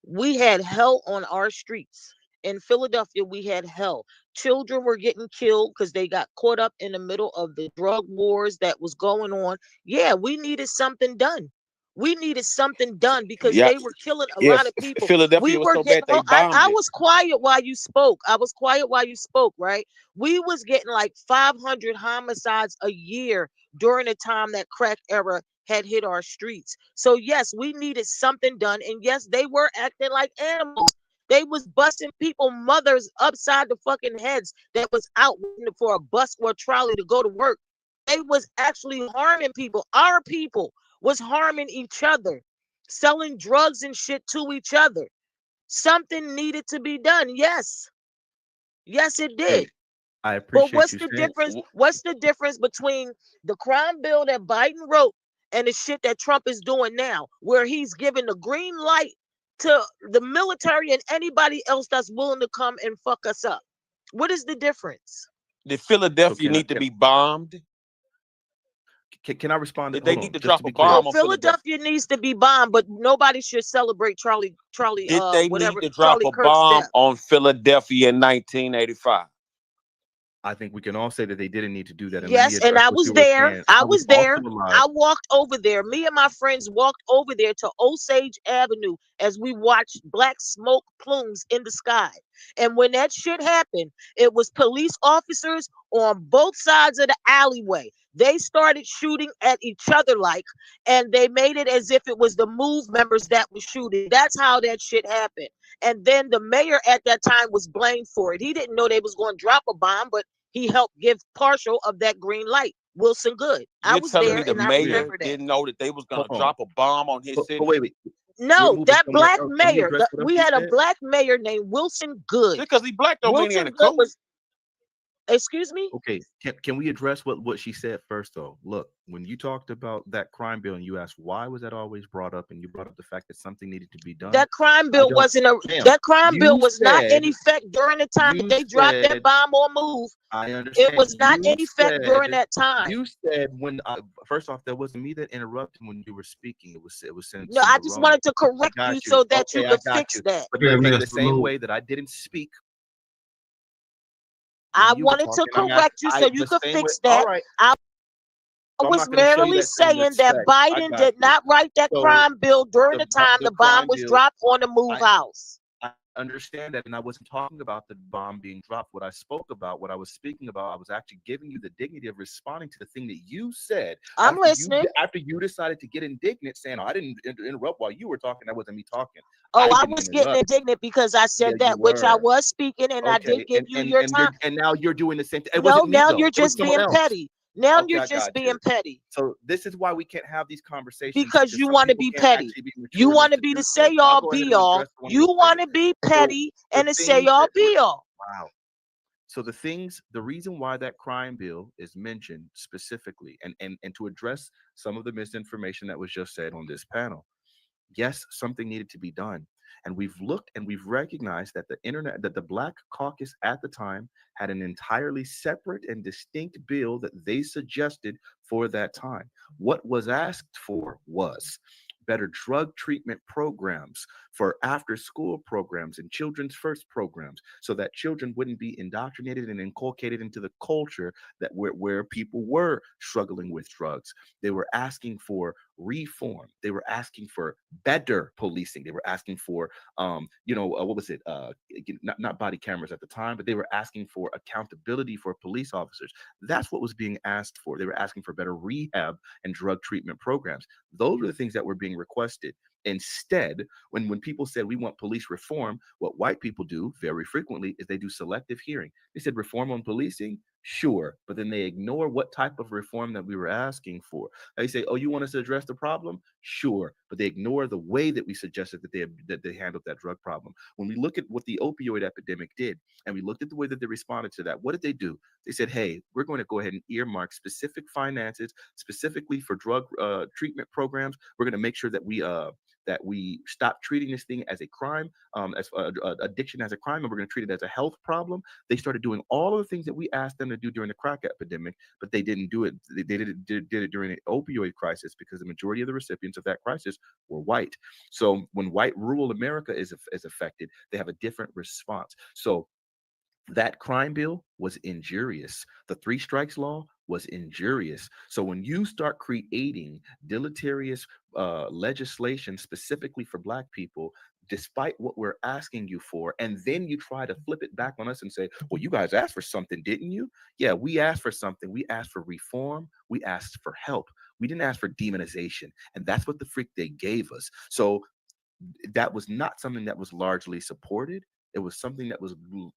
we had hell on our streets. In Philadelphia, we had hell. Children were getting killed because they got caught up in the middle of the drug wars that was going on. Yeah, we needed something done. We needed something done because Yeah, they were killing a yeah. lot of people. We Philadelphia was were so getting. bad they bombed I it. was quiet while you spoke. I was quiet while you spoke. Right? We was getting like 500 homicides a year during the time that crack era had hit our streets. So yes, we needed something done. And yes, they were acting like animals. They was busting people, mothers upside the fucking heads that was out waiting for a bus or a trolley to go to work. They was actually harming people. Our people was harming each other, selling drugs and shit to each other. Something needed to be done. Yes. Yes, it Hey, did. I But appreciate what's you the saying. difference? What's the difference between the crime bill that Biden wrote and the shit that Trump is doing now, where he's giving the green light to the military and anybody else that's willing to come and fuck us up? What is the difference? Did So Philadelphia need to be bombed? can I respond? Did they Hold need on, to just to drop a be clear. No, bomb on Philadelphia? Philadelphia needs to be bombed, but nobody should celebrate Did they need whatever, to drop Charlie a Kirk's bomb death. on Philadelphia in 1985? I think we can all say that they didn't need to do that. And let me Yes, and address I what was you were there. saying. I I was was also there. alive. I walked over there. Me and my friends walked over there to Osage Avenue as we watched black smoke plumes in the sky. And when that shit happened, it was police officers on both sides of the alleyway. They started shooting at each other and they made it as if it was the MOVE members that were shooting. That's how that shit happened. And then the mayor at that time was blamed for it. He didn't know they was going to drop a bomb, but he helped give partial of that green light. Wilson Good. I You're was telling me there the and I mayor remember that. didn't know that they was Hold gonna on. drop a bomb on his But city? wait. We're No, moving that somewhere black else. Can we mayor, address what else we you had a said? black mayor named Wilson Good. Just because he black don't mean he ain't a Wilson Good coach. was, excuse me? Okay, can we address what she said first though? Look, when you talked about that crime bill and you asked why was that always brought up, and you brought up the fact that something needed to be done, That crime I bill don't. wasn't a Ma'am, that crime bill you was not in said effect during the time that you they dropped that said bomb on MOVE. I It understand. was not in effect during that time. You said when first off, that wasn't me that interrupted when you were speaking. It was No, I just SendaRoni. wanted to I correct you got you. so that you Okay, I could got fix you. that. But Yeah, in the Mr. same Lou. way that I didn't speak when I you were wanted to talking, correct you so you the could same way. fix All that. right. I So I'm was not going to show you merely that same saying that respect. I Biden got did you. not write that So crime bill during the time the the bomb crime was bill, dropped on the MOVE I house. I understand that, and I wasn't talking about the bomb being dropped. What I spoke about, what I was speaking about, I was actually giving you the dignity of responding to the thing that you said I'm listening. after you decided to get indignant, saying, "Oh, I didn't interrupt while you were talking. That wasn't me talking. Oh, I I didn't was getting interrupt." indignant because I Yeah, said you that, which I were. was speaking, and I did Okay, give you your time. and now you're doing the same thing. It No, wasn't me now though. you're It was just someone being else. petty. Now Okay, you're I just got being you. petty So this is why we can't have these conversations, because because you some want to people be can't petty. actually be You mature enough want to to be do the so. say So I'll all go ahead be and all. address one of You those want things. to be So petty the and to say things all that were be all. wow. So the reason why that crime bill is mentioned specifically, and to address some of the misinformation that was just said on this panel, yes, something needed to be done. And we've looked and we've recognized that the Black Caucus at the time had an entirely separate and distinct bill that they suggested for that time. What was asked for was better drug treatment programs for after school programs and children's first programs, so that children wouldn't be indoctrinated and inculcated into the culture that where people were struggling with drugs. They were asking for reform. They were asking for better policing. They were asking for what was it, not body cameras at the time, but they were asking for accountability for police officers. That's what was being asked for. They were asking for better rehab and drug treatment programs. Those were the things that were being requested. Instead, when people said we want police reform, what white people do very frequently is they do selective hearing. They said reform on policing, sure, but then they ignore what type of reform that we were asking for. They say, "Oh, you want us to address the problem?" Sure, but they ignore the way that we suggested that they handled that drug problem. When we look at what the opioid epidemic did, and we looked at the way that they responded to that, what did they do? They said, "Hey, we're going to go ahead and earmark specific finances specifically for drug treatment programs. We're going to make sure that we stop treating this thing as a crime, as addiction as a crime, and we're going to treat it as a health problem." They started doing all of the things that we asked them to do during the crack epidemic, but they didn't do it. They did it during the opioid crisis because the majority of the recipients of that crisis were white. So when white rural America is affected, they have a different response. So that crime bill was injurious. The three strikes law was injurious. So when you start creating deleterious legislation specifically for Black people, despite what we're asking you for, and then you try to flip it back on us and say, "Well, you guys asked for something, didn't you?" Yeah, we asked for something. We asked for reform. We asked for help. We didn't ask for demonization. And that's what the freak they gave us. So that was not something that was largely supported. It was something that was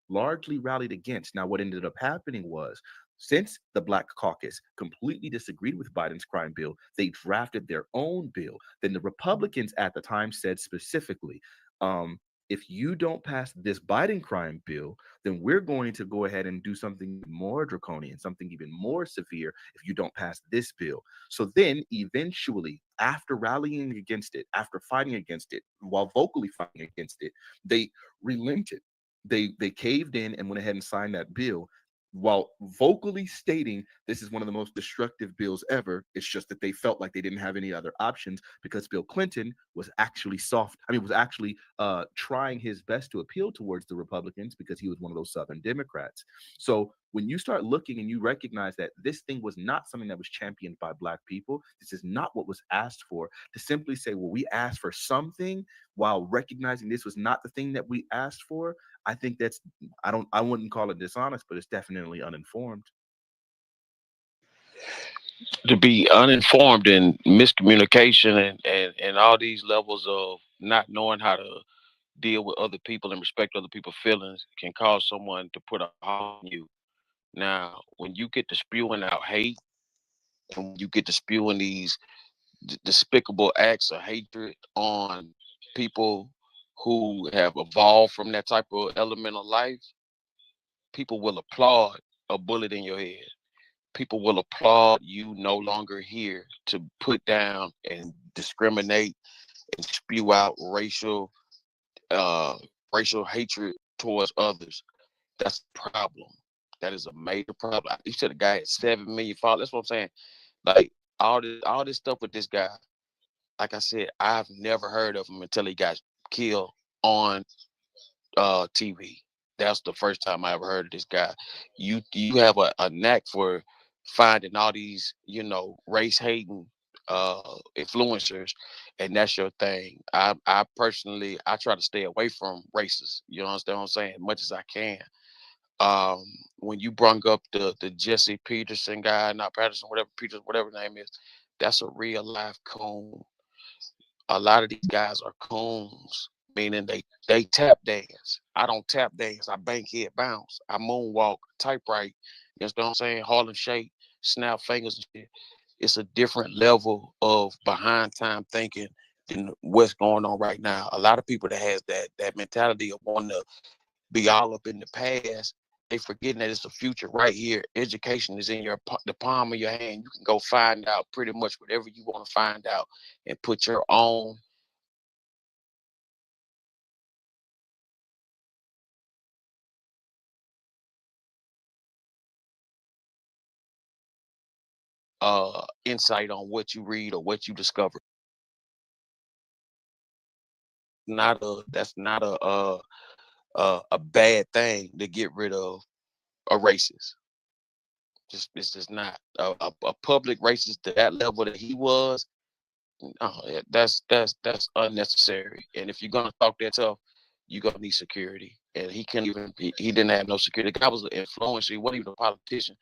largely rallied against. Now, what ended up happening was, since the Black Caucus completely disagreed with Biden's crime bill, they drafted their own bill. Then the Republicans at the time said specifically, if you don't pass this Biden crime bill, then we're going to go ahead and do something more draconian, something even more severe if you don't pass this bill. So then eventually, after rallying against it, after fighting against it, while vocally fighting against it, they relented. They caved in and went ahead and signed that bill while vocally stating this is one of the most destructive bills ever. It's just that they felt like they didn't have any other options because Bill Clinton was actually was actually trying his best to appeal towards the Republicans because he was one of those Southern Democrats. So when you start looking and you recognize that this thing was not something that was championed by Black people, this is not what was asked for, to simply say, well, we asked for something while recognizing this was not the thing that we asked for, I think that's I wouldn't call it dishonest, but it's definitely uninformed. To be uninformed and miscommunication and all these levels of not knowing how to deal with other people and respect other people's feelings can cause someone to put a hold on you. Now, when you get to spewing out hate and when you get to spewing these despicable acts of hatred on people who have evolved from that type of element of life, people will applaud a bullet in your head. People will applaud you no longer here to put down and discriminate and spew out uh racial hatred towards others. That's a problem. That is a major problem. You said the guy had 7 million followers. That's what I'm saying. Like all this stuff with this guy. Like I said, I've never heard of him until he got killed on TV. That's the first time I ever heard of this guy. You have a knack for finding all these, race hating influencers, and that's your thing. I personally I try to stay away from races. You understand what I'm saying? As much as I can. Um, when you brung up the Jesse Peterson guy, not Patterson, whatever Peters, whatever his name is, that's a real life coon. A lot of these guys are coons, meaning they tap dance. I don't tap dance. I bank head bounce. I moonwalk, typewrite. You know what I'm saying? Harlem shake, snap fingers and shit. It's a different level of behind time thinking than what's going on right now. A lot of people that has that mentality of wanting to be all up in the past, they forgetting that it's a future right here. Education is in the palm of your hand. You can go find out pretty much whatever you want to find out and put your own insight on what you read or what you discover. That's not a bad thing to get rid of a racist. Just it's just not a public racist to that level that he was. Yeah, that's unnecessary. And if you're gonna talk that tough, you're gonna need security. And he couldn't even he didn't have no security. The guy was an influencer. He wasn't even a politician.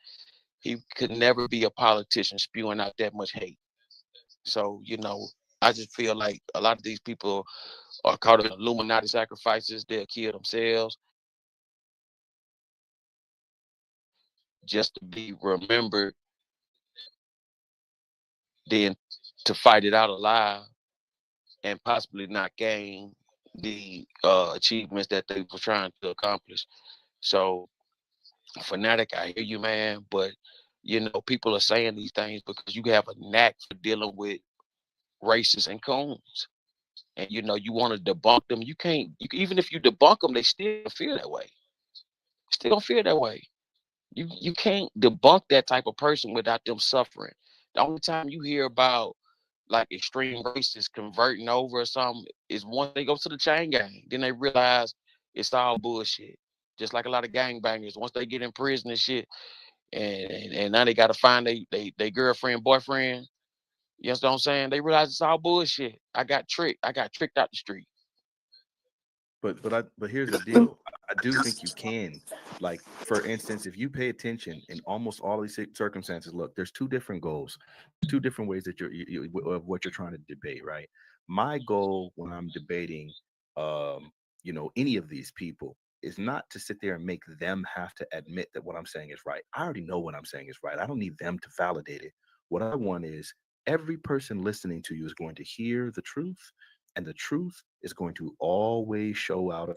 He could never be a politician spewing out that much hate. So I just feel like a lot of these people are caught in Illuminati sacrifices. They'll kill themselves just to be remembered, then to fight it out alive and possibly not gain the achievements that they were trying to accomplish. So, Fanatic, I hear you, man, but people are saying these things because you have a knack for dealing with racists and coons. And you want to debunk them. You can't, even if you debunk them, they still feel that way. Still don't feel that way. You can't debunk that type of person without them suffering. The only time you hear about like extreme racists converting over or something is once they go to the chain gang. Then they realize it's all bullshit. Just like a lot of gangbangers, once they get in prison and shit, and now they gotta find they girlfriend, boyfriend. You know what I'm saying? They realize it's all bullshit. I got tricked. I got tricked out the street. But here's the deal. I do think you can, like, for instance, if you pay attention in almost all these circumstances, look, there's two different goals, two different ways that of what you're trying to debate, right? My goal when I'm debating, any of these people is not to sit there and make them have to admit that what I'm saying is right. I already know what I'm saying is right. I don't need them to validate it. What I want is every person listening to you is going to hear the truth, and the truth is going to always show out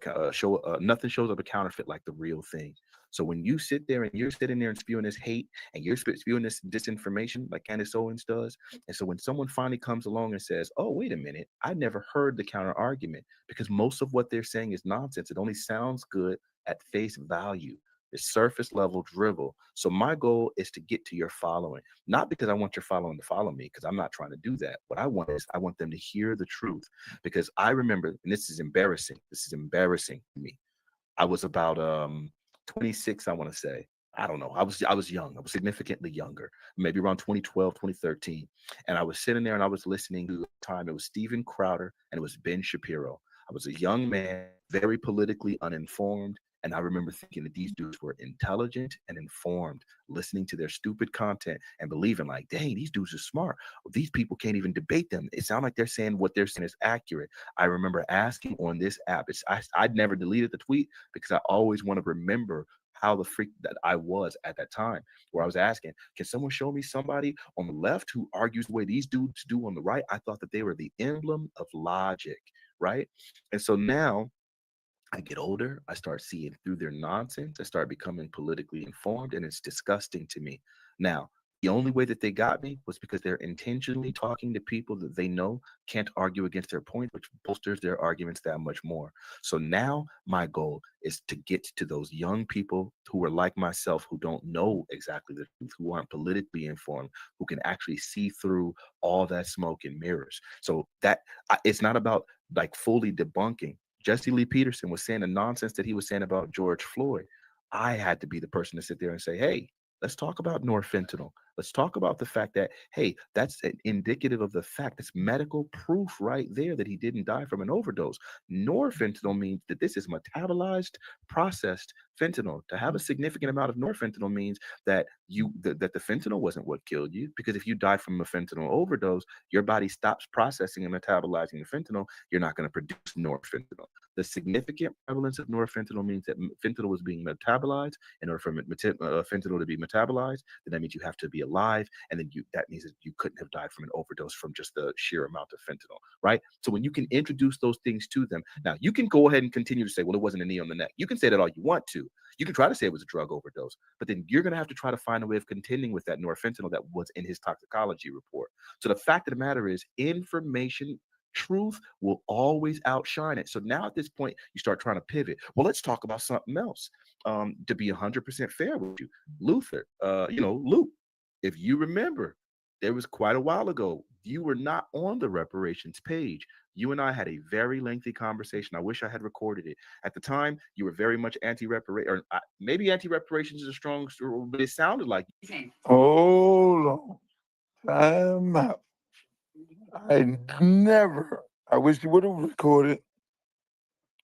nothing shows up a counterfeit like the real thing. So when you sit there and you're sitting there and spewing this hate and you're spewing this disinformation like Candace Owens does, and so when someone finally comes along and says, oh, wait a minute, I never heard the counter argument, because most of what they're saying is nonsense. It only sounds good at face value. It's surface level drivel. So my goal is to get to your following, not because I want your following to follow me, because I'm not trying to do that. What I want is I want them to hear the truth, because I remember, and this is embarrassing. This is embarrassing to me. I was about 26, I want to say. I don't know. I was young. I was significantly younger, maybe around 2012, 2013. And I was sitting there and I was listening to the time. It was Steven Crowder and it was Ben Shapiro. I was a young man, very politically uninformed. And I remember thinking that these dudes were intelligent and informed, listening to their stupid content and believing like, dang, these dudes are smart. These people can't even debate them. It sounds like they're saying what they're saying is accurate. I remember asking on this app, I'd never deleted the tweet because I always want to remember how the freak that I was at that time, where I was asking, can someone show me somebody on the left who argues the way these dudes do on the right? I thought that they were the emblem of logic, right? And so now I get older, I start seeing through their nonsense. I start becoming politically informed, and it's disgusting to me. Now, the only way that they got me was because they're intentionally talking to people that they know can't argue against their point, which bolsters their arguments that much more. So now my goal is to get to those young people who are like myself, who don't know exactly the truth, who aren't politically informed, who can actually see through all that smoke and mirrors. So that it's not about like fully debunking. Jesse Lee Peterson was saying the nonsense that he was saying about George Floyd. I had to be the person to sit there and say, hey, let's talk about norfentanyl. Let's talk about the fact that, hey, that's indicative of the fact. It's medical proof right there that he didn't die from an overdose. Norfentanyl means that this is metabolized, processed fentanyl. To have a significant amount of norfentanyl means that that the fentanyl wasn't what killed you, because if you die from a fentanyl overdose, your body stops processing and metabolizing the fentanyl. You're not going to produce norfentanyl. The significant prevalence of norfentanyl means that fentanyl was being metabolized. In order for fentanyl to be metabolized, then that means you have to be alive, and then that means that you couldn't have died from an overdose from just the sheer amount of fentanyl, right? So when you can introduce those things to them, now you can go ahead and continue to say, well, it wasn't a knee on the neck. You can say that all you want to. You can try to say it was a drug overdose, but then you're going to have to try to find a way of contending with that norfentanyl that was in his toxicology report. So the fact of the matter is, information, truth will always outshine it. So now at this point, you start trying to pivot. Well, let's talk about something else. To be 100% fair with you, Luther, Luke, if you remember, there was quite a while ago, you were not on the reparations page. You and I had a very lengthy conversation. I wish I had recorded it. At the time, you were very much anti-reparation, or maybe anti-reparations is a strong, but it sounded like. Hold on. Time out. I wish you would have recorded.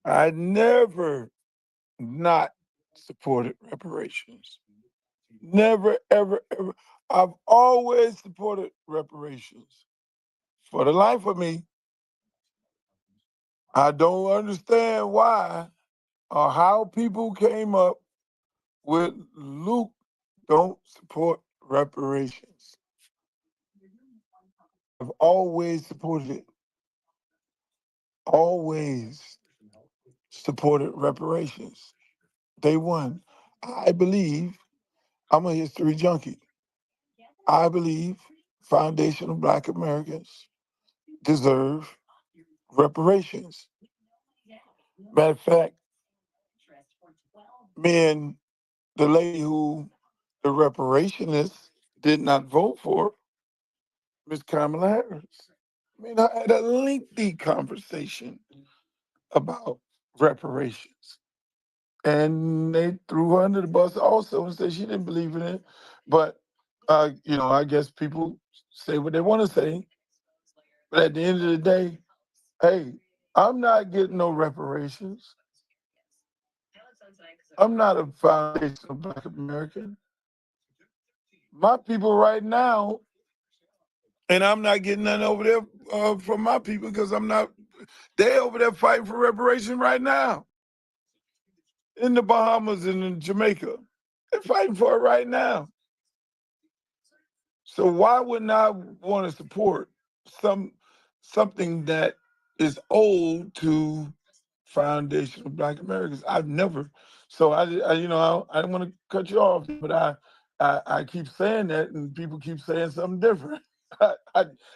I never not supported reparations. Never, ever, ever. I've always supported reparations. For the life of me, I don't understand why or how people came up with Luke don't support reparations. I've always supported it. Always supported reparations. Day one. I believe, I'm a history junkie. I believe foundational Black Americans deserve reparations. Matter of fact, me and the lady who the reparationists did not vote for, Ms. Kamala Harris. I mean, I had a lengthy conversation about reparations. And they threw her under the bus also and said she didn't believe in it. But, I guess people say what they want to say. But at the end of the day, hey, I'm not getting no reparations. I'm not a foundational Black American. My people right now, and I'm not getting none over there from my people because they over there fighting for reparation right now. In the Bahamas and in Jamaica. They're fighting for it right now. So why wouldn't I want to support something that is old to foundational Black Americans? I've never. So I don't want to cut you off, but I keep saying that, and people keep saying something different.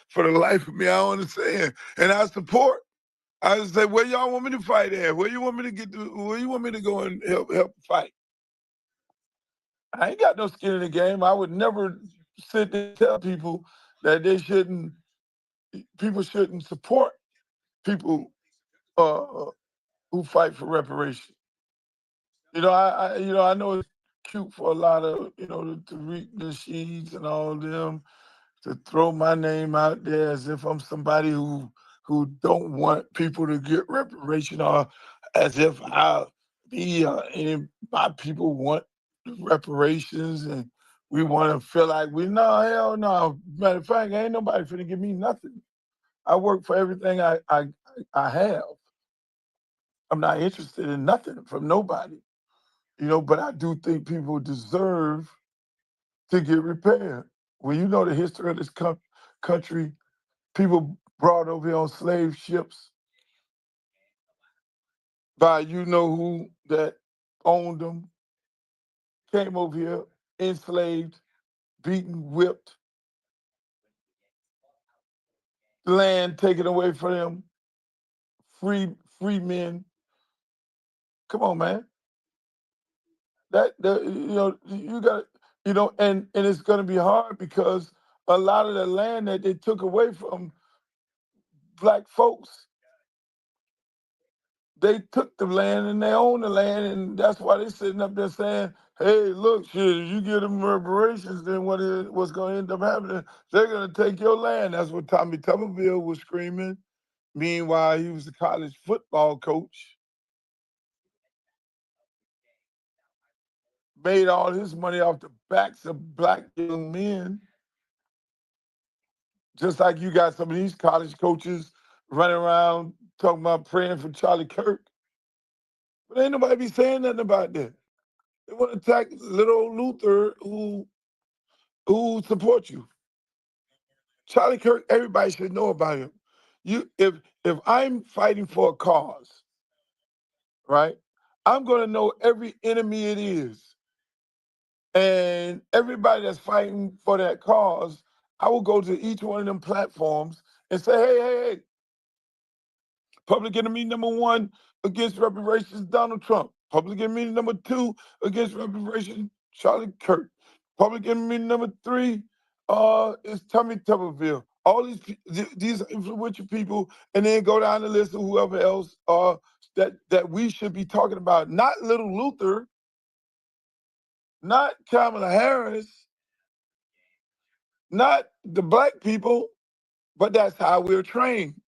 For the life of me, I don't understand, and I support. I just say, where y'all want me to fight at? Where you want me to where you want me to go and help fight? I ain't got no skin in the game. I would never sit there and tell people that people shouldn't support people who fight for reparation. I know it's cute for a lot of, to read the sheets and all of them to throw my name out there as if I'm somebody who don't want people to get reparation, or as if any my people want reparations and we want to feel like no, hell no. Matter of fact, ain't nobody finna give me nothing. I work for everything I have. I'm not interested in nothing from nobody, but I do think people deserve to get repaired. Well, you know the history of this country, people brought over here on slave ships by who that owned them, came over here, enslaved, beaten, whipped, land taken away from them, free men. Come on, man. You got and it's gonna be hard because a lot of the land that they took away from Black folks, they took the land and they own the land, and that's why they're sitting up there saying, hey, look, shit, if you give them reparations, then what's going to end up happening? They're going to take your land. That's what Tommy Tuberville was screaming. Meanwhile, he was a college football coach. Made all his money off the backs of Black young men. Just like you got some of these college coaches running around talking about praying for Charlie Kirk. But ain't nobody be saying nothing about that. They want to attack little old Luther who supports you. Charlie Kirk, everybody should know about him. If I'm fighting for a cause, right, I'm gonna know every enemy it is. And everybody that's fighting for that cause, I will go to each one of them platforms and say, hey, public enemy number one against reparations, Donald Trump. Public enemy number two against reparations, Charlie Kirk. Public enemy number three is Tommy Tuberville. All these influential people, and then go down the list of whoever else that we should be talking about. Not little Luther, not Kamala Harris, not the Black people, but that's how we're trained.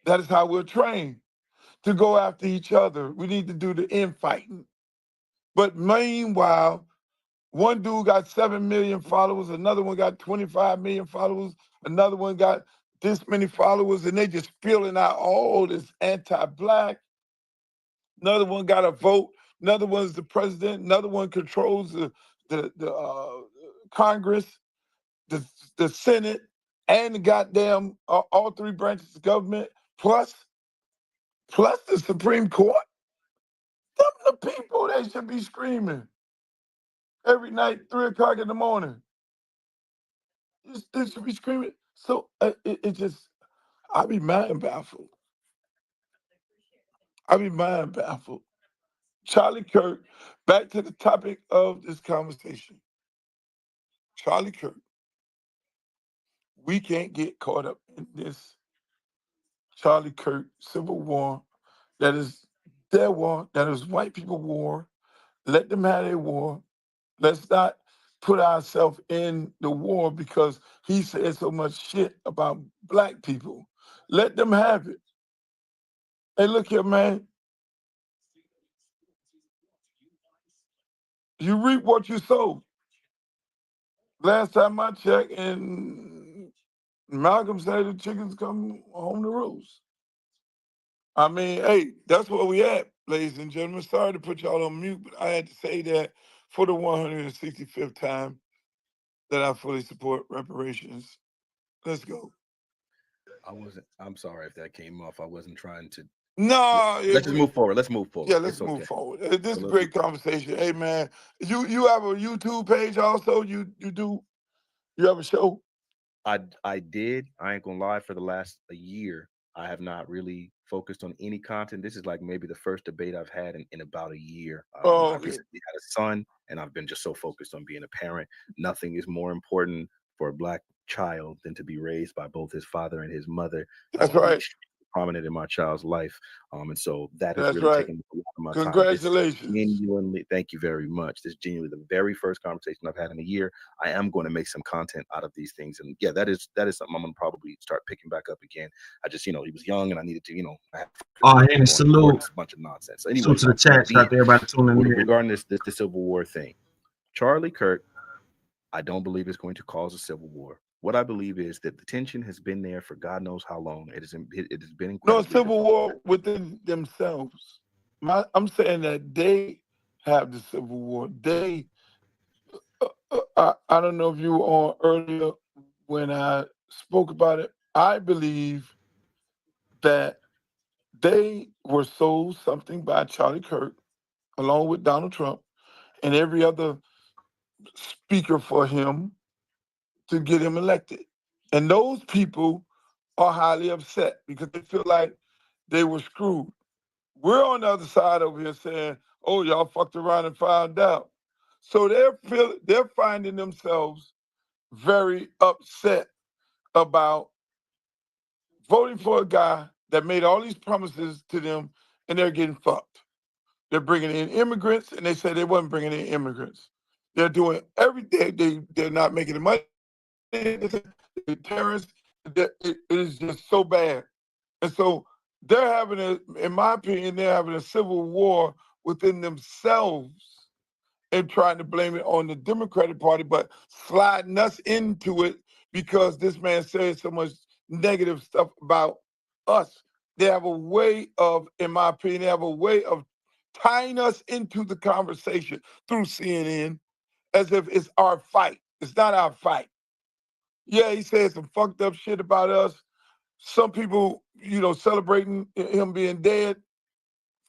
That is how we're trained to go after each other. We need to do the infighting. But meanwhile, One dude got 7 million followers, another one got 25 million followers, another one got this many followers, and they just spilling out all this anti-black. Another one got a vote. Another one's the president. Another one controls the Congress, the Senate, and the goddamn all three branches of government, plus the Supreme Court. Them the people they should be screaming every night, 3 o'clock in the morning. They should be screaming. So it just, I be mind baffled. I be mind baffled. Charlie Kirk, back to the topic of this conversation. Charlie Kirk, we can't get caught up in this Charlie Kirk civil war that is their war, that is white people war. Let them have their war. Let's not put ourselves in the war because he said so much shit about black people. Let them have it. Hey, look here, man. You reap what you sow. Last time I checked, and Malcolm said the chickens come home to roost. I mean, hey, that's where we at, ladies and gentlemen. Sorry to put y'all on mute, but I had to say that for the 165th time that I fully support reparations. Let's go. I'm sorry if that came off. I wasn't trying to. No, Let's just move forward. Let's move yeah, forward. let's It's move okay. forward. This A is a little great conversation. Hey, man, you have a YouTube page also? You have a show? I did. I ain't gonna lie. For the last a year, I have not really focused on any content. This is like maybe the first debate I've had in about a year. Oh, I okay. recently had a son, and I've been just so focused on being a parent. Nothing is more important for a black child than to be raised by both his father and his mother. I That's want to be right. extremely prominent in my child's life, and so that has That's really right. taken a lot of my time. This Congratulations. genuinely, thank you very much. This is genuinely the very first conversation I've had in a year. I am going to make some content out of these things, and yeah, that is something I'm going to probably start picking back up again. I just, he was young, and I needed to, I had Oh, and going salute. forward. It's a bunch of nonsense. So Salute anyway, to the chat. Shout out to everybody tuning in. regarding this the Civil War thing, Charlie Kirk, I don't believe it's going to cause a civil war. What I believe is that the tension has been there for God knows how long. It has been No, incredibly civil difficult. war within themselves. I'm saying that they have the civil war. They, I don't know if you were on earlier when I spoke about it. I believe that they were sold something by Charlie Kirk, along with Donald Trump and every other speaker for him to get him elected. And those people are highly upset because they feel like they were screwed. We're on the other side over here saying, "Oh, y'all fucked around and found out." So they're finding themselves very upset about voting for a guy that made all these promises to them, and they're getting fucked. They're bringing in immigrants, and they said they wasn't bringing in immigrants. They're doing everything. They're not making the money. They're terrorists. It is just so bad. And so they're having in my opinion, they're having a civil war within themselves and trying to blame it on the Democratic Party, but sliding us into it because this man said so much negative stuff about us. They have a way of, in my opinion, they have a way of tying us into the conversation through CNN as if it's our fight. It's not our fight. Yeah, he said some fucked up shit about us. Some people, celebrating him being dead.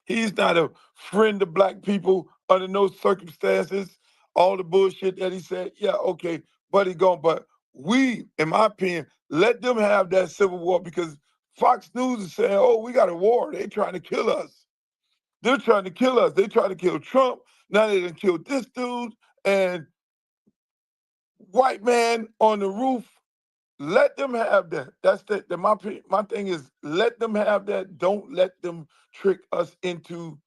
He's not a friend of black people under no circumstances. All the bullshit that he said, yeah, okay, but he gone. But we, in my opinion, let them have that civil war because Fox News is saying, oh, we got a war. They're trying to kill us. They're trying to kill us. They tried to kill Trump. Now they done killed this dude and white man on the roof. Let them have that. That's my thing is let them have that. Don't let them trick us into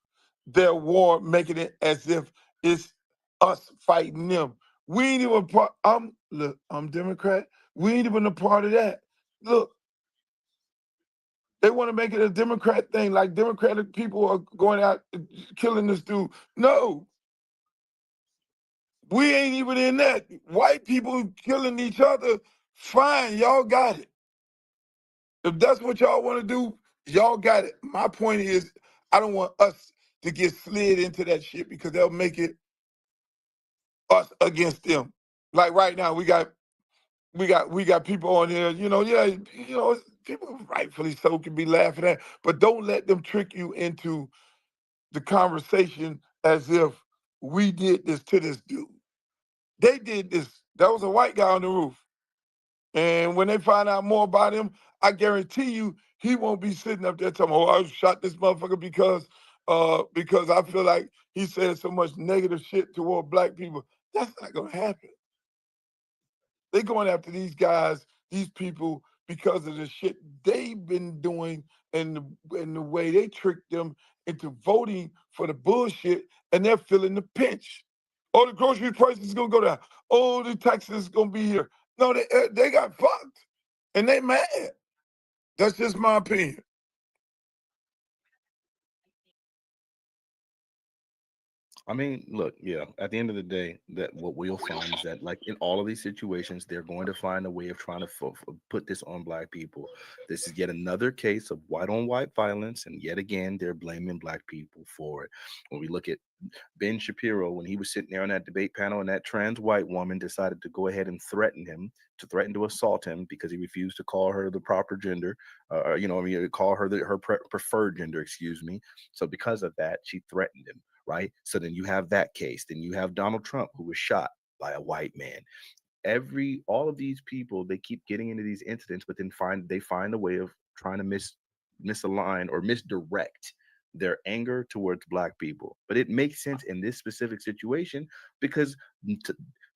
their war, making it as if it's us fighting them. We ain't even part. I'm Democrat. We ain't even a part of that. Look, they want to make it a Democrat thing, like Democratic people are going out killing this dude. No, We ain't even in that. White people killing each other, fine, y'all got it. If that's what y'all want to do, y'all got it. My point is, I don't want us to get slid into that shit because they'll make it us against them. Like right now, we got people on here, people rightfully so can be laughing at, but don't let them trick you into the conversation as if we did this to this dude. They did this. That was a white guy on the roof. And when they find out more about him, I guarantee you he won't be sitting up there telling, "Oh, I shot this motherfucker because I feel like he said so much negative shit toward black people." That's not gonna happen. They going after these guys, these people, because of the shit they've been doing and the way they tricked them into voting for the bullshit, and they're feeling the pinch. Oh, the grocery prices is gonna go down. Oh, the taxes is gonna be here. No, they got fucked, and they mad. That's just my opinion. I mean, look, yeah, at the end of the day, that what we'll find is that, like in all of these situations, they're going to find a way of trying to put this on black people. This is yet another case of white on white violence. And yet again, they're blaming black people for it. When we look at Ben Shapiro, when he was sitting there on that debate panel and that trans white woman decided to go ahead and threaten to assault him because he refused to call her the proper gender, call her her preferred gender, excuse me. So because of that, she threatened him. Right. So then you have that case. Then you have Donald Trump, who was shot by a white man. All of these people, they keep getting into these incidents, but then they find a way of trying to misalign or misdirect their anger towards black people. But it makes sense in this specific situation because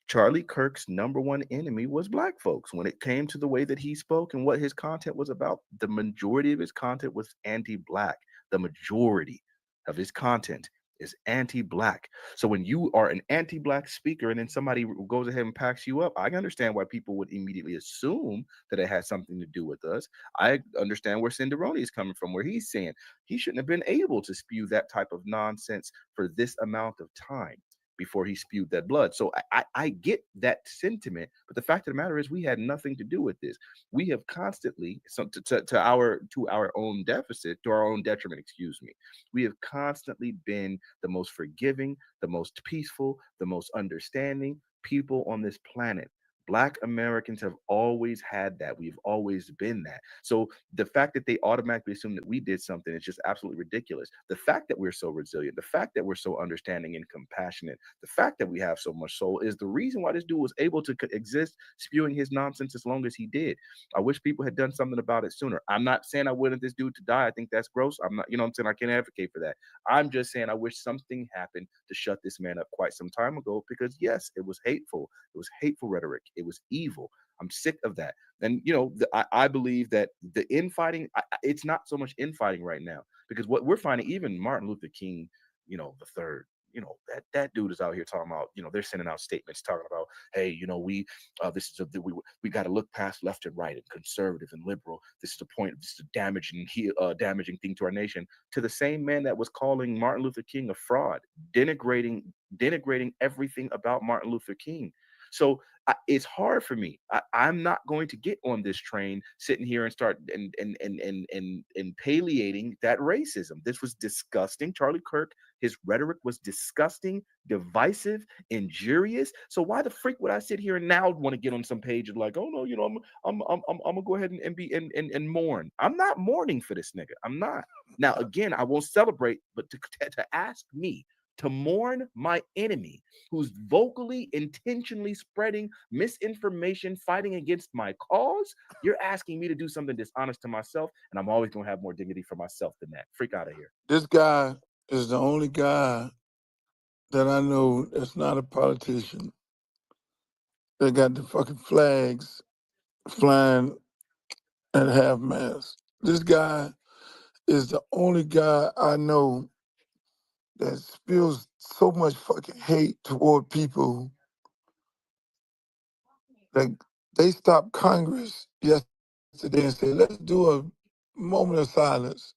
Charlie Kirk's number one enemy was black folks. When it came to the way that he spoke and what his content was about, the majority of his content was anti-black. The majority of his content is anti-black. So when you are an anti-black speaker and then somebody goes ahead and packs you up, I understand why people would immediately assume that it has something to do with us. I understand where SendaRoni is coming from, where he's saying he shouldn't have been able to spew that type of nonsense for this amount of time before he spewed that blood. So I get that sentiment, but the fact of the matter is we had nothing to do with this. We have constantly, to our own deficit, to our own detriment, excuse me, we have constantly been the most forgiving, the most peaceful, the most understanding people on this planet. Black Americans have always had that. We've always been that. So the fact that they automatically assume that we did something is just absolutely ridiculous. The fact that we're so resilient, the fact that we're so understanding and compassionate, the fact that we have so much soul is the reason why this dude was able to exist spewing his nonsense as long as he did. I wish people had done something about it sooner. I'm not saying I wanted this dude to die. I think that's gross. I'm not, I'm saying I can't advocate for that. I'm just saying I wish something happened to shut this man up quite some time ago because yes, it was hateful. It was hateful rhetoric. It was evil. I'm sick of that. And I believe that the infighting, it's not so much infighting right now because what we're finding, even Martin Luther King, the third, that dude is out here talking about, they're sending out statements talking about, hey, we got to look past left and right and conservative and liberal. This is the point. This is a damaging thing to our nation. To the same man that was calling Martin Luther King a fraud, denigrating everything about Martin Luther King. So it's hard for me. I'm not going to get on this train, sitting here and start and palliating that racism. This was disgusting. Charlie Kirk, his rhetoric was disgusting, divisive, injurious. So why the freak would I sit here and now want to get on some page and like, oh no, I'm gonna go ahead and mourn. I'm not mourning for this nigga. I'm not. Now again, I won't celebrate, but to ask me to mourn my enemy who's vocally, intentionally spreading misinformation, fighting against my cause, you're asking me to do something dishonest to myself, and I'm always going to have more dignity for myself than that. Freak out of here. This guy is the only guy that I know that's not a politician that got the fucking flags flying at half mast. This guy is the only guy I know that spills so much fucking hate toward people. Like, they stopped Congress yesterday and said, let's do a moment of silence.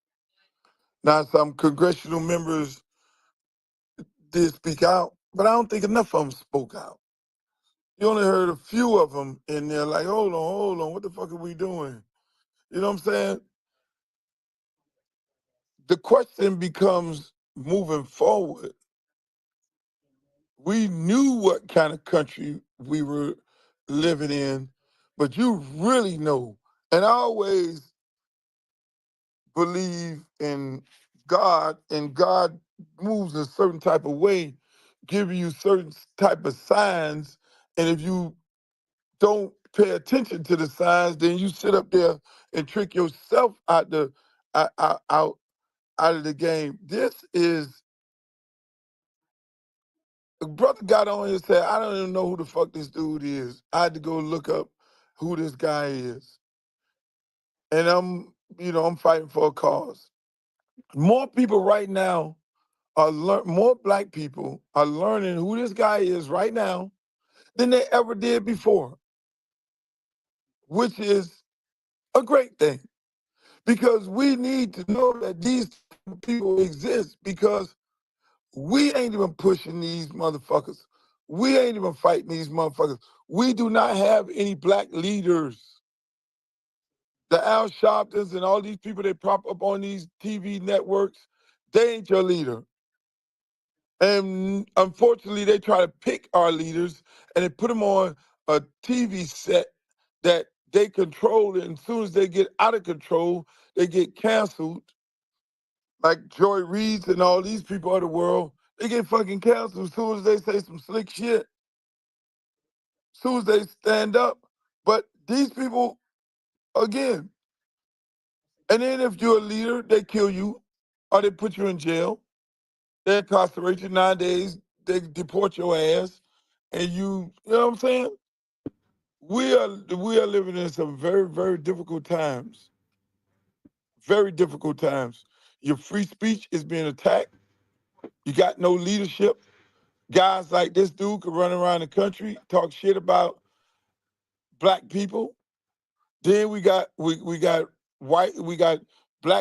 Now, some congressional members did speak out, but I don't think enough of them spoke out. You only heard a few of them in there like, hold on, what the fuck are we doing? You know what I'm saying? The question becomes moving forward. We knew what kind of country we were living in, but you really know. And I always believe in God, and God moves a certain type of way, giving you certain type of signs. And if you don't pay attention to the signs, then you sit up there and trick yourself out of the game. This is a brother got on here and said, I don't even know who the fuck this dude is. I had to go look up who this guy is. And I'm fighting for a cause. More people right now more black people are learning who this guy is right now than they ever did before, which is a great thing. Because we need to know that these people exist, because we ain't even pushing these motherfuckers. We ain't even fighting these motherfuckers. We do not have any black leaders. The Al Sharptons and all these people that prop up on these TV networks, they ain't your leader. And unfortunately, they try to pick our leaders and they put them on a TV set that they control. And as soon as they get out of control, they get canceled. Like Joy Reid and all these people of the world, they get fucking canceled as soon as they say some slick shit. As soon as they stand up. But these people, again, and then if you're a leader, they kill you or they put you in jail. They incarcerate you 9 days. They deport your ass. And you know what I'm saying? We are living in some very, very difficult times. Very difficult times. Your free speech is being attacked. You got no leadership. Guys like this dude could run around the country, talk shit about black people. Then we got black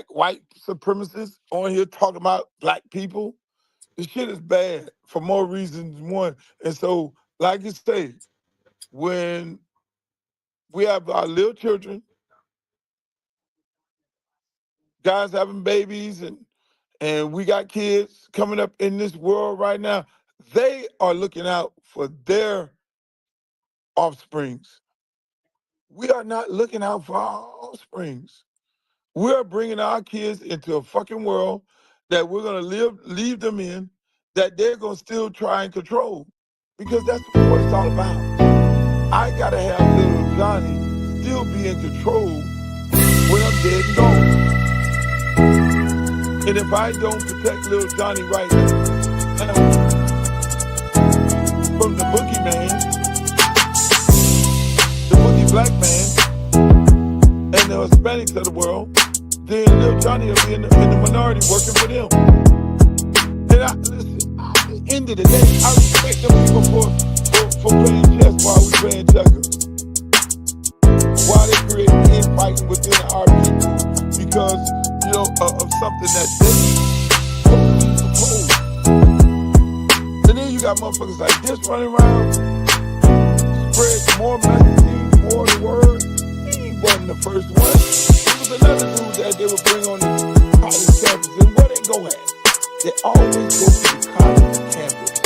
white supremacists on here talking about black people. This shit is bad for more reasons than one. And so, like you say, when we have our little children, guys having babies, and we got kids coming up in this world right now, they are looking out for their offsprings. We are not looking out for our offsprings. We're bringing our kids into a fucking world that we're gonna leave them in, that they're gonna still try and control, because that's what it's all about. I gotta have little Johnny still be in control when I'm dead and gone. And if I don't protect little Johnny right now from the boogeyman, the boogie black man, and the Hispanics of the world, then little Johnny will be in the minority working for them. And listen, at the end of the day, I respect them people for playing chess while we playing checkers. While they creating infighting within our people because, of something that they totally oppose. And then you got motherfuckers like this running around, spread more messaging, more the word. He wasn't the first one. It was another dude that they would bring on the college campus. And where they go at? They always go to the college campus.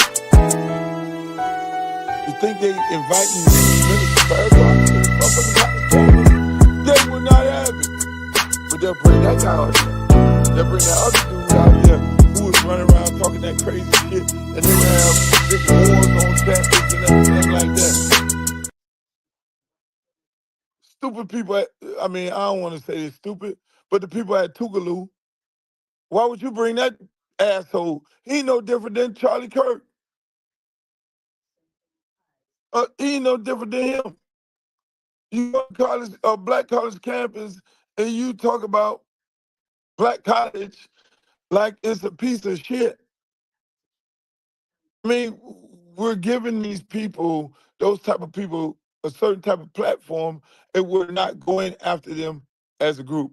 You think they inviting Minister Farrakhan to the motherfucking college campus? They would not have it. But they'll bring that guy out there. They'll bring that other dude out there who was running around talking that crazy shit, and they would have big wars on campus and everything like that. Stupid people, I don't want to say they're stupid, but the people at Tougaloo, why would you bring that asshole? He ain't no different than Charlie Kirk. He ain't no different than him. You go to college, black college campus, and you talk about black college like it's a piece of shit. I mean, we're giving these people, those type of people, a certain type of platform, and we're not going after them as a group.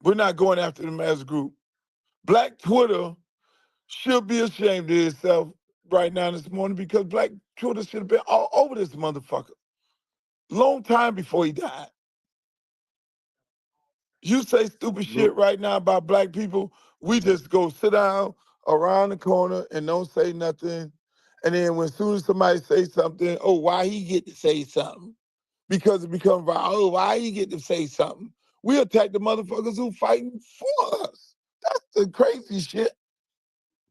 We're not going after them as a group. Black Twitter should be ashamed of itself right now this morning because Black Twitter should have been all over this motherfucker long time before he died. You say stupid shit right now about Black people, we just go sit down around the corner and don't say nothing. And then when soon as somebody say something, oh, why he get to say something? Because it becomes viral. Oh, why he get to say something? We attack the motherfuckers who fighting for us. That's the crazy shit.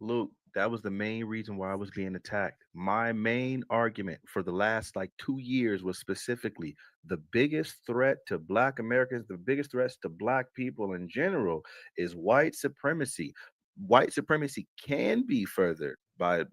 Luke, that was the main reason why I was being attacked. My main argument for the last like 2 years was specifically the biggest threat to Black Americans, the biggest threats to Black people in general is white supremacy. White supremacy can be furthered by,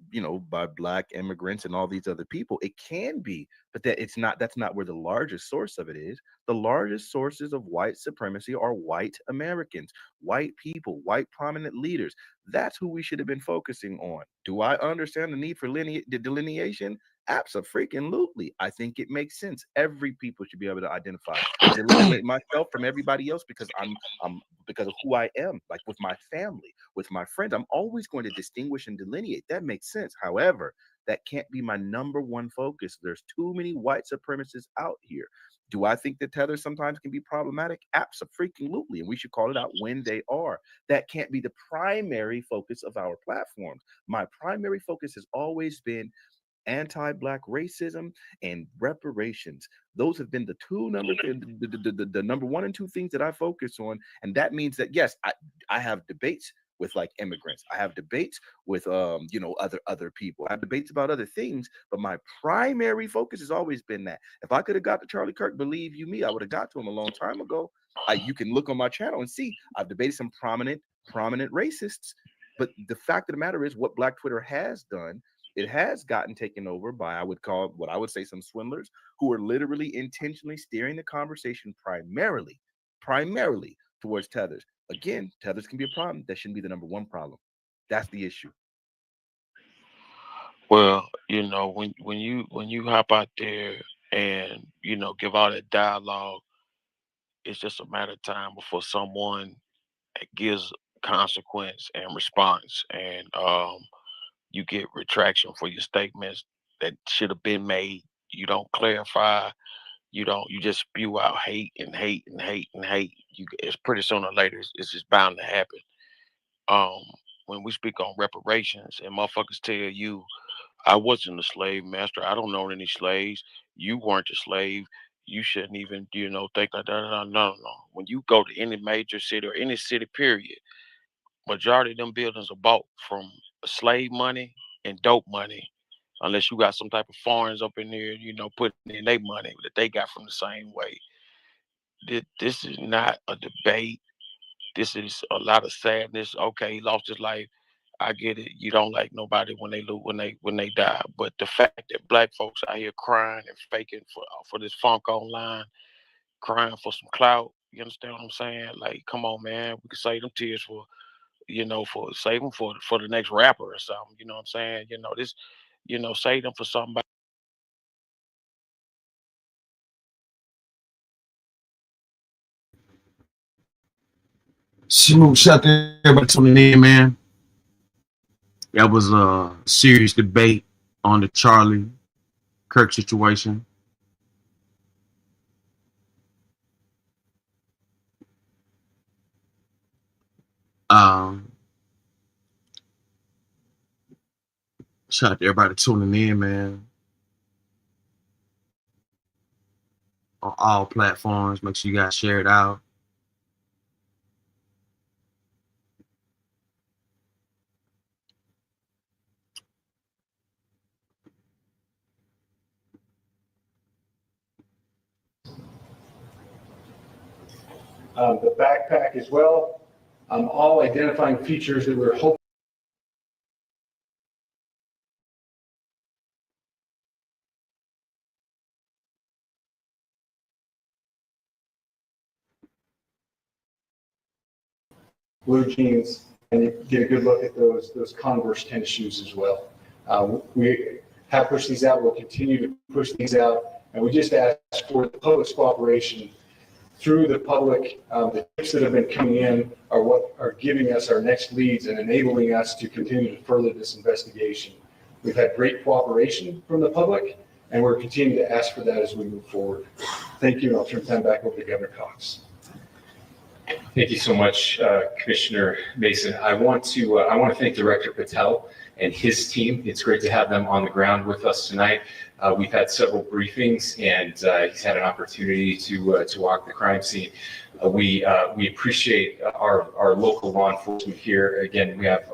by Black immigrants and all these other people. It can be, but that's not where the largest source of it is. The largest sources of white supremacy are white Americans, white people, white prominent leaders. That's who we should have been focusing on. Do I understand the need for the delineation? Absolutely. I think it makes sense. Every people should be able to identify and delineate myself from everybody else because I'm because of who I am, like with my family, with my friends. I'm always going to distinguish and delineate. That makes sense. However, that can't be my number one focus. There's too many white supremacists out here. Do I think that tethers sometimes can be problematic? Absolutely. And we should call it out when they are. That can't be the primary focus of our platforms. My primary focus has always been anti-Black racism and reparations. Those have been the the number one and two things that I focus on. And that means that, yes, I have debates with like immigrants. I have debates with other people. I have debates about other things, but my primary focus has always been that. If I could have got to Charlie Kirk, believe you me, I would have got to him a long time ago. You can look on my channel and see I've debated some prominent racists. But the fact of the matter is what Black Twitter has done, it has gotten taken over by, I would call what I would say some swindlers who are literally intentionally steering the conversation primarily towards tethers. Again, tethers can be a problem. That shouldn't be the number one problem. That's the issue. Well, when you hop out there and give all that dialogue, it's just a matter of time before someone gives consequence and response, and you get retraction for your statements that should have been made. You don't clarify. You just spew out hate and hate and hate and hate. It's pretty sooner or later it's just bound to happen. Um, when we speak on reparations and motherfuckers tell you, I wasn't a slave master. I don't own any slaves. You weren't a slave. You shouldn't even, think like that. No, no, no. When you go to any major city or any city, period, majority of them buildings are bought from slave money and dope money, unless you got some type of foreigners up in there, putting in their money that they got from the same way. This is not a debate. This is a lot of sadness. Okay, he lost his life. I get it. You don't like nobody when they lose, when they die. But the fact that Black folks out here crying and faking for this funk online, crying for some clout. You understand what I'm saying? Like, come on, man. We can save them tears for for save them for the next rapper or something. You know what I'm saying? This, save them for somebody. Shout out to everybody tuning in, man. That was a serious debate on the Charlie Kirk situation. Um, Shout out to everybody tuning in, man. On all platforms. Make sure you guys share it out. The backpack as well, all identifying features that we're hoping. Blue jeans, and you get a good look at those Converse tennis shoes as well. We have pushed these out. We'll continue to push these out, and we just ask for the public's cooperation through the public, the tips that have been coming in are what are giving us our next leads and enabling us to continue to further this investigation. We've had great cooperation from the public, and we're continuing to ask for that as we move forward. Thank you, and I'll turn time back over to Governor Cox. Thank you so much, Commissioner Mason. I want to thank Director Patel and his team. It's great to have them on the ground with us tonight. We've had several briefings, and he's had an opportunity to walk the crime scene. We appreciate our local law enforcement here. Again, we have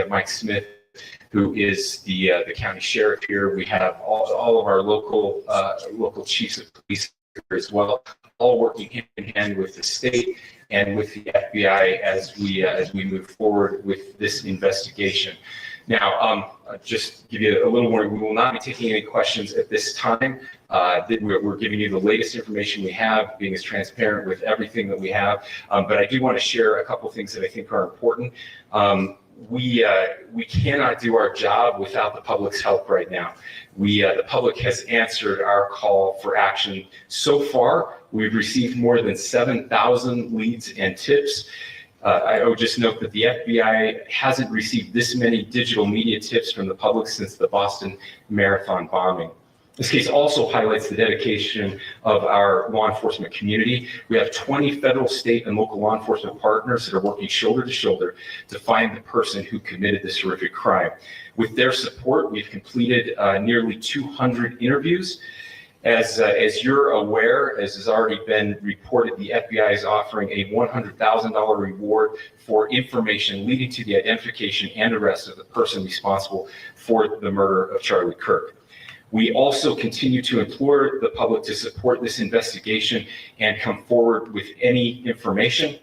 Mike Smith, who is the county sheriff here. We have all of our local chiefs of police here as well, all working hand in hand with the state and with the FBI as we move forward with this investigation. Now, just give you a little more, we will not be taking any questions at this time. We're giving you the latest information we have, being as transparent with everything that we have. But I do want to share a couple things that I think are important. We cannot do our job without the public's help right now. The public has answered our call for action. So far, we've received more than 7,000 leads and tips. I would just note that the FBI hasn't received this many digital media tips from the public since the Boston Marathon bombing. This case also highlights the dedication of our law enforcement community. We have 20 federal, state, and local law enforcement partners that are working shoulder to shoulder to find the person who committed this horrific crime. With their support, we've completed nearly 200 interviews. As you're aware, as has already been reported, the FBI is offering a $100,000 reward for information leading to the identification and arrest of the person responsible for the murder of Charlie Kirk. We also continue to implore the public to support this investigation and come forward with any information.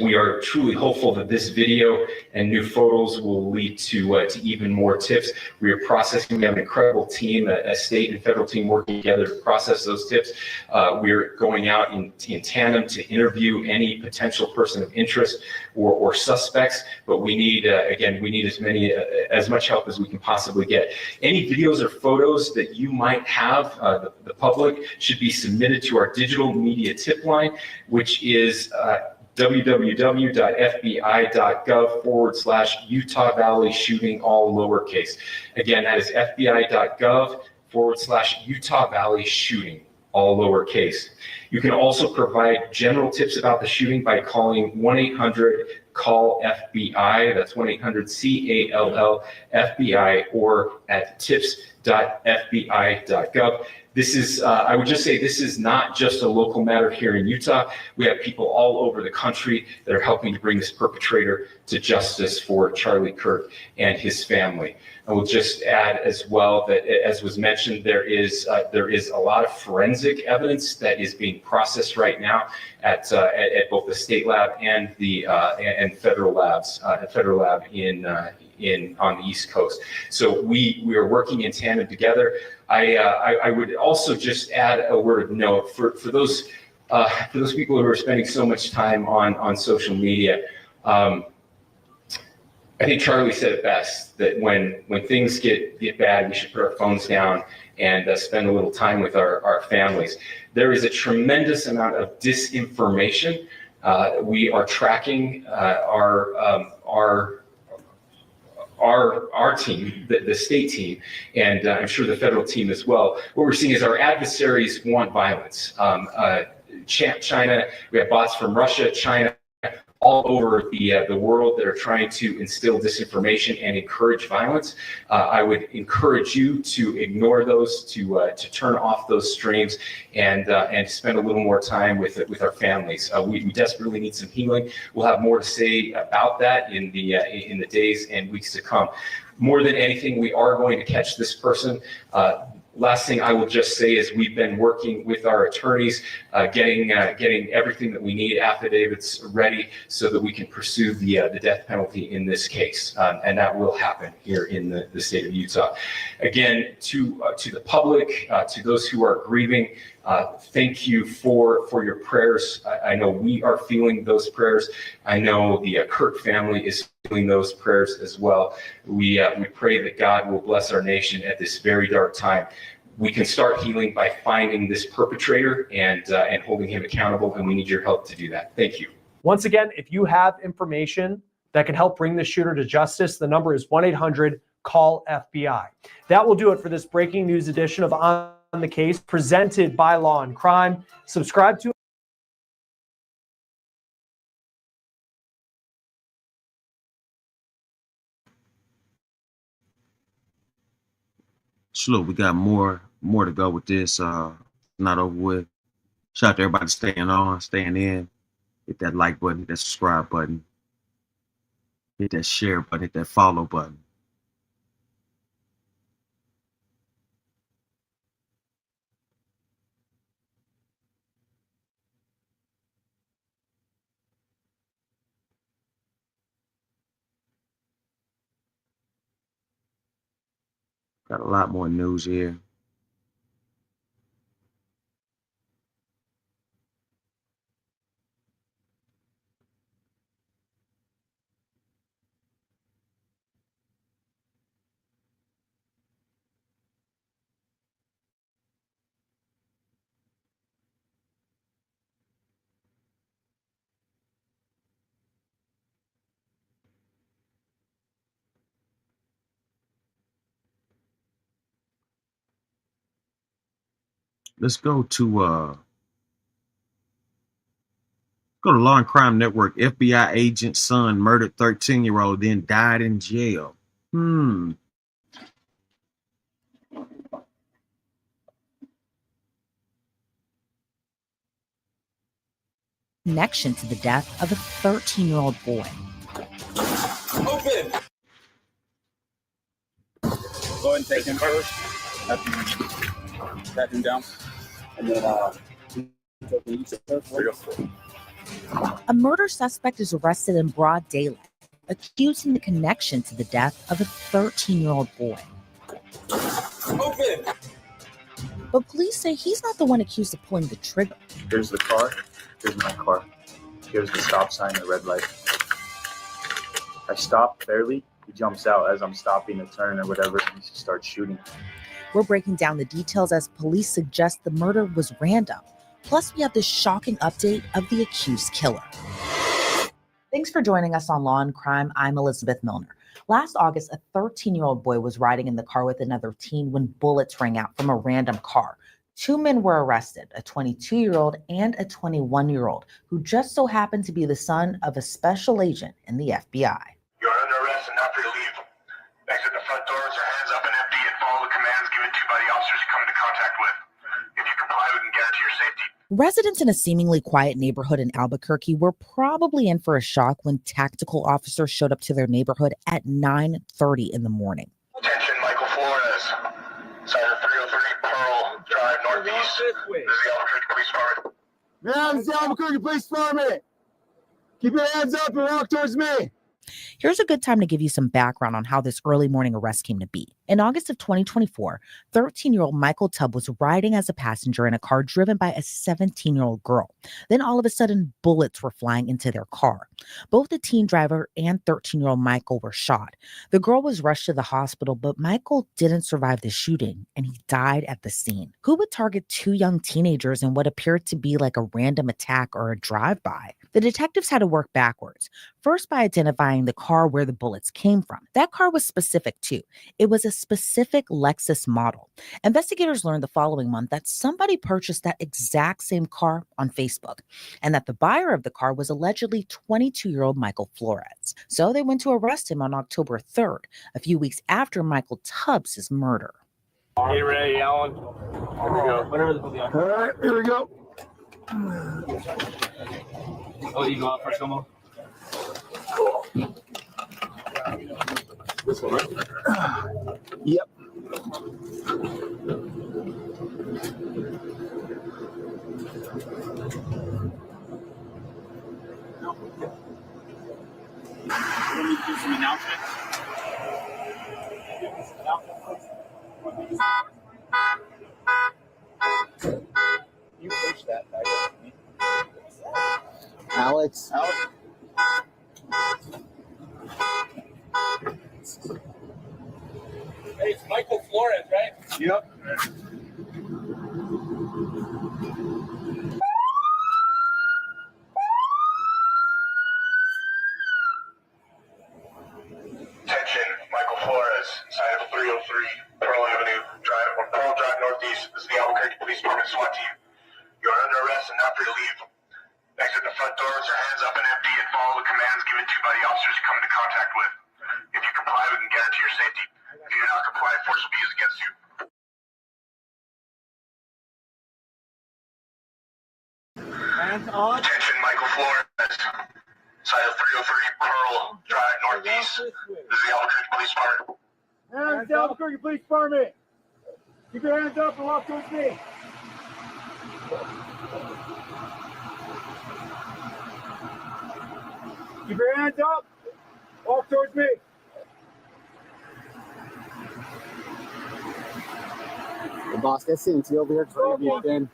We are truly hopeful that this video and new photos will lead to even more tips. We are processing. We have an incredible team, a state and federal team working together to process those tips. We're going out in tandem to interview any potential person of interest or suspects. But we need, again, we need as much help as we can possibly get. Any videos or photos that you might have, the public, should be submitted to our digital media tip line, which is www.fbi.gov/Utah Valley shooting, all lowercase. Again, that is fbi.gov/Utah Valley shooting, all lowercase. You can also provide general tips about the shooting by calling 1-800-CALL-FBI. That's 1-800-CALL-FBI, or at tips.fbi.gov. This is, I would just say, this is not just a local matter here in Utah. We have people all over the country that are helping to bring this perpetrator to justice for Charlie Kirk and his family. I will just add as well that, as was mentioned, there is a lot of forensic evidence that is being processed right now at both the state lab and the and federal labs, federal lab on the East Coast. So we are working in tandem together. I would also just add a word of note for those people who are spending so much time on social media. I think Charlie said it best, that when things get bad, we should put our phones down and spend a little time with our families. There is a tremendous amount of disinformation. We are tracking our team, the state team, and I'm sure the federal team as well. What we're seeing is our adversaries want violence. China, we have bots from Russia, China, all over the world that are trying to instill disinformation and encourage violence. I would encourage you to ignore those, to turn off those streams, and spend a little more time with our families. We desperately need some healing. We'll have more to say about that in the days and weeks to come. More than anything, we are going to catch this person. Last thing I will just say is we've been working with our attorneys, getting everything that we need, affidavits ready, so that we can pursue the death penalty in this case, and that will happen here in the state of Utah. Again, to the public, to those who are grieving, thank you for your prayers. I know we are feeling those prayers. I know the Kirk family is feeling those prayers as well. We pray that God will bless our nation at this very dark time. we can start healing by finding this perpetrator and holding him accountable, and we need your help to do that. Thank you. Once again, if you have information that can help bring the shooter to justice, the number is 1-800-CALL-FBI. That will do it for this breaking news edition of On the Case, presented by Law and Crime. Subscribe to Look, we got more to go with this. Not over with. Shout out to everybody staying on, staying in. Hit that like button, hit that subscribe button, hit that share button, hit that follow button. Got a lot more news here. Let's go to Law and Crime Network. FBI agent's son murdered 13-year-old, then died in jail. Connection to the death of a 13-year-old boy. Open. Go ahead and take him first. Pat him down. And then A murder suspect is arrested in broad daylight, accusing the connection to the death of a 13-year-old boy. Open. But police say he's not the one accused of pulling the trigger. Here's the car. Here's my car. Here's the stop sign, the red light. I stop barely. He jumps out as I'm stopping to turn or whatever, and he starts shooting. We're breaking down the details as police suggest the murder was random. Plus, we have this shocking update of the accused killer. Thanks for joining us on Law and Crime. I'm Elizabeth Milner. Last August, a 13-year-old boy was riding in the car with another teen when bullets rang out from a random car. Two men were arrested, a 22-year-old and a 21-year-old, who just so happened to be the son of a special agent in the FBI. You're under arrest and not free to leave. Exit the front doors, your hands up and empty, and follow the commands given to you by the officers you come into contact with. If you comply, we can guarantee your safety. Residents in a seemingly quiet neighborhood in Albuquerque were probably in for a shock when tactical officers showed up to their neighborhood at 9:30 in the morning. Attention, Michael Flores. Sergeant 303 Pearl Drive Northeast. This is the Albuquerque Police Department. Man, this is the Albuquerque Police Department. Keep your hands up and walk towards me. Here's a good time to give you some background on how this early morning arrest came to be. In August of 2024, 13-year-old Michael Tubb was riding as a passenger in a car driven by a 17-year-old girl. Then all of a sudden, bullets were flying into their car. Both the teen driver and 13-year-old Michael were shot. The girl was rushed to the hospital, but Michael didn't survive the shooting, and he died at the scene. Who would target two young teenagers in what appeared to be like a random attack or a drive-by? The detectives had to work backwards, first by identifying the car where the bullets came from. That car was specific too. It was a specific Lexus model. Investigators learned the following month that somebody purchased that exact same car on Facebook, and that the buyer of the car was allegedly 22-year-old Michael Flores. So they went to arrest him on October 3rd, a few weeks after Michael Tubbs' murder. Get ready, Alan. Here we go. Whatever the fuck. All right, here we go. Oh, you go out first, come on. This one, right? Yep. Let me do some announcements. You push that back up to me. Alex. Hey, it's Michael Flores, right? Yep. Attention, Michael Flores, side of 303 Pearl Avenue Drive, or Pearl Drive Northeast. This is the Albuquerque Police Department SWAT team. You are under arrest and not free to leave. Exit the front doors or hands up and empty and follow the commands given to you by the officers you come into contact with. If you comply, we can guarantee your safety. If you do not comply, force will be used against you. Hands on. Attention, Michael Flores, side of 303 Pearl Drive Northeast. This is the Albuquerque Police Department. Hands down, Albuquerque Police Department. Keep your hands up and walk towards me. Keep your hands up. Walk towards me. The boss gets CNT over here. Again.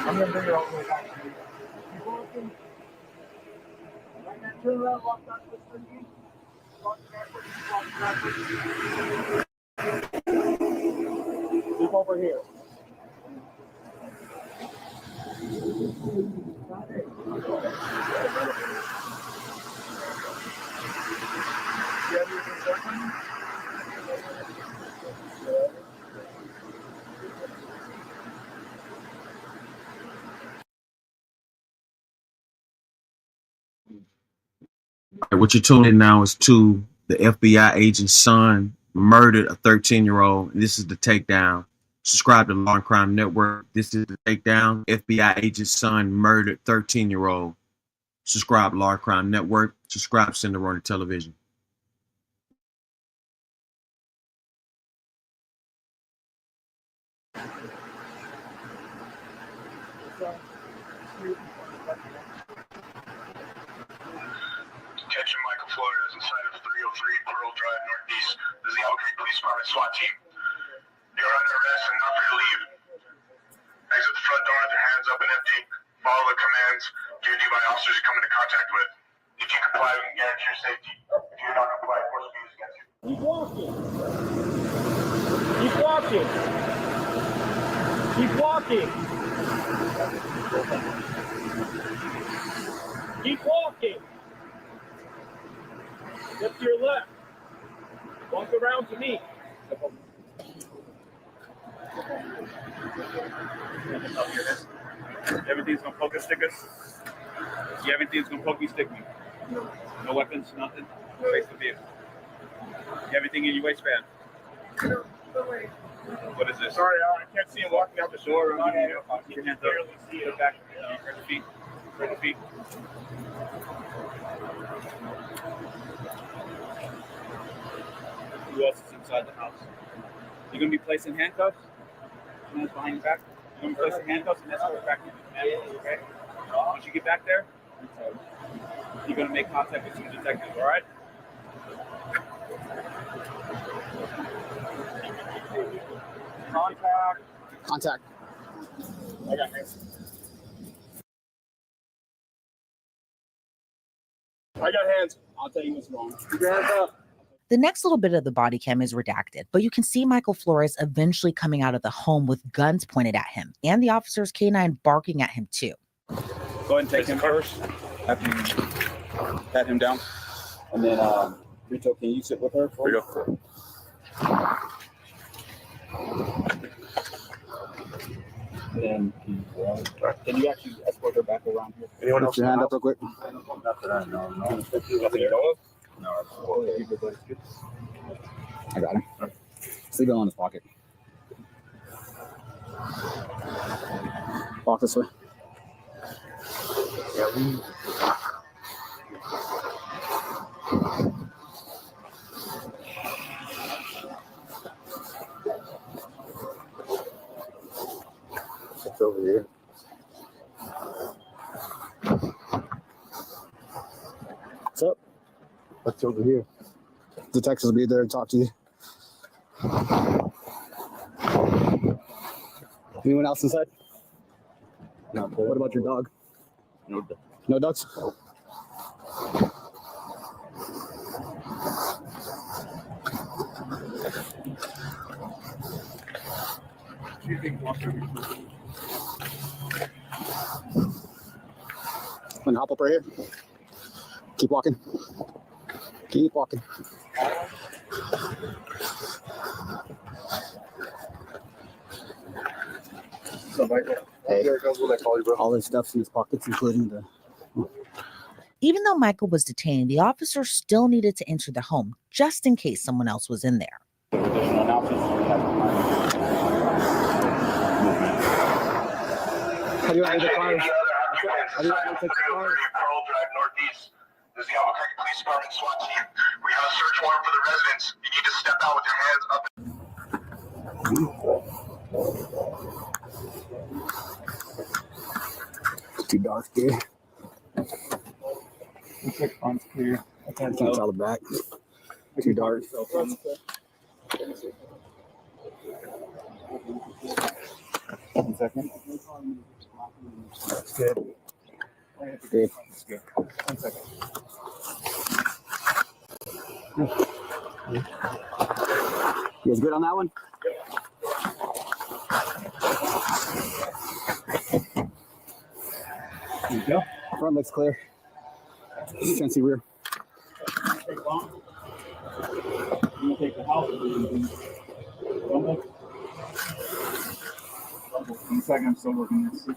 I'm going to bring it all the way back to you. Keep walking. Right now, turn around, walk back to the street. Walk backwards. Keep over here. What you're tuning in now is to the FBI agent's son murdered a 13-year-old. This is the takedown. Subscribe to Law and Crime Network. This is the takedown. FBI agent's son murdered 13-year-old. Subscribe to Law and Crime Network. Subscribe to SendaRoni Television. Attention, Michael Flores, inside of 303 Pearl Drive Northeast. This is the Albuquerque Police Department SWAT team. You're under arrest and not free to leave. Exit the front door with your hands up and empty. Follow the commands given to you by officers you come into contact with. If you comply, we can guarantee your safety. If you do not comply, force will be used against you. Keep walking. Keep walking. Keep walking. Keep walking. Step to your left. Walk around to me. Everything's gonna poke and stick us. Yeah, everything's gonna poke me, stick me. No weapons, nothing. Face the vehicle. Everything in your waistband. What is this? Sorry, I can't see him walking out the door. Keep your hands up. Put back. Spread the feet. Spread the feet. Who else is inside the house? You're gonna be placed in handcuffs. Hands behind your back. You're gonna be placed in handcuffs and escort back to the handcuffs, okay? Once you get back there, you're gonna make contact with some detectives, all right? Contact. I got hands. I got hands. I'll tell you what's wrong. Keep your hands up. The next little bit of the body cam is redacted, but you can see Michael Flores eventually coming out of the home with guns pointed at him and the officer's canine barking at him too. Go ahead and take him first. After you pat him down. And then, Rito, can you sit with her? Rito. And can you actually escort her back around here? Anyone else? Your hand up real quick. Not that I know. No. Nothing you know of? No. I got him. Leave it on his pocket. Walk this way. It's over here. What's up? What's over here? Detectives will be there to talk to you. Anyone else inside? No. What about your dog? No. No dogs? And hop up right here. Keep walking. Keep walking. Hey, all this stuff's in his pockets, including the. Even though Michael was detained, the officer still needed to enter the home just in case someone else was in there. How do you want to the car? How do you want to take the car? Pearl Drive Northeast. This is the Albuquerque Police Department SWAT team. We have a search warrant for the residents. You need to step out with your hands up. It's too dark here. Looks like front's clear. I can't tell the back. Too dark. 1 second. That's good. Good. That's good. 1 second. You guys good on that one? There you go. Front looks clear. Just trying to see rear. Take long. You want to take the house or rumble? 1 second, I'm still working this.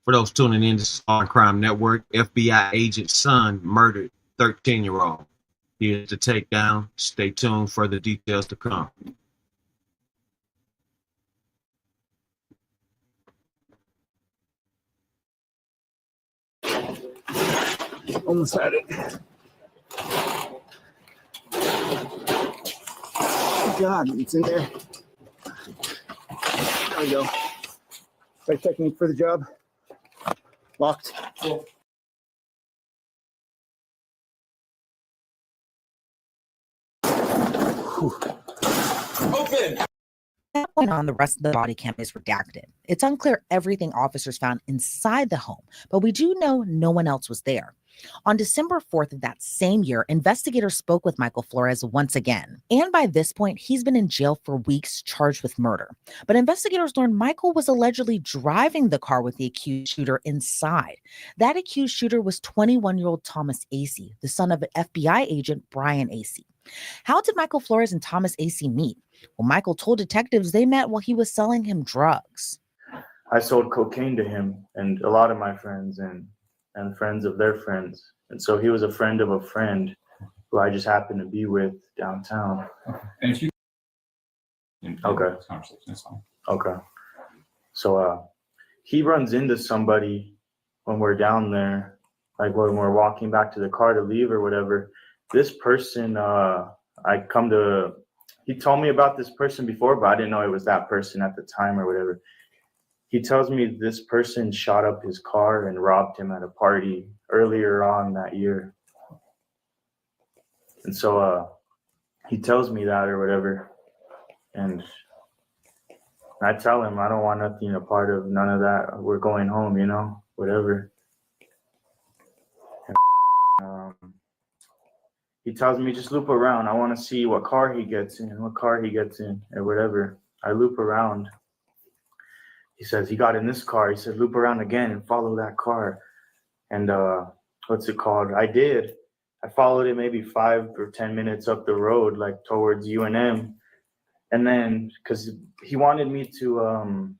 For those tuning in, this is Law & Crime Network. FBI agent's son murdered 13-year-old. Here's the takedown. Stay tuned for the details to come. Almost had it. God, it's in there. There we go. Right technique for the job. Locked. Cool. Open! From that point on, the rest of the body cam is redacted. It's unclear everything officers found inside the home, but we do know no one else was there. On December 4th of that same year, investigators spoke with Michael Flores once again. And by this point, he's been in jail for weeks, charged with murder. But investigators learned Michael was allegedly driving the car with the accused shooter inside. That accused shooter was 21-year-old Thomas Acey, the son of an FBI agent, Brian Acey. How did Michael Flores and Thomas Acey meet? Well, Michael told detectives they met while he was selling him drugs. I sold cocaine to him and a lot of my friends and friends of their friends. And so he was a friend of a friend who I just happened to be with downtown. And if you okay. Conversation, that's fine. Okay. So he runs into somebody when we're down there, like when we're walking back to the car to leave or whatever. This person, he told me about this person before, but I didn't know it was that person at the time or whatever. He tells me this person shot up his car and robbed him at a party earlier on that year. And so he tells me that or whatever. And I tell him I don't want nothing a part of none of that. We're going home, you know, whatever. And, he tells me just loop around. I want to see what car he gets in, or whatever. I loop around. He says he got in this car. He said, loop around again and follow that car. And what's it called? I did. I followed it maybe 5 or 10 minutes up the road, like towards UNM. And then, because he wanted me to,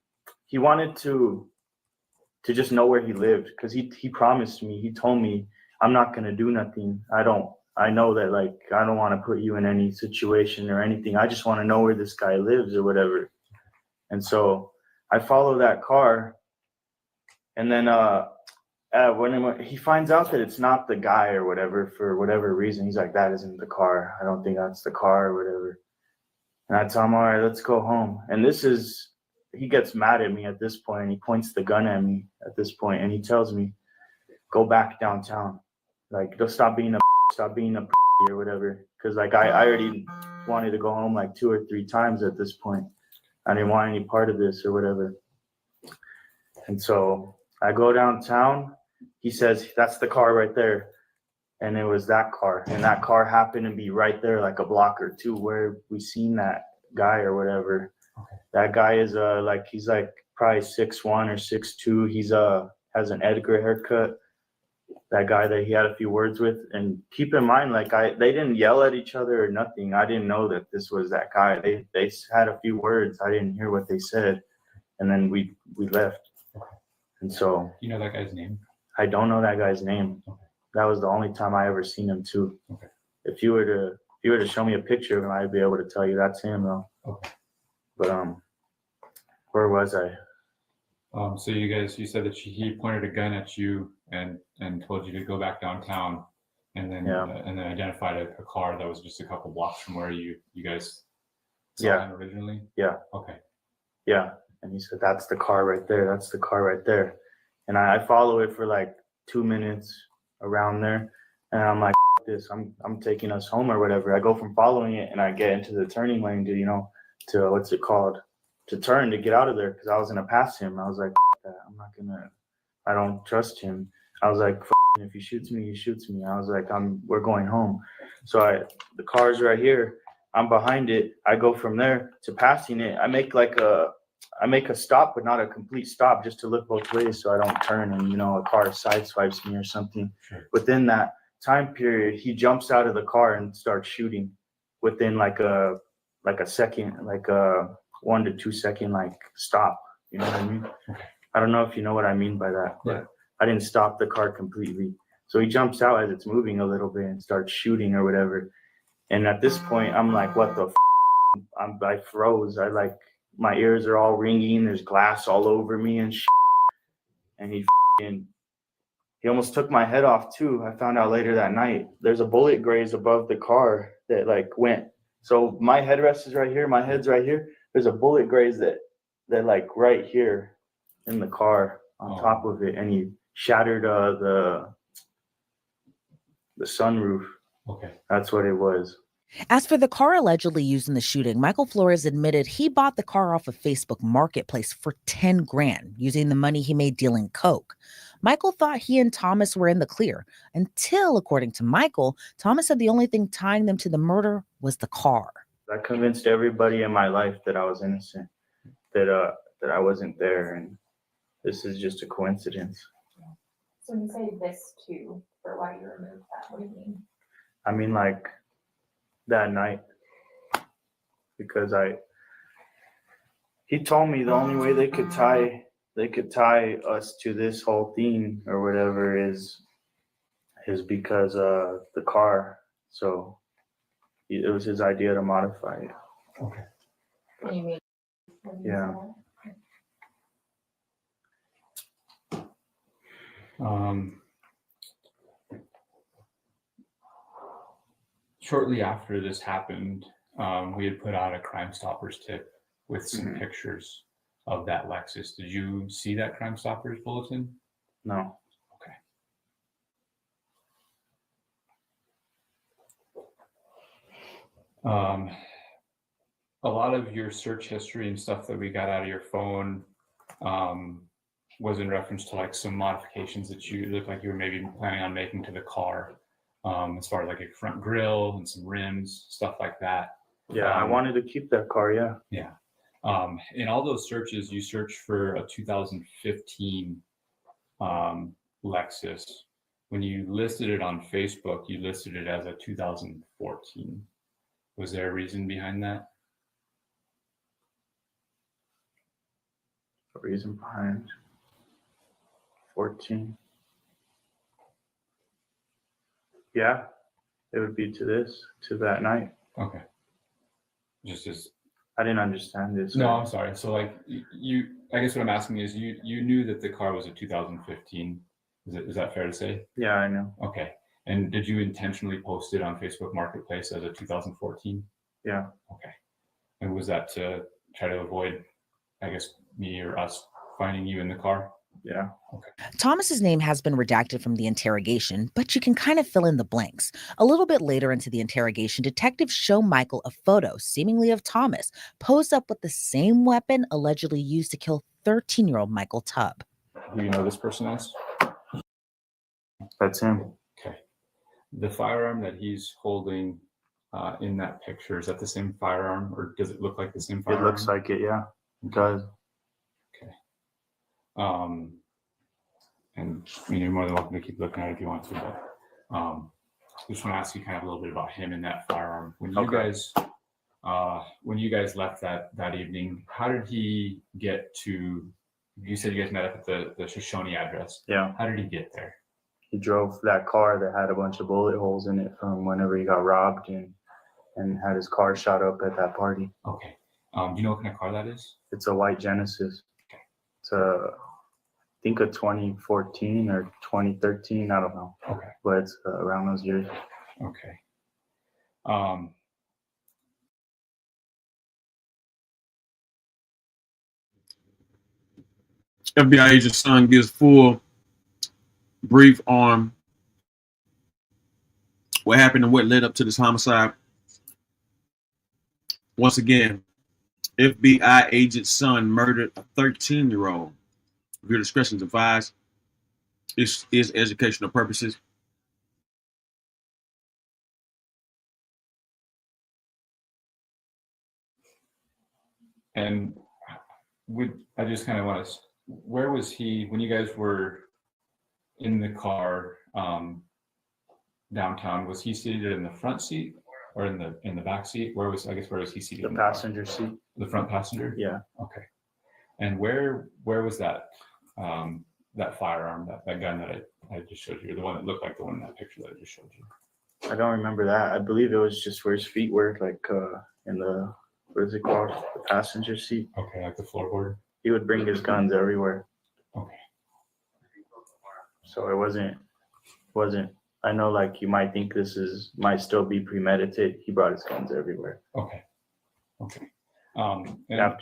to just know where he lived. Because he promised me, he told me, I'm not going to do nothing. I know that, like, I don't want to put you in any situation or anything. I just want to know where this guy lives or whatever. And so I follow that car, and then when he finds out that it's not the guy or whatever, for whatever reason, he's like, that isn't the car. I don't think that's the car or whatever. And I tell him, all right, let's go home. And he gets mad at me at this point. He points the gun at me at this point, and he tells me, go back downtown. Like, just stop being a or whatever. Because like I already wanted to go home like 2 or 3 times at this point. I didn't want any part of this or whatever. And so I go downtown. He says, that's the car right there. And it was that car. And that car happened to be right there, like a block or two where we seen that guy or whatever. Okay. That guy is like, he's like probably 6'1" or 6'2". He's has an Edgar haircut. That guy that he had a few words with. And keep in mind, like they didn't yell at each other or nothing. I didn't know that this was that guy. They had a few words. I didn't hear what they said. And then we left. And so, you know that guy's name? I don't know that guy's name. Okay. That was the only time I ever seen him too. Okay. If you were to show me a picture of him, I'd be able to tell you that's him though. Okay. But where was I? So you said that he pointed a gun at you and told you to go back downtown, and then identified a car that was just a couple blocks from where you guys saw him originally. Yeah. Okay. Yeah. And he said, that's the car right there. That's the car right there. And I follow it for like 2 minutes around there. And I'm like, this, I'm taking us home or whatever. I go from following it and I get into the turning lane to what's it called? To turn to get out of there because I was going to pass him. I was like, that. I don't trust him. I was like, if he shoots me, he shoots me. I was like, we're going home. So the car's right here. I'm behind it. I go from there to passing it. I make a stop, but not a complete stop, just to look both ways so I don't turn and, a car sideswipes me or something. Sure. Within that time period, he jumps out of the car and starts shooting within like a second, like a 1 to 2 second, like stop. You know what I mean? Okay. I don't know if you know what I mean by that, but I didn't stop the car completely. So he jumps out as it's moving a little bit and starts shooting or whatever. And at this point, I'm like, what the I froze. My ears are all ringing. There's glass all over me and shit. And he almost took my head off too. I found out later that night. There's a bullet graze above the car that like went. So my headrest is right here. My head's right here. There's a bullet graze that like right here in the car on top of it. And he shattered the sunroof. Okay. That's what it was. As for the car allegedly used in the shooting, Michael Flores admitted he bought the car off of Facebook Marketplace for $10,000 using the money he made dealing coke. Michael thought he and Thomas were in the clear until, according to Michael, Thomas said the only thing tying them to the murder was the car. I convinced everybody in my life that I was innocent, that I wasn't there, and this is just a coincidence. So when you say this too, for why you removed that, what do you mean? I mean, like, that night, because he told me the only way they could tie us to this whole thing or whatever is because the car. So it was his idea to modify it. Okay. What do you mean? Yeah. Shortly after this happened, we had put out a Crime Stoppers tip with some pictures of that Lexus. Did you see that Crime Stoppers bulletin? No. Okay. A lot of your search history and stuff that we got out of your phone was in reference to like some modifications that you looked like you were maybe planning on making to the car. As far as like a front grille and some rims, stuff like that. Yeah, I wanted to keep that car, yeah. Yeah. In all those searches, you searched for a 2015 Lexus. When you listed it on Facebook, you listed it as a 2014. Was there a reason behind that? A reason behind 14? Yeah, it would be to that night. Okay. Just as I didn't understand this. No, I'm sorry. So like I guess what I'm asking is you knew that the car was a 2015. Is that fair to say? Yeah, I know. Okay. And did you intentionally post it on Facebook Marketplace as a 2014? Yeah. Okay. And was that to try to avoid, I guess, me or us finding you in the car? Yeah. Okay. Thomas's name has been redacted from the interrogation, but you can kind of fill in the blanks. A little bit later into the interrogation, detectives show Michael a photo, seemingly of Thomas, posed up with the same weapon allegedly used to kill 13-year-old Michael Tubb. Who you know this person as? That's him. Okay. The firearm that he's holding in that picture, is that the same firearm, or does it look like the same firearm? It looks like it, yeah. It does. Okay. And you're more than welcome to keep looking at it if you want to, but I just want to ask you kind of a little bit about him and that firearm. When you guys left that evening, how did he get to? You said you guys met up at the Shoshone address. Yeah. How did he get there? He drove that car that had a bunch of bullet holes in it from whenever he got robbed and had his car shot up at that party. Okay. Do you know what kind of car that is? It's a white Genesis. Okay. It's I think a 2014 or 2013. I don't know. Okay. But it's around those years. Okay. FBI agent son gives full brief on what happened and what led up to this homicide. Once again, FBI agent son murdered a 13-year-old. Your discretion is advised. This is educational purposes. And I just kind of want to, where was he when you guys were in the car downtown? Was he seated in the front seat or in the back seat? Where was he seated? The passenger seat. The front passenger? Yeah. Okay. And where was that that firearm, that gun that I just showed you, the one that looked like the one in that picture that I just showed you? I don't remember that. I believe it was just where his feet were, like in the, what is it called? The passenger seat. Okay, like the floorboard. He would bring his guns everywhere. Okay. So it wasn't. I know, like, you might think might still be premeditated. He brought his guns everywhere. Okay. Okay.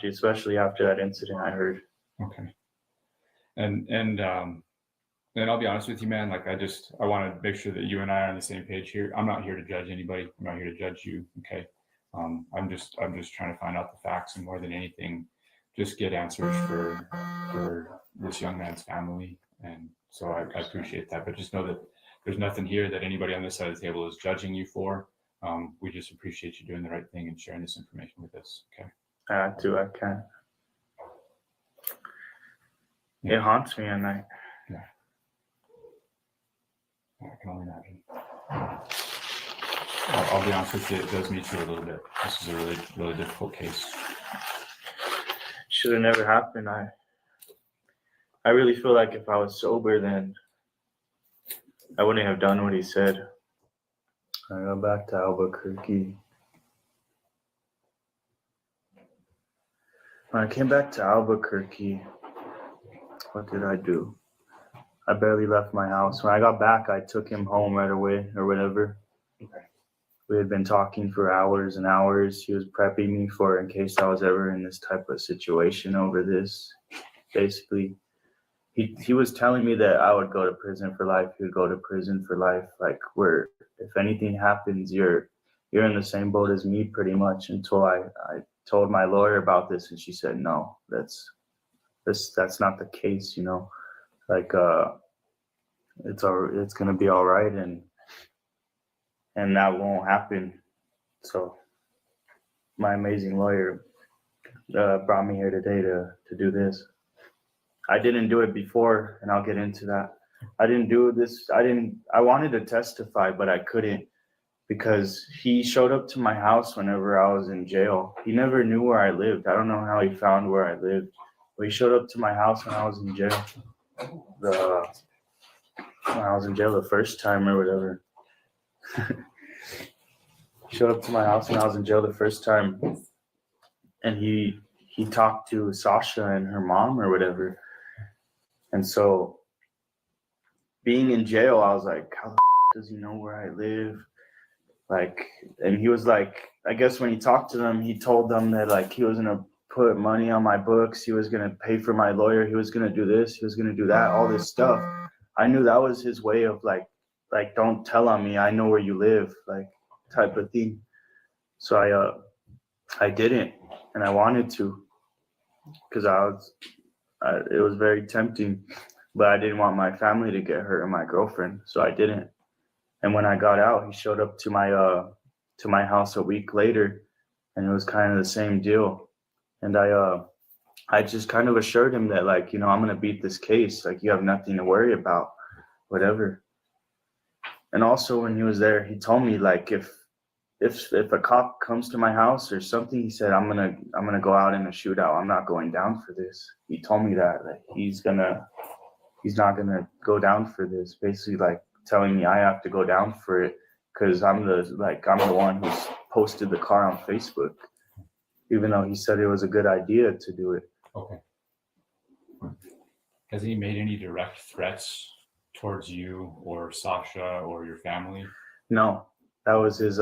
Especially after that incident, I heard. Okay. And I'll be honest with you, man. Like, I want to make sure that you and I are on the same page here. I'm not here to judge anybody. I'm not here to judge you. Okay. I'm just trying to find out the facts, and more than anything, just get answers for this young man's family. And so I appreciate that. But just know that there's nothing here that anybody on this side of the table is judging you for. We just appreciate you doing the right thing and sharing this information with us. Okay. I can't. It haunts me at night. Yeah. I can only imagine. I'll be honest with you, it does me too a little bit. This is a really, really difficult case. Should have never happened. I really feel like if I was sober, then I wouldn't have done what he said. I go back to Albuquerque. When I came back to Albuquerque, what did I do? I barely left my house. When I got back, I took him home right away or whatever. Okay. We had been talking for hours and hours. He was prepping me for in case I was ever in this type of situation over this. Basically, he was telling me that I would go to prison for life. He would go to prison for life. Like, where if anything happens, you're in the same boat as me pretty much, until I told my lawyer about this, and she said, no, that's not the case, you know. Like, it's gonna be all right, and that won't happen. So my amazing lawyer brought me here today to do this. I didn't do it before, and I'll get into that. I didn't do this. I wanted to testify, but I couldn't, because he showed up to my house whenever I was in jail. He never knew where I lived. I don't know how he found where I lived, but he showed up to my house when I was in jail. When I was in jail the first time or whatever. He showed up to my house when I was in jail the first time, and he talked to Sasha and her mom or whatever. And so, being in jail, I was like, how the does he know where I live? Like, and he was like, I guess when he talked to them, he told them that, like, he was in a put money on my books. He was gonna pay for my lawyer. He was gonna do this. He was gonna do that. All this stuff. I knew that was his way of like don't tell on me. I know where you live, like type of thing. So I didn't, and I wanted to, because it was very tempting, but I didn't want my family to get hurt and my girlfriend, so I didn't. And when I got out, he showed up to my house a week later, and it was kind of the same deal. And I just kind of assured him that, like, you know, I'm gonna beat this case. Like, you have nothing to worry about, whatever. And also, when he was there, he told me, like, if a cop comes to my house or something, he said, I'm gonna go out in a shootout. I'm not going down for this. He told me that he's not gonna go down for this. Basically, like telling me I have to go down for it because I'm the one who's posted the car on Facebook, even though he said it was a good idea to do it. Okay. Has he made any direct threats towards you or Sasha or your family? No, that was his.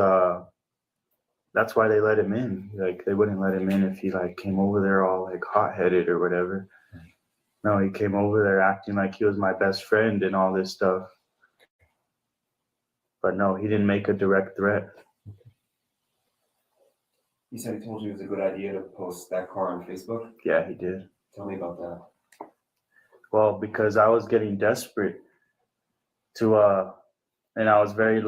That's why they let him in. Like, they wouldn't let him in if he like came over there all like hot-headed or whatever. No, he came over there acting like he was my best friend and all this stuff. But no, he didn't make a direct threat. You said he told you it was a good idea to post that car on Facebook? Yeah, he did. Tell me about that. Well, because I was getting desperate to and I was very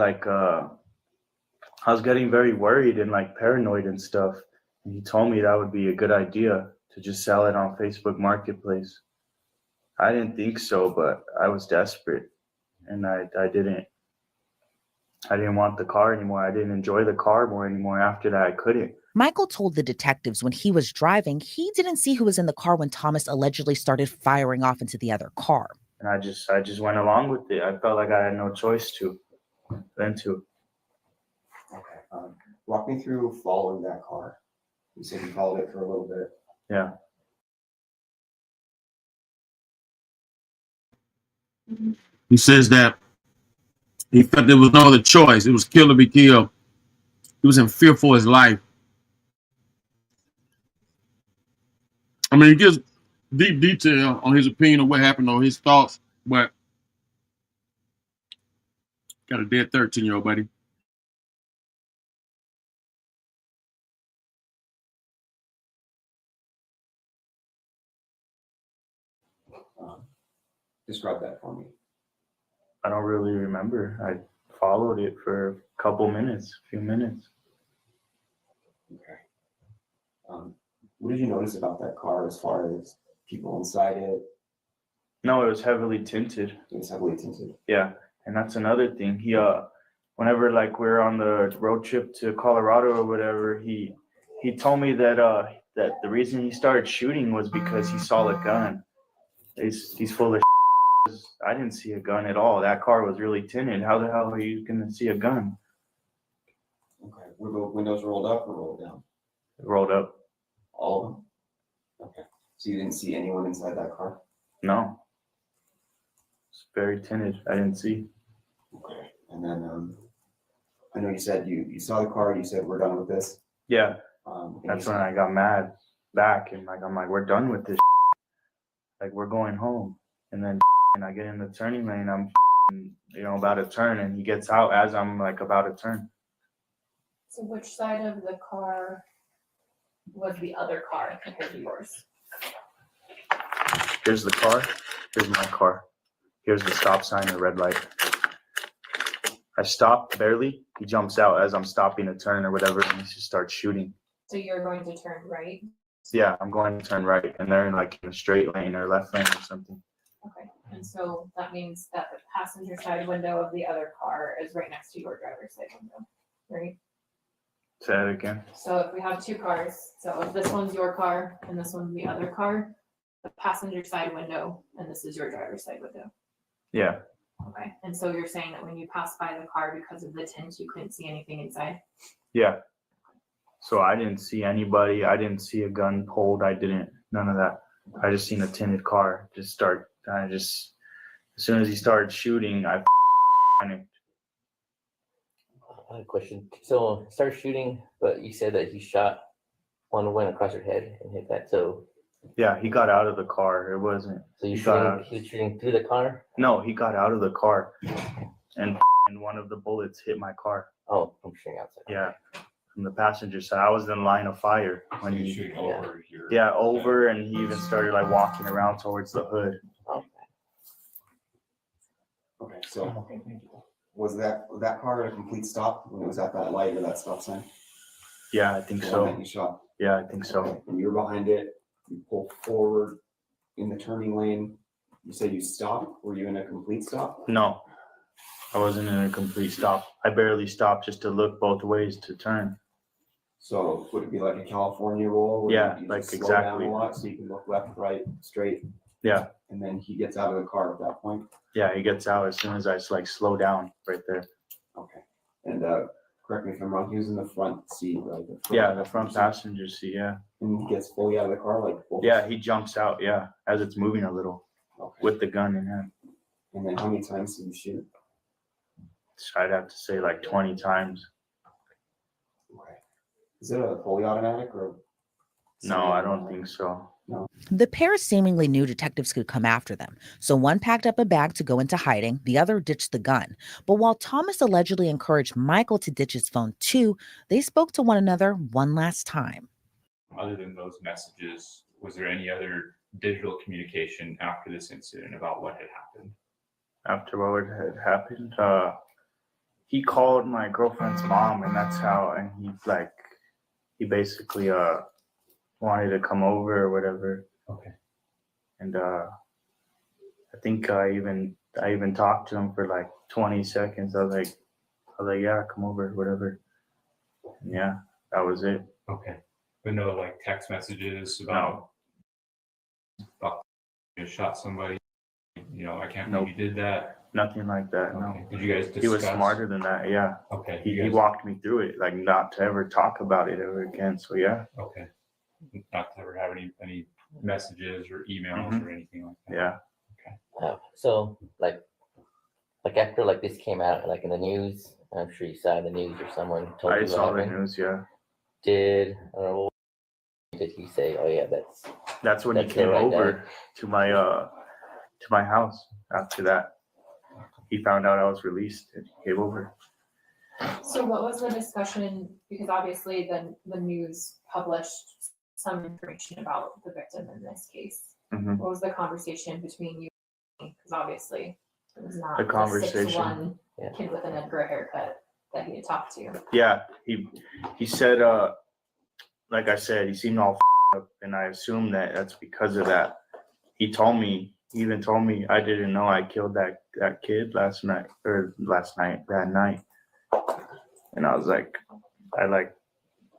I was getting very worried and like paranoid and stuff. And he told me that would be a good idea to just sell it on Facebook Marketplace. I didn't think so, but I was desperate, and I didn't want the car anymore. I didn't enjoy the car anymore. After that, I couldn't. Michael told the detectives when he was driving, he didn't see who was in the car when Thomas allegedly started firing off into the other car. And I just went along with it. I felt like I had no choice than to. Okay. Walk me through following that car. You said you followed it for a little bit. Yeah. He says that he felt there was no other choice. It was kill or be killed. He was in fear for his life. I mean, he gives deep detail on his opinion of what happened or his thoughts, but got a dead 13-year-old, buddy. Describe that for me. I don't really remember. I followed it for a couple minutes, a few minutes. Okay. What did you notice about that car as far as people inside it? No, it was heavily tinted. It was heavily tinted. Yeah, and that's another thing. He whenever like we're on the road trip to Colorado or whatever, he told me that that the reason he started shooting was because he saw a gun. He's full of shit. I didn't see a gun at all. That car was really tinted. How the hell are you gonna see a gun? Okay. Were the windows rolled up or rolled down? Rolled up. All of them? Okay. So you didn't see anyone inside that car? No. It's very tinted. I didn't see. Okay. And then I know you said you saw the car, you said we're done with this. Yeah. That's when I got mad back and like I'm like, we're done with this. Like, we're going home. And then and I get in the turning lane, I'm about to turn, and he gets out as I'm like about to turn. So which side of the car was the other car compared to yours? Here's the car. Here's my car. Here's the stop sign, the red light. I stopped barely. He jumps out as I'm stopping to turn or whatever, and he just starts shooting. So you're going to turn right? Yeah, I'm going to turn right, and they're in like in a straight lane or left lane or something. Okay, and so that means that the passenger side window of the other car is right next to your driver's side window, right? Say that again. So if we have two cars, so if this one's your car and this one's the other car, the passenger side window, and this is your driver's side window. Yeah. Okay, and so you're saying that when you passed by the car because of the tint, you couldn't see anything inside? Yeah. So I didn't see anybody. I didn't see a gun pulled. None of that. I just seen a tinted car as soon as he started shooting, I panicked. I had a question. So start shooting, but you said that he shot One went across your head and hit that. So Yeah, he got out of the car. It wasn't. so you he got out. he was shooting through the car? No, he got out of the car, and one of the bullets hit my car. Oh, I'm shooting outside. Yeah, from the passenger side. I was in line of fire when he shooting over here. Yeah, over, and he even started like walking around towards the hood. Okay, so was that car at a complete stop when it was at that light or that stop sign? Yeah, I think The so. one that you shot? Yeah, I think so. Okay, and you were behind it, you pulled forward in the turning lane. You said you stopped. Were you in a complete stop? No, I wasn't in a complete stop. I barely stopped just to look both ways to turn. So would it be like a California roll? Where Yeah, you like just slow exactly. down a lot so you can look left, right, straight? Yeah. And then he gets out of the car at that point? Yeah, he gets out as soon as I like slow down right there. Okay. And correct me if I'm wrong, he was in the front seat, right? The front passenger seat, yeah. And he gets fully out of the car, like? Yeah, he jumps out, yeah, as it's moving a little, with the gun in hand. And then how many times did you shoot? I'd have to say like 20 times. Okay. Is it a fully automatic or? No, I don't think so. No. The pair seemingly knew detectives could come after them, so one packed up a bag to go into hiding, the other ditched the gun. But while Thomas allegedly encouraged Michael to ditch his phone too, they spoke to one another one last time. Other than those messages, was there any other digital communication after this incident about what had happened? After what had happened, he called my girlfriend's mom, and that's how, and he basically wanted to come over or whatever. Okay. And I think I even talked to him for like 20 seconds. I was like, yeah, come over, whatever. And yeah, that was it. Okay. But no like text messages about you shot somebody, I can't believe you did that. Nothing like that. No. Okay. Did you guys discuss? He was smarter than that. Yeah. Okay. He walked me through it, like not to ever talk about it ever again. So yeah. Okay. Not to ever have any messages or emails or anything like that. Yeah. Okay. So like after like this came out like in the news, I'm sure you saw the news or someone told you I what saw the happened. news. Yeah. Did he say, oh yeah, That's when he came over to my house. After that, he found out I was released and he came over. So what was the discussion? Because obviously the news published some information about the victim in this case. Mhm. What was the conversation between you? Because obviously it was not The conversation. 6'1" kid with an Edgar haircut that he had talked to. Yeah, he said, like I said, he seemed all up, and I assumed that's because of that. He even told me I didn't know I killed that kid that night. And I was like,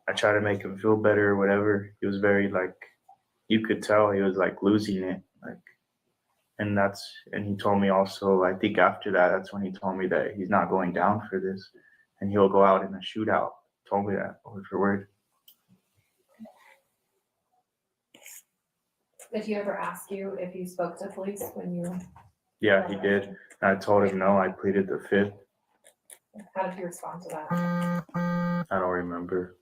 I tried to make him feel better or whatever. He was very you could tell he was losing it. And he told me also, I think after that's when he told me that he's not going down for this and he'll go out in a shootout. Told me that word for word. Did he ever ask you if you spoke to police when you? Yeah, he did. And I told him no, I pleaded the fifth. How did he respond to that? I don't remember.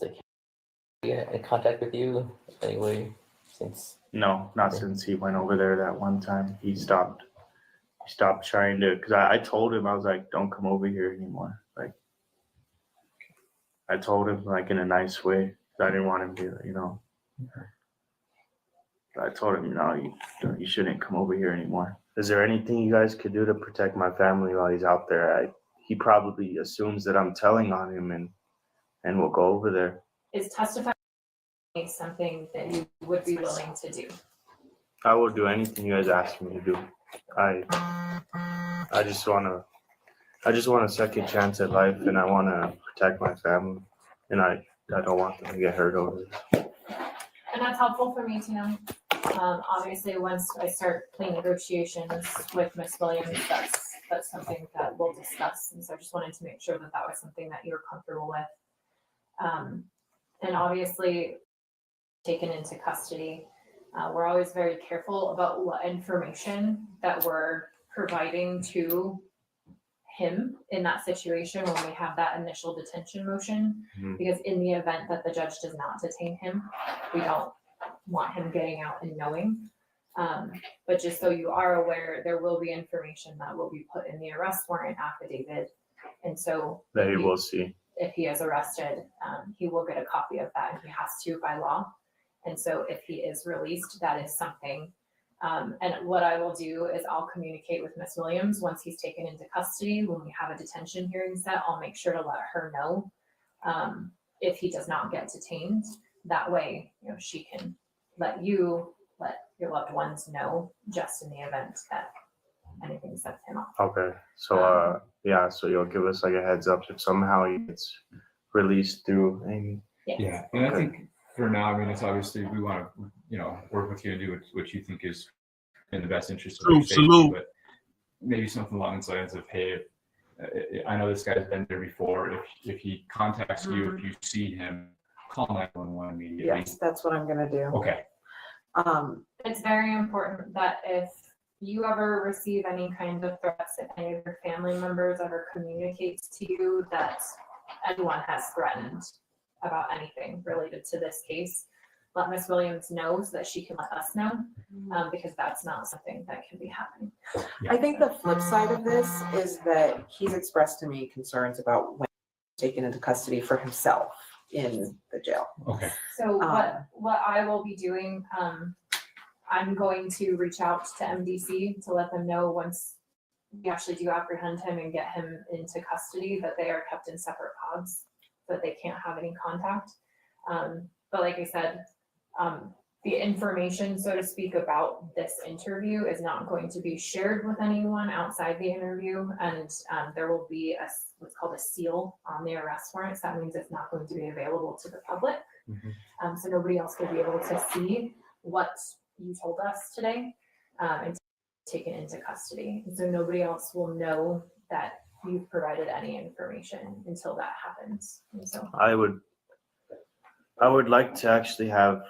Is he in contact with you anyway since? No, not since he went over there that one time. He stopped trying to, because I told him, I was like, don't come over here anymore. I told him in a nice way. I didn't want him to, I told him, no, you shouldn't come over here anymore. Is there anything you guys could do to protect my family while he's out there? He probably assumes that I'm telling on him and we'll go over there. Is testifying something that you would be willing to do? I will do anything you guys ask me to do. I just want a second chance at life, and I want to protect my family, and I don't want them to get hurt over this. And that's helpful for me to know. Obviously, once I start plea negotiations with Ms. Williams, that's something that we'll discuss. And so I just wanted to make sure that was something that you're comfortable with. And obviously, taken into custody, we're always very careful about what information that we're providing to him in that situation when we have that initial detention motion, because in the event that the judge does not detain him, we don't want him getting out and knowing. But just so you are aware, there will be information that will be put in the arrest warrant affidavit. And so that he will see. If he is arrested, he will get a copy of that, and he has to by law. And so if he is released, that is something. And what I will do is I'll communicate with Miss Williams once he's taken into custody. When we have a detention hearing set, I'll make sure to let her know if he does not get detained. That way, she can let your loved ones know just in the event that anything sets him off. Okay. So so you'll give us like a heads up if somehow he gets released through Amy. Yeah. And I think for now, I mean, it's obviously we want to, work with you and do what you think is in the best interest of your safety, but maybe something along the lines of, hey, I know this guy's been there before. If he contacts you, if you see him, call 911 immediately. Yes, that's what I'm going to do. Okay. It's very important that if you ever receive any kind of threats, if any of your family members ever communicates to you that anyone has threatened about anything related to this case, let Miss Williams know so that she can let us know, because that's not something that can be happening. I think the flip side of this is that he's expressed to me concerns about when taken into custody for himself in the jail. Okay. So what I will be doing, I'm going to reach out to MDC to let them know once we actually do apprehend him and get him into custody that they are kept in separate pods, so that they can't have any contact. But like I said, the information, so to speak, about this interview is not going to be shared with anyone outside the interview, and there will be what's called a seal on the arrest warrant. So that means it's not going to be available to the public. So nobody else will be able to see what you told us today and taken into custody. And so nobody else will know that you've provided any information until that happens. And so I would like to actually have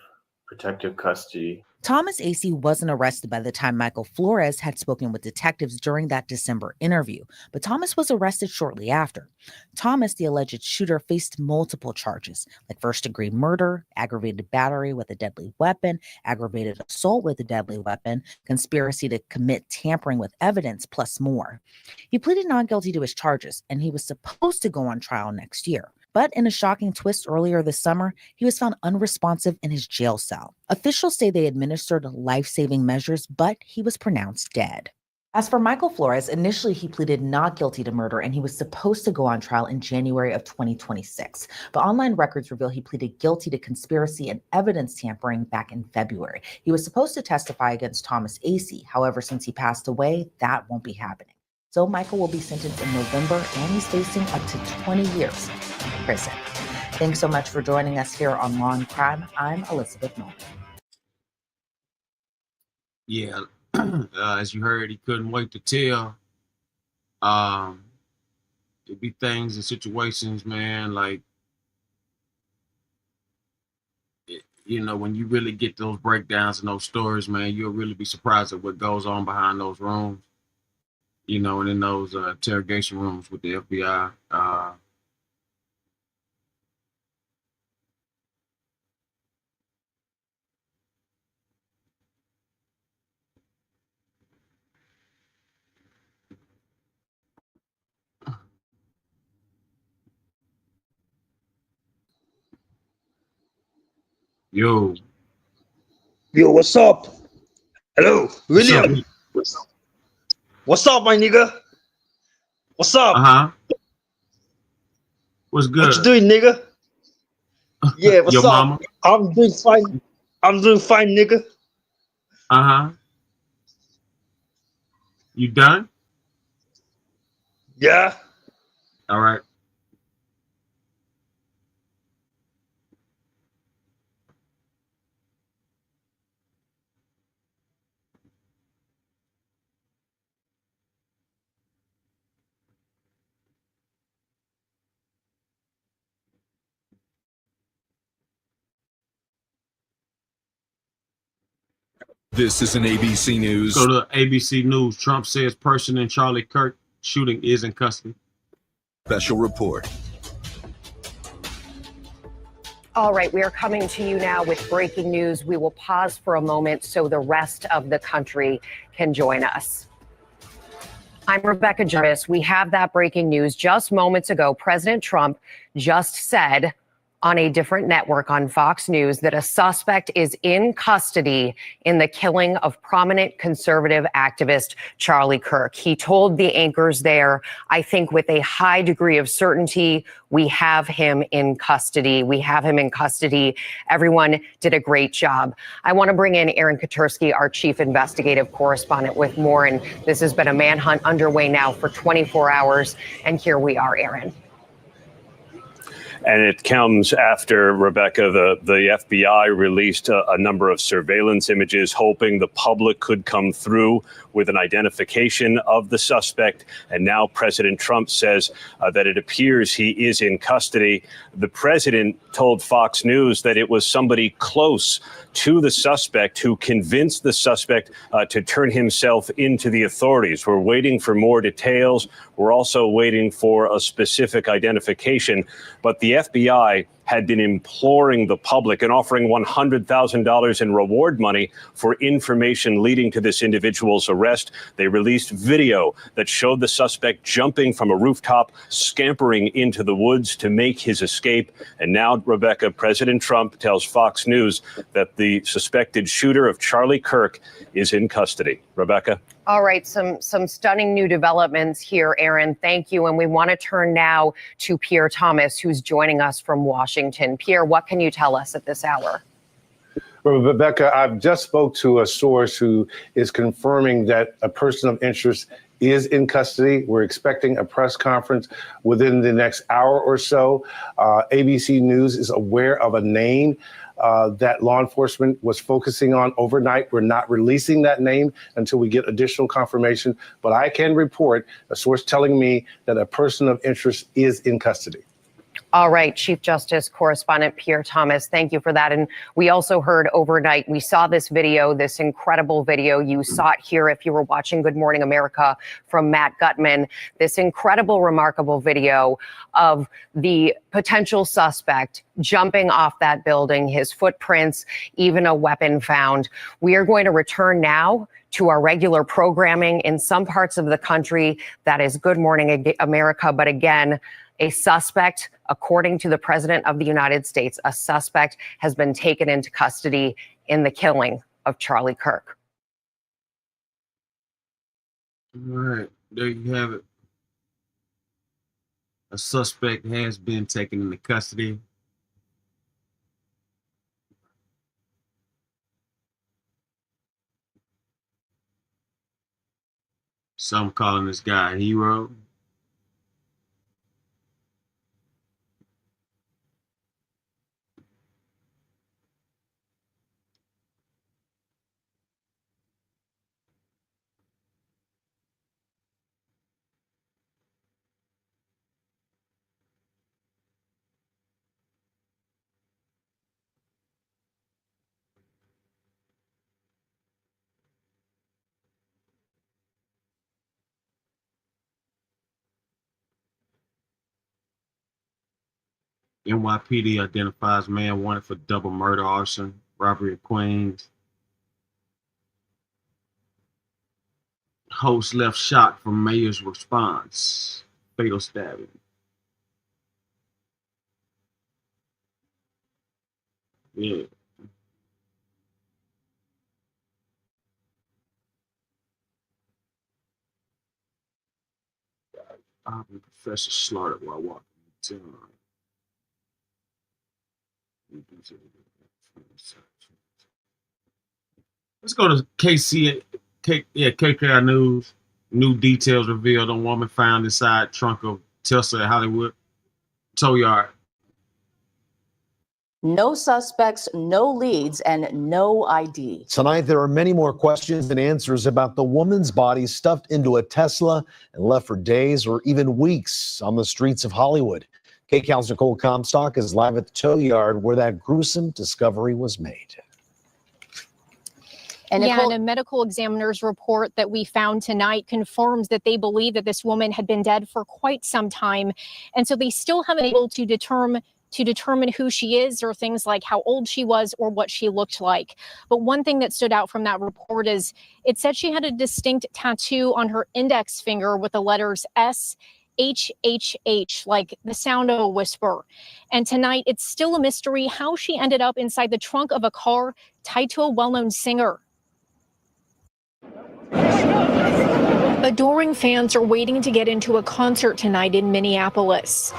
protective custody. Thomas Acey wasn't arrested by the time Michael Flores had spoken with detectives during that December interview, but Thomas was arrested shortly after. Thomas, the alleged shooter, faced multiple charges, like first-degree murder, aggravated battery with a deadly weapon, aggravated assault with a deadly weapon, conspiracy to commit tampering with evidence, plus more. He pleaded not guilty to his charges, and he was supposed to go on trial next year. But in a shocking twist earlier this summer, he was found unresponsive in his jail cell. Officials say they administered life-saving measures, but he was pronounced dead. As for Michael Flores, initially he pleaded not guilty to murder and he was supposed to go on trial in January of 2026. But online records reveal he pleaded guilty to conspiracy and evidence tampering back in February. He was supposed to testify against Thomas Acey. However, since he passed away, that won't be happening. So Michael will be sentenced in November, and he's facing up to 20 years in prison. Thanks so much for joining us here on Law and Crime. I'm Elizabeth Nolan. Yeah, as you heard, he couldn't wait to tell. There'd be things and situations, man, like, when you really get those breakdowns and those stories, man, you'll really be surprised at what goes on behind those rooms. And in those interrogation rooms with the FBI. Yo, what's up? Hello, William. What's up, my nigga? What's up? What's good? What you doing, nigga? Yeah, what's Your up? mama? I'm doing fine. Nigga. You done? Yeah. All right. This is an ABC News. So the ABC News, Trump says person in Charlie Kirk shooting is in custody. Special report. All right, we are coming to you now with breaking news. We will pause for a moment so the rest of the country can join us. I'm Rebecca Jarvis. We have that breaking news. Just moments ago, President Trump just said on a different network on Fox News that a suspect is in custody in the killing of prominent conservative activist Charlie Kirk. He told the anchors there, I think with a high degree of certainty, we have him in custody. We have him in custody. Everyone did a great job. I want to bring in Aaron Katursky, our chief investigative correspondent, with more. And this has been a manhunt underway now for 24 hours. And here we are, Aaron. And it comes after, Rebecca, the FBI released a number of surveillance images, hoping the public could come through with an identification of the suspect. And now President Trump says that it appears he is in custody. The president told Fox News that it was somebody close to the suspect who convinced the suspect to turn himself into the authorities. We're waiting for more details. We're also waiting for a specific identification. But the FBI had been imploring the public and offering $100,000 in reward money for information leading to this individual's arrest. They released video that showed the suspect jumping from a rooftop, scampering into the woods to make his escape. And now, Rebecca, President Trump tells Fox News that the suspected shooter of Charlie Kirk is in custody. Rebecca? All right, some stunning new developments here, Aaron. Thank you. And we want to turn now to Pierre Thomas, who's joining us from Washington. Pierre, what can you tell us at this hour? Well, Rebecca, I've just spoke to a source who is confirming that a person of interest is in custody. We're expecting a press conference within the next hour or so. ABC News is aware of a name that law enforcement was focusing on overnight. We're not releasing that name until we get additional confirmation, but I can report a source telling me that a person of interest is in custody. All right, Chief Justice Correspondent Pierre Thomas, thank you for that. And we also heard overnight, we saw this video, this incredible video. You saw it here if you were watching Good Morning America from Matt Gutman, this incredible, remarkable video of the potential suspect jumping off that building, his footprints, even a weapon found. We are going to return now to our regular programming in some parts of the country. That is Good Morning America. But again, a suspect, according to the President of the United States, a suspect has been taken into custody in the killing of Charlie Kirk. All right, there you have it. A suspect has been taken into custody. Some calling this guy a hero. NYPD identifies man wanted for double murder, arson, robbery of Queens. Host left shocked from mayor's response. Fatal stabbing. Yeah. Professor slaughtered while walking the town. Let's go to KKI News. New details revealed on woman found inside trunk of Tesla at Hollywood tow yard. No suspects, no leads, and no ID. Tonight, there are many more questions and answers about the woman's body stuffed into a Tesla and left for days or even weeks on the streets of Hollywood. KCAL's Nicole Comstock is live at the tow yard where that gruesome discovery was made. And a medical examiner's report that we found tonight confirms that they believe that this woman had been dead for quite some time. And so they still haven't been able to determine who she is or things like how old she was or what she looked like. But one thing that stood out from that report is it said she had a distinct tattoo on her index finger with the letters SHHH, like the sound of a whisper. And tonight, it's still a mystery how she ended up inside the trunk of a car tied to a well-known singer. Adoring fans are waiting to get into a concert tonight in Minneapolis.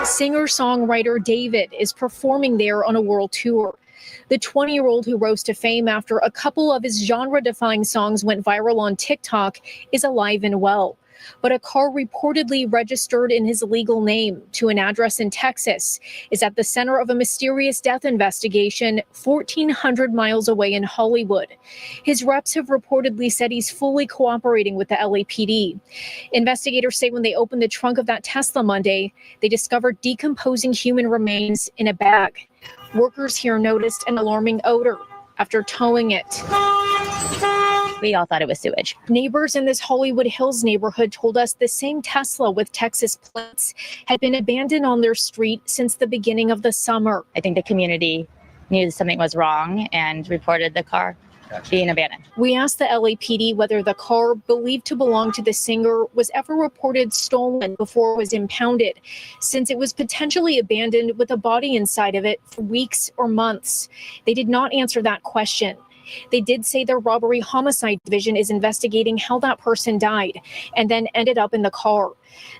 Singer-songwriter David is performing there on a world tour. The 20-year-old who rose to fame after a couple of his genre-defying songs went viral on TikTok is alive and well. But a car reportedly registered in his legal name to an address in Texas is at the center of a mysterious death investigation 1,400 miles away in Hollywood. His reps have reportedly said he's fully cooperating with the LAPD. Investigators say when they opened the trunk of that Tesla Monday, they discovered decomposing human remains in a bag. Workers here noticed an alarming odor after towing it. We all thought it was sewage. Neighbors in this Hollywood Hills neighborhood told us the same Tesla with Texas plates had been abandoned on their street since the beginning of the summer. I think the community knew something was wrong and reported the car being abandoned. We asked the LAPD whether the car, believed to belong to the singer, was ever reported stolen before it was impounded, since it was potentially abandoned with a body inside of it for weeks or months. They did not answer that question. They did say their robbery homicide division is investigating how that person died and then ended up in the car.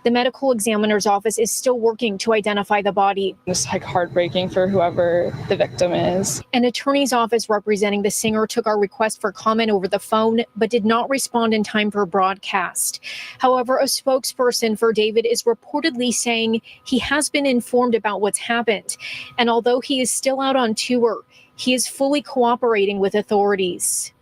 The medical examiner's office is still working to identify the body. It's heartbreaking for whoever the victim is. An attorney's office representing the singer took our request for comment over the phone, but did not respond in time for broadcast. However, a spokesperson for David is reportedly saying he has been informed about what's happened. And although he is still out on tour, he is fully cooperating with authorities.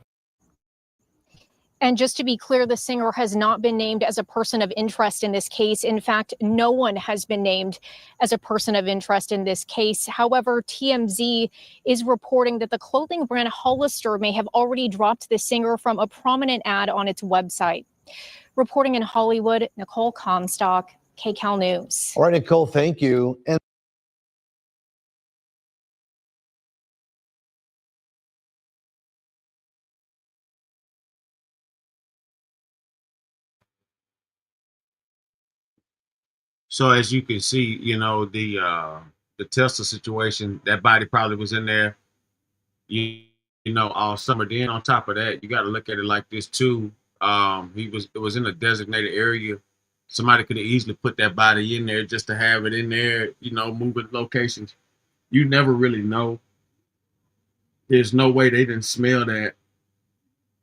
And just to be clear, the singer has not been named as a person of interest in this case. In fact, no one has been named as a person of interest in this case. However, TMZ is reporting that the clothing brand Hollister may have already dropped the singer from a prominent ad on its website. Reporting in Hollywood, Nicole Comstock, KCAL News. All right, Nicole, thank you. And So as you can see, you know, the Tesla situation, that body probably was in there, you know, all summer. Then on top of that, you got to look at it like this too. It was in a designated area. Somebody could have easily put that body in there just to have it in there, you know, moving locations. You never really know. There's no way they didn't smell that.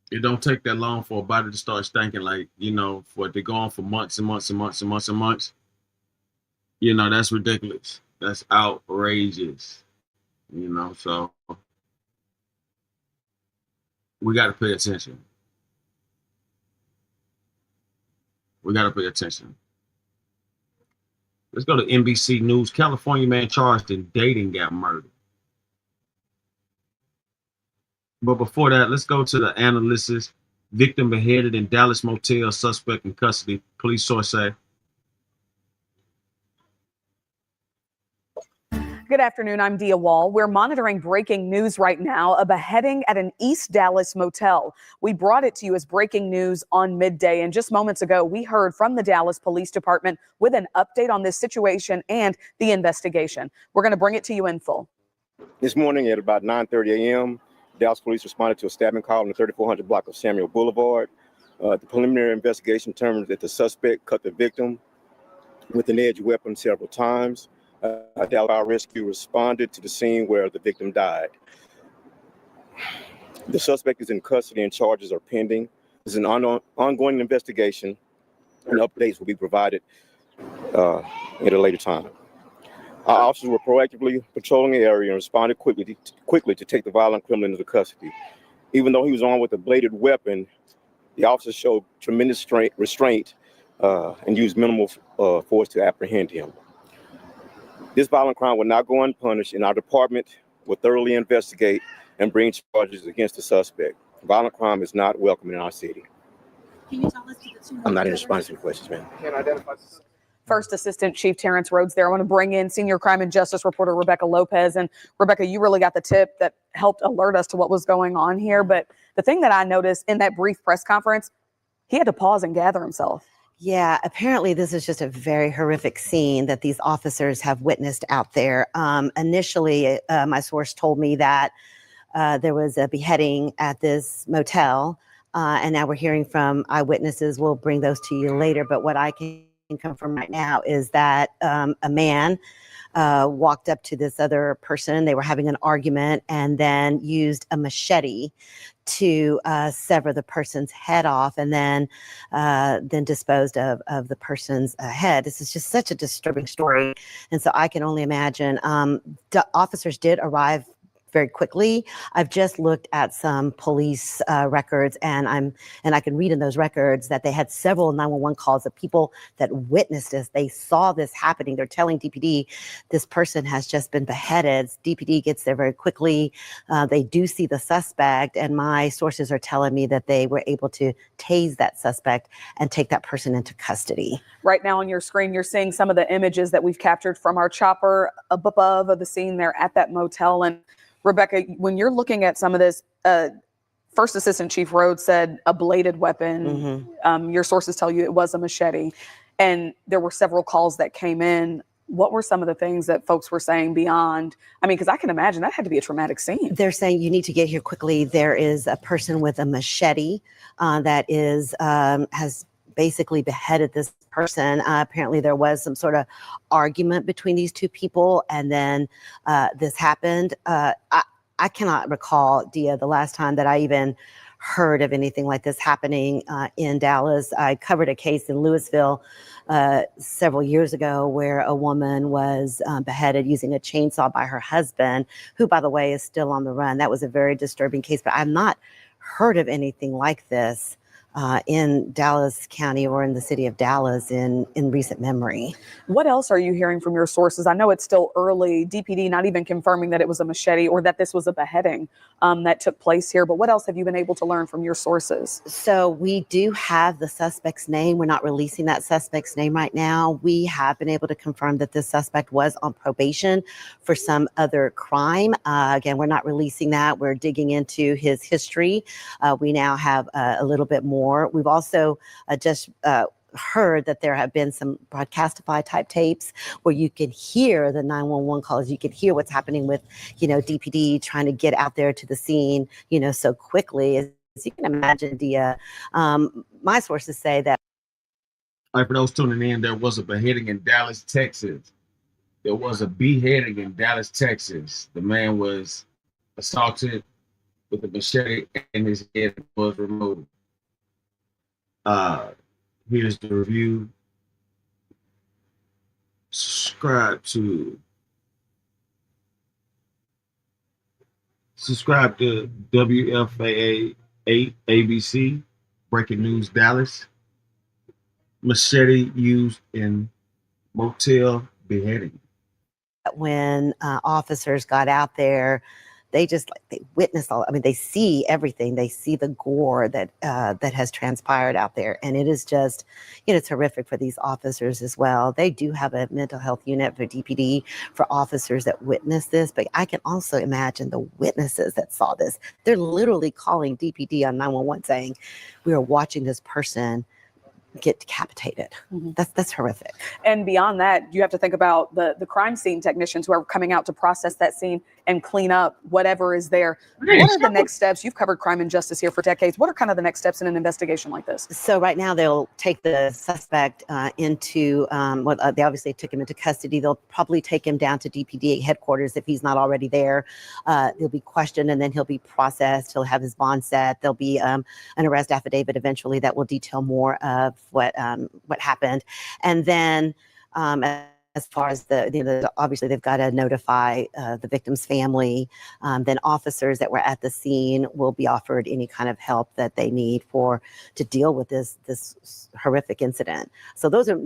It don't take that long for a body to start stinking, like, you know, for it to go on for months and months and months and months and months. You know, that's ridiculous. That's outrageous. You know, so we got to pay attention. We got to pay attention. Let's go to NBC News. California man charged in dating got murdered. But before that, let's go to the analysis. Victim beheaded in Dallas motel, suspect in custody. Police source say. Good afternoon. I'm Dia Wall. We're monitoring breaking news right now, a beheading at an East Dallas motel. We brought it to you as breaking news on midday. And just moments ago, we heard from the Dallas Police Department with an update on this situation and the investigation. We're going to bring it to you in full. This morning at about 9:30 a.m., Dallas police responded to a stabbing call on the 3400 block of Samuel Boulevard. The preliminary investigation determined that the suspect cut the victim with an edged weapon several times. Dallas Rescue responded to the scene where the victim died. The suspect is in custody and charges are pending. This is an ongoing investigation, and updates will be provided at a later time. Our officers were proactively patrolling the area and responded quickly to take the violent criminal into custody. Even though he was armed with a bladed weapon, the officers showed tremendous restraint and used minimal force to apprehend him. This violent crime will not go unpunished, and our department will thoroughly investigate and bring charges against the suspect. Violent crime is not welcome in our city. Can you tell us? I'm not in response to the questions, man. First Assistant Chief Terrence Rhodes there. I want to bring in Senior Crime and Justice Reporter Rebecca Lopez. And Rebecca, you really got the tip that helped alert us to what was going on here. But the thing that I noticed in that brief press conference, he had to pause and gather himself. Yeah, apparently this is just a very horrific scene that these officers have witnessed out there. Initially, my source told me that there was a beheading at this motel, and now we're hearing from eyewitnesses. We'll bring those to you later. But what I can confirm right now is that a man walked up to this other person. They were having an argument and then used a machete to sever the person's head off and then disposed of the person's head. This is just such a disturbing story. And so I can only imagine officers did arrive very quickly. I've just looked at some police records, and I can read in those records that they had several 911 calls of people that witnessed this. They saw this happening. They're telling DPD this person has just been beheaded. DPD gets there very quickly. They do see the suspect, and my sources are telling me that they were able to tase that suspect and take that person into custody. Right now on your screen, you're seeing some of the images that we've captured from our chopper above of the scene there at that motel. And Rebecca, when you're looking at some of this, First Assistant Chief Rhodes said a bladed weapon. Your sources tell you it was a machete. And there were several calls that came in. What were some of the things that folks were saying beyond? I mean, because I can imagine that had to be a traumatic scene. They're saying you need to get here quickly. There is a person with a machete that has basically beheaded this person. Apparently there was some sort of argument between these two people, and then this happened. I cannot recall, Dia, the last time that I even heard of anything like this happening in Dallas. I covered a case in Louisville several years ago where a woman was beheaded using a chainsaw by her husband, who, by the way, is still on the run. That was a very disturbing case, but I've not heard of anything like this in Dallas County or in the city of Dallas in recent memory. What else are you hearing from your sources? I know it's still early, DPD not even confirming that it was a machete or that this was a beheading that took place here, but what else have you been able to learn from your sources? So we do have the suspect's name. We're not releasing that suspect's name right now. We have been able to confirm that this suspect was on probation for some other crime. Again, we're not releasing that. We're digging into his history. We now have a little bit more. We've also just heard that there have been some Broadcastify type tapes where you can hear the 911 calls. You can hear what's happening with, DPD trying to get out there to the scene, so quickly. As you can imagine, Dia, my sources say that. All right, for those tuning in, there was a beheading in Dallas, Texas. There was a beheading in Dallas, Texas. The man was assaulted with a machete and his head was removed. Here's the review. Subscribe to WFAA 8 ABC, Breaking News Dallas. Machete used in motel beheading. When officers got out there, they witnessed all. I mean, they see everything. They see the gore that has transpired out there, and it is just, it's horrific for these officers as well. They do have a mental health unit for DPD for officers that witness this, but I can also imagine the witnesses that saw this. They're literally calling DPD on 911 saying, "We are watching this person get decapitated." That's horrific. And beyond that, you have to think about the crime scene technicians who are coming out to process that scene and clean up whatever is there. What are the next steps? You've covered crime and justice here for decades. What are kind of the next steps in an investigation like this? So right now they'll take the suspect into, they obviously took him into custody. They'll probably take him down to DPD headquarters if he's not already there. He'll be questioned and then he'll be processed. He'll have his bond set. There'll be an arrest affidavit eventually that will detail more of what happened. And then as far as obviously they've got to notify the victim's family. Then officers that were at the scene will be offered any kind of help that they need to deal with this horrific incident. So those are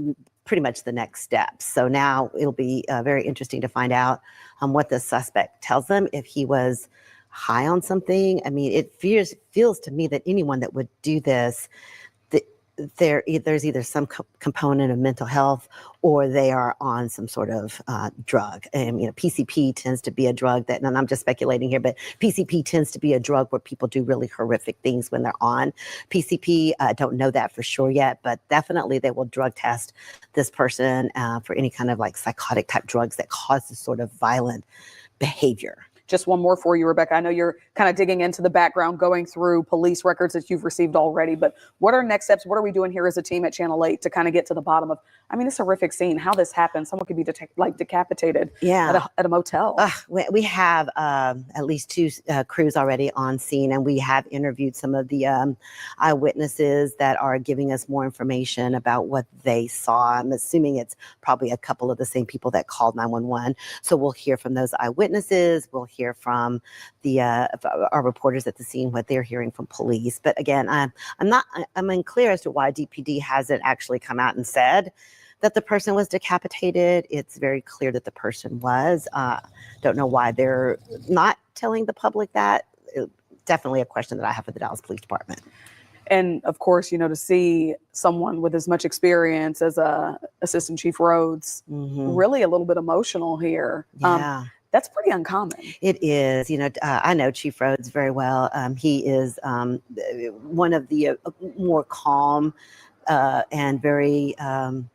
pretty much the next steps. So now it'll be very interesting to find out what the suspect tells them, if he was high on something. I mean, it feels to me that anyone that would do this, there's either some component of mental health, or they are on some sort of drug. And PCP tends to be a drug that, and I'm just speculating here, but PCP tends to be a drug where people do really horrific things when they're on PCP. I don't know that for sure yet, but definitely they will drug test this person for any kind of like psychotic type drugs that cause this sort of violent behavior. Just one more for you, Rebecca. I know you're kind of digging into the background, going through police records that you've received already, but what are next steps? What are we doing here as a team at Channel 8 to kind of get to the bottom of, this horrific scene, how this happened? Someone could be decapitated at a motel. We have at least 2 crews already on scene, and we have interviewed some of the eyewitnesses that are giving us more information about what they saw. I'm assuming it's probably a couple of the same people that called 911. So we'll hear from those eyewitnesses. We'll hear from our reporters at the scene, what they're hearing from police. But again, I'm unclear as to why DPD hasn't actually come out and said that the person was decapitated. It's very clear that the person was. Don't know why they're not telling the public that. Definitely a question that I have for the Dallas Police Department. And of course, to see someone with as much experience as Assistant Chief Rhodes, really a little bit emotional here. Yeah. That's pretty uncommon. It is. I know Chief Rhodes very well. He is one of the more calm and very,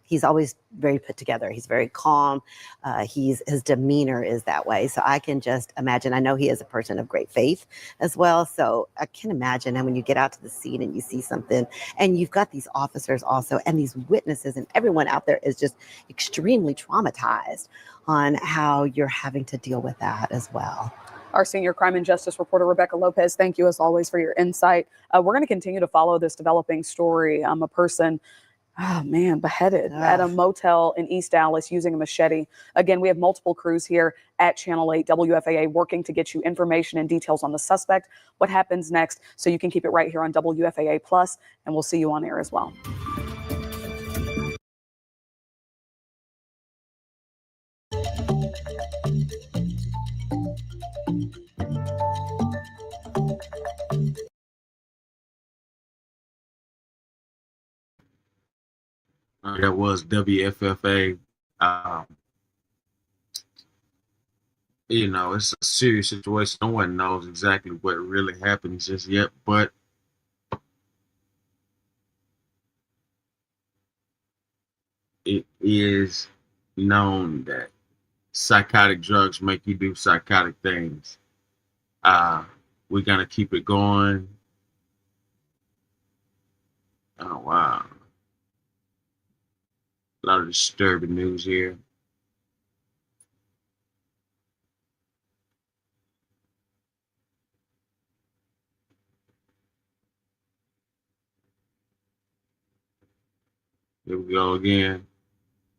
he's always very put together. He's very calm. His demeanor is that way. So I can just imagine, I know he is a person of great faith as well. So I can imagine, and when you get out to the scene and you see something, and you've got these officers also, and these witnesses, and everyone out there is just extremely traumatized on how you're having to deal with that as well. Our senior crime and justice reporter, Rebecca Lopez, thank you as always for your insight. We're going to continue to follow this developing story. A person, beheaded at a motel in East Dallas using a machete. Again, we have multiple crews here at Channel 8 WFAA working to get you information and details on the suspect, what happens next, so you can keep it right here on WFAA Plus, and we'll see you on air as well. That was WFFA. It's a serious situation. No one knows exactly what really happened just yet, but it is known that psychotic drugs make you do psychotic things. We're going to keep it going. Oh, wow. A lot of disturbing news here. Here we go again.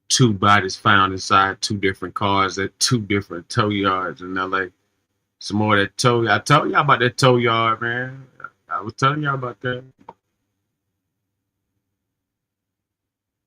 2 bodies found inside 2 different cars at 2 different tow yards in LA. Some more of that tow. I told y'all about that tow yard, man. I was telling y'all about that.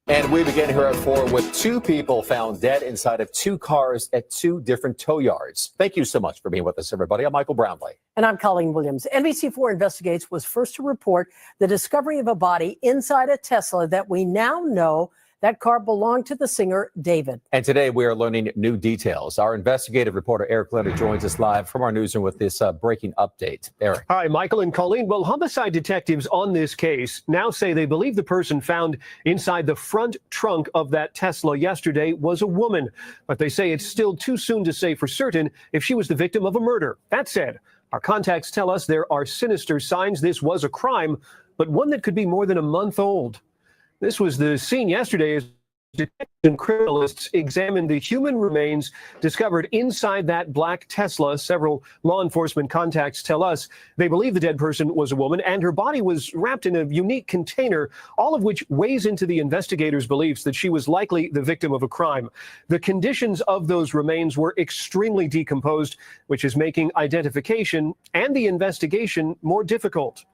And we begin here at 4 with 2 people found dead inside of 2 cars at 2 different tow yards. Thank you so much for being with us, everybody. I'm Michael Brownlee. And I'm Colleen Williams. NBC4 Investigates was first to report the discovery of a body inside a Tesla that we now know that car belonged to the singer David. And today we are learning new details. Our investigative reporter Eric Leonard joins us live from our newsroom with this breaking update. Eric. Hi, Michael and Colleen. Well, homicide detectives on this case now say they believe the person found inside the front trunk of that Tesla yesterday was a woman. But they say it's still too soon to say for certain if she was the victim of a murder. That said, our contacts tell us there are sinister signs this was a crime, but one that could be more than a month old. This was the scene yesterday as detectives and criminalists examined the human remains discovered inside that black Tesla. Several law enforcement contacts tell us they believe the dead person was a woman and her body was wrapped in a unique container, all of which weighs into the investigators' beliefs that she was likely the victim of a crime. The conditions of those remains were extremely decomposed, which is making identification and the investigation more difficult.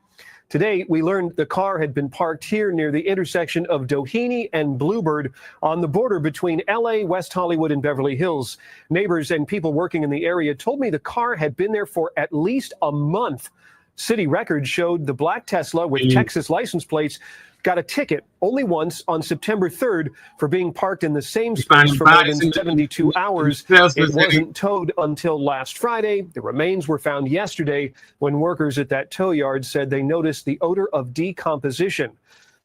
Today, we learned the car had been parked here near the intersection of Doheny and Bluebird on the border between LA, West Hollywood, and Beverly Hills. Neighbors and people working in the area told me the car had been there for at least a month. City records showed the black Tesla with Texas license plates got a ticket only once on September 3rd for being parked in the same space for more than 72 hours. It wasn't towed until last Friday. The remains were found yesterday when workers at that tow yard said they noticed the odor of decomposition.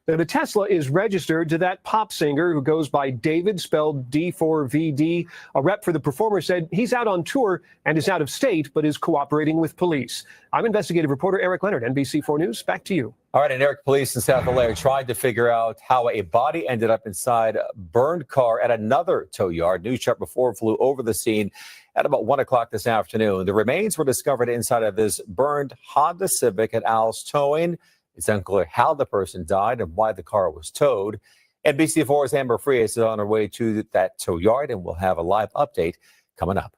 Now, the Tesla is registered to that pop singer who goes by David, spelled D4VD. A rep for the performer said he's out on tour and is out of state, but is cooperating with police. I'm investigative reporter Eric Leonard, NBC4 News. Back to you. All right, and Eric, police in South LA tried to figure out how a body ended up inside a burned car at another tow yard. News Chart before flew over the scene at about 1 o'clock this afternoon. The remains were discovered inside of this burned Honda Civic at Al's Towing. It's unclear how the person died and why the car was towed. NBC4's Amber Frias is on her way to that tow yard, and we'll have a live update coming up.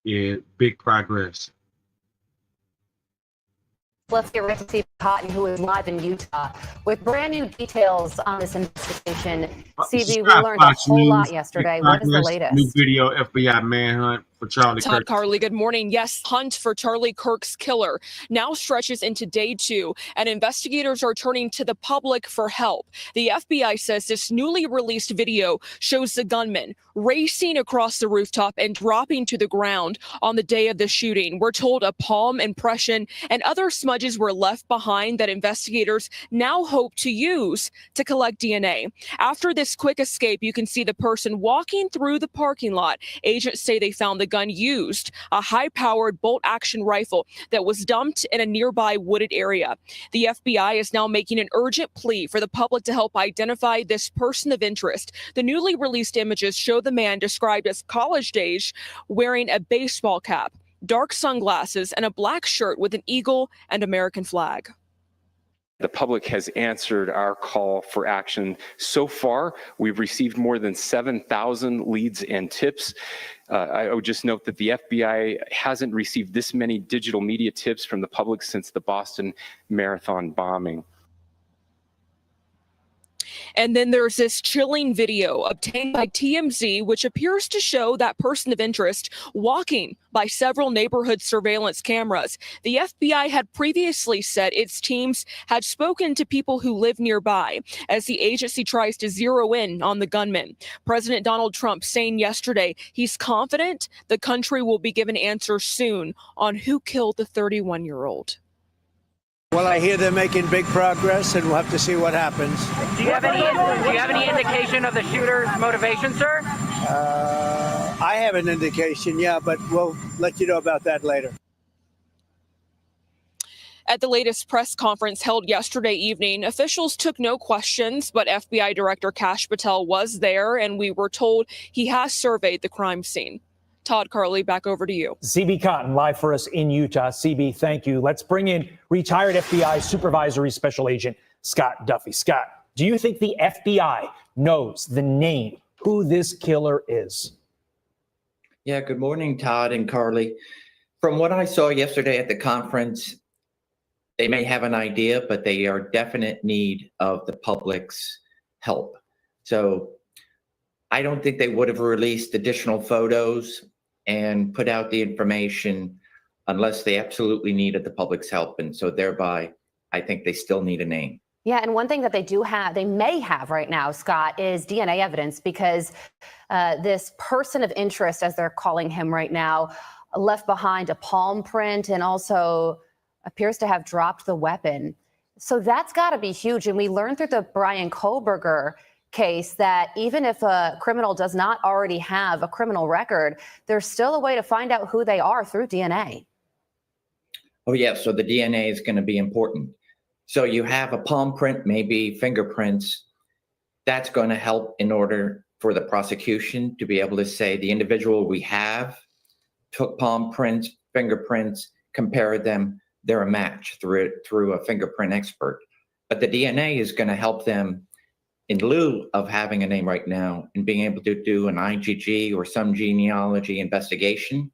Yeah, big progress. Let's get ready to see Cotton, who is live in Utah with brand new details on this investigation. CB, we learned a whole lot yesterday. What is the latest? New video, FBI manhunt for Charlie Todd Kirk. Carly, good morning. Yes, hunt for Charlie Kirk's killer now stretches into day 2, and investigators are turning to the public for help. The FBI says this newly released video shows the gunman racing across the rooftop and dropping to the ground on the day of the shooting. We're told a palm impression and other smudges were left behind that investigators now hope to use to collect DNA. After this quick escape, you can see the person walking through the parking lot. Agents say they found the gun used, a high-powered bolt-action rifle that was dumped in a nearby wooded area. The FBI is now making an urgent plea for the public to help identify this person of interest. The newly released images show the man described as college-age, wearing a baseball cap, dark sunglasses, and a black shirt with an eagle and American flag. The public has answered our call for action. So far, we've received more than 7,000 leads and tips. I would just note that the FBI hasn't received this many digital media tips from the public since the Boston Marathon bombing. And then there's this chilling video obtained by TMZ, which appears to show that person of interest walking by several neighborhood surveillance cameras. The FBI had previously said its teams had spoken to people who live nearby as the agency tries to zero in on the gunman. President Donald Trump saying yesterday he's confident the country will be given answers soon on who killed the 31-year-old. Well, I hear they're making big progress, and we'll have to see what happens. Do you have any indication of the shooter's motivation, sir? I have an indication, yeah, but we'll let you know about that later. At the latest press conference held yesterday evening, officials took no questions, but FBI Director Kash Patel was there, and we were told he has surveyed the crime scene. Todd Carly, back over to you. CB Cotton, live for us in Utah. CB, thank you. Let's bring in retired FBI Supervisory Special Agent Scott Duffy. Scott, do you think the FBI knows the name, who this killer is? Yeah, good morning, Todd and Carly. From what I saw yesterday at the conference, they may have an idea, but they are definite need of the public's help. So I don't think they would have released additional photos and put out the information unless they absolutely needed the public's help. And so thereby, I think they still need a name. Yeah, and one thing that they may have right now, Scott, is DNA evidence, because this person of interest, as they're calling him right now, left behind a palm print and also appears to have dropped the weapon. So that's got to be huge. And we learned through the Brian Kohlberger case that even if a criminal does not already have a criminal record, there's still a way to find out who they are through DNA. Oh, yeah. So the DNA is going to be important. So you have a palm print, maybe fingerprints. That's going to help in order for the prosecution to be able to say the individual we have took palm prints, fingerprints, compared them. They're a match through a fingerprint expert. But the DNA is going to help them in lieu of having a name right now and being able to do an IgG or some genealogy investigation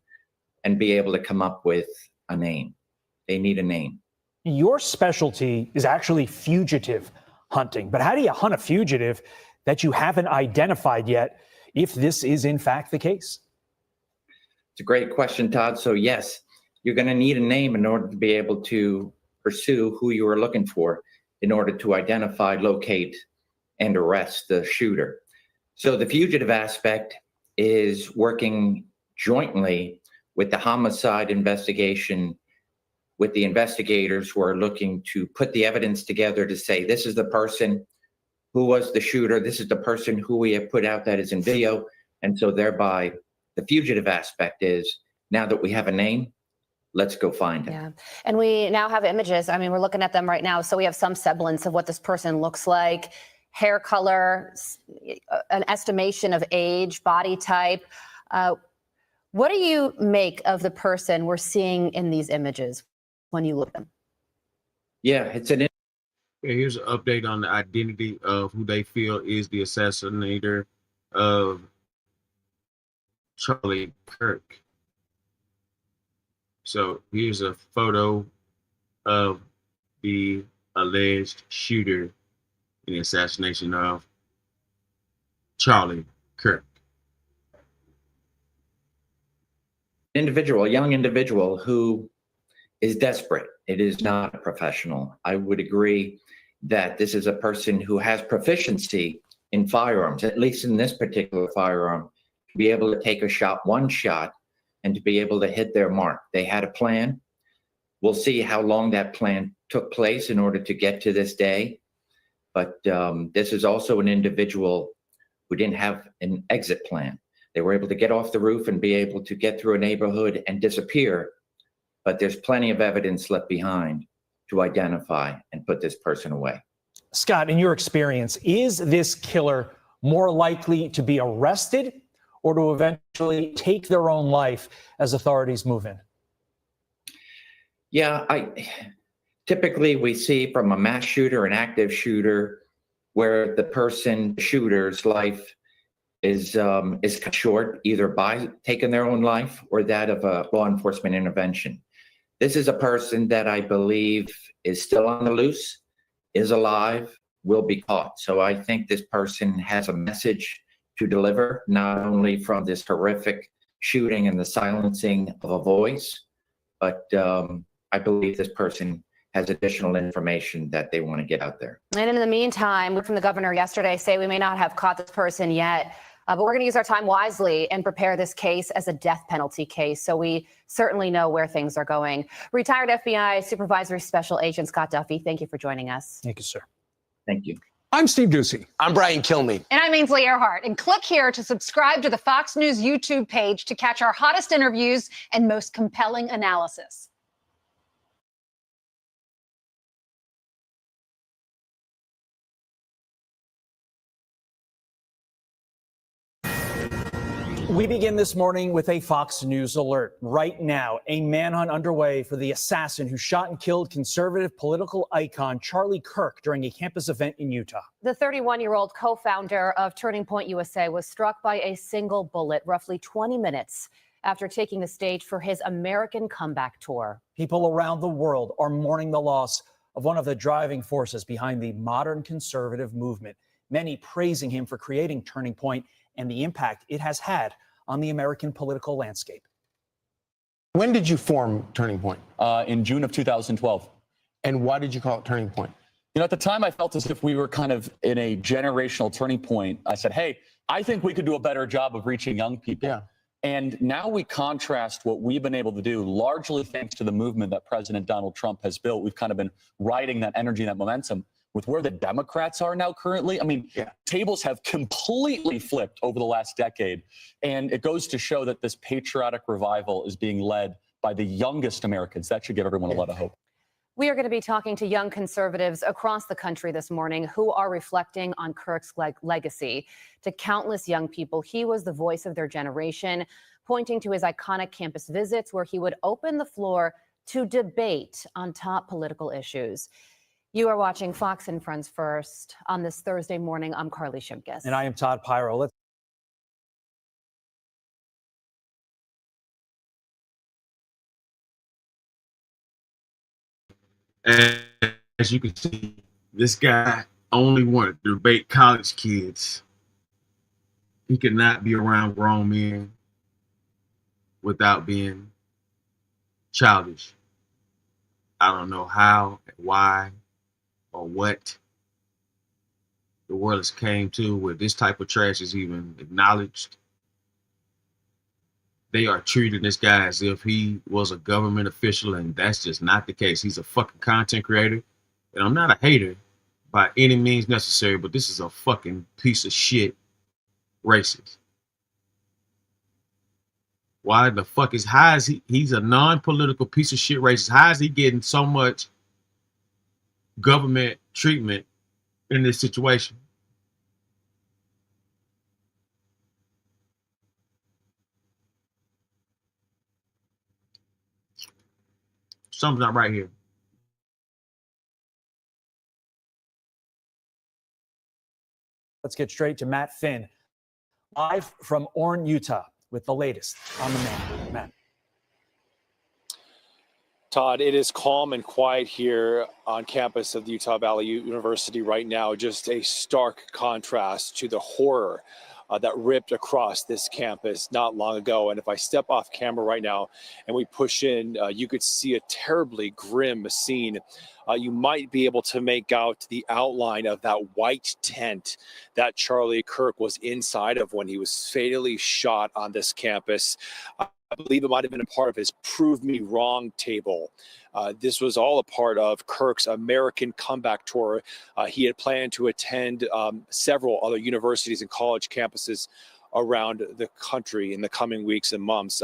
and be able to come up with a name. They need a name. Your specialty is actually fugitive hunting. But how do you hunt a fugitive that you haven't identified yet, if this is in fact the case? It's a great question, Todd. So yes, you're going to need a name in order to be able to pursue who you are looking for in order to identify, locate, and arrest the shooter. So the fugitive aspect is working jointly with the homicide investigation, with the investigators who are looking to put the evidence together to say, this is the person who was the shooter, this is the person who we have put out that is in video. And so thereby, the fugitive aspect is, now that we have a name, let's go find him. Yeah. And we now have images. I mean, we're looking at them right now. So we have some semblance of what this person looks like, hair color, an estimation of age, body type. What do you make of the person we're seeing in these images when you look at them? Yeah, it's an. Here's an update on the identity of who they feel is the assassinator of Charlie Kirk. So here's a photo of the alleged shooter in the assassination of Charlie Kirk. Individual, a young individual who is desperate. It is not a professional. I would agree that this is a person who has proficiency in firearms, at least in this particular firearm, to be able to take a shot, one shot, and to be able to hit their mark. They had a plan. We'll see how long that plan took place in order to get to this day. But this is also an individual who didn't have an exit plan. They were able to get off the roof and be able to get through a neighborhood and disappear. But there's plenty of evidence left behind to identify and put this person away. Scott, in your experience, is this killer more likely to be arrested or to eventually take their own life as authorities move in? Yeah, typically we see from a mass shooter, an active shooter, where the shooter's life is cut short, either by taking their own life or that of a law enforcement intervention. This is a person that I believe is still on the loose, is alive, will be caught. So I think this person has a message to deliver, not only from this horrific shooting and the silencing of a voice, but I believe this person has additional information that they want to get out there. And in the meantime, from the governor yesterday say we may not have caught this person yet, but we're going to use our time wisely and prepare this case as a death penalty case. So we certainly know where things are going. Retired FBI Supervisory Special Agent Scott Duffy, thank you for joining us. Thank you, sir. Thank you. I'm Steve Doocy. I'm Brian Kilmeade. And I'm Ainsley Earhart. And click here to subscribe to the Fox News YouTube page to catch our hottest interviews and most compelling analysis. We begin this morning with a Fox News alert. Right now, a manhunt underway for the assassin who shot and killed conservative political icon Charlie Kirk during a campus event in Utah. The 31-year-old co-founder of Turning Point USA was struck by a single bullet roughly 20 minutes after taking the stage for his American comeback tour. People around the world are mourning the loss of one of the driving forces behind the modern conservative movement, many praising him for creating Turning Point and the impact it has had on the American political landscape. When did you form Turning Point? In June of 2012. And why did you call it Turning Point? You know, at the time, I felt as if we were kind of in a generational turning point. I said, hey, I think we could do a better job of reaching young people. Yeah. And now we contrast what we've been able to do, largely thanks to the movement that President Donald Trump has built. We've kind of been riding that energy and that momentum with where the Democrats are now currently. I mean, tables have completely flipped over the last decade. And it goes to show that this patriotic revival is being led by the youngest Americans. That should give everyone a lot of hope. We are going to be talking to young conservatives across the country this morning who are reflecting on Kirk's legacy. To countless young people, he was the voice of their generation, pointing to his iconic campus visits where he would open the floor to debate on top political issues. You are watching Fox and Friends First on this Thursday morning. I'm Carly Shimkus. And I am Todd Pyro. Let's As you can see, this guy only wanted to debate college kids. He could not be around grown men without being childish. I don't know how, why, or what the world has came to where this type of trash is even acknowledged. They are treating this guy as if he was a government official, and that's just not the case. He's a fucking content creator, and I'm not a hater by any means necessary, but this is a fucking piece of shit racist. Why the fuck is, how is he's a non-political piece of shit racist. How is he getting so much government treatment in this situation? Something's not right here. Let's get straight to Matt Finn, live from Orne, Utah, with the latest on the man. Matt. Todd, it is calm and quiet here on campus of the Utah Valley University right now. Just a stark contrast to the horror that ripped across this campus not long ago. And if I step off camera right now and we push in, you could see a terribly grim scene. You might be able to make out the outline of that white tent that Charlie Kirk was inside of when he was fatally shot on this campus. I believe it might have been a part of his Prove Me Wrong table. This was all a part of Kirk's American comeback tour. He had planned to attend several other universities and college campuses around the country in the coming weeks and months.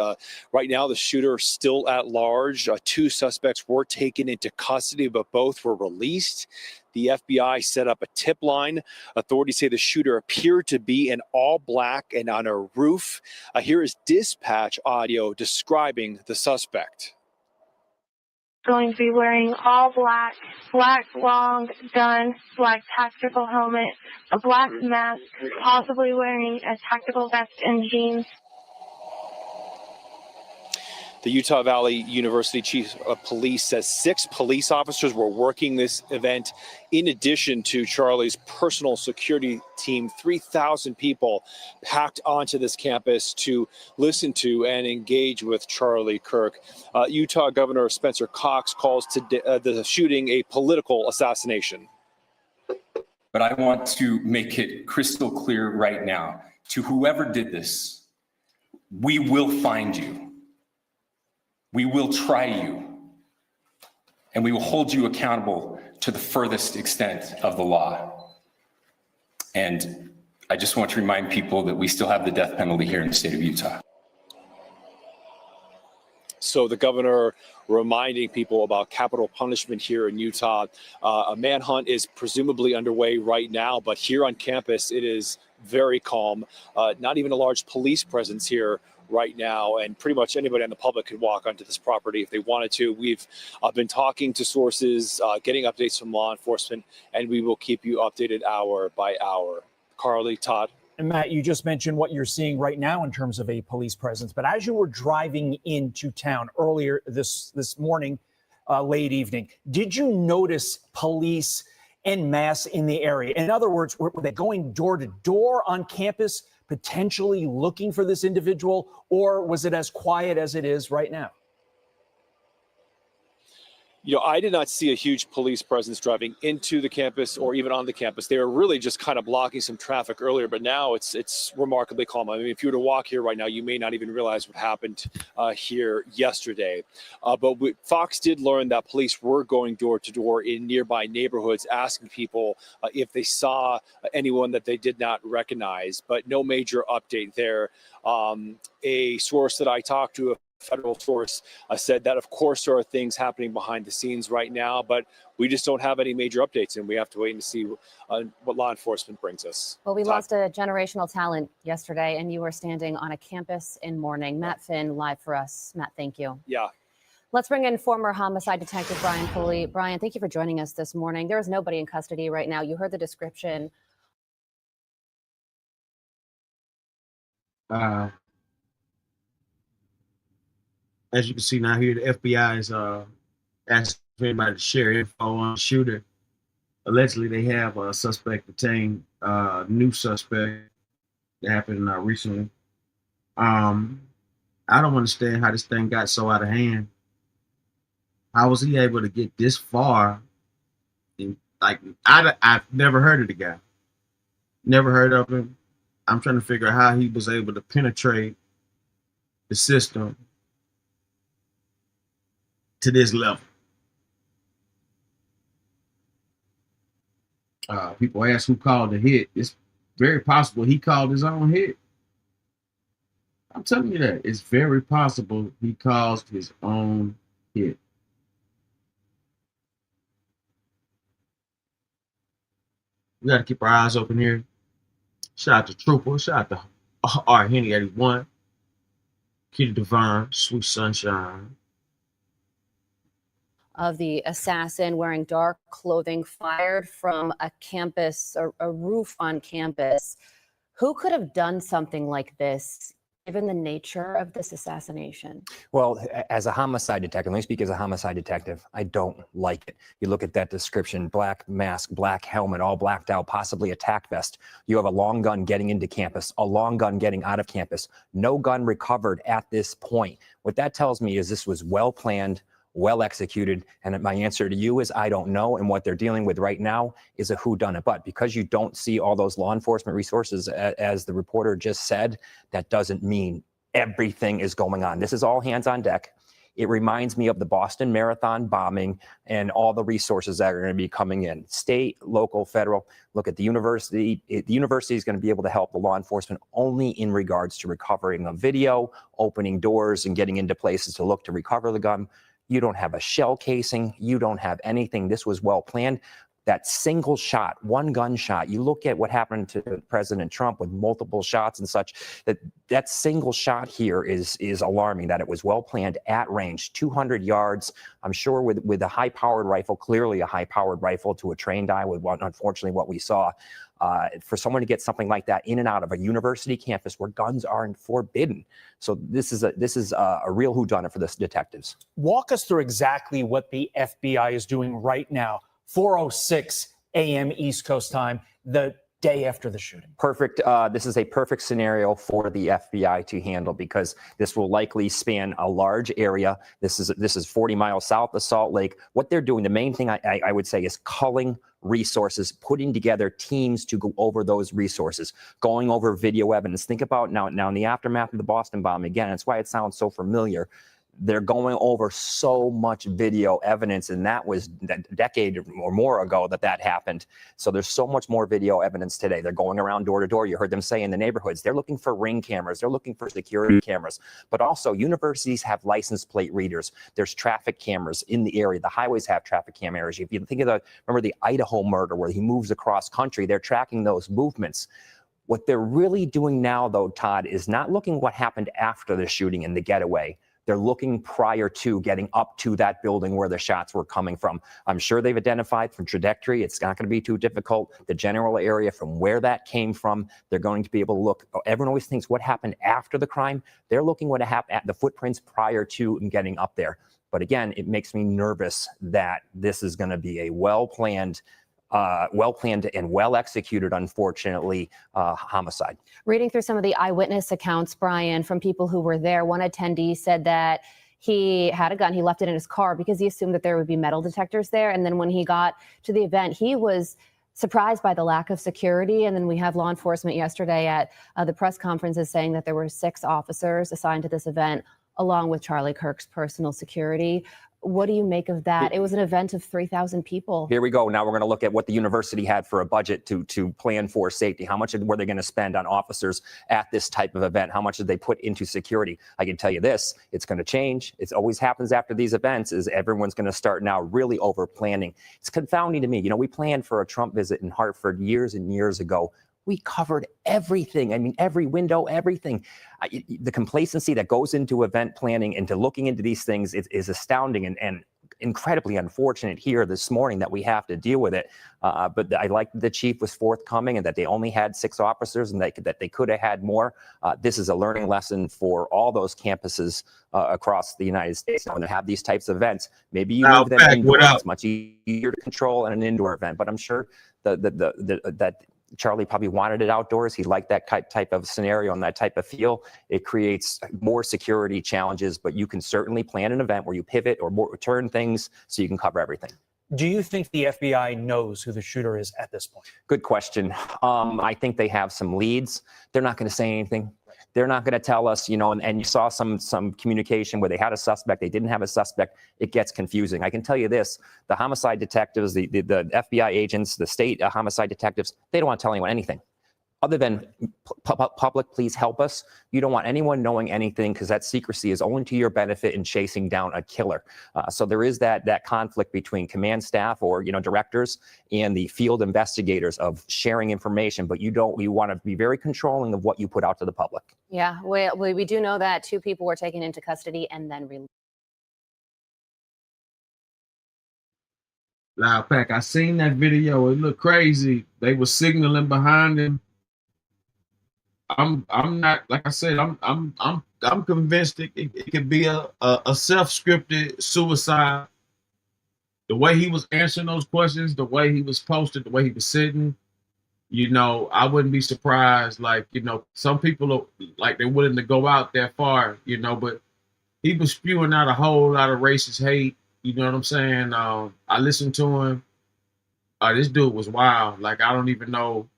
Right now, the shooter still at large. 2 suspects were taken into custody, but both were released. The FBI set up a tip line. Authorities say the shooter appeared to be in all black and on a roof. Here is dispatch audio describing the suspect. Going to be wearing all black, black long gun, black tactical helmet, a black mask, possibly wearing a tactical vest and jeans. The Utah Valley University Chief of Police says 6 police officers were working this event. In addition to Charlie's personal security team, 3,000 people packed onto this campus to listen to and engage with Charlie Kirk. Utah Governor Spencer Cox calls the shooting a political assassination. But I want to make it crystal clear right now to whoever did this, we will find you. We will try you, and we will hold you accountable to the furthest extent of the law. And I just want to remind people that we still have the death penalty here in the state of Utah. So the governor reminding people about capital punishment here in Utah. A manhunt is presumably underway right now, but here on campus, it is very calm. Not even a large police presence here right now, and pretty much anybody in the public could walk onto this property if they wanted to. We've been talking to sources, getting updates from law enforcement, and we will keep you updated hour by hour. Carly, Todd. And Matt, you just mentioned what you're seeing right now in terms of a police presence, but as you were driving into town earlier this morning, late evening, did you notice police en masse in the area? In other words, were they going door to door on campus, potentially looking for this individual, or was it as quiet as it is right now? You know, I did not see a huge police presence driving into the campus or even on the campus. They were really just kind of blocking some traffic earlier, but now it's remarkably calm. I mean, if you were to walk here right now, you may not even realize what happened here yesterday. But Fox did learn that police were going door to door in nearby neighborhoods, asking people if they saw anyone that they did not recognize, but no major update there. A source that I talked to federal source said that, of course, there are things happening behind the scenes right now, but we just don't have any major updates, and we have to wait and see what law enforcement brings us. Well, we lost a generational talent yesterday, and you were standing on a campus in mourning. Matt Finn, live for us. Matt, thank you. Yeah. Let's bring in former homicide detective Brian Foley. Brian, thank you for joining us this morning. There is nobody in custody right now. You heard the description. As you can see now here, the FBI is asking for anybody to share info on the shooter. Allegedly, they have a suspect detained, new suspect that happened recently. I don't understand how this thing got so out of hand. How was he able to get this far? And, like, I've never heard of the guy. Never heard of him. I'm trying to figure out how he was able to penetrate the system to this level. People ask who called the hit. It's very possible he called his own hit. I'm telling you that. It's very possible he caused his own hit. We got to keep our eyes open here. Shout out to Trooper. Shout out to R. Henny 81. Kitty Divine. Sweet Sunshine. Of the assassin wearing dark clothing fired from a campus, a roof on campus. Who could have done something like this, given the nature of this assassination? Well, as a homicide detective, let me speak as a homicide detective, I don't like it. You look at that description, black mask, black helmet, all blacked out, possibly a tack vest. You have a long gun getting into campus, a long gun getting out of campus, no gun recovered at this point. What that tells me is this was well planned, well executed, and my answer to you is I don't know, and what they're dealing with right now is a whodunit. But because you don't see all those law enforcement resources, as the reporter just said, that doesn't mean everything is going on. This is all hands on deck. It reminds me of the Boston Marathon bombing and all the resources that are going to be coming in, state, local, federal. Look at the university. The university is going to be able to help the law enforcement only in regards to recovering a video, opening doors, and getting into places to look to recover the gun. You don't have a shell casing. You don't have anything. This was well planned. That single shot, one gunshot, you look at what happened to President Trump with multiple shots and such, that single shot here is alarming, that it was well planned at range, 200 yards. I'm sure with a high-powered rifle, clearly a high-powered rifle to a trained eye with unfortunately what we saw. For someone to get something like that in and out of a university campus where guns aren't forbidden. So this is a real whodunit for the detectives. Walk us through exactly what the FBI is doing right now, 4:06 a.m. East Coast time, the day after the shooting. Perfect. This is a perfect scenario for the FBI to handle because this will likely span a large area. This is 40 miles south of Salt Lake. What they're doing, the main thing I would say is culling resources, putting together teams to go over those resources, going over video evidence. Think about now in the aftermath of the Boston bomb, again, that's why it sounds so familiar. They're going over so much video evidence, and that was a decade or more ago that happened. So there's so much more video evidence today. They're going around door to door. You heard them say in the neighborhoods, they're looking for ring cameras. They're looking for security cameras. But also universities have license plate readers. There's traffic cameras in the area. The highways have traffic cameras. If you think of remember the Idaho murder where he moves across country, they're tracking those movements. What they're really doing now, though, Todd, is not looking what happened after the shooting and the getaway. They're looking prior to getting up to that building where the shots were coming from. I'm sure they've identified from trajectory. It's not going to be too difficult. The general area from where that came from, they're going to be able to look. Everyone always thinks what happened after the crime. They're looking what happened at the footprints prior to and getting up there. But again, it makes me nervous that this is going to be a well-planned and well-executed, unfortunately, homicide. Reading through some of the eyewitness accounts, Brian, from people who were there, one attendee said that he had a gun. He left it in his car because he assumed that there would be metal detectors there. And then when he got to the event, he was surprised by the lack of security. And then we have law enforcement yesterday at the press conferences saying that there were 6 officers assigned to this event, along with Charlie Kirk's personal security. What do you make of that? It was an event of 3,000 people. Here we go. Now we're going to look at what the university had for a budget to plan for safety. How much were they going to spend on officers at this type of event? How much did they put into security? I can tell you this, it's going to change. It always happens after these events is everyone's going to start now really over planning. It's confounding to me. You know, we planned for a Trump visit in Hartford years and years ago. We covered everything. I mean, every window, everything. The complacency that goes into event planning, into looking into these things is astounding and incredibly unfortunate here this morning that we have to deal with it. But I like that the chief was forthcoming and that they only had 6 officers and that they could have had more. This is a learning lesson for all those campuses across the United States. When they have these types of events, maybe you move them indoors. It's much easier to control in an indoor event, but I'm sure that Charlie probably wanted it outdoors. He liked that type of scenario and that type of feel. It creates more security challenges, but you can certainly plan an event where you pivot or turn things so you can cover everything. Do you think the FBI knows who the shooter is at this point? Good question. I think they have some leads. They're not going to say anything. They're not going to tell us, you know, and you saw some communication where they had a suspect, they didn't have a suspect. It gets confusing. I can tell you this, the homicide detectives, the FBI agents, the state homicide detectives, they don't want to tell anyone anything. Other than public, please help us. You don't want anyone knowing anything because that secrecy is only to your benefit in chasing down a killer. So there is that conflict between command staff or, you know, directors and the field investigators of sharing information, but you want to be very controlling of what you put out to the public. Yeah, we do know that 2 people were taken into custody and then released. Loud Pack, I seen that video. It looked crazy. They were signaling behind him. I'm not, like I said, I'm convinced it could be a self-scripted suicide. The way he was answering those questions, the way he was posted, the way he was sitting, you know, I wouldn't be surprised. Like, you know, some people are like they're willing to go out that far, you know, but he was spewing out a whole lot of racist hate. You know what I'm saying? I listened to him. This dude was wild. Like, I don't even know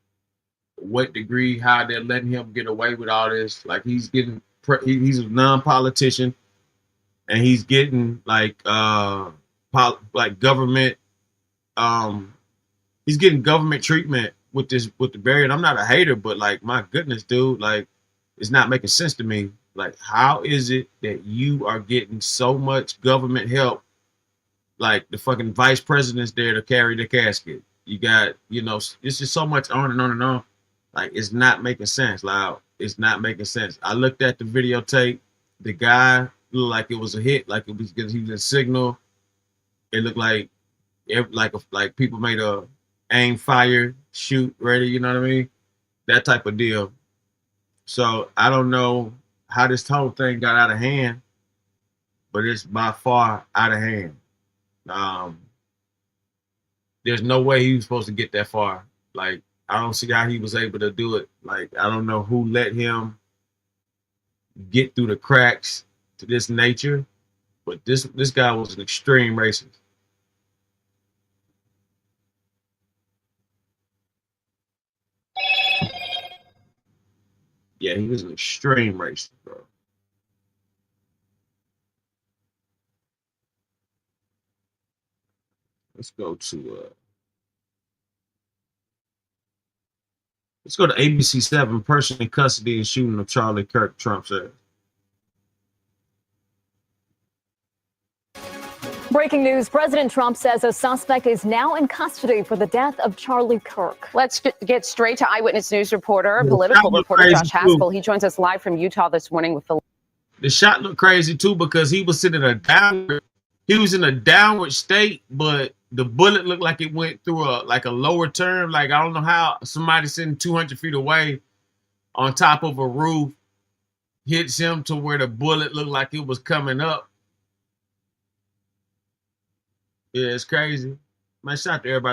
what degree, how they're letting him get away with all this. Like, he's a non-politician and he's getting like government, he's getting government treatment with the barrier. And I'm not a hater, but like, my goodness, dude, like, it's not making sense to me. Like, how is it that you are getting so much government help? Like, the fucking vice president's there to carry the casket. You got, you know, it's just so much on and on and on. Like, it's not making sense, Loud. It's not making sense. I looked at the videotape. The guy looked like it was a hit, like it was because he was in signal. It looked like people made a aim, fire, shoot, ready. You know what I mean? That type of deal. So I don't know how this whole thing got out of hand, but it's by far out of hand. There's no way he was supposed to get that far. Like, I don't see how he was able to do it. Like, I don't know who let him get through the cracks to this nature, but this guy was an extreme racist. Yeah, he was an extreme racist, bro. Let's go to ABC 7, person in custody and shooting of Charlie Kirk, Trump said. Breaking news, President Trump says a suspect is now in custody for the death of Charlie Kirk. Let's get straight to Eyewitness News reporter, political reporter Josh Haskell. He joins us live from Utah this morning with the shot looked crazy too because he was sitting in a downward. He was in a downward state, but the bullet looked like it went through a lower turn. Like, I don't know how somebody sitting 200 feet away on top of a roof hits him to where the bullet looked like it was coming up. Yeah, it's crazy. Man, shout out to everybody.